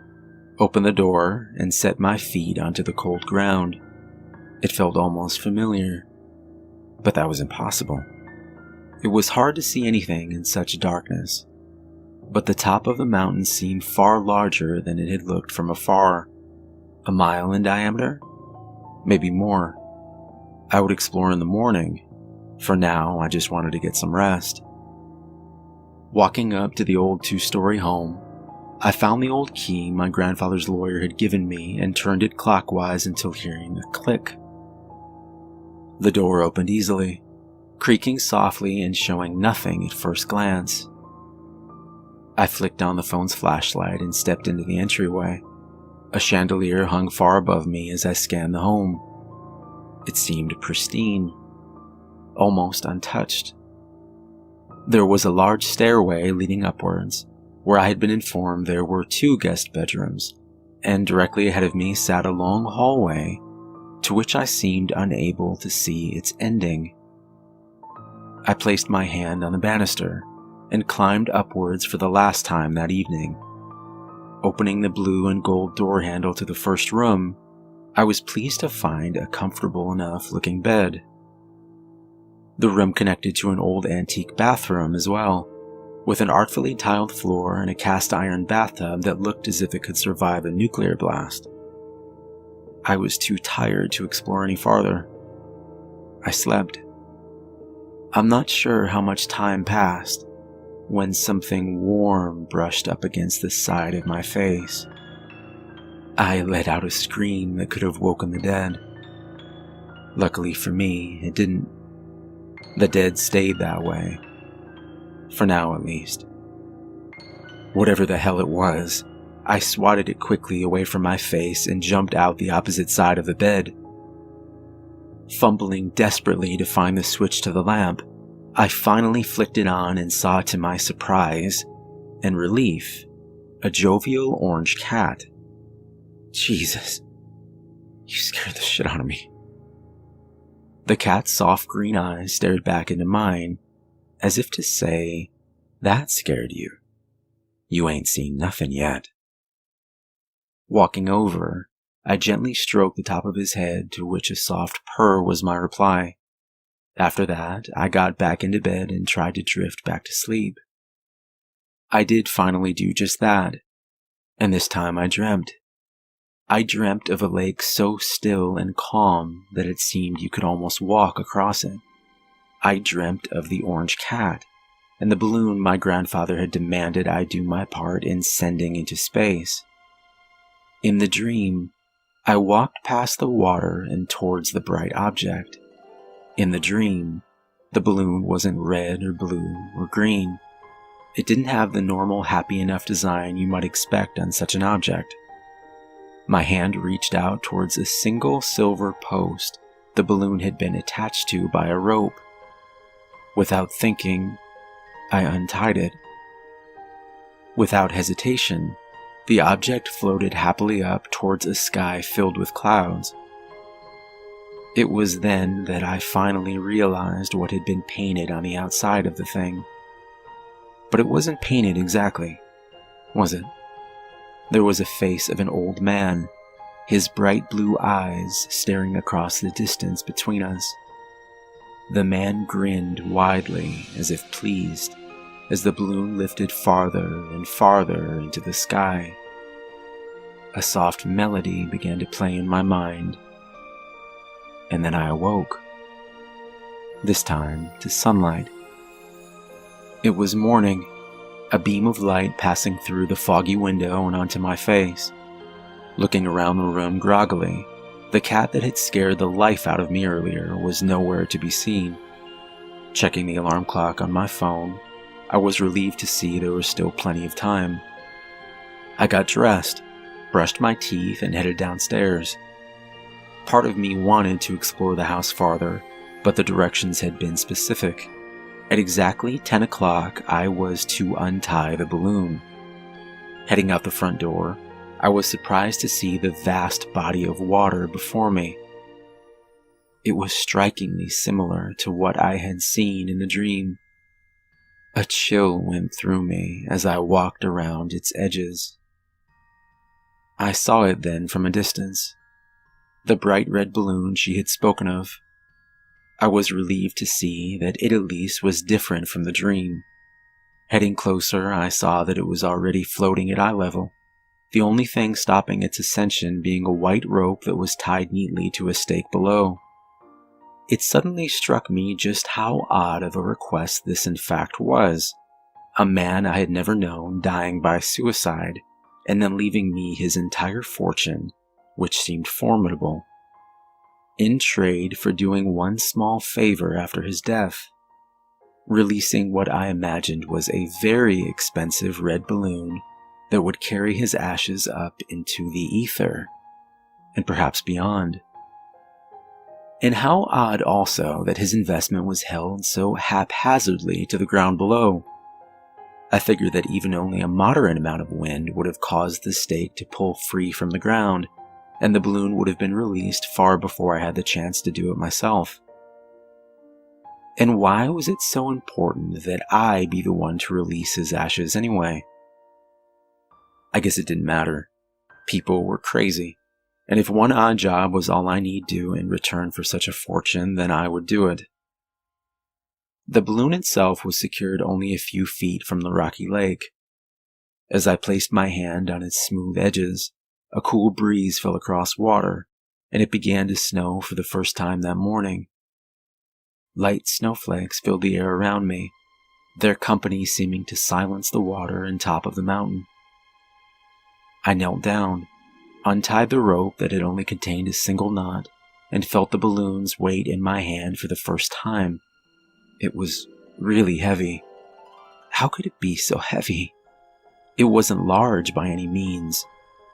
opened the door, and set my feet onto the cold ground. It felt almost familiar, but that was impossible. It was hard to see anything in such darkness, but the top of the mountain seemed far larger than it had looked from afar. A mile in diameter? Maybe more. I would explore in the morning. For now, I just wanted to get some rest. Walking up to the old 2-story home, I found the old key my grandfather's lawyer had given me and turned it clockwise until hearing a click. The door opened easily, creaking softly and showing nothing at first glance. I flicked on the phone's flashlight and stepped into the entryway. A chandelier hung far above me as I scanned the home. It seemed pristine, almost untouched. There was a large stairway leading upwards, where I had been informed there were 2 guest bedrooms, and directly ahead of me sat a long hallway to which I seemed unable to see its ending. I placed my hand on the banister, and climbed upwards for the last time that evening. Opening the blue and gold door handle to the first room, I was pleased to find a comfortable enough looking bed. The room connected to an old antique bathroom as well, with an artfully tiled floor and a cast iron bathtub that looked as if it could survive a nuclear blast. I was too tired to explore any farther. I slept. I'm not sure how much time passed when something warm brushed up against the side of my face. I let out a scream that could have woken the dead. Luckily for me, it didn't. The dead stayed that way. For now, at least. Whatever the hell it was, I swatted it quickly away from my face and jumped out the opposite side of the bed. Fumbling desperately to find the switch to the lamp, I finally flicked it on and saw, to my surprise and relief, a jovial orange cat. Jesus, you scared the shit out of me. The cat's soft green eyes stared back into mine, as if to say, that scared you. You ain't seen nothing yet. Walking over, I gently stroked the top of his head, to which a soft purr was my reply. After that, I got back into bed and tried to drift back to sleep. I did finally do just that, and this time I dreamt. I dreamt of a lake so still and calm that it seemed you could almost walk across it. I dreamt of the orange cat, and the balloon my grandfather had demanded I do my part in sending into space. In the dream, I walked past the water and towards the bright object. In the dream, the balloon wasn't red or blue or green. It didn't have the normal happy enough design you might expect on such an object. My hand reached out towards a single silver post the balloon had been attached to by a rope. Without thinking, I untied it. Without hesitation, the object floated happily up towards a sky filled with clouds. It was then that I finally realized what had been painted on the outside of the thing. But it wasn't painted exactly, was it? There was a face of an old man, his bright blue eyes staring across the distance between us. The man grinned widely, as if pleased, as the balloon lifted farther and farther into the sky. A soft melody began to play in my mind, and then I awoke. This time to sunlight. It was morning, a beam of light passing through the foggy window and onto my face. Looking around the room groggily, the cat that had scared the life out of me earlier was nowhere to be seen. Checking the alarm clock on my phone, I was relieved to see there was still plenty of time. I got dressed, brushed my teeth, and headed downstairs. Part of me wanted to explore the house farther, but the directions had been specific. At exactly 10 o'clock, I was to untie the balloon. Heading out the front door, I was surprised to see the vast body of water before me. It was strikingly similar to what I had seen in the dream. A chill went through me as I walked around its edges. I saw it then from a distance. The bright red balloon she had spoken of. I was relieved to see that it at least was different from the dream. Heading closer, I saw that it was already floating at eye level, the only thing stopping its ascension being a white rope that was tied neatly to a stake below. It suddenly struck me just how odd of a request this in fact was. A man I had never known dying by suicide, and then leaving me his entire fortune, which seemed formidable, in trade for doing one small favor after his death, releasing what I imagined was a very expensive red balloon that would carry his ashes up into the ether, and perhaps beyond. And how odd also that his investment was held so haphazardly to the ground below. I figured that even only a moderate amount of wind would have caused the stake to pull free from the ground, and the balloon would have been released far before I had the chance to do it myself. And why was it so important that I be the one to release his ashes anyway? I guess it didn't matter. People were crazy. And if one odd job was all I need do in return for such a fortune, then I would do it. The balloon itself was secured only a few feet from the rocky lake. As I placed my hand on its smooth edges, a cool breeze fell across water, and it began to snow for the first time that morning. Light snowflakes filled the air around me, their company seeming to silence the water on top of the mountain. I knelt down, untied the rope that had only contained a single knot, and felt the balloon's weight in my hand for the first time. It was really heavy. How could it be so heavy? It wasn't large by any means,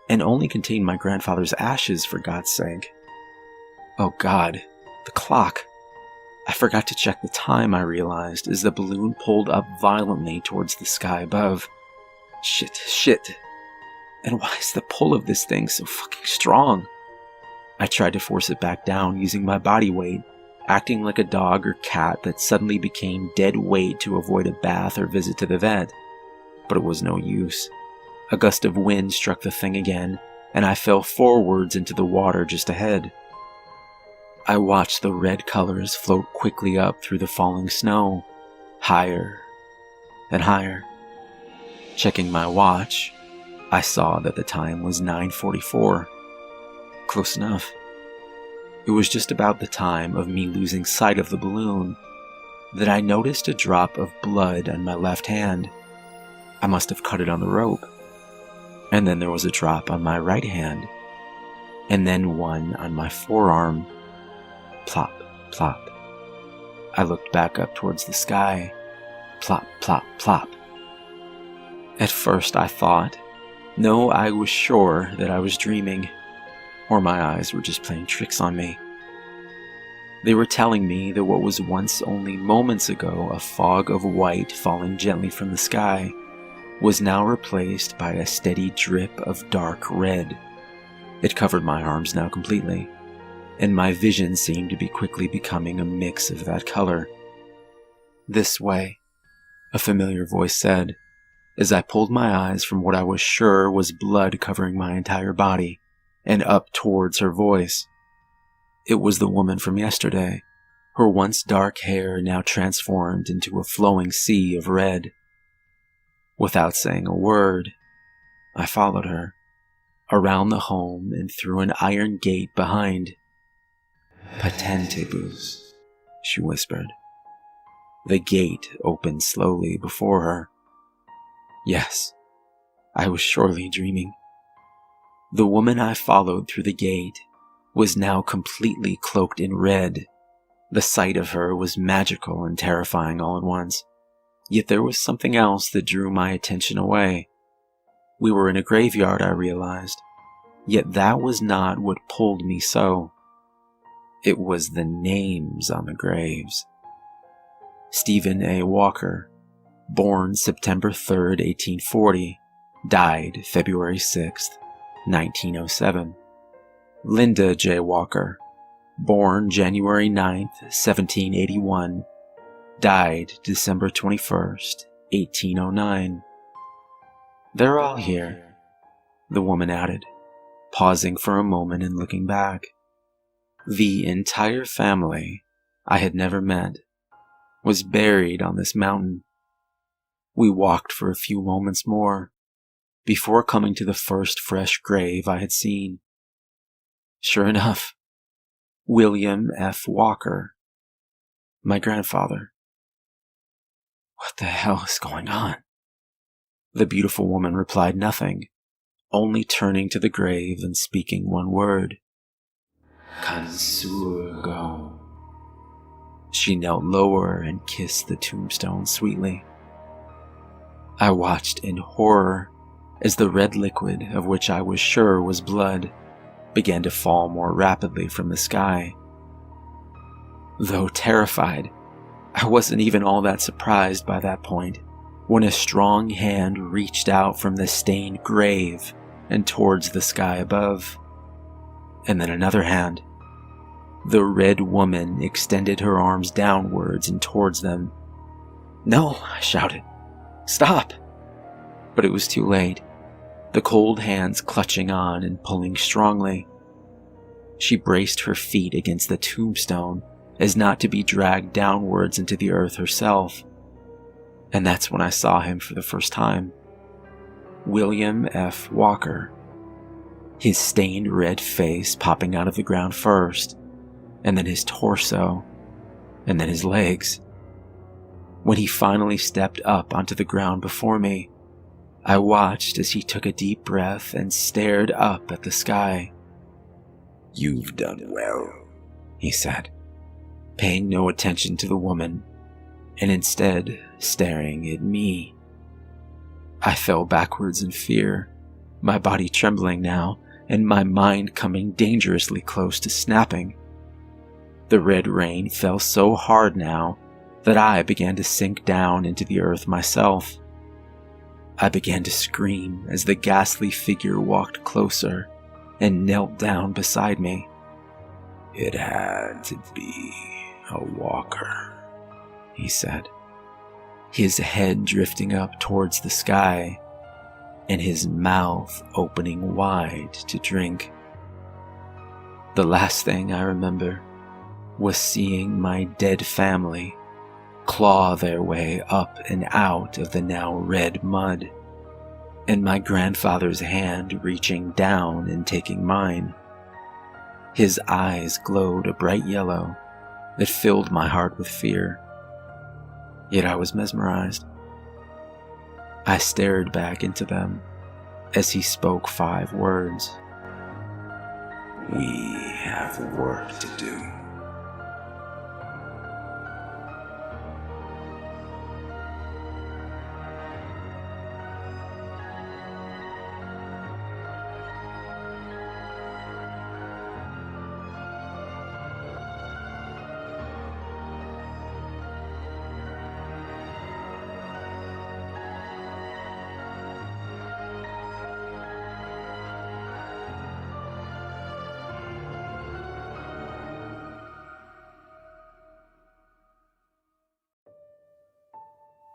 and only contained my grandfather's ashes, for God's sake. Oh God, the clock. I forgot to check the time, I realized, as the balloon pulled up violently towards the sky above. Shit. And why is the pull of this thing so fucking strong? I tried to force it back down using my body weight, acting like a dog or cat that suddenly became dead weight to avoid a bath or visit to the vet. But it was no use. A gust of wind struck the thing again, and I fell forwards into the water just ahead. I watched the red colors float quickly up through the falling snow, higher and higher. Checking my watch, I saw that the time was 9:44. Close enough. It was just about the time of me losing sight of the balloon that I noticed a drop of blood on my left hand. I must have cut it on the rope. And then there was a drop on my right hand. And then one on my forearm. Plop, plop. I looked back up towards the sky. Plop, plop, plop. At first I thought, no, I was sure that I was dreaming, or my eyes were just playing tricks on me. They were telling me that what was once only moments ago a fog of white falling gently from the sky was now replaced by a steady drip of dark red. It covered my arms now completely, and my vision seemed to be quickly becoming a mix of that color. This way, a familiar voice said, as I pulled my eyes from what I was sure was blood covering my entire body, and up towards her voice. It was the woman from yesterday, her once dark hair now transformed into a flowing sea of red. Without saying a word, I followed her, around the home and through an iron gate behind. "Patentibus," she whispered. The gate opened slowly before her. Yes, I was surely dreaming. The woman I followed through the gate was now completely cloaked in red. The sight of her was magical and terrifying all at once. Yet there was something else that drew my attention away. We were in a graveyard, I realized. Yet that was not what pulled me so. It was the names on the graves. Stephen A. Walker, born September 3rd, 1840, died February 6th, 1907. Linda J. Walker, born January 9th, 1781, died December 21st, 1809. They're all here, the woman added, pausing for a moment and looking back. The entire family I had never met was buried on this mountain. We walked for a few moments more before coming to the first fresh grave I had seen. Sure enough, William F. Walker, my grandfather. What the hell is going on? The beautiful woman replied nothing, only turning to the grave and speaking one word. Kansurgo. She knelt lower and kissed the tombstone sweetly. I watched in horror as the red liquid, of which I was sure was blood, began to fall more rapidly from the sky. Though terrified, I wasn't even all that surprised by that point, when a strong hand reached out from the stained grave and towards the sky above. And then another hand. The red woman extended her arms downwards and towards them. "No," I shouted. "Stop!" But it was too late, the cold hands clutching on and pulling strongly. She braced her feet against the tombstone as not to be dragged downwards into the earth herself. And that's when I saw him for the first time. William F. Walker. His stained red face popping out of the ground first, and then his torso, and then his legs. When he finally stepped up onto the ground before me, I watched as he took a deep breath and stared up at the sky. "You've done well," he said, paying no attention to the woman, and instead staring at me. I fell backwards in fear, my body trembling now, and my mind coming dangerously close to snapping. The red rain fell so hard now that I began to sink down into the earth myself. I began to scream as the ghastly figure walked closer and knelt down beside me. "It had to be a walker," he said, his head drifting up towards the sky and his mouth opening wide to drink. The last thing I remember was seeing my dead family claw their way up and out of the now red mud, and my grandfather's hand reaching down and taking mine. His eyes glowed a bright yellow that filled my heart with fear. Yet I was mesmerized. I stared back into them as he spoke 5 words. "We have work to do."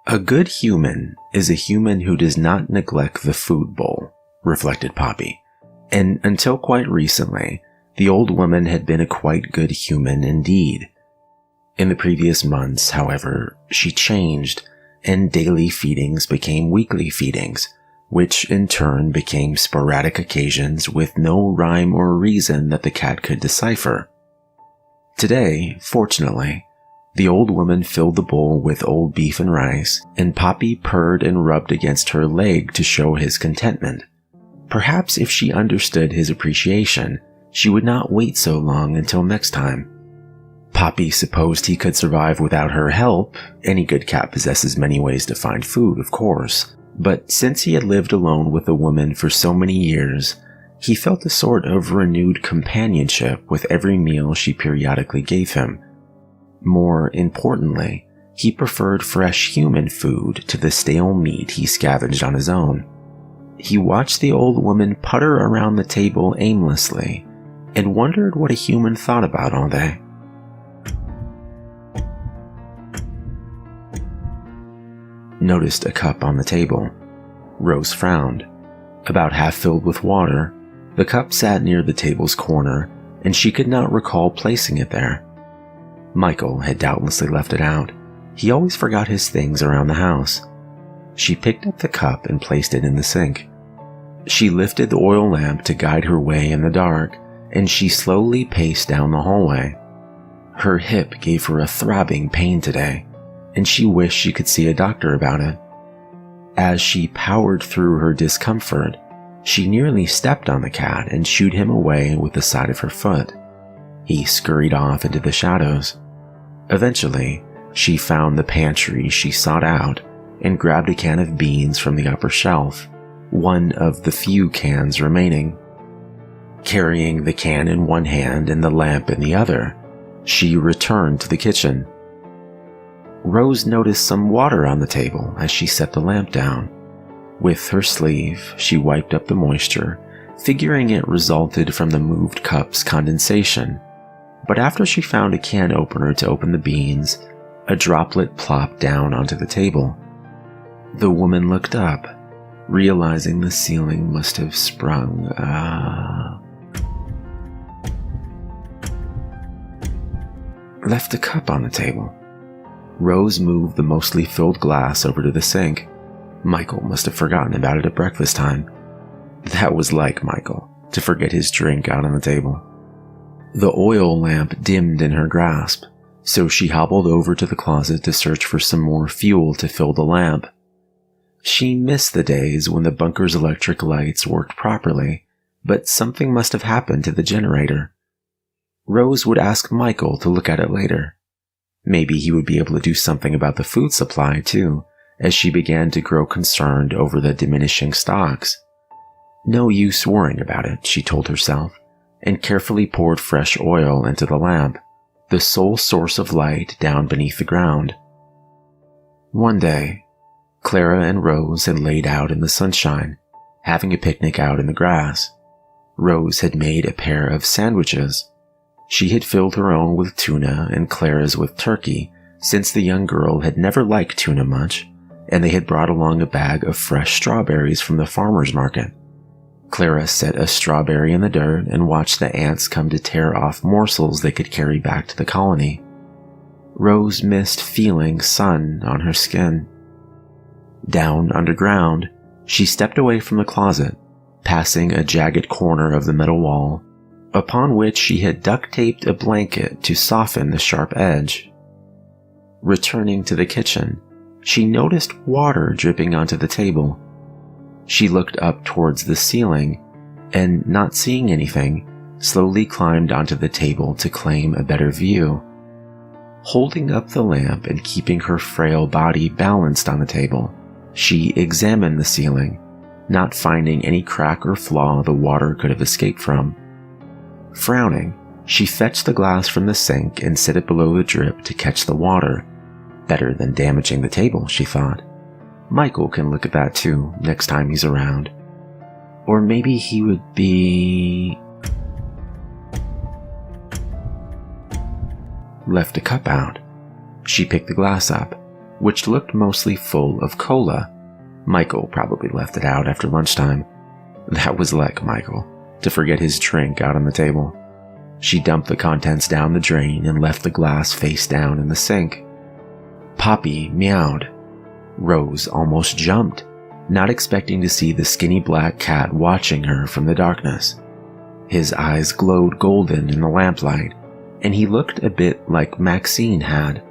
A good human is a human who does not neglect the food bowl, reflected Poppy. And until quite recently, the old woman had been a quite good human indeed. In the previous months, however, she changed, and daily feedings became weekly feedings, which in turn became sporadic occasions with no rhyme or reason that the cat could decipher. Today, fortunately, the old woman filled the bowl with old beef and rice, and Poppy purred and rubbed against her leg to show his contentment. Perhaps if she understood his appreciation, she would not wait so long until next time. Poppy supposed he could survive without her help. Any good cat possesses many ways to find food, of course. But since he had lived alone with the woman for so many years, he felt a sort of renewed companionship with every meal she periodically gave him. More importantly, he preferred fresh human food to the stale meat he scavenged on his own. He watched the old woman putter around the table aimlessly and wondered what a human thought about all day. Noticed a cup on the table. Rose frowned. About half filled with water, the cup sat near the table's corner, and she could not recall placing it there. Michael had doubtlessly left it out. He always forgot his things around the house. She picked up the cup and placed it in the sink. She lifted the oil lamp to guide her way in the dark, and she slowly paced down the hallway. Her hip gave her a throbbing pain today, and she wished she could see a doctor about it. As she powered through her discomfort, she nearly stepped on the cat and shooed him away with the side of her foot. He scurried off into the shadows. Eventually, she found the pantry she sought out and grabbed a can of beans from the upper shelf, one of the few cans remaining. Carrying the can in one hand and the lamp in the other, she returned to the kitchen. Rose noticed some water on the table as she set the lamp down. With her sleeve, she wiped up the moisture, figuring it resulted from the moved cup's condensation. But after she found a can opener to open the beans, a droplet plopped down onto the table. The woman looked up, realizing the ceiling must have sprung. Left a cup on the table. Rose moved the mostly filled glass over to the sink. Michael must have forgotten about it at breakfast time. That was like Michael, to forget his drink out on the table. The oil lamp dimmed in her grasp, so she hobbled over to the closet to search for some more fuel to fill the lamp. She missed the days when the bunker's electric lights worked properly, but something must have happened to the generator. Rose would ask Michael to look at it later. Maybe he would be able to do something about the food supply too, as she began to grow concerned over the diminishing stocks. No use worrying about it, she told herself, and carefully poured fresh oil into the lamp, the sole source of light down beneath the ground. One day, Clara and Rose had laid out in the sunshine, having a picnic out in the grass. Rose had made a pair of sandwiches. She had filled her own with tuna and Clara's with turkey, since the young girl had never liked tuna much, and they had brought along a bag of fresh strawberries from the farmer's market. Clara set a strawberry in the dirt and watched the ants come to tear off morsels they could carry back to the colony. Rose missed feeling sun on her skin. Down underground, she stepped away from the closet, passing a jagged corner of the metal wall, upon which she had duct-taped a blanket to soften the sharp edge. Returning to the kitchen, she noticed water dripping onto the table. She looked up towards the ceiling, and not seeing anything, slowly climbed onto the table to claim a better view. Holding up the lamp and keeping her frail body balanced on the table, she examined the ceiling, not finding any crack or flaw the water could have escaped from. Frowning, she fetched the glass from the sink and set it below the drip to catch the water. Better than damaging the table, she thought. Michael can look at that too next time he's around. Or maybe he would be... Left a cup out. She picked the glass up, which looked mostly full of cola. Michael probably left it out after lunchtime. That was like Michael, to forget his drink out on the table. She dumped the contents down the drain and left the glass face down in the sink. Poppy meowed. Rose almost jumped, not expecting to see the skinny black cat watching her from the darkness. His eyes glowed golden in the lamplight, and he looked a bit like Maxine had.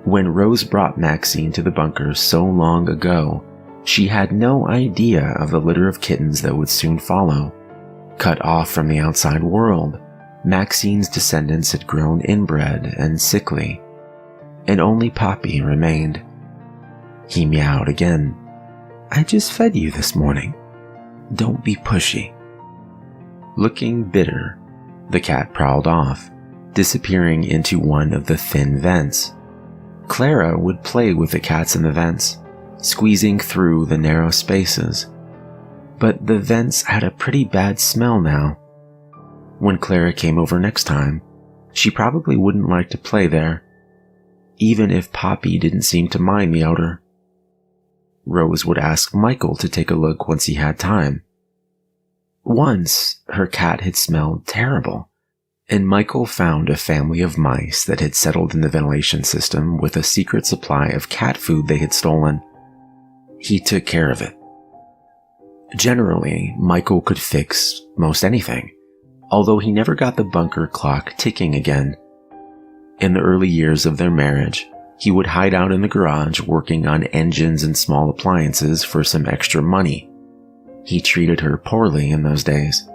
When Rose brought Maxine to the bunker so long ago, she had no idea of the litter of kittens that would soon follow. Cut off from the outside world, Maxine's descendants had grown inbred and sickly, and only Poppy remained. He meowed again. I just fed you this morning. Don't be pushy. Looking bitter, the cat prowled off, disappearing into one of the thin vents. Clara would play with the cats in the vents, squeezing through the narrow spaces. But the vents had a pretty bad smell now. When Clara came over next time, she probably wouldn't like to play there, even if Poppy didn't seem to mind the odor. Rose would ask Michael to take a look once he had time. Once, her cat had smelled terrible, and Michael found a family of mice that had settled in the ventilation system with a secret supply of cat food they had stolen. He took care of it. Generally, Michael could fix most anything, although he never got the bunker clock ticking again. In the early years of their marriage, he would hide out in the garage working on engines and small appliances for some extra money. He treated her poorly in those days,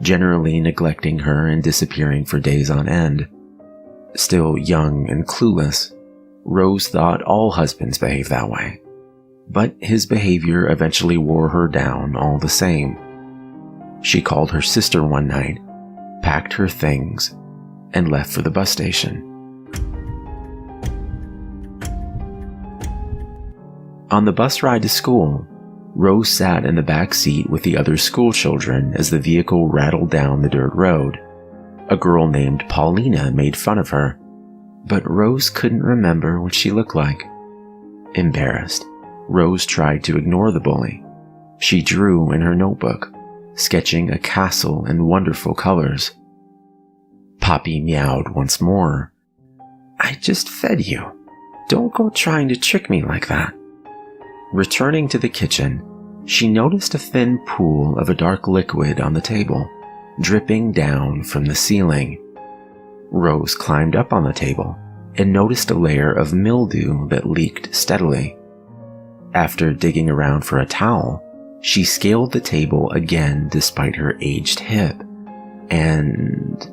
generally neglecting her and disappearing for days on end. Still young and clueless, Rose thought all husbands behaved that way. But his behavior eventually wore her down all the same. She called her sister one night, packed her things, and left for the bus station. On the bus ride to school, Rose sat in the back seat with the other school children as the vehicle rattled down the dirt road. A girl named Paulina made fun of her, but Rose couldn't remember what she looked like. Embarrassed, Rose tried to ignore the bully. She drew in her notebook, sketching a castle in wonderful colors. Poppy meowed once more. "I just fed you. Don't go trying to trick me like that." Returning to the kitchen, she noticed a thin pool of a dark liquid on the table, dripping down from the ceiling. Rose climbed up on the table and noticed a layer of mildew that leaked steadily. After digging around for a towel, she scaled the table again despite her aged hip, and...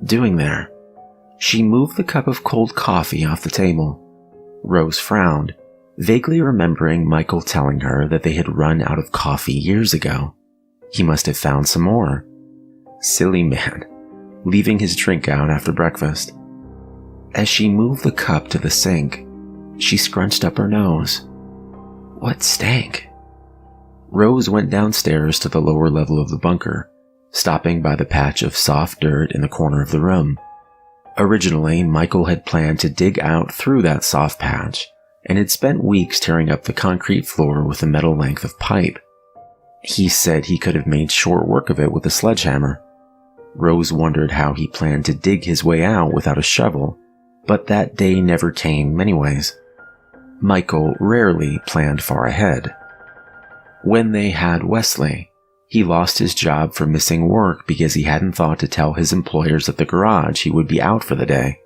doing there, she moved the cup of cold coffee off the table. Rose frowned, vaguely remembering Michael telling her that they had run out of coffee years ago. He must have found some more. Silly man, leaving his drink out after breakfast. As she moved the cup to the sink, she scrunched up her nose. What stank? Rose went downstairs to the lower level of the bunker, stopping by the patch of soft dirt in the corner of the room. Originally, Michael had planned to dig out through that soft patch, and had spent weeks tearing up the concrete floor with a metal length of pipe. He said he could have made short work of it with a sledgehammer. Rose wondered how he planned to dig his way out without a shovel, but that day never came anyways. Michael rarely planned far ahead. When they had Wesley, he lost his job for missing work because he hadn't thought to tell his employers at the garage he would be out for the day.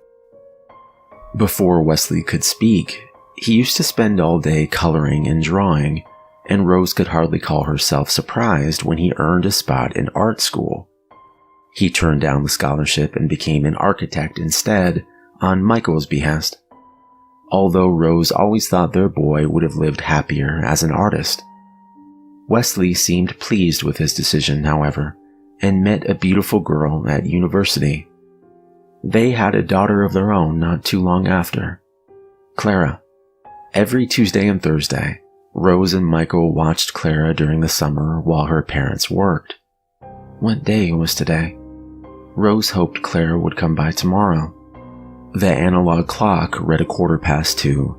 Before Wesley could speak, he used to spend all day coloring and drawing, and Rose could hardly call herself surprised when he earned a spot in art school. He turned down the scholarship and became an architect instead, on Michael's behest. Although Rose always thought their boy would have lived happier as an artist. Wesley seemed pleased with his decision, however, and met a beautiful girl at university. They had a daughter of their own not too long after, Clara. Every Tuesday and Thursday, Rose and Michael watched Clara during the summer while her parents worked. What day was today? Rose hoped Clara would come by tomorrow. The analog clock read 2:15,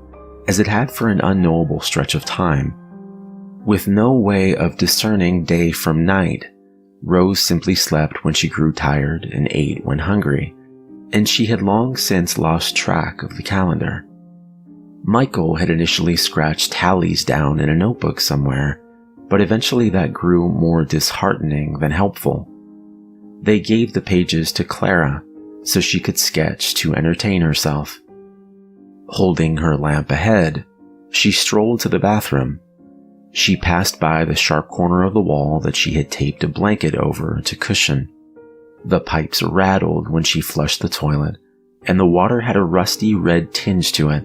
as it had for an unknowable stretch of time. With no way of discerning day from night, Rose simply slept when she grew tired and ate when hungry, and she had long since lost track of the calendar. Michael had initially scratched tallies down in a notebook somewhere, but eventually that grew more disheartening than helpful. They gave the pages to Clara so she could sketch to entertain herself. Holding her lamp ahead, she strolled to the bathroom. She passed by the sharp corner of the wall that she had taped a blanket over to cushion. The pipes rattled when she flushed the toilet, and the water had a rusty red tinge to it.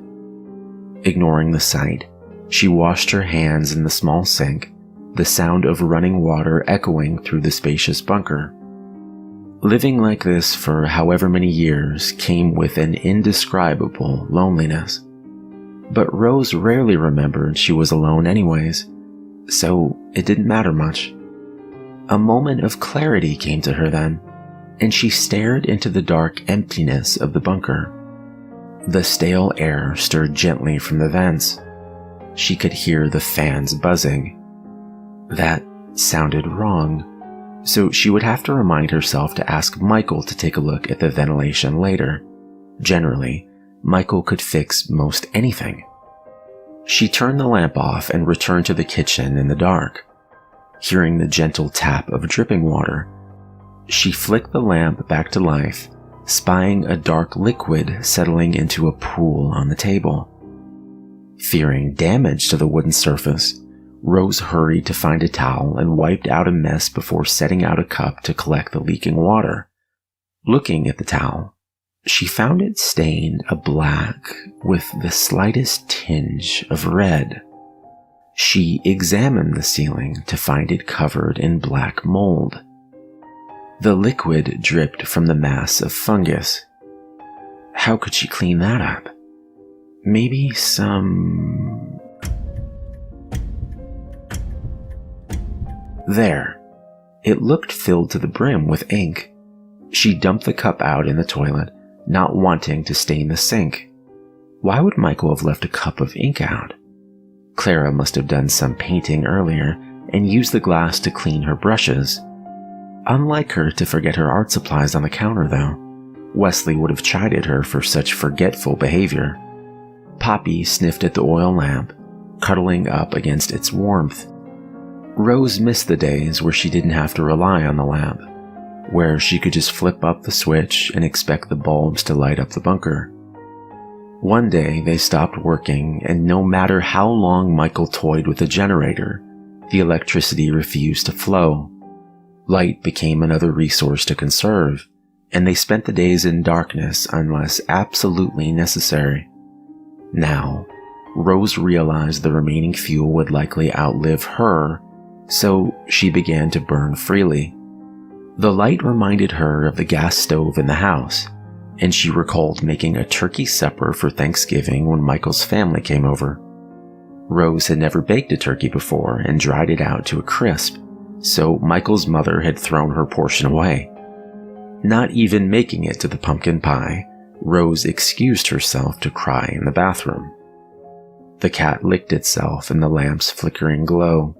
Ignoring the sight, she washed her hands in the small sink, the sound of running water echoing through the spacious bunker. Living like this for however many years came with an indescribable loneliness. But Rose rarely remembered she was alone anyways, so it didn't matter much. A moment of clarity came to her then, and she stared into the dark emptiness of the bunker. The stale air stirred gently from the vents. She could hear the fans buzzing. That sounded wrong, so she would have to remind herself to ask Michael to take a look at the ventilation later. Generally, Michael could fix most anything. She turned the lamp off and returned to the kitchen in the dark. Hearing the gentle tap of dripping water, she flicked the lamp back to life, spying a dark liquid settling into a pool on the table. Fearing damage to the wooden surface, Rose hurried to find a towel and wiped out a mess before setting out a cup to collect the leaking water. Looking at the towel, she found it stained a black with the slightest tinge of red. She examined the ceiling to find it covered in black mold. The liquid dripped from the mass of fungus. How could she clean that up? Maybe There. It looked filled to the brim with ink. She dumped the cup out in the toilet, not wanting to stain the sink. Why would Michael have left a cup of ink out? Clara must have done some painting earlier and used the glass to clean her brushes. Unlike her to forget her art supplies on the counter, though. Wesley would have chided her for such forgetful behavior. Poppy sniffed at the oil lamp, cuddling up against its warmth. Rose missed the days where she didn't have to rely on the lamp, where she could just flip up the switch and expect the bulbs to light up the bunker. One day they stopped working, and no matter how long Michael toyed with the generator, the electricity refused to flow. Light became another resource to conserve, and they spent the days in darkness unless absolutely necessary. Now, Rose realized the remaining fuel would likely outlive her, so she began to burn freely. The light reminded her of the gas stove in the house, and she recalled making a turkey supper for Thanksgiving when Michael's family came over. Rose had never baked a turkey before and dried it out to a crisp, so Michael's mother had thrown her portion away. Not even making it to the pumpkin pie, Rose excused herself to cry in the bathroom. The cat licked itself in the lamp's flickering glow.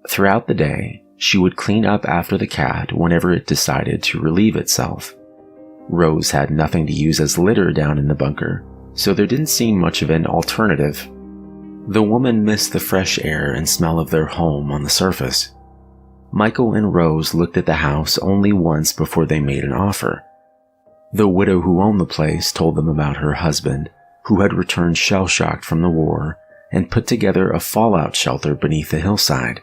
Throughout the day, she would clean up after the cat whenever it decided to relieve itself. Rose had nothing to use as litter down in the bunker, so there didn't seem much of an alternative. The woman missed the fresh air and smell of their home on the surface. Michael and Rose looked at the house only once before they made an offer. The widow who owned the place told them about her husband, who had returned shell-shocked from the war and put together a fallout shelter beneath the hillside.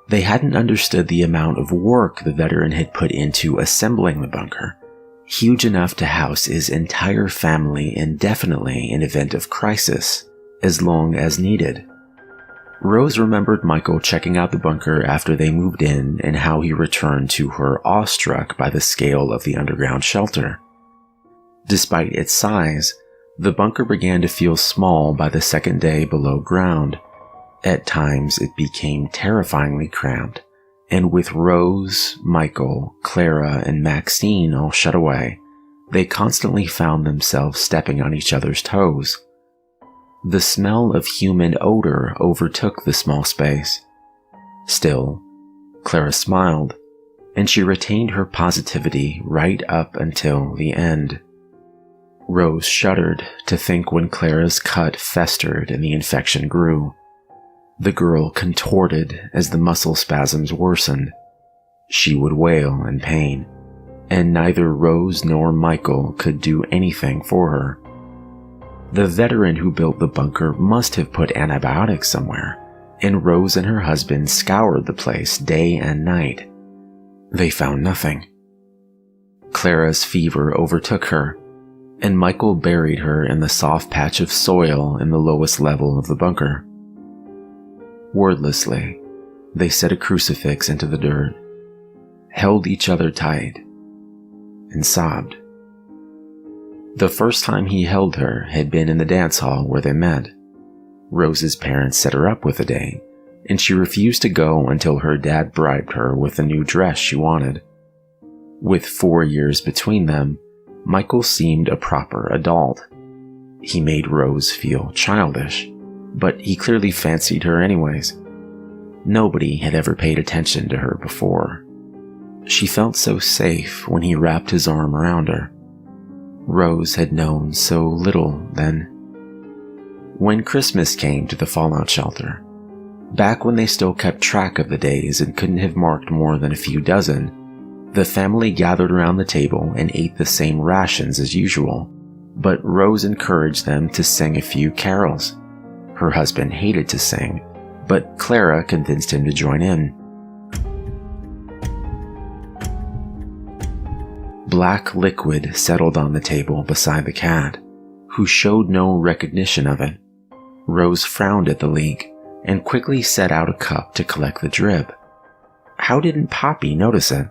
They hadn't understood the amount of work the veteran had put into assembling the bunker, huge enough to house his entire family indefinitely in event of crisis, as long as needed. Rose remembered Michael checking out the bunker after they moved in and how he returned to her awestruck by the scale of the underground shelter. Despite its size, the bunker began to feel small by the second day below ground. At times it became terrifyingly cramped, and with Rose, Michael, Clara, and Maxine all shut away, they constantly found themselves stepping on each other's toes. The smell of human odor overtook the small space. Still, Clara smiled, and she retained her positivity right up until the end. Rose shuddered to think when Clara's cut festered and the infection grew. The girl contorted as the muscle spasms worsened. She would wail in pain, and neither Rose nor Michael could do anything for her. The veteran who built the bunker must have put antibiotics somewhere, and Rose and her husband scoured the place day and night. They found nothing. Clara's fever overtook her, and Michael buried her in the soft patch of soil in the lowest level of the bunker. Wordlessly, they set a crucifix into the dirt, held each other tight, and sobbed. The first time he held her had been in the dance hall where they met. Rose's parents set her up with a date, and she refused to go until her dad bribed her with the new dress she wanted. With 4 years between them, Michael seemed a proper adult. He made Rose feel childish, but he clearly fancied her anyways. Nobody had ever paid attention to her before. She felt so safe when he wrapped his arm around her. Rose had known so little then. When Christmas came to the fallout shelter, back when they still kept track of the days and couldn't have marked more than a few dozen, the family gathered around the table and ate the same rations as usual, but Rose encouraged them to sing a few carols. Her husband hated to sing, but Clara convinced him to join in. Black liquid settled on the table beside the cat, who showed no recognition of it. Rose frowned at the leak and quickly set out a cup to collect the drip. How didn't Poppy notice it?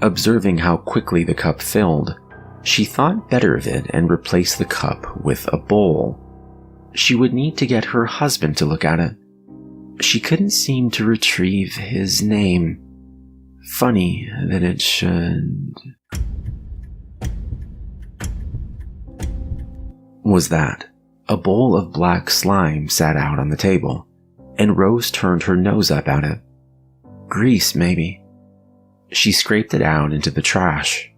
Observing how quickly the cup filled, she thought better of it and replaced the cup with a bowl. She would need to get her husband to look at it. She couldn't seem to retrieve his name. Funny that it should... Was that a bowl of black slime sat out on the table, and Rose turned her nose up at it. Grease, maybe. She scraped it out into the trash.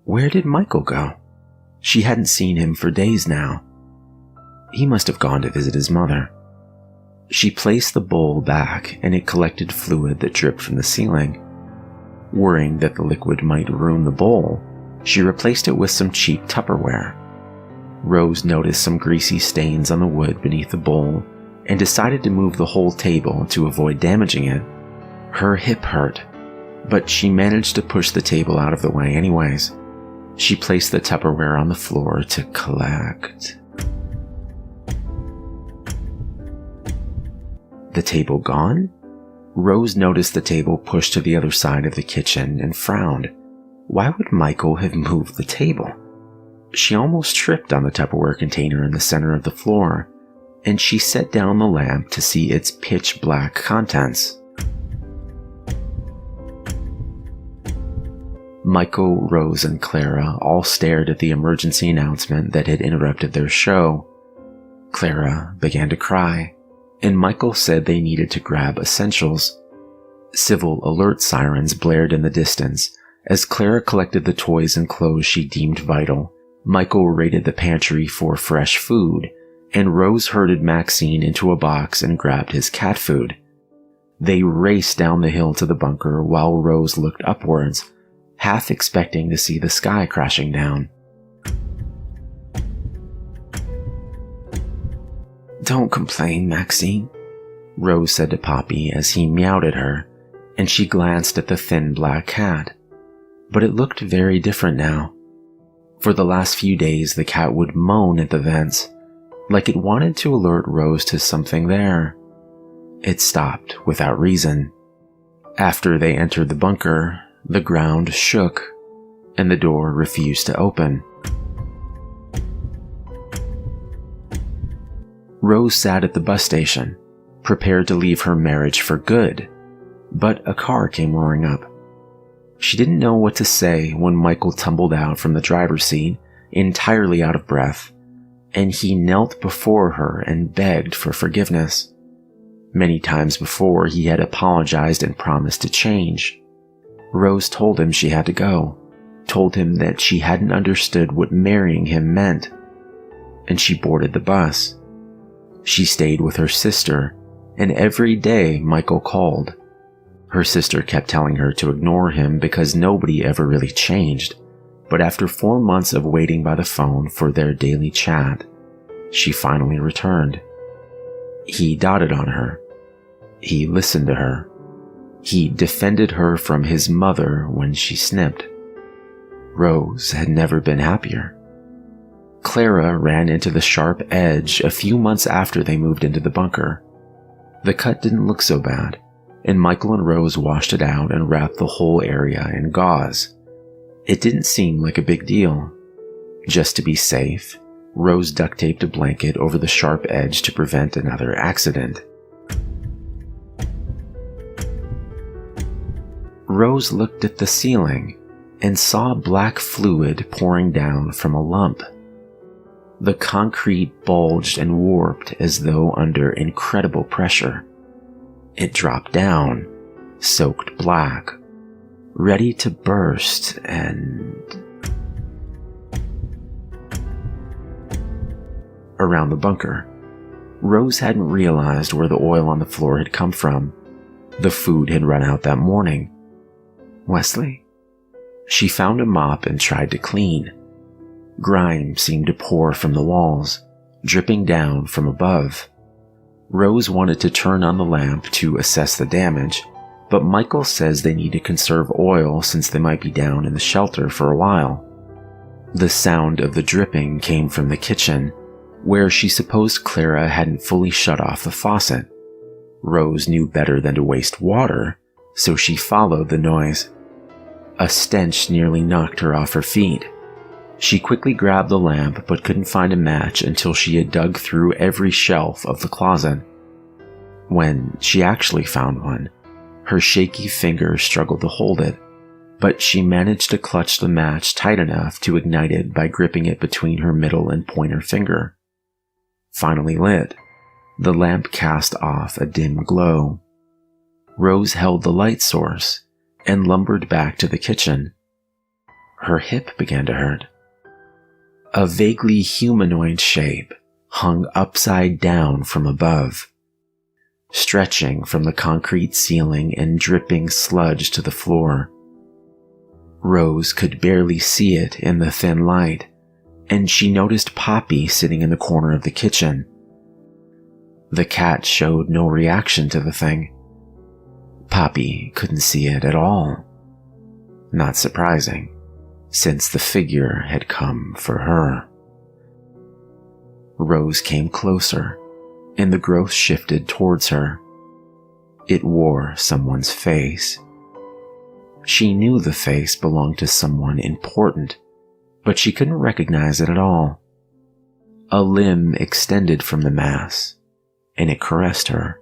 Where did Michael go? She hadn't seen him for days now. He must have gone to visit his mother. She placed the bowl back, and it collected fluid that dripped from the ceiling. Worrying that the liquid might ruin the bowl, she replaced it with some cheap Tupperware. Rose noticed some greasy stains on the wood beneath the bowl and decided to move the whole table to avoid damaging it. Her hip hurt, but she managed to push the table out of the way anyways. She placed the Tupperware on the floor to collect. The table gone? Rose noticed the table pushed to the other side of the kitchen and frowned. Why would Michael have moved the table? She almost tripped on the Tupperware container in the center of the floor, and she set down the lamp to see its pitch black contents. Michael, Rose, and Clara all stared at the emergency announcement that had interrupted their show. Clara began to cry, and Michael said they needed to grab essentials. Civil alert sirens blared in the distance as Clara collected the toys and clothes she deemed vital. Michael raided the pantry for fresh food, and Rose herded Maxine into a box and grabbed his cat food. They raced down the hill to the bunker while Rose looked upwards, half expecting to see the sky crashing down. Don't complain, Maxine, Rose said to Poppy as he meowed at her, and she glanced at the thin black cat. But it looked very different now. For the last few days, the cat would moan at the vents, like it wanted to alert Rose to something there. It stopped without reason. After they entered the bunker, the ground shook, and the door refused to open. Rose sat at the bus station, prepared to leave her marriage for good, but a car came roaring up. She didn't know what to say when Michael tumbled out from the driver's seat, entirely out of breath, and he knelt before her and begged for forgiveness. Many times before, he had apologized and promised to change. Rose told him she had to go, told him that she hadn't understood what marrying him meant, and she boarded the bus. She stayed with her sister, and every day Michael called. Her sister kept telling her to ignore him because nobody ever really changed, but after 4 months of waiting by the phone for their daily chat, she finally returned. He doted on her. He listened to her. He defended her from his mother when she snipped. Rose had never been happier. Clara ran into the sharp edge a few months after they moved into the bunker. The cut didn't look so bad, and Michael and Rose washed it out and wrapped the whole area in gauze. It didn't seem like a big deal. Just to be safe, Rose duct taped a blanket over the sharp edge to prevent another accident. Rose looked at the ceiling and saw black fluid pouring down from a lump. The concrete bulged and warped as though under incredible pressure. It dropped down, soaked black, ready to burst, and... Around the bunker, Rose hadn't realized where the oil on the floor had come from. The food had run out that morning. Wesley? She found a mop and tried to clean. Grime seemed to pour from the walls, dripping down from above. Rose wanted to turn on the lamp to assess the damage, but Michael says they need to conserve oil since they might be down in the shelter for a while. The sound of the dripping came from the kitchen, where she supposed Clara hadn't fully shut off the faucet. Rose knew better than to waste water, so she followed the noise. A stench nearly knocked her off her feet. She quickly grabbed the lamp but couldn't find a match until she had dug through every shelf of the closet. When she actually found one, Her shaky fingers struggled to hold it, but she managed to clutch the match tight enough to ignite it by gripping it between her middle and pointer finger. Finally lit, the lamp cast off a dim glow. Rose held the light source and lumbered back to the kitchen. Her hip began to hurt. A vaguely humanoid shape hung upside down from above, stretching from the concrete ceiling and dripping sludge to the floor. Rose could barely see it in the thin light, and she noticed Poppy sitting in the corner of the kitchen. The cat showed no reaction to the thing. Poppy couldn't see it at all. Not surprising, since the figure had come for her. Rose came closer, and the growth shifted towards her. It wore someone's face. She knew the face belonged to someone important, but she couldn't recognize it at all. A limb extended from the mass, and it caressed her.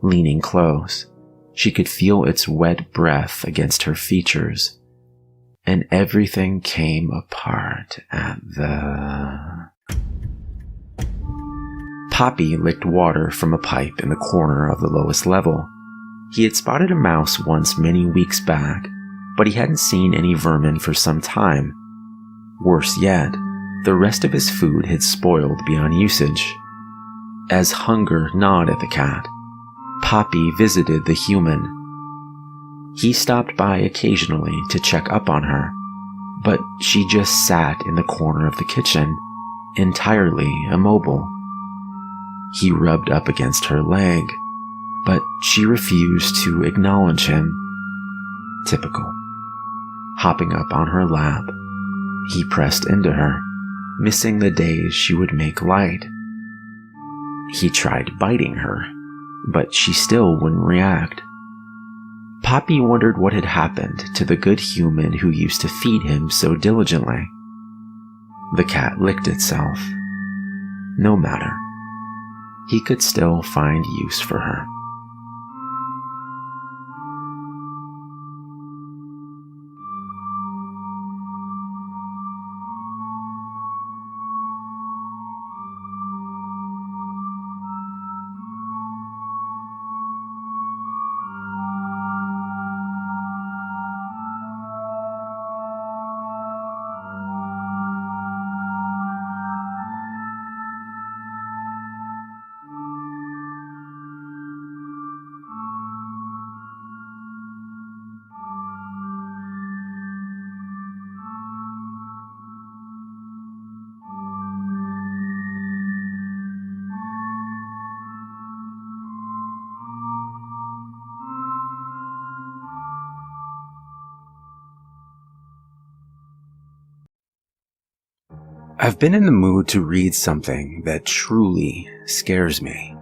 Leaning close, she could feel its wet breath against her features, and everything came apart at the... Poppy licked water from a pipe in the corner of the lowest level. He had spotted a mouse once many weeks back, but he hadn't seen any vermin for some time. Worse yet, the rest of his food had spoiled beyond usage. As hunger gnawed at the cat, Poppy visited the human. He stopped by occasionally to check up on her, but she just sat in the corner of the kitchen, entirely immobile. He rubbed up against her leg, but she refused to acknowledge him. Typical. Hopping up on her lap, he pressed into her, missing the days she would make light. He tried biting her, but she still wouldn't react. Poppy wondered what had happened to the good human who used to feed him so diligently. The cat licked itself. No matter. He could still find use for her. I've been in the mood to read something that truly scares me.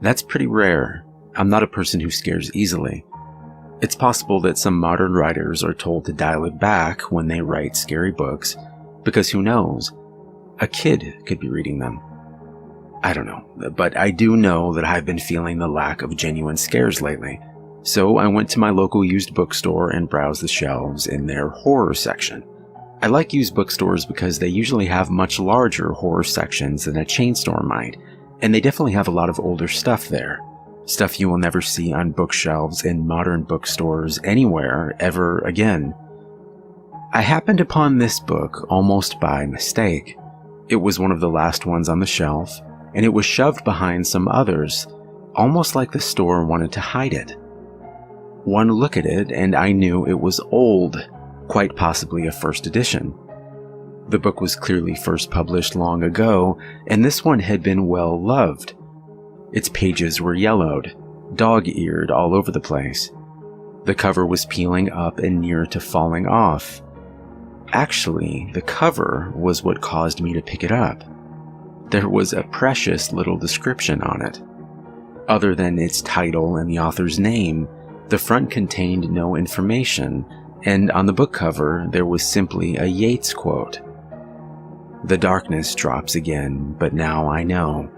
That's pretty rare. I'm not a person who scares easily. It's possible that some modern writers are told to dial it back when they write scary books, because who knows? A kid could be reading them. I don't know, but I do know that I've been feeling the lack of genuine scares lately. So I went to my local used bookstore and browsed the shelves in their horror section. I like used bookstores because they usually have much larger horror sections than a chain store might, and they definitely have a lot of older stuff there. Stuff you will never see on bookshelves in modern bookstores anywhere ever again. I happened upon this book almost by mistake. It was one of the last ones on the shelf, and it was shoved behind some others, almost like the store wanted to hide it. One look at it and I knew it was old. Quite possibly a first edition. The book was clearly first published long ago, and this one had been well loved. Its pages were yellowed, dog-eared all over the place. The cover was peeling up and near to falling off. Actually, the cover was what caused me to pick it up. There was a precious little description on it. Other than its title and the author's name, the front contained no information, and on the book cover there was simply a Yeats quote. The darkness drops again, but now I know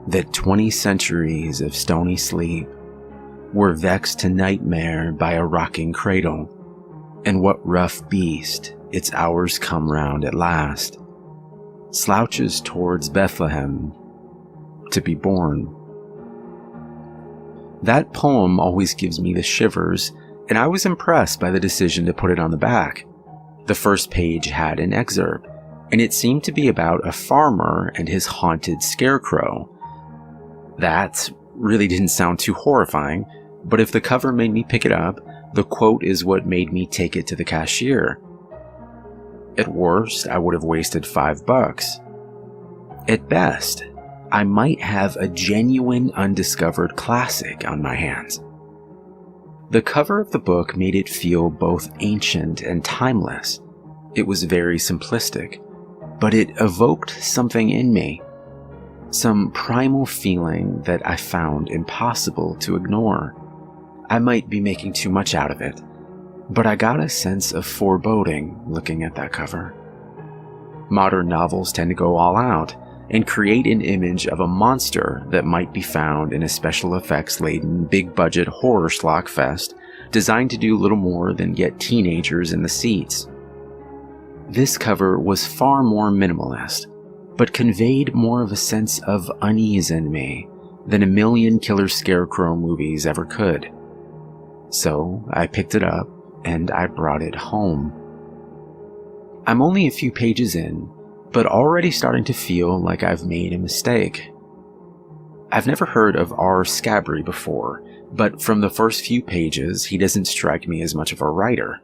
that 20 centuries of stony sleep We're vexed to nightmare by a rocking cradle, and what rough beast, its hours come round at last, slouches towards Bethlehem to be born. That poem always gives me the shivers, and I was impressed by the decision to put it on the back. The first page had an excerpt, and it seemed to be about a farmer and his haunted scarecrow. That really didn't sound too horrifying, but if the cover made me pick it up, the quote is what made me take it to the cashier. At worst, I would have wasted $5. At best, I might have a genuine undiscovered classic on my hands. The cover of the book made it feel both ancient and timeless. It was very simplistic, but it evoked something in me. Some primal feeling that I found impossible to ignore. I might be making too much out of it, but I got a sense of foreboding looking at that cover. Modern novels tend to go all out and create an image of a monster that might be found in a special effects-laden, big-budget horror schlock fest designed to do little more than get teenagers in the seats. This cover was far more minimalist, but conveyed more of a sense of unease in me than a million Killer Scarecrow movies ever could. So I picked it up and I brought it home. I'm only a few pages in, but already starting to feel like I've made a mistake. I've never heard of R. Scabry before, but from the first few pages, he doesn't strike me as much of a writer.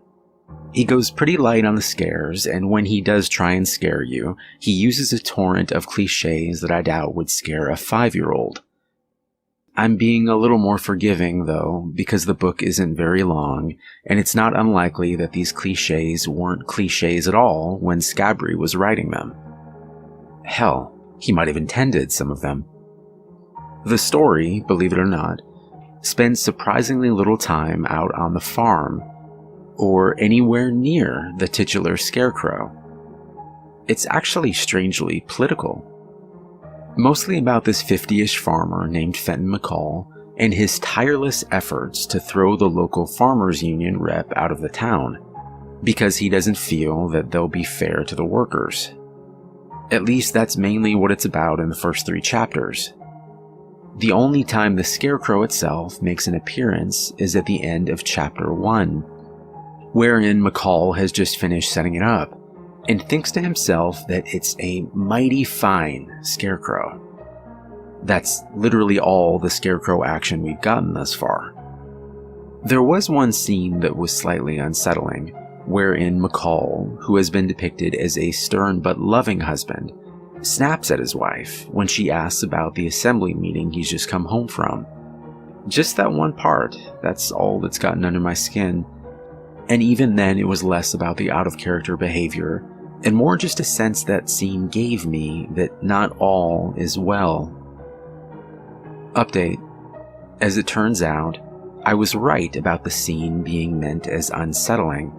He goes pretty light on the scares, and when he does try and scare you, he uses a torrent of cliches that I doubt would scare a 5-year-old. I'm being a little more forgiving, though, because the book isn't very long, and it's not unlikely that these cliches weren't cliches at all when Scabry was writing them. Hell, he might have intended some of them. The story, believe it or not, spends surprisingly little time out on the farm, or anywhere near the titular scarecrow. It's actually strangely political. Mostly about this 50-ish farmer named Fenton McCall and his tireless efforts to throw the local farmers union rep out of the town, because he doesn't feel that they'll be fair to the workers. At least that's mainly what it's about in the first 3 chapters. The only time the scarecrow itself makes an appearance is at the end of chapter 1, wherein McCall has just finished setting it up, and thinks to himself that it's a mighty fine scarecrow. That's literally all the scarecrow action we've gotten thus far. There was one scene that was slightly unsettling, wherein McCall, who has been depicted as a stern but loving husband, snaps at his wife when she asks about the assembly meeting he's just come home from. Just that one part, that's all that's gotten under my skin. And even then it was less about the out-of-character behavior and more just a sense that scene gave me that not all is well. Update. As it turns out, I was right about the scene being meant as unsettling.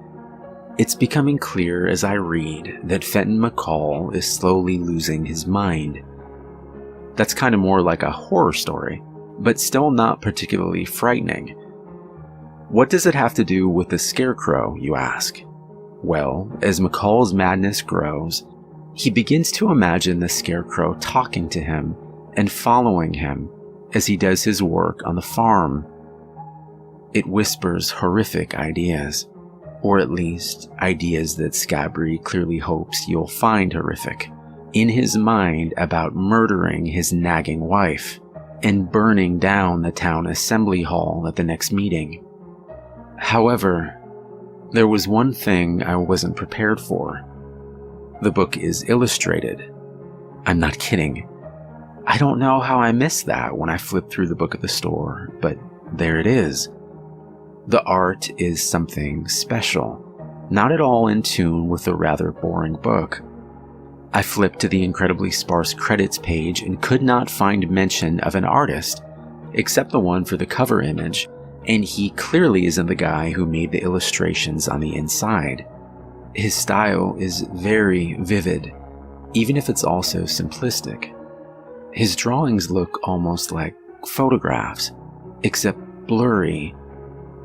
It's becoming clear as I read that Fenton McCall is slowly losing his mind. That's kind of more like a horror story, but still not particularly frightening. What does it have to do with the scarecrow, you ask? Well, as McCall's madness grows, he begins to imagine the scarecrow talking to him and following him as he does his work on the farm. It whispers horrific ideas, or at least ideas that Scabry clearly hopes you'll find horrific, in his mind about murdering his nagging wife and burning down the town assembly hall at the next meeting. However, there was one thing I wasn't prepared for. The book is illustrated. I'm not kidding. I don't know how I missed that when I flipped through the book at the store, but there it is. The art is something special, not at all in tune with the rather boring book. I flipped to the incredibly sparse credits page and could not find mention of an artist, except the one for the cover image, and he clearly isn't the guy who made the illustrations on the inside. His style is very vivid, even if it's also simplistic. His drawings look almost like photographs, except blurry,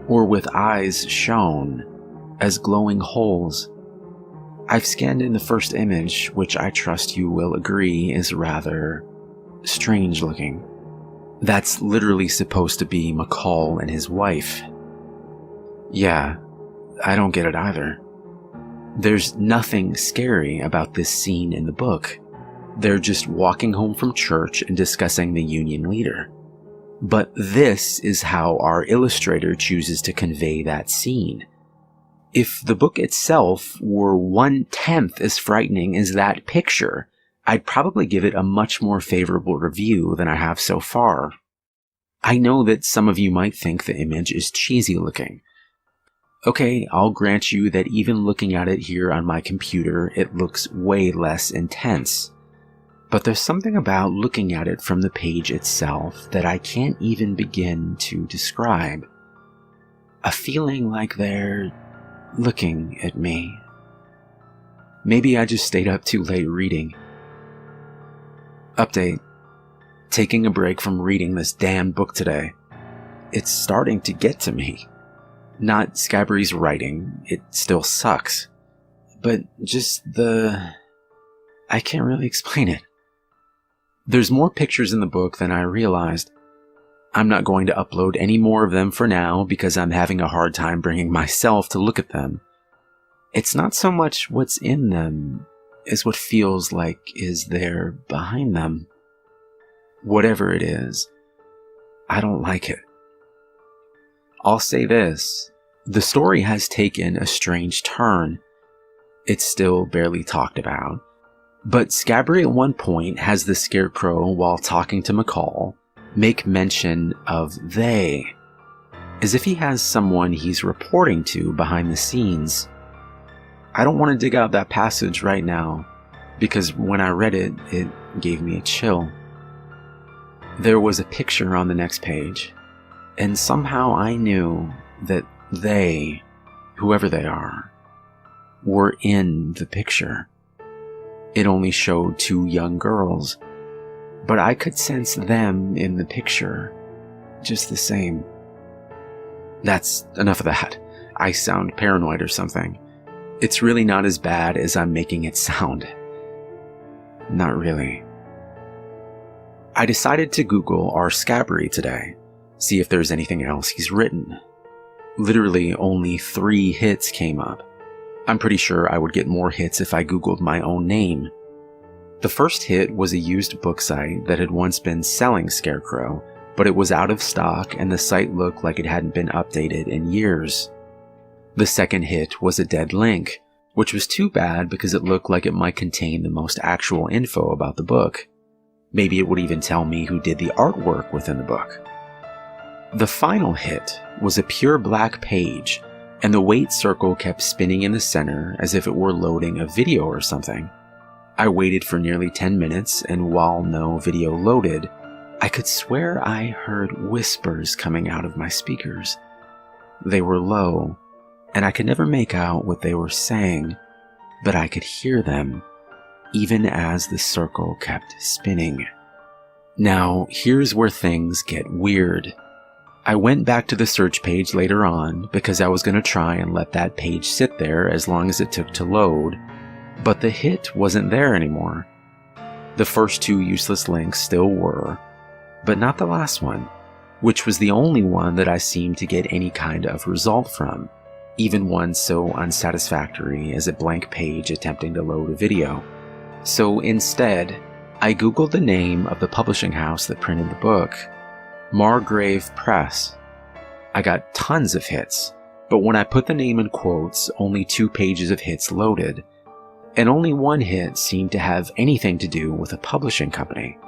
or with eyes shown as glowing holes. I've scanned in the first image, which I trust you will agree is rather strange looking. That's literally supposed to be McCall and his wife. Yeah, I don't get it either. There's nothing scary about this scene in the book. They're just walking home from church and discussing the Union leader. But this is how our illustrator chooses to convey that scene. If the book itself were 1/10 as frightening as that picture, I'd probably give it a much more favorable review than I have so far. I know that some of you might think the image is cheesy looking. Okay, I'll grant you that even looking at it here on my computer, it looks way less intense. But there's something about looking at it from the page itself that I can't even begin to describe. A feeling like they're looking at me. Maybe I just stayed up too late reading. Update. Taking a break from reading this damn book today. It's starting to get to me. Not Scabry's writing, it still sucks. But just I can't really explain it. There's more pictures in the book than I realized. I'm not going to upload any more of them for now because I'm having a hard time bringing myself to look at them. It's not so much what's in them as what feels like is there behind them. Whatever it is, I don't like it. I'll say this, the story has taken a strange turn. It's still barely talked about. But Scabry at one point has the Scarecrow, while talking to McCall, make mention of they, as if he has someone he's reporting to behind the scenes. I don't want to dig out that passage right now, because when I read it, it gave me a chill. There was a picture on the next page, and somehow I knew that they, whoever they are, were in the picture. It only showed 2 young girls, but I could sense them in the picture just the same. That's enough of that. I sound paranoid or something. It's really not as bad as I'm making it sound. Not really. I decided to Google our Scabry today, see if there's anything else he's written. Literally only 3 hits came up. I'm pretty sure I would get more hits if I Googled my own name. The first hit was a used book site that had once been selling Scarecrow, but it was out of stock and the site looked like it hadn't been updated in years. The second hit was a dead link, which was too bad because it looked like it might contain the most actual info about the book. Maybe it would even tell me who did the artwork within the book. The final hit was a pure black page, and the wait circle kept spinning in the center as if it were loading a video or something. I waited for nearly 10 minutes, and while no video loaded, I could swear I heard whispers coming out of my speakers. They were low, and I could never make out what they were saying, but I could hear them, even as the circle kept spinning. Now, here's where things get weird. I went back to the search page later on because I was going to try and let that page sit there as long as it took to load, but the hit wasn't there anymore. The first 2 useless links still were, but not the last one, which was the only one that I seemed to get any kind of result from, even one so unsatisfactory as a blank page attempting to load a video. So instead, I Googled the name of the publishing house that printed the book, Margrave Press. I got tons of hits, but when I put the name in quotes, only 2 pages of hits loaded, and only 1 hit seemed to have anything to do with a publishing company.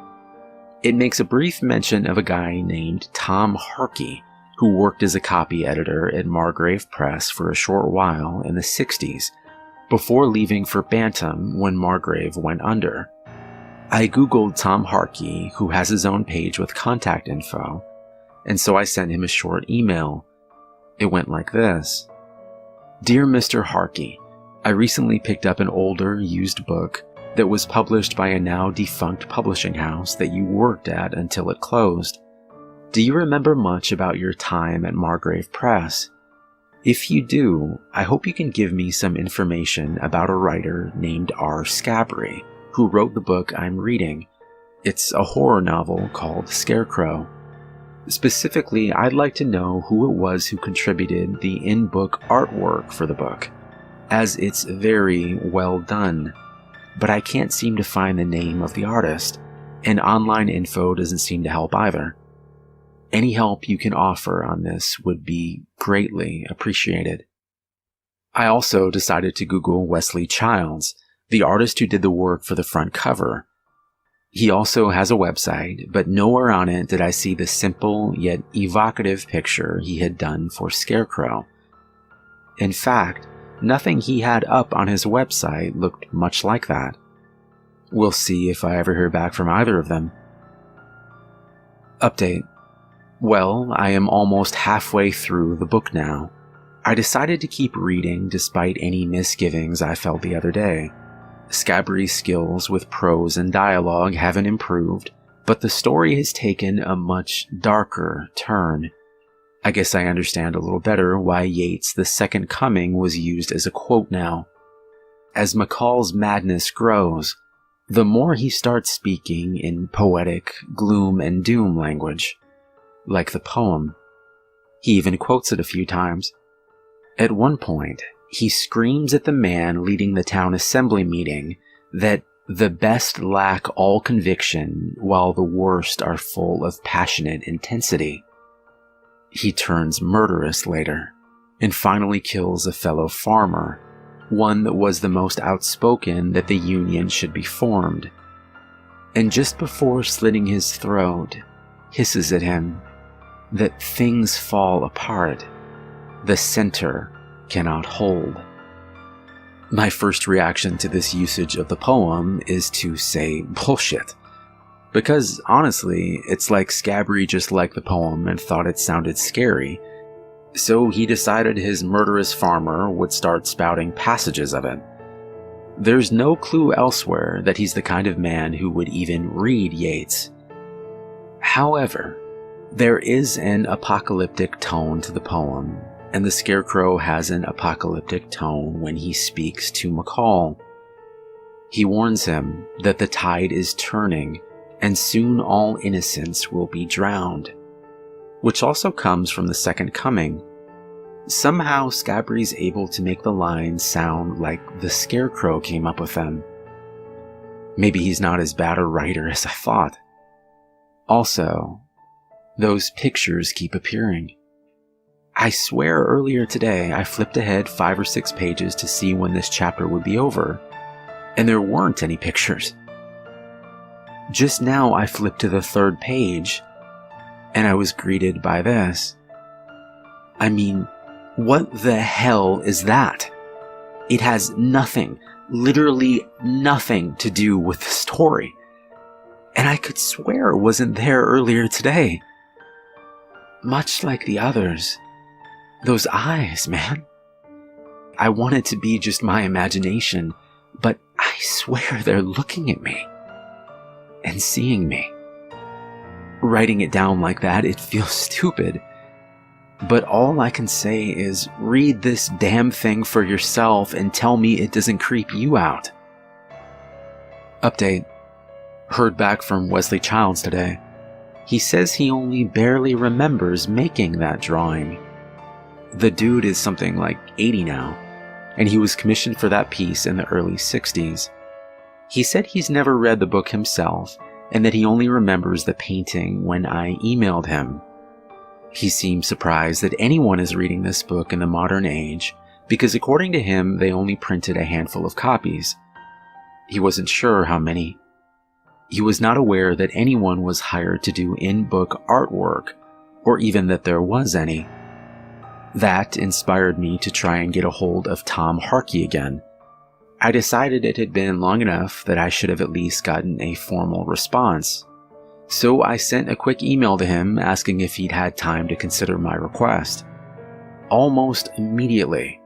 It makes a brief mention of a guy named Tom Harkey, who worked as a copy editor at Margrave Press for a short while in the 60s, before leaving for Bantam when Margrave went under. I Googled Tom Harkey, who has his own page with contact info, and so I sent him a short email. It went like this. Dear Mr. Harkey, I recently picked up an older, used book that was published by a now defunct publishing house that you worked at until it closed. Do you remember much about your time at Margrave Press? If you do, I hope you can give me some information about a writer named R. Scabry, who wrote the book I'm reading. It's a horror novel called Scarecrow. Specifically, I'd like to know who it was who contributed the in-book artwork for the book, as it's very well done. But I can't seem to find the name of the artist, and online info doesn't seem to help either. Any help you can offer on this would be greatly appreciated. I also decided to Google Wesley Childs, the artist who did the work for the front cover. He also has a website, but nowhere on it did I see the simple yet evocative picture he had done for Scarecrow. In fact, nothing he had up on his website looked much like that. We'll see if I ever hear back from either of them. Update. Well, I am almost halfway through the book now. I decided to keep reading despite any misgivings I felt the other day. Scabry's skills with prose and dialogue haven't improved, but the story has taken a much darker turn. I guess I understand a little better why Yates' The Second Coming was used as a quote now. As McCall's madness grows, the more he starts speaking in poetic gloom and doom language, like the poem. He even quotes it a few times. At one point, he screams at the man leading the town assembly meeting that the best lack all conviction while the worst are full of passionate intensity. He turns murderous later and finally kills a fellow farmer, one that was the most outspoken that the Union should be formed. And just before slitting his throat, hisses at him that things fall apart. The center cannot hold. My first reaction to this usage of the poem is to say bullshit. Because honestly, it's like Scabry just liked the poem and thought it sounded scary, so he decided his murderous farmer would start spouting passages of it. There's no clue elsewhere that he's the kind of man who would even read Yates. However, there is an apocalyptic tone to the poem, and the Scarecrow has an apocalyptic tone when he speaks to McCall. He warns him that the tide is turning, and soon all innocence will be drowned, which also comes from The Second Coming. Somehow Scabry's able to make the lines sound like the Scarecrow came up with them. Maybe he's not as bad a writer as I thought. Also, those pictures keep appearing. I swear earlier today I flipped ahead 5 or 6 pages to see when this chapter would be over, and there weren't any pictures. Just now I flipped to the 3rd page, and I was greeted by this. I mean, what the hell is that? It has nothing, literally nothing to do with the story. And I could swear it wasn't there earlier today. Much like the others. Those eyes, man. I want it to be just my imagination, but I swear they're looking at me. And seeing me. Writing it down like that, it feels stupid. But all I can say is read this damn thing for yourself and tell me it doesn't creep you out. Update. Heard back from Wesley Childs today. He says he only barely remembers making that drawing. The dude is something like 80 now, and he was commissioned for that piece in the early 60s. He said he's never read the book himself, and that he only remembers the painting when I emailed him. He seems surprised that anyone is reading this book in the modern age, because according to him, they only printed a handful of copies. He wasn't sure how many. He was not aware that anyone was hired to do in-book artwork, or even that there was any. That inspired me to try and get a hold of Tom Harkey again. I decided it had been long enough that I should have at least gotten a formal response. So I sent a quick email to him asking if he'd had time to consider my request. Almost immediately,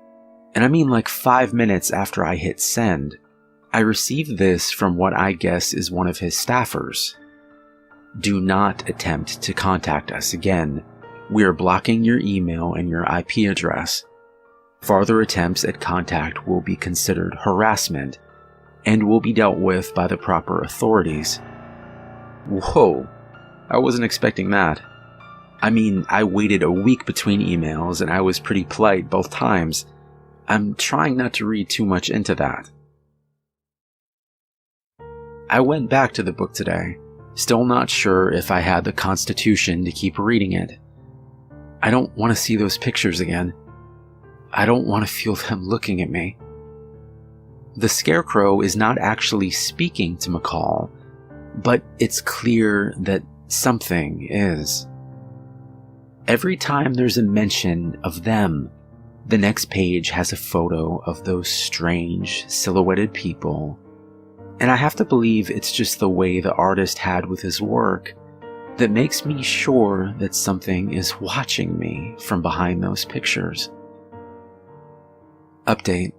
and I mean like 5 minutes after I hit send, I received this from what I guess is one of his staffers. Do not attempt to contact us again. We are blocking your email and your IP address. Farther attempts at contact will be considered harassment and will be dealt with by the proper authorities. Whoa, I wasn't expecting that. I mean, I waited a week between emails and I was pretty polite both times. I'm trying not to read too much into that. I went back to the book today, still not sure if I had the constitution to keep reading it. I don't want to see those pictures again. I don't want to feel them looking at me. The Scarecrow is not actually speaking to McCall, but it's clear that something is. Every time there's a mention of them, the next page has a photo of those strange, silhouetted people, and I have to believe it's just the way the artist had with his work that makes me sure that something is watching me from behind those pictures. Update.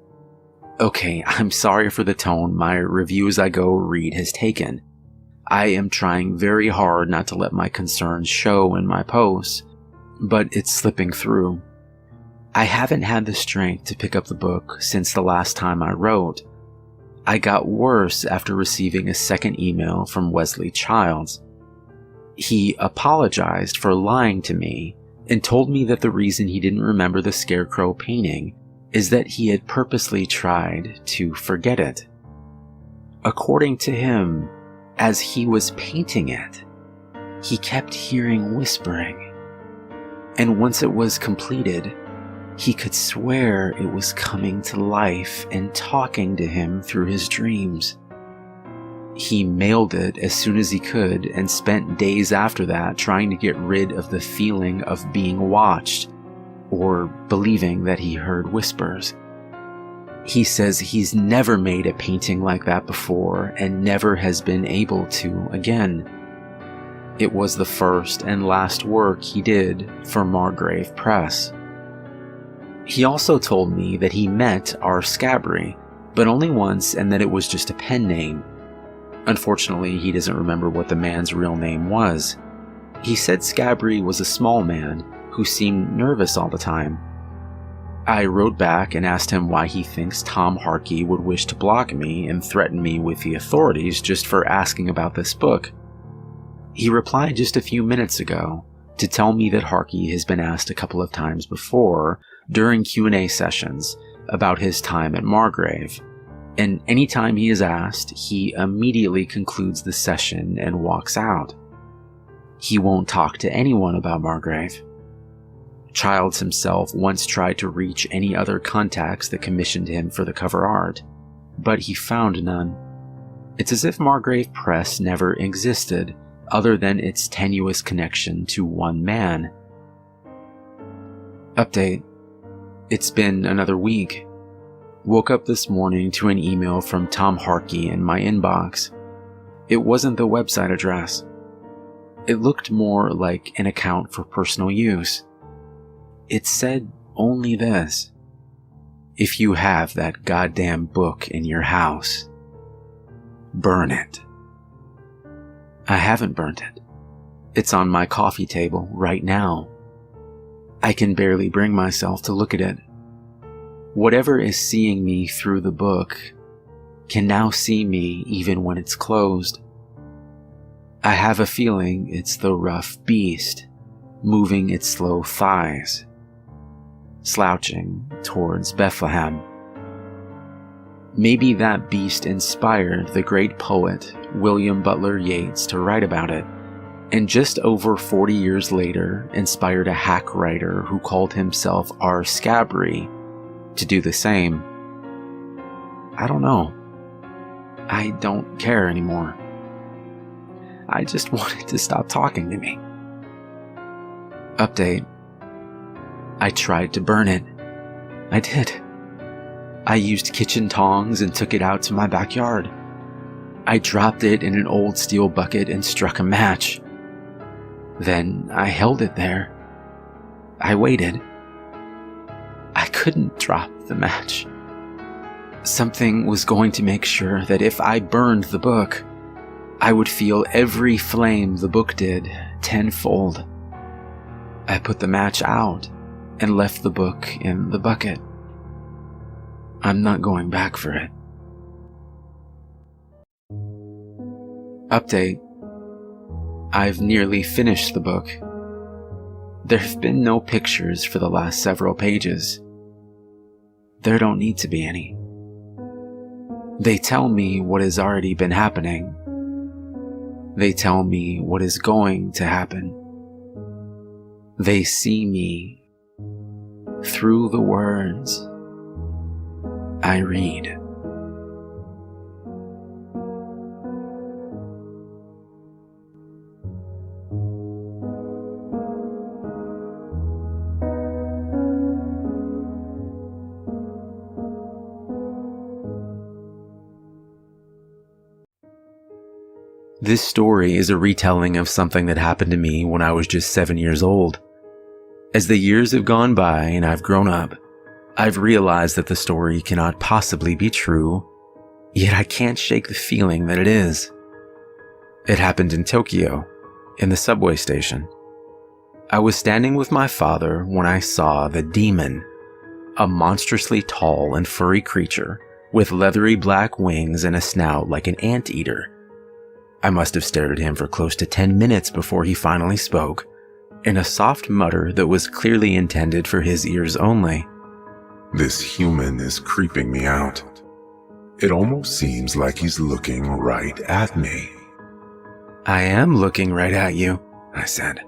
Okay, I'm sorry for the tone my review as I go read has taken. I am trying very hard not to let my concerns show in my posts, but it's slipping through. I haven't had the strength to pick up the book since the last time I wrote. I got worse after receiving a second email from Wesley Childs. He apologized for lying to me and told me that the reason he didn't remember the Scarecrow painting is that he had purposely tried to forget it. According to him, as he was painting it, he kept hearing whispering, and once it was completed, he could swear it was coming to life and talking to him through his dreams. He mailed it as soon as he could and spent days after that trying to get rid of the feeling of being watched or believing that he heard whispers. He says he's never made a painting like that before and never has been able to again. It was the first and last work he did for Margrave Press. He also told me that he met R. Scabry, but only once, and that it was just a pen name. Unfortunately, he doesn't remember what the man's real name was. He said Scabry was a small man who seemed nervous all the time. I wrote back and asked him why he thinks Tom Harkey would wish to block me and threaten me with the authorities just for asking about this book. He replied just a few minutes ago to tell me that Harkey has been asked a couple of times before during Q&A sessions about his time at Margrave, and anytime he is asked, he immediately concludes the session and walks out. He won't talk to anyone about Margrave. Childs himself once tried to reach any other contacts that commissioned him for the cover art, but he found none. It's as if Margrave Press never existed, other than its tenuous connection to one man. Update. It's been another week. Woke up this morning to an email from Tom Harkey in my inbox. It wasn't the website address. It looked more like an account for personal use. It said only this: if you have that goddamn book in your house, burn it. I haven't burnt it. It's on my coffee table right now. I can barely bring myself to look at it. Whatever is seeing me through the book can now see me even when it's closed. I have a feeling it's the rough beast moving its slow thighs, slouching towards Bethlehem. Maybe that beast inspired the great poet William Butler Yeats to write about it, and just over 40 years later inspired a hack writer who called himself R. Scabry to do the same. I don't know. I don't care anymore. I just wanted to stop talking to me. Update. I tried to burn it. I did. I used kitchen tongs and took it out to my backyard. I dropped it in an old steel bucket and struck a match. Then I held it there. I waited. I couldn't drop the match. Something was going to make sure that if I burned the book, I would feel every flame the book did, tenfold. I put the match out and left the book in the bucket. I'm not going back for it. Update. I've nearly finished the book. There have been no pictures for the last several pages. There don't need to be any. They tell me what has already been happening. They tell me what is going to happen. They see me through the words I read. This story is a retelling of something that happened to me when I was just 7 years old. As the years have gone by and I've grown up, I've realized that the story cannot possibly be true, yet I can't shake the feeling that it is. It happened in Tokyo, in the subway station. I was standing with my father when I saw the demon, a monstrously tall and furry creature with leathery black wings and a snout like an anteater. I must have stared at him for close to 10 minutes before he finally spoke, in a soft mutter that was clearly intended for his ears only. This human is creeping me out. It almost seems like he's looking right at me. I am looking right at you, I said.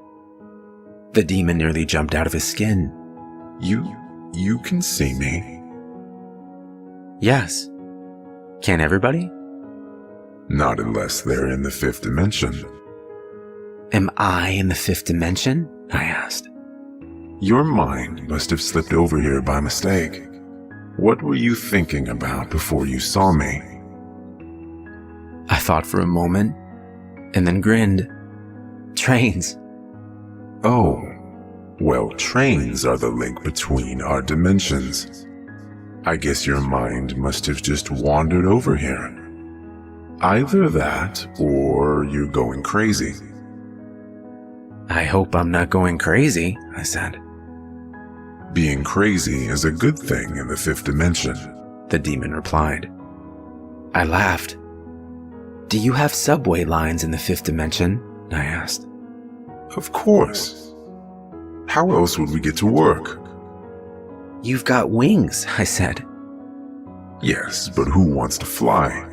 The demon nearly jumped out of his skin. You can see me? Yes. Can everybody? Not unless they're in the fifth dimension. Am I in the fifth dimension? I asked. Your mind must have slipped over here by mistake. What were you thinking about before you saw me? I thought for a moment, and then grinned. Trains. Oh, well, trains are the link between our dimensions. I guess your mind must have just wandered over here. Either that, or you're going crazy. I hope I'm not going crazy, I said. Being crazy is a good thing in the fifth dimension, the demon replied. I laughed. Do you have subway lines in the fifth dimension? I asked. Of course. How else would we get to work? You've got wings, I said. Yes, but who wants to fly?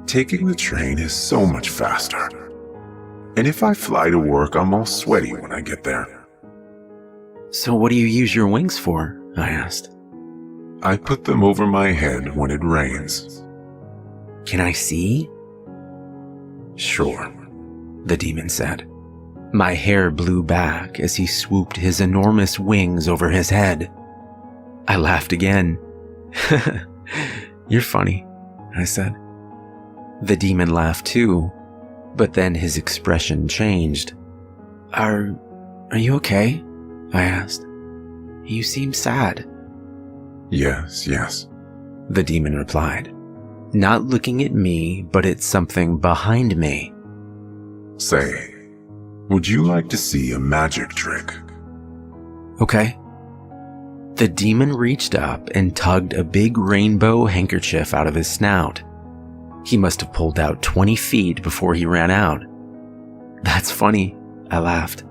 Taking the train is so much faster. And if I fly to work, I'm all sweaty when I get there. So what do you use your wings for? I asked. I put them over my head when it rains. Can I see? Sure, the demon said. My hair blew back as he swooped his enormous wings over his head. I laughed again. You're funny, I said. The demon laughed too, but then his expression changed. Are you okay? I asked. You seem sad. Yes, the demon replied, not looking at me, but at something behind me. Say, would you like to see a magic trick? Okay. The demon reached up and tugged a big rainbow handkerchief out of his snout. He must have pulled out 20 feet before he ran out. That's funny, I laughed.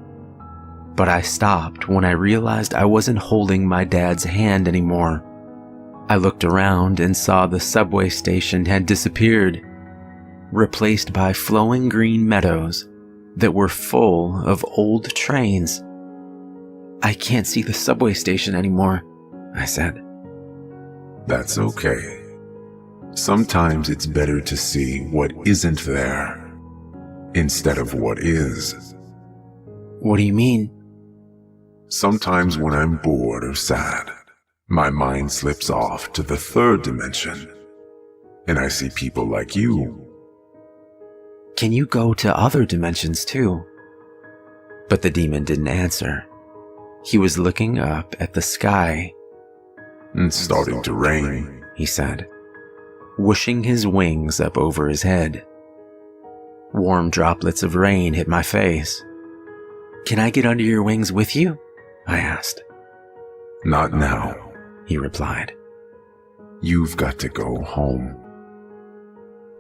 But I stopped when I realized I wasn't holding my dad's hand anymore. I looked around and saw the subway station had disappeared, replaced by flowing green meadows that were full of old trains. I can't see the subway station anymore, I said. That's okay. Sometimes it's better to see what isn't there instead of what is. What do you mean? Sometimes when I'm bored or sad, my mind slips off to the third dimension, and I see people like you. Can you go to other dimensions too? But the demon didn't answer. He was looking up at the sky. It's starting to rain, he said, whooshing his wings up over his head. Warm droplets of rain hit my face. "Can I get under your wings with you?" I asked. "Not now," he replied. "You've got to go home."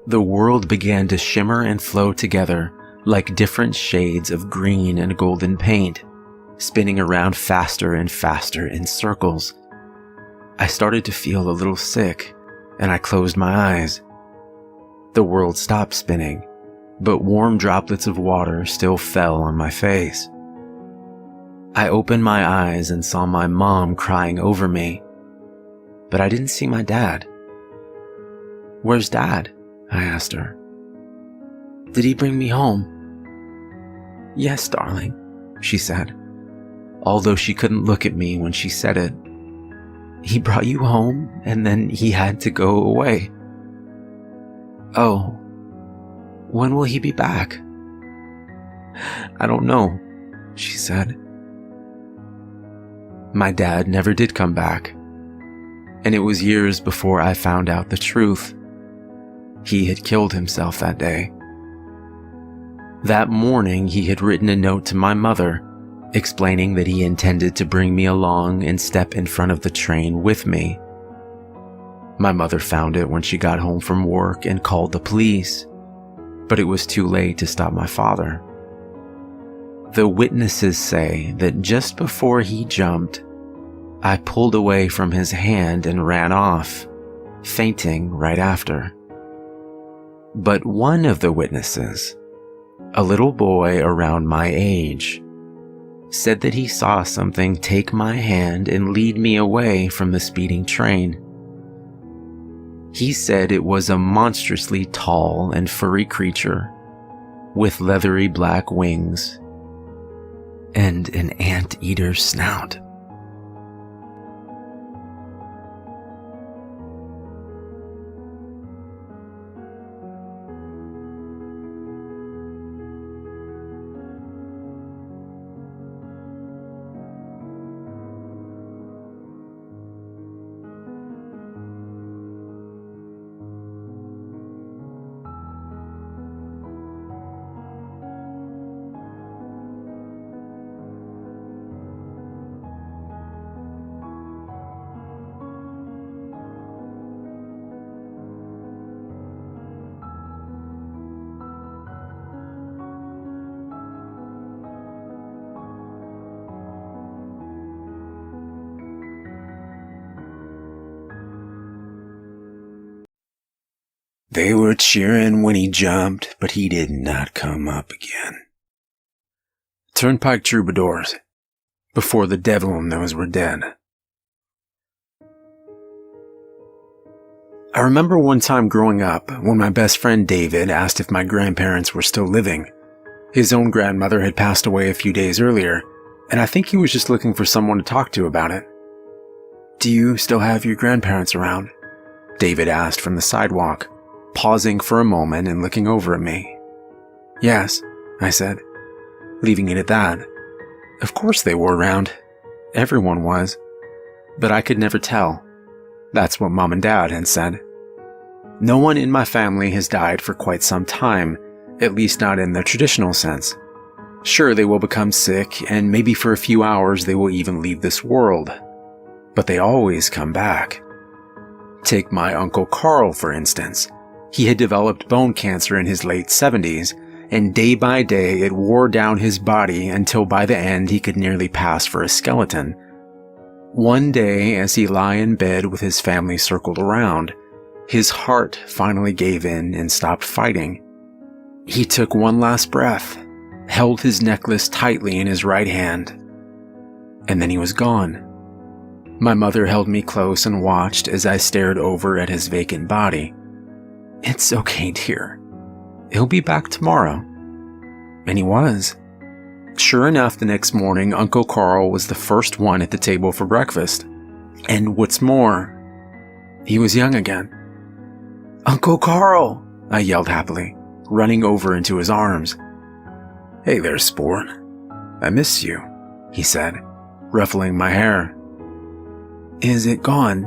The world began to shimmer and flow together like different shades of green and golden paint, spinning around faster and faster in circles. I started to feel a little sick, and I closed my eyes. The world stopped spinning, but warm droplets of water still fell on my face. I opened my eyes and saw my mom crying over me, but I didn't see my dad. "Where's Dad?" I asked her. "Did he bring me home?" "Yes, darling," she said, although she couldn't look at me when she said it. "He brought you home, and then he had to go away." "Oh, when will he be back?" "I don't know," she said. My dad never did come back, and it was years before I found out the truth. He had killed himself that day. That morning, he had written a note to my mother, explaining that he intended to bring me along and step in front of the train with me. My mother found it when she got home from work and called the police, but it was too late to stop my father. The witnesses say that just before he jumped, I pulled away from his hand and ran off, fainting right after. But one of the witnesses, a little boy around my age, said that he saw something take my hand and lead me away from the speeding train. He said it was a monstrously tall and furry creature with leathery black wings and an anteater snout. They were cheering when he jumped, but he did not come up again. Turnpike Troubadours, before the devil knows we're dead. I remember one time growing up when my best friend David asked if my grandparents were still living. His own grandmother had passed away a few days earlier, and I think he was just looking for someone to talk to about it. "Do you still have your grandparents around?" David asked from the sidewalk, pausing for a moment and looking over at me. "Yes," I said, leaving it at that. Of course they were around. Everyone was. But I could never tell. That's what Mom and Dad had said. No one in my family has died for quite some time, at least not in the traditional sense. Sure, they will become sick, and maybe for a few hours they will even leave this world. But they always come back. Take my Uncle Carl, for instance. He had developed bone cancer in his late 70s, and day by day it wore down his body until by the end he could nearly pass for a skeleton. One day, as he lay in bed with his family circled around, his heart finally gave in and stopped fighting. He took one last breath, held his necklace tightly in his right hand, and then he was gone. My mother held me close and watched as I stared over at his vacant body. "It's okay, dear. He'll be back tomorrow." And he was. Sure enough, the next morning, Uncle Carl was the first one at the table for breakfast. And what's more, he was young again. "Uncle Carl!" I yelled happily, running over into his arms. "Hey there, sport. I miss you," he said, ruffling my hair. "Is it gone?"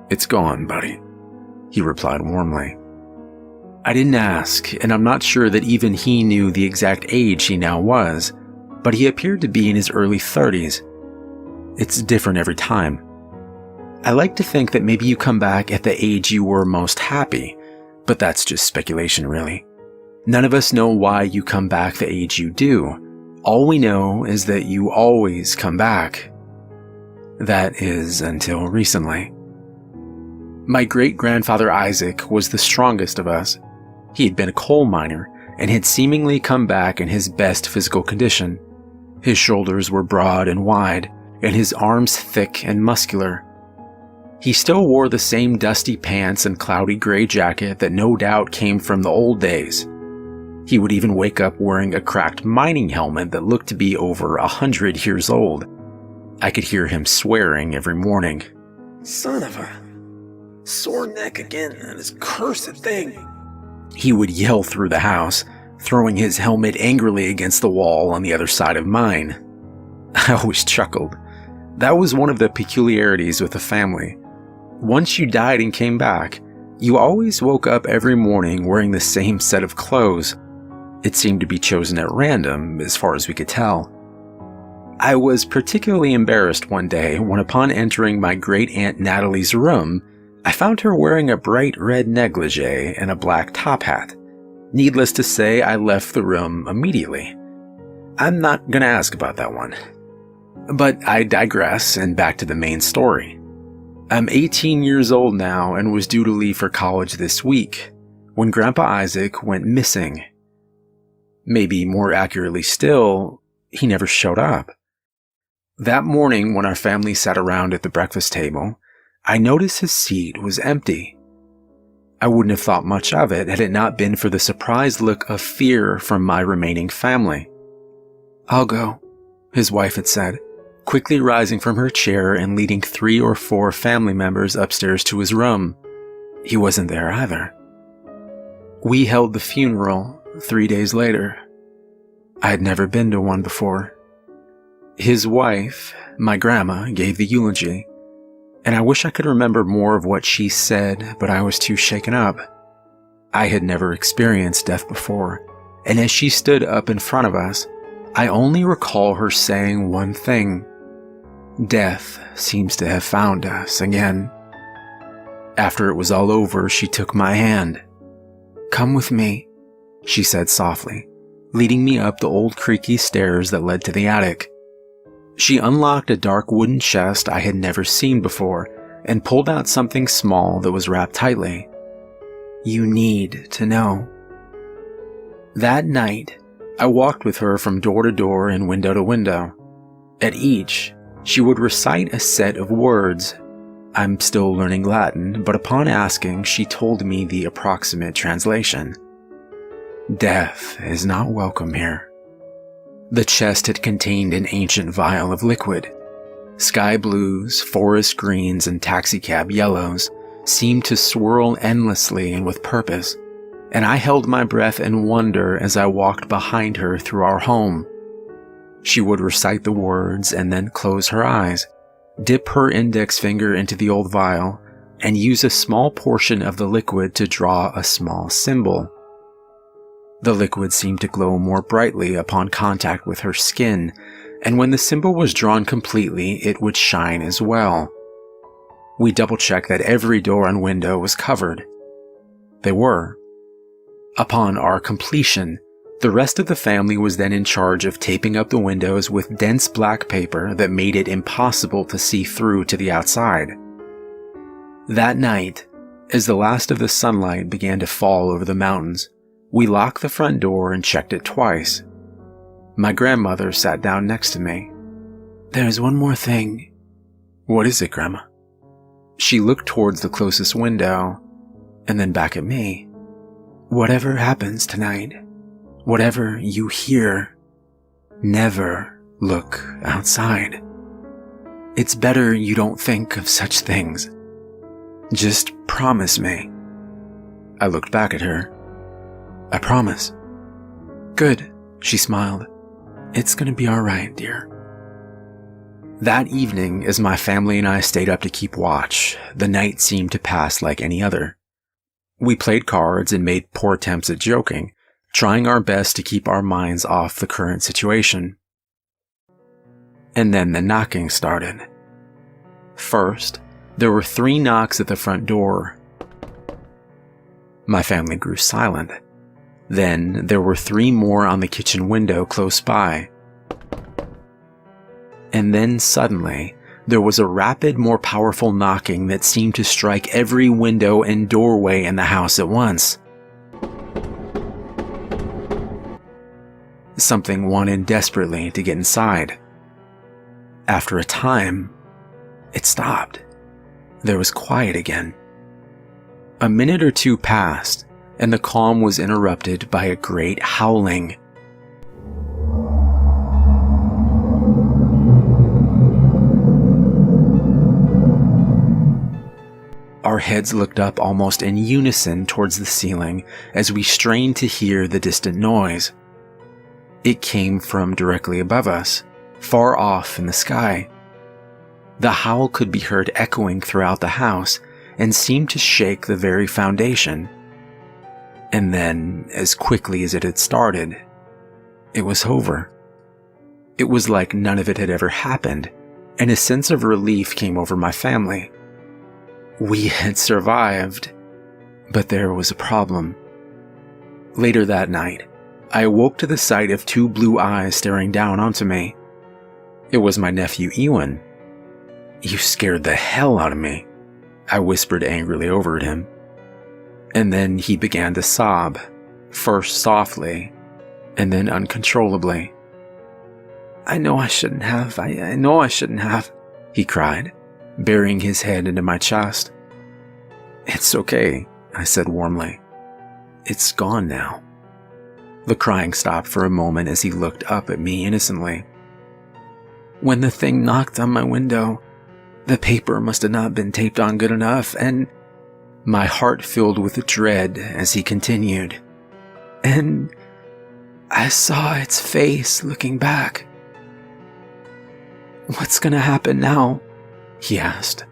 "It's gone, buddy," he replied warmly. I didn't ask, and I'm not sure that even he knew the exact age he now was, but he appeared to be in his early 30s. It's different every time. I like to think that maybe you come back at the age you were most happy, but that's just speculation, really. None of us know why you come back the age you do. All we know is that you always come back. That is, until recently. My great-grandfather Isaac was the strongest of us. He had been a coal miner and had seemingly come back in his best physical condition. His shoulders were broad and wide, and his arms thick and muscular. He still wore the same dusty pants and cloudy gray jacket that no doubt came from the old days. He would even wake up wearing a cracked mining helmet that looked to be over 100 years old. I could hear him swearing every morning. "Son of a sore neck again, and this cursed thing," he would yell through the house, throwing his helmet angrily against the wall on the other side of mine. I always chuckled. That was one of the peculiarities with the family. Once you died and came back, you always woke up every morning wearing the same set of clothes. It seemed to be chosen at random, as far as we could tell. I was particularly embarrassed one day when, upon entering my great-aunt Natalie's room, I found her wearing a bright red negligee and a black top hat. Needless to say, I left the room immediately. I'm not gonna ask about that one. But I digress, and back to the main story. I'm 18 years old now and was due to leave for college this week, when Grandpa Isaac went missing. Maybe more accurately still, he never showed up. That morning when our family sat around at the breakfast table, I noticed his seat was empty. I wouldn't have thought much of it had it not been for the surprised look of fear from my remaining family. "I'll go," his wife had said, quickly rising from her chair and leading 3 or 4 family members upstairs to his room. He wasn't there either. We held the funeral 3 days later. I had never been to one before. His wife, my grandma, gave the eulogy, and I wish I could remember more of what she said, but I was too shaken up. I had never experienced death before, and as she stood up in front of us, I only recall her saying one thing: "Death seems to have found us again." After it was all over, she took my hand. "Come with me," she said softly, leading me up the old creaky stairs that led to the attic. She unlocked a dark wooden chest I had never seen before and pulled out something small that was wrapped tightly. "You need to know." That night, I walked with her from door to door and window to window. At each, she would recite a set of words. I'm still learning Latin, but upon asking, she told me the approximate translation. Death is not welcome here. The chest had contained an ancient vial of liquid. Sky blues, forest greens, and taxicab yellows seemed to swirl endlessly and with purpose, and I held my breath in wonder as I walked behind her through our home. She would recite the words and then close her eyes, dip her index finger into the old vial, and use a small portion of the liquid to draw a small symbol. The liquid seemed to glow more brightly upon contact with her skin, and when the symbol was drawn completely, it would shine as well. We double-checked that every door and window was covered. They were. Upon our completion, the rest of the family was then in charge of taping up the windows with dense black paper that made it impossible to see through to the outside. That night, as the last of the sunlight began to fall over the mountains, we locked the front door and checked it twice. My grandmother sat down next to me. "There's one more thing." "What is it, Grandma?" She looked towards the closest window, and then back at me. "Whatever happens tonight, whatever you hear, never look outside. It's better you don't think of such things. Just promise me." I looked back at her. "I promise." "Good," she smiled. "It's gonna be all right, dear." That evening, as my family and I stayed up to keep watch, the night seemed to pass like any other. We played cards and made poor attempts at joking, trying our best to keep our minds off the current situation. And then the knocking started. First, there were 3 knocks at the front door. My family grew silent. Then there were 3 more on the kitchen window close by. And then suddenly, there was a rapid, more powerful knocking that seemed to strike every window and doorway in the house at once. Something wanted desperately to get inside. After a time, it stopped. There was quiet again. A minute or 2 passed, and the calm was interrupted by a great howling. Our heads looked up almost in unison towards the ceiling as we strained to hear the distant noise. It came from directly above us, far off in the sky. The howl could be heard echoing throughout the house and seemed to shake the very foundation. And then, as quickly as it had started, it was over. It was like none of it had ever happened, and a sense of relief came over my family. We had survived, but there was a problem. Later that night, I awoke to the sight of 2 blue eyes staring down onto me. It was my nephew Ewan. "You scared the hell out of me," I whispered angrily over at him. And then he began to sob, first softly, and then uncontrollably. I know I shouldn't have, he cried, burying his head into my chest. "It's okay," I said warmly. "It's gone now." The crying stopped for a moment as he looked up at me innocently. "When the thing knocked on my window, the paper must have not been taped on good enough, and..." My heart filled with dread as he continued. "And I saw its face looking back." "What's gonna happen now?" he asked.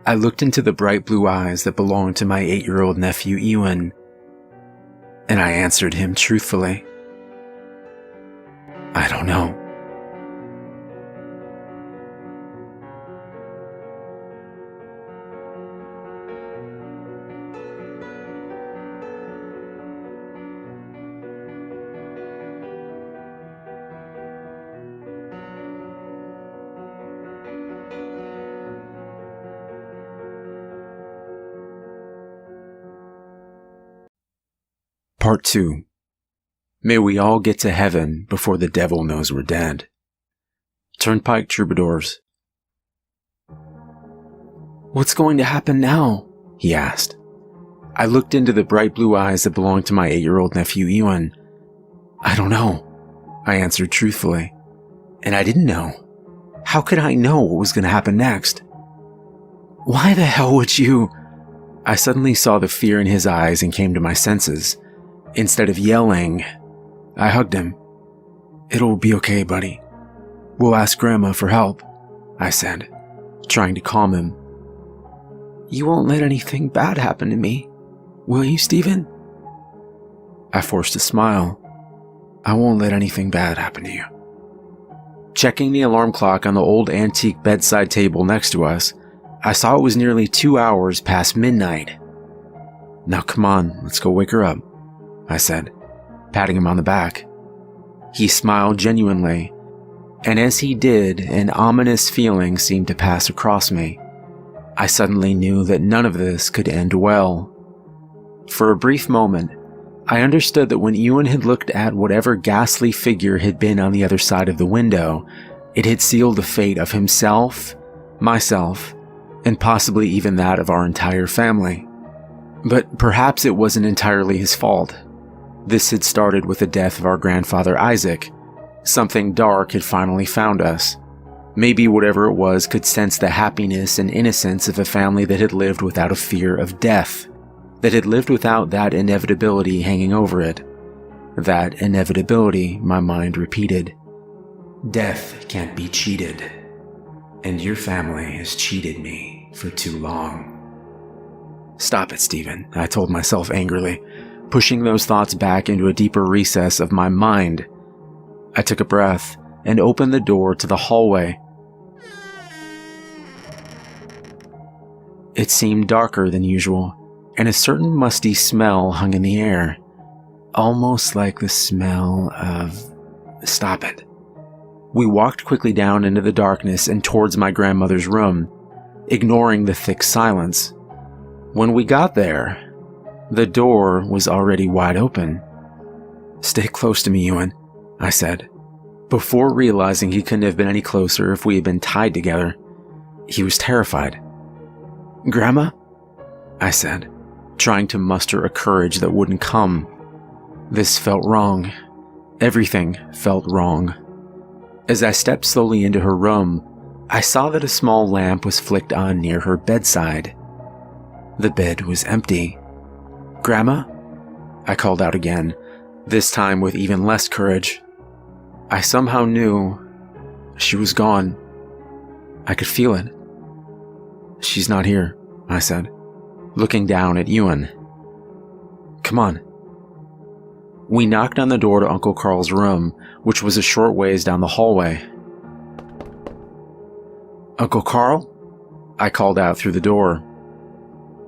I looked into the bright blue eyes that belonged to my 8-year-old nephew Ewan, and I answered him truthfully. "I don't know." Part 2. May we all get to heaven before the devil knows we're dead. Turnpike Troubadours. "What's going to happen now?" he asked. I looked into the bright blue eyes that belonged to my 8-year-old nephew Ewan. "I don't know," I answered truthfully. And I didn't know. How could I know what was going to happen next? "Why the hell would you..." I suddenly saw the fear in his eyes and came to my senses. Instead of yelling, I hugged him. "It'll be okay, buddy. We'll ask Grandma for help," I said, trying to calm him. "You won't let anything bad happen to me, will you, Stephen?" I forced a smile. "I won't let anything bad happen to you." Checking the alarm clock on the old antique bedside table next to us, I saw it was nearly 2 hours past midnight. "Now come on, let's go wake her up," I said, patting him on the back. He smiled genuinely, and as he did, an ominous feeling seemed to pass across me. I suddenly knew that none of this could end well. For a brief moment, I understood that when Ewan had looked at whatever ghastly figure had been on the other side of the window, it had sealed the fate of himself, myself, and possibly even that of our entire family. But perhaps it wasn't entirely his fault. This had started with the death of our grandfather Isaac. Something dark had finally found us. Maybe whatever it was could sense the happiness and innocence of a family that had lived without a fear of death, that had lived without that inevitability hanging over it. That inevitability, my mind repeated. Death can't be cheated, and your family has cheated me for too long. Stop it, Stephen, I told myself angrily, pushing those thoughts back into a deeper recess of my mind. I took a breath and opened the door to the hallway. It seemed darker than usual, and a certain musty smell hung in the air, almost like the smell of... Stop it. We walked quickly down into the darkness and towards my grandmother's room, ignoring the thick silence. When we got there, the door was already wide open. Stay close to me, Ewan, I said, before realizing he couldn't have been any closer if we had been tied together. He was terrified. Grandma? I said, trying to muster a courage that wouldn't come. This felt wrong. Everything felt wrong. As I stepped slowly into her room, I saw that a small lamp was flicked on near her bedside. The bed was empty. Grandma? I called out again, this time with even less courage. I somehow knew she was gone. I could feel it. She's not here, I said, looking down at Ewan. Come on. We knocked on the door to Uncle Carl's room, which was a short ways down the hallway. Uncle Carl? I called out through the door.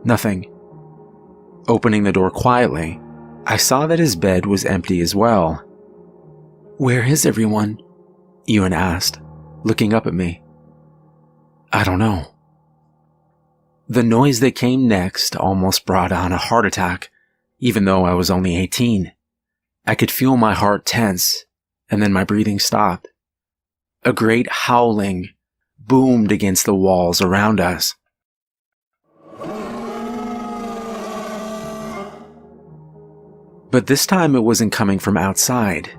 Nothing. Opening the door quietly, I saw that his bed was empty as well. Where is everyone? Ewan asked, looking up at me. I don't know. The noise that came next almost brought on a heart attack, even though I was only 18. I could feel my heart tense, and then my breathing stopped. A great howling boomed against the walls around us. But this time it wasn't coming from outside,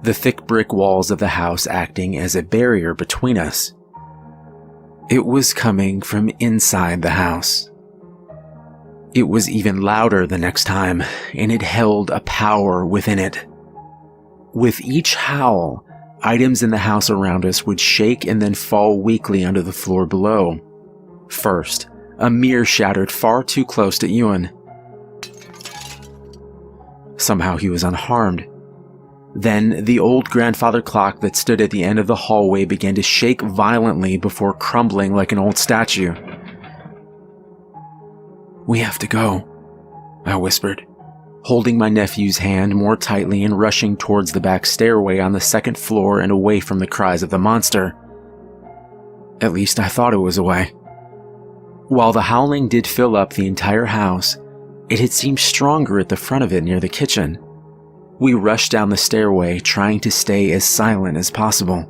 the thick brick walls of the house acting as a barrier between us. It was coming from inside the house. It was even louder the next time, and it held a power within it. With each howl, items in the house around us would shake and then fall weakly onto the floor below. First, a mirror shattered far too close to Ewan. Somehow he was unharmed. Then, the old grandfather clock that stood at the end of the hallway began to shake violently before crumbling like an old statue. We have to go, I whispered, holding my nephew's hand more tightly and rushing towards the back stairway on the second floor and away from the cries of the monster. At least I thought it was away. While the howling did fill up the entire house, it had seemed stronger at the front of it near the kitchen. We rushed down the stairway, trying to stay as silent as possible.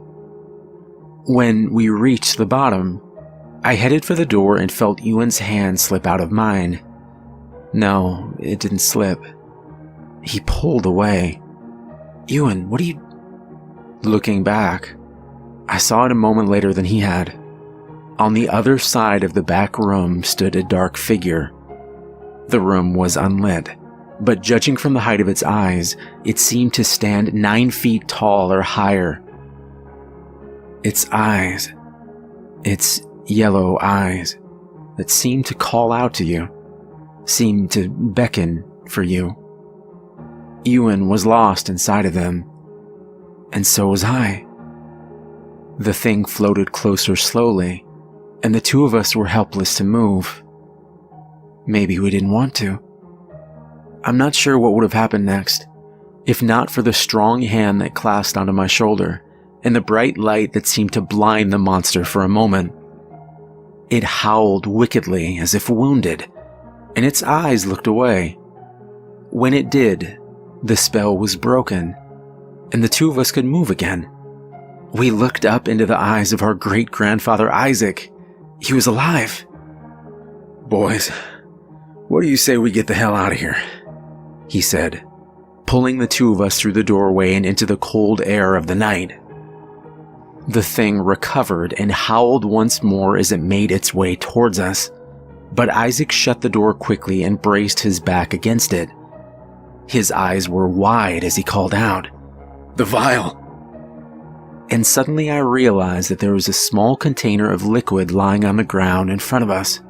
When we reached the bottom, I headed for the door and felt Ewan's hand slip out of mine. No, it didn't slip. He pulled away. Ewan, what are you... Looking back, I saw it a moment later than he had. On the other side of the back room stood a dark figure. The room was unlit, but judging from the height of its eyes, it seemed to stand 9 feet tall or higher. Its eyes, its yellow eyes, that seemed to call out to you, seemed to beckon for you. Ewan was lost inside of them, and so was I. The thing floated closer slowly, and the two of us were helpless to move. Maybe we didn't want to. I'm not sure what would have happened next, if not for the strong hand that clasped onto my shoulder, and the bright light that seemed to blind the monster for a moment. It howled wickedly as if wounded, and its eyes looked away. When it did, the spell was broken, and the two of us could move again. We looked up into the eyes of our great-grandfather Isaac. He was alive. Boys, what do you say we get the hell out of here? He said, pulling the two of us through the doorway and into the cold air of the night. The thing recovered and howled once more as it made its way towards us, but Isaac shut the door quickly and braced his back against it. His eyes were wide as he called out, "The vial!" And suddenly I realized that there was a small container of liquid lying on the ground in front of us.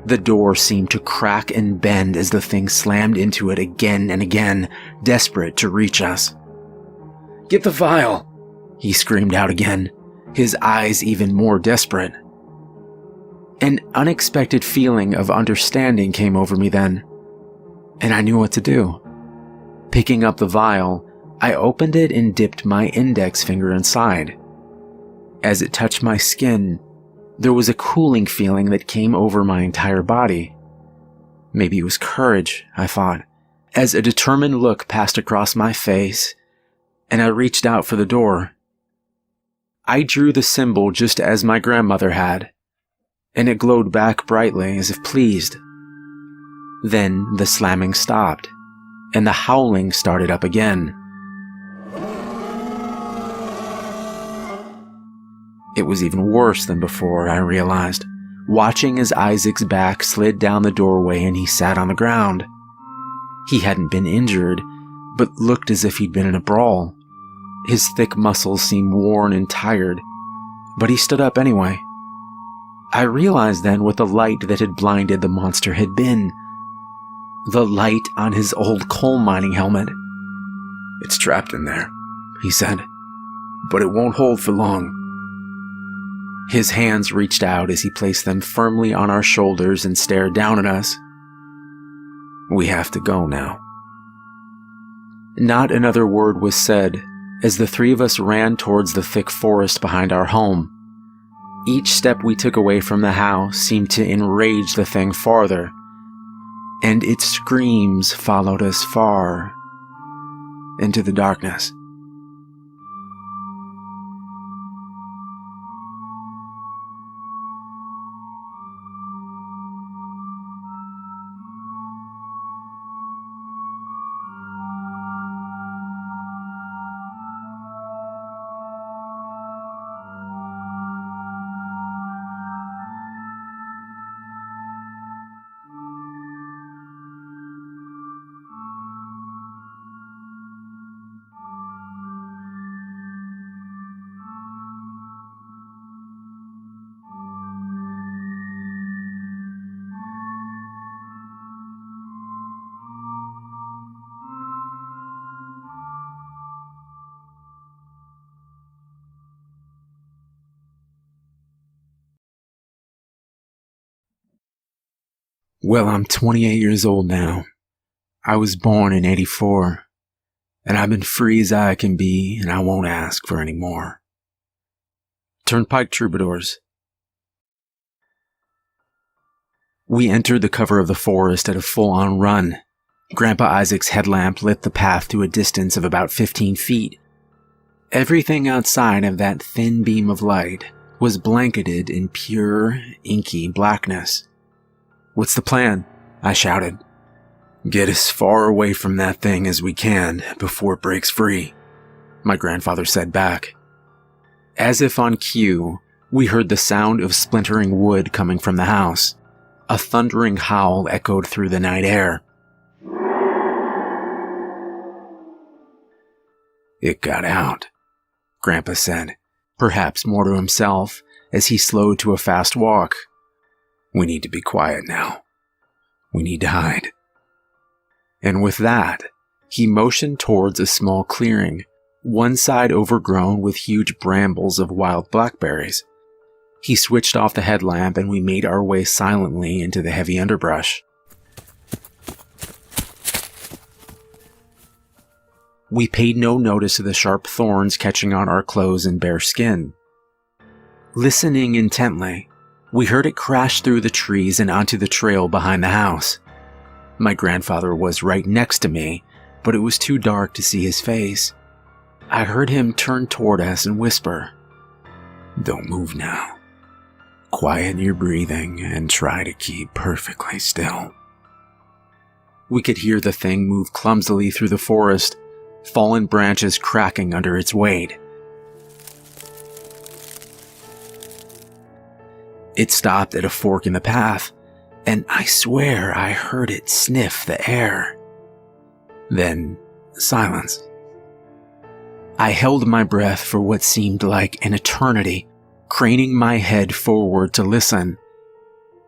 The door seemed to crack and bend as the thing slammed into it again and again, desperate to reach us. "Get the vial!" he screamed out again, his eyes even more desperate. An unexpected feeling of understanding came over me then, and I knew what to do. Picking up the vial, I opened it and dipped my index finger inside. As it touched my skin, there was a cooling feeling that came over my entire body. Maybe it was courage, I thought, as a determined look passed across my face, and I reached out for the door. I drew the symbol just as my grandmother had, and it glowed back brightly as if pleased. Then the slamming stopped, and the howling started up again. It was even worse than before, I realized, watching as Isaac's back slid down the doorway and he sat on the ground. He hadn't been injured, but looked as if he'd been in a brawl. His thick muscles seemed worn and tired, but he stood up anyway. I realized then what the light that had blinded the monster had been. The light on his old coal mining helmet. "It's trapped in there," he said, "but it won't hold for long." His hands reached out as he placed them firmly on our shoulders and stared down at us. "We have to go now." Not another word was said as the three of us ran towards the thick forest behind our home. Each step we took away from the house seemed to enrage the thing farther, and its screams followed us far into the darkness. Well, I'm 28 years old now. I was born in '84, and I've been free as I can be, and I won't ask for any more. Turnpike Troubadours. We entered the cover of the forest at a full-on run. Grandpa Isaac's headlamp lit the path to a distance of about 15 feet. Everything outside of that thin beam of light was blanketed in pure, inky blackness. "What's the plan?" I shouted. "Get as far away from that thing as we can before it breaks free," my grandfather said back. As if on cue, we heard the sound of splintering wood coming from the house. A thundering howl echoed through the night air. "It got out," Grandpa said, perhaps more to himself, as he slowed to a fast walk. "We need to be quiet now. We need to hide." And with that, he motioned towards a small clearing, one side overgrown with huge brambles of wild blackberries. He switched off the headlamp and we made our way silently into the heavy underbrush. We paid no notice of the sharp thorns catching on our clothes and bare skin. Listening intently, we heard it crash through the trees and onto the trail behind the house. My grandfather was right next to me, but it was too dark to see his face. I heard him turn toward us and whisper, "Don't move now. Quiet your breathing and try to keep perfectly still." We could hear the thing move clumsily through the forest, fallen branches cracking under its weight. It stopped at a fork in the path, and I swear I heard it sniff the air. Then, silence. I held my breath for what seemed like an eternity, craning my head forward to listen.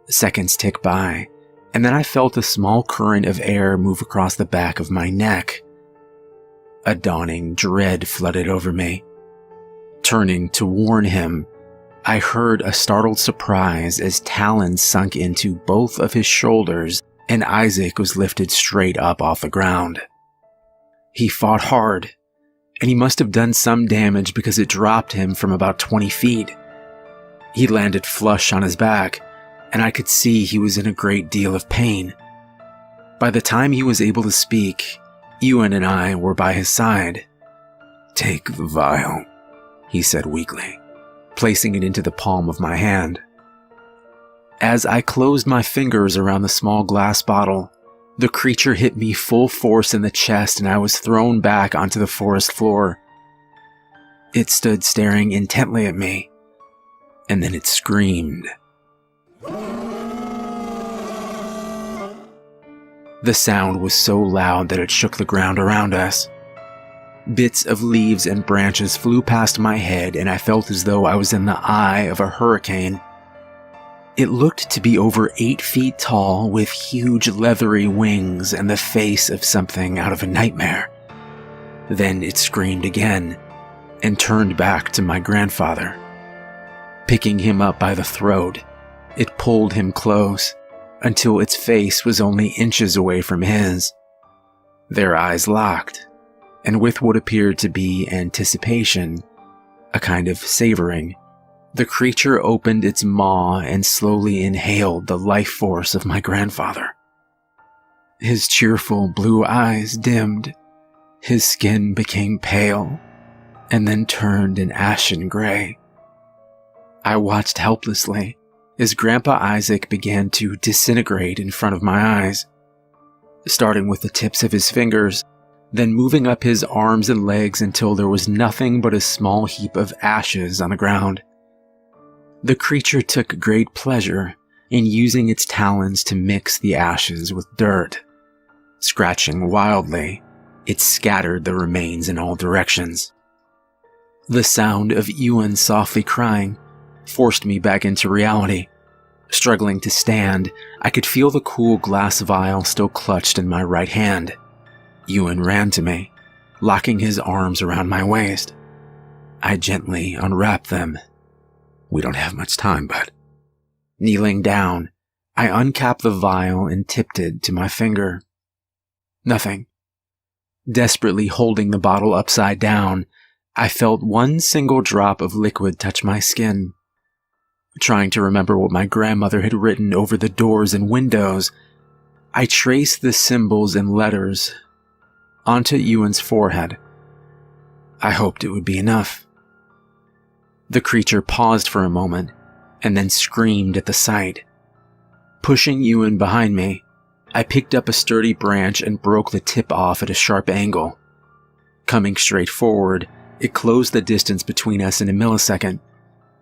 Seconds tick by, and then I felt a small current of air move across the back of my neck. A dawning dread flooded over me. Turning to warn him, I heard a startled surprise as talons sunk into both of his shoulders and Isaac was lifted straight up off the ground. He fought hard, and he must have done some damage because it dropped him from about 20 feet. He landed flush on his back, and I could see he was in a great deal of pain. By the time he was able to speak, Ewan and I were by his side. "Take the vial," he said weakly, placing it into the palm of my hand. As I closed my fingers around the small glass bottle, the creature hit me full force in the chest and I was thrown back onto the forest floor. It stood staring intently at me, and then it screamed. The sound was so loud that it shook the ground around us. Bits of leaves and branches flew past my head and I felt as though I was in the eye of a hurricane. It looked to be over 8 feet tall with huge leathery wings and the face of something out of a nightmare. Then it screamed again and turned back to my grandfather. Picking him up by the throat, it pulled him close until its face was only inches away from his. Their eyes locked, and with what appeared to be anticipation, a kind of savoring, the creature opened its maw and slowly inhaled the life force of my grandfather. His cheerful blue eyes dimmed, his skin became pale, and then turned an ashen gray. I watched helplessly as Grandpa Isaac began to disintegrate in front of my eyes, starting with the tips of his fingers, then moving up his arms and legs until there was nothing but a small heap of ashes on the ground. The creature took great pleasure in using its talons to mix the ashes with dirt. Scratching wildly, it scattered the remains in all directions. The sound of Ewan softly crying forced me back into reality. Struggling to stand, I could feel the cool glass vial still clutched in my right hand. Ewan ran to me, locking his arms around my waist. I gently unwrapped them. "We don't have much time, bud." Kneeling down, I uncapped the vial and tipped it to my finger. Nothing. Desperately holding the bottle upside down, I felt one single drop of liquid touch my skin. Trying to remember what my grandmother had written over the doors and windows, I traced the symbols and letters onto Ewan's forehead. I hoped it would be enough. The creature paused for a moment and then screamed at the sight. Pushing Ewan behind me, I picked up a sturdy branch and broke the tip off at a sharp angle. Coming straight forward, it closed the distance between us in a millisecond.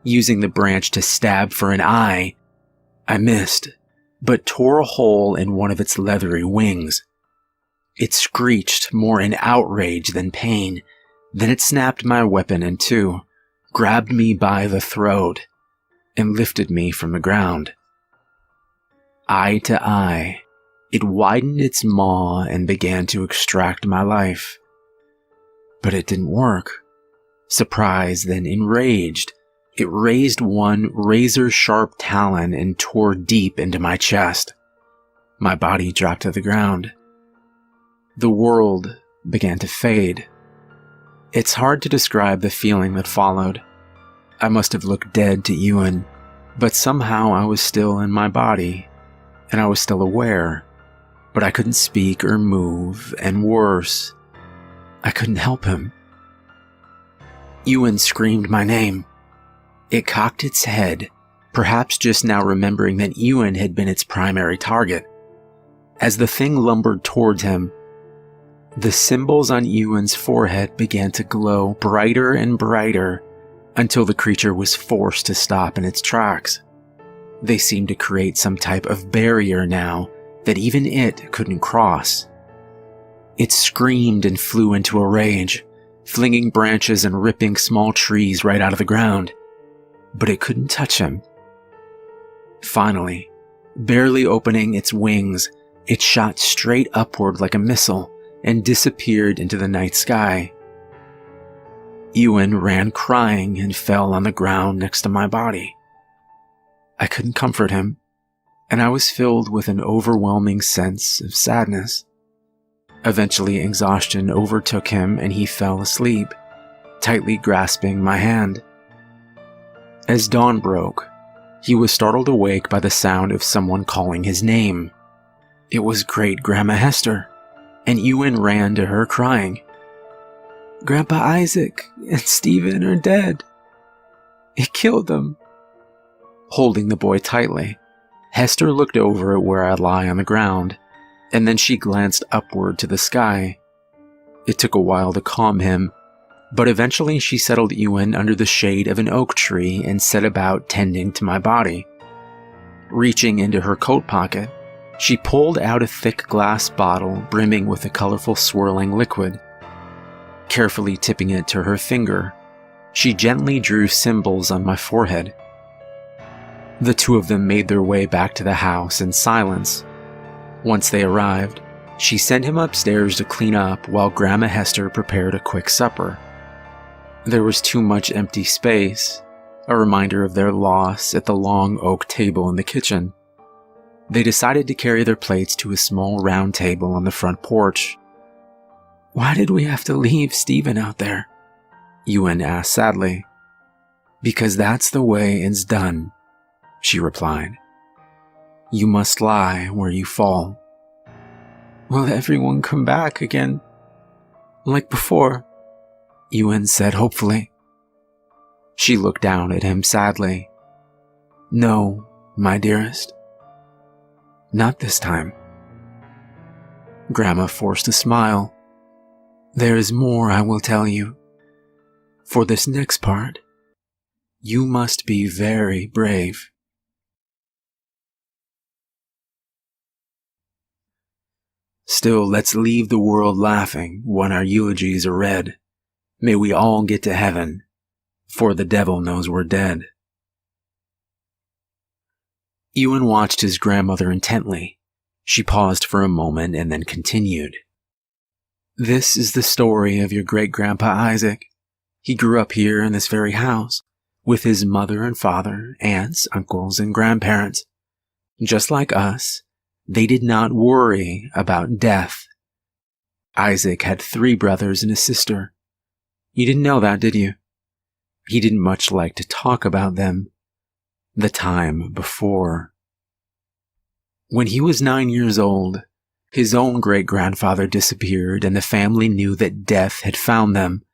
Using the branch to stab for an eye, I missed, but tore a hole in one of its leathery wings. It screeched more in outrage than pain. Then it snapped my weapon in two, grabbed me by the throat, and lifted me from the ground. Eye to eye, it widened its maw and began to extract my life. But it didn't work. Surprised, then enraged, it raised one razor-sharp talon and tore deep into my chest. My body dropped to the ground. The world began to fade. It's hard to describe the feeling that followed. I must have looked dead to Ewan, but somehow I was still in my body, and I was still aware, but I couldn't speak or move, and worse, I couldn't help him. Ewan screamed my name. It cocked its head, perhaps just now remembering that Ewan had been its primary target. As the thing lumbered towards him, the symbols on Ewan's forehead began to glow brighter and brighter until the creature was forced to stop in its tracks. They seemed to create some type of barrier now that even it couldn't cross. It screamed and flew into a rage, flinging branches and ripping small trees right out of the ground, but it couldn't touch him. Finally, Barely opening its wings, it shot straight upward like a missile and disappeared into the night sky. Ewan ran crying and fell on the ground next to my body. I couldn't comfort him, and I was filled with an overwhelming sense of sadness. Eventually, exhaustion overtook him and he fell asleep, tightly grasping my hand. As dawn broke, he was startled awake by the sound of someone calling his name. It was Great-Grandma Hester, and Ewan ran to her crying, "Grandpa Isaac and Stephen are dead. It killed them." Holding the boy tightly, Hester looked over at where I lie on the ground, and then she glanced upward to the sky. It took a while to calm him, but eventually she settled Ewan under the shade of an oak tree and set about tending to my body. Reaching into her coat pocket, she pulled out a thick glass bottle brimming with a colorful swirling liquid. Carefully tipping it to her finger, she gently drew symbols on my forehead. The two of them made their way back to the house in silence. Once they arrived, she sent him upstairs to clean up while Grandma Hester prepared a quick supper. There was too much empty space, a reminder of their loss at the long oak table in the kitchen. They decided to carry their plates to a small round table on the front porch. "Why did we have to leave Stephen out there?" Ewan asked sadly. "Because that's the way it's done," she replied. "You must lie where you fall." "Will everyone come back again, like before?" Ewan said hopefully. She looked down at him sadly. "No, my dearest. Not this time." Grandma forced a smile. "There is more I will tell you. For this next part, you must be very brave." Still, let's leave the world laughing when our eulogies are read. May we all get to heaven, for the devil knows we're dead. Ewan watched his grandmother intently. She paused for a moment and then continued. "This is the story of your great-grandpa Isaac. He grew up here in this very house, with his mother and father, aunts, uncles, and grandparents. Just like us, they did not worry about death. Isaac had 3 brothers and a sister. You didn't know that, did you? He didn't much like to talk about them. The time before. When he was 9 years old, his own great-grandfather disappeared and the family knew that death had found them.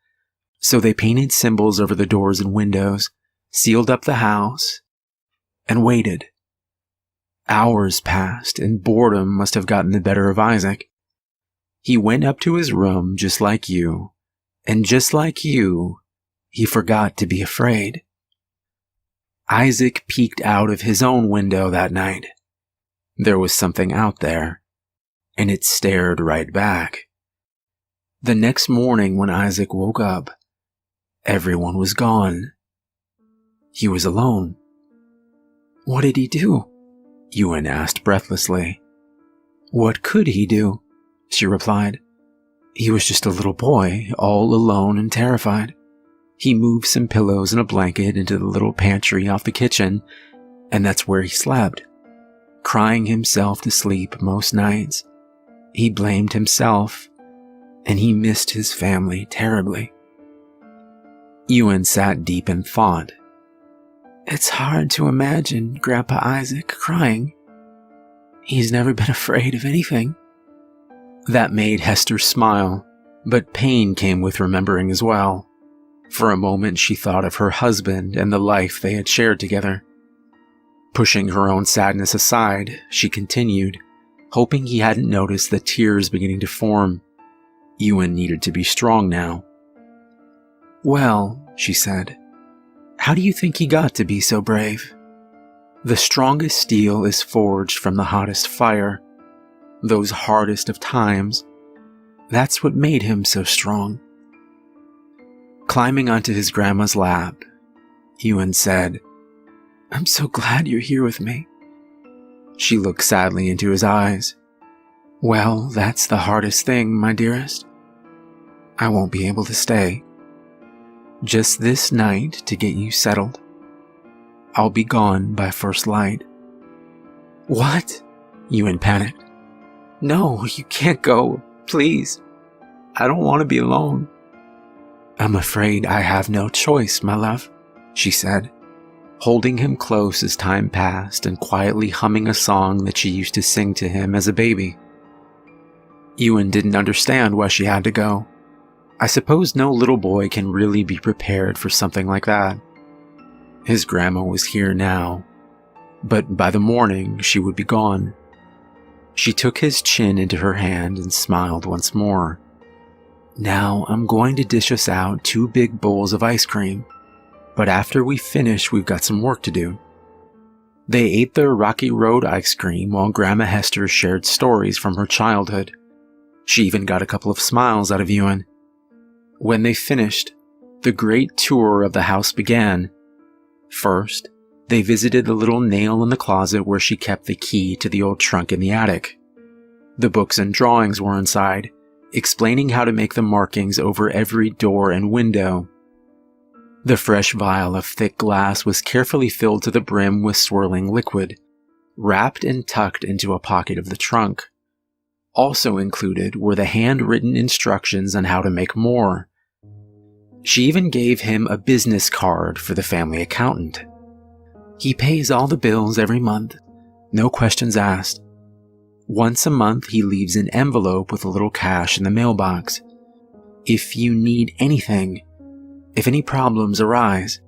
So they painted symbols over the doors and windows, sealed up the house, and waited. Hours passed and boredom must have gotten the better of Isaac. He went up to his room just like you, and just like you, he forgot to be afraid. Isaac peeked out of his own window that night. There was something out there, and it stared right back. The next morning when Isaac woke up, everyone was gone. He was alone. What did he do? Ewan asked breathlessly. What could he do? She replied. He was just a little boy, all alone and terrified. He moved some pillows and a blanket into the little pantry off the kitchen, and that's where he slept, crying himself to sleep most nights. He blamed himself, and he missed his family terribly. Ewan sat deep in thought. It's hard to imagine Grandpa Isaac crying. He's never been afraid of anything. That made Hester smile, but pain came with remembering as well. For a moment she thought of her husband and the life they had shared together. Pushing her own sadness aside, she continued, hoping he hadn't noticed the tears beginning to form. Ewan needed to be strong now. Well, she said, how do you think he got to be so brave? The strongest steel is forged from the hottest fire. Those hardest of times, that's what made him so strong. Climbing onto his grandma's lap, Ewan said, I'm so glad you're here with me. She looked sadly into his eyes. "Well, that's the hardest thing, my dearest. I won't be able to stay. Just this night to get you settled. I'll be gone by first light." "What?" Ewan panicked. "No, you can't go. Please. I don't want to be alone." "I'm afraid I have no choice, my love," she said, holding him close as time passed and quietly humming a song that she used to sing to him as a baby. Ewan didn't understand why she had to go. I suppose no little boy can really be prepared for something like that. His grandma was here now, but by the morning she would be gone. She took his chin into her hand and smiled once more. "Now I'm going to dish us out 2 big bowls of ice cream, but after we finish we've got some work to do." They ate their Rocky Road ice cream while Grandma Hester shared stories from her childhood. She even got a couple of smiles out of Ewan. When they finished, the great tour of the house began. First, they visited the little nail in the closet where she kept the key to the old trunk in the attic. The books and drawings were inside, explaining how to make the markings over every door and window. The fresh vial of thick glass was carefully filled to the brim with swirling liquid, wrapped and tucked into a pocket of the trunk. Also included were the handwritten instructions on how to make more. She even gave him a business card for the family accountant. "He pays all the bills every month, no questions asked. Once a month he leaves an envelope with a little cash in the mailbox. If you need anything, if any problems arise,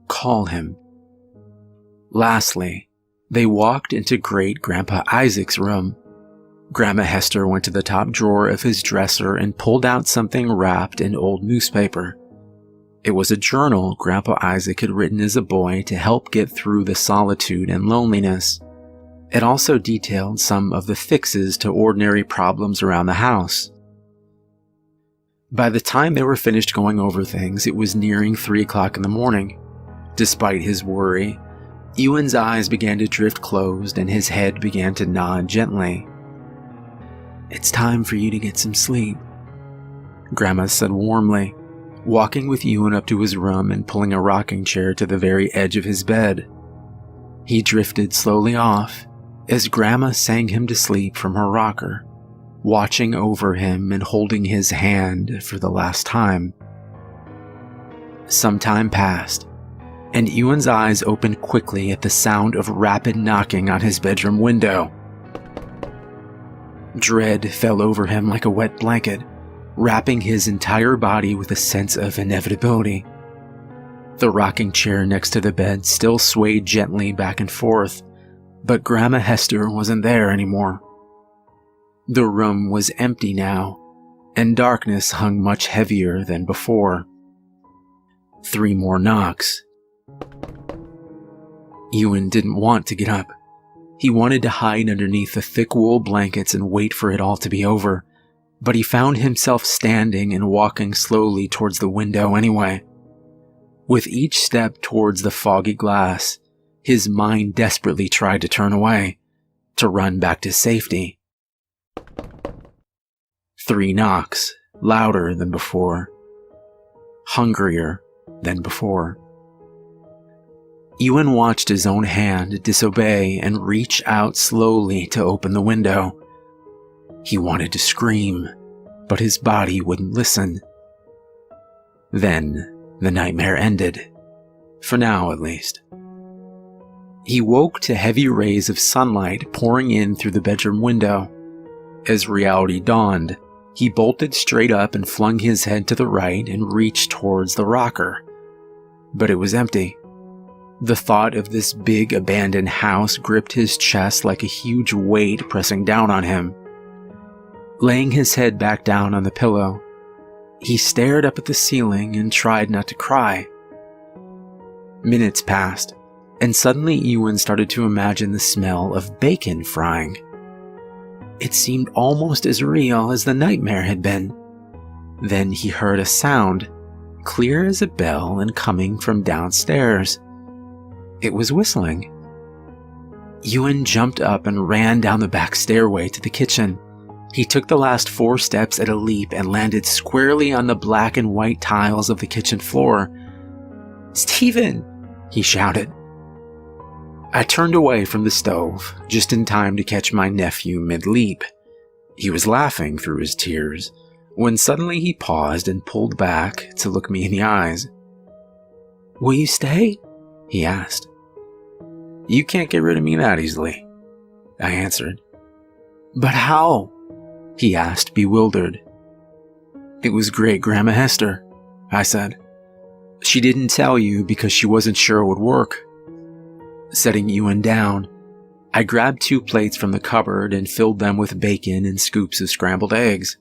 call him." Lastly, they walked into Great-Grandpa Isaac's room. Grandma Hester went to the top drawer of his dresser and pulled out something wrapped in old newspaper. It was a journal Grandpa Isaac had written as a boy to help get through the solitude and loneliness. It also detailed some of the fixes to ordinary problems around the house. By the time they were finished going over things, it was nearing 3 o'clock in the morning. Despite his worry, Ewan's eyes began to drift closed and his head began to nod gently. "It's time for you to get some sleep," Grandma said warmly, walking with Ewan up to his room and pulling a rocking chair to the very edge of his bed. He drifted slowly off as Grandma sang him to sleep from her rocker, watching over him and holding his hand for the last time. Some time passed, and Ewan's eyes opened quickly at the sound of rapid knocking on his bedroom window. Dread fell over him like a wet blanket, wrapping his entire body with a sense of inevitability. The rocking chair next to the bed still swayed gently back and forth, but Grandma Hester wasn't there anymore. The room was empty now, and darkness hung much heavier than before. 3 more knocks. Ewan didn't want to get up. He wanted to hide underneath the thick wool blankets and wait for it all to be over, but he found himself standing and walking slowly towards the window anyway. With each step towards the foggy glass, his mind desperately tried to turn away, to run back to safety. 3 knocks, louder than before, hungrier than before. Ewan watched his own hand disobey and reach out slowly to open the window. He wanted to scream, but his body wouldn't listen. Then the nightmare ended, for now at least. He woke to heavy rays of sunlight pouring in through the bedroom window. As reality dawned, he bolted straight up and flung his head to the right and reached towards the rocker. But it was empty. The thought of this big abandoned house gripped his chest like a huge weight pressing down on him. Laying his head back down on the pillow, he stared up at the ceiling and tried not to cry. Minutes passed, and suddenly Ewan started to imagine the smell of bacon frying. It seemed almost as real as the nightmare had been. Then he heard a sound, clear as a bell and coming from downstairs. It was whistling. Ewan jumped up and ran down the back stairway to the kitchen. He took the last 4 steps at a leap and landed squarely on the black and white tiles of the kitchen floor. "Stephen!" he shouted. I turned away from the stove, just in time to catch my nephew mid-leap. He was laughing through his tears, when suddenly he paused and pulled back to look me in the eyes. "Will you stay?" he asked. "You can't get rid of me that easily," I answered. "But how?" he asked, bewildered. "It was Great-Grandma Hester," I said. "She didn't tell you because she wasn't sure it would work." Setting Ewan down, I grabbed 2 plates from the cupboard and filled them with bacon and scoops of scrambled eggs.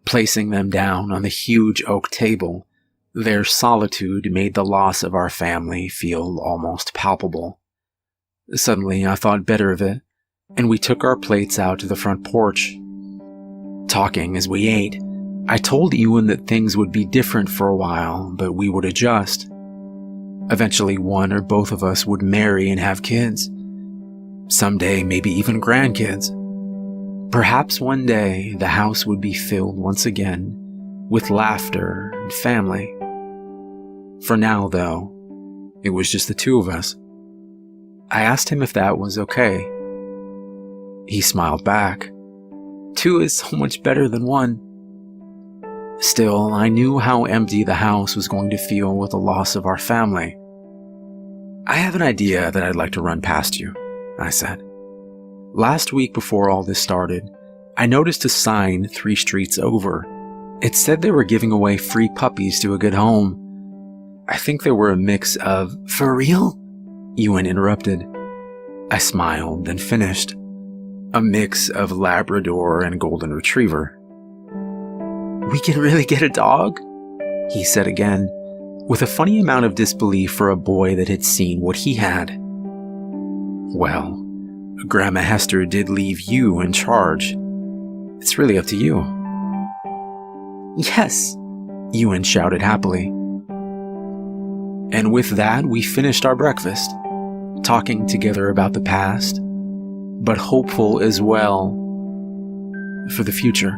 Placing them down on the huge oak table, their solitude made the loss of our family feel almost palpable. Suddenly, I thought better of it, and we took our plates out to the front porch. Talking as we ate, I told Ewan that things would be different for a while, but we would adjust. Eventually, one or both of us would marry and have kids. Someday, maybe even grandkids. Perhaps one day, the house would be filled once again with laughter and family. For now, though, it was just the 2 of us. I asked him if that was okay. He smiled back. 2 is so much better than 1. Still, I knew how empty the house was going to feel with the loss of our family. "I have an idea that I'd like to run past you," I said. "Last week before all this started, I noticed a sign 3 streets over. It said they were giving away free puppies to a good home. I think they were a mix of—" "For real?" Ewan interrupted. I smiled and finished. "A mix of Labrador and Golden Retriever." "We can really get a dog?" he said again, with a funny amount of disbelief for a boy that had seen what he had. "Well, Grandma Hester did leave you in charge. It's really up to you." "Yes!" Ewan shouted happily. And with that, we finished our breakfast, talking together about the past, but hopeful as well for the future.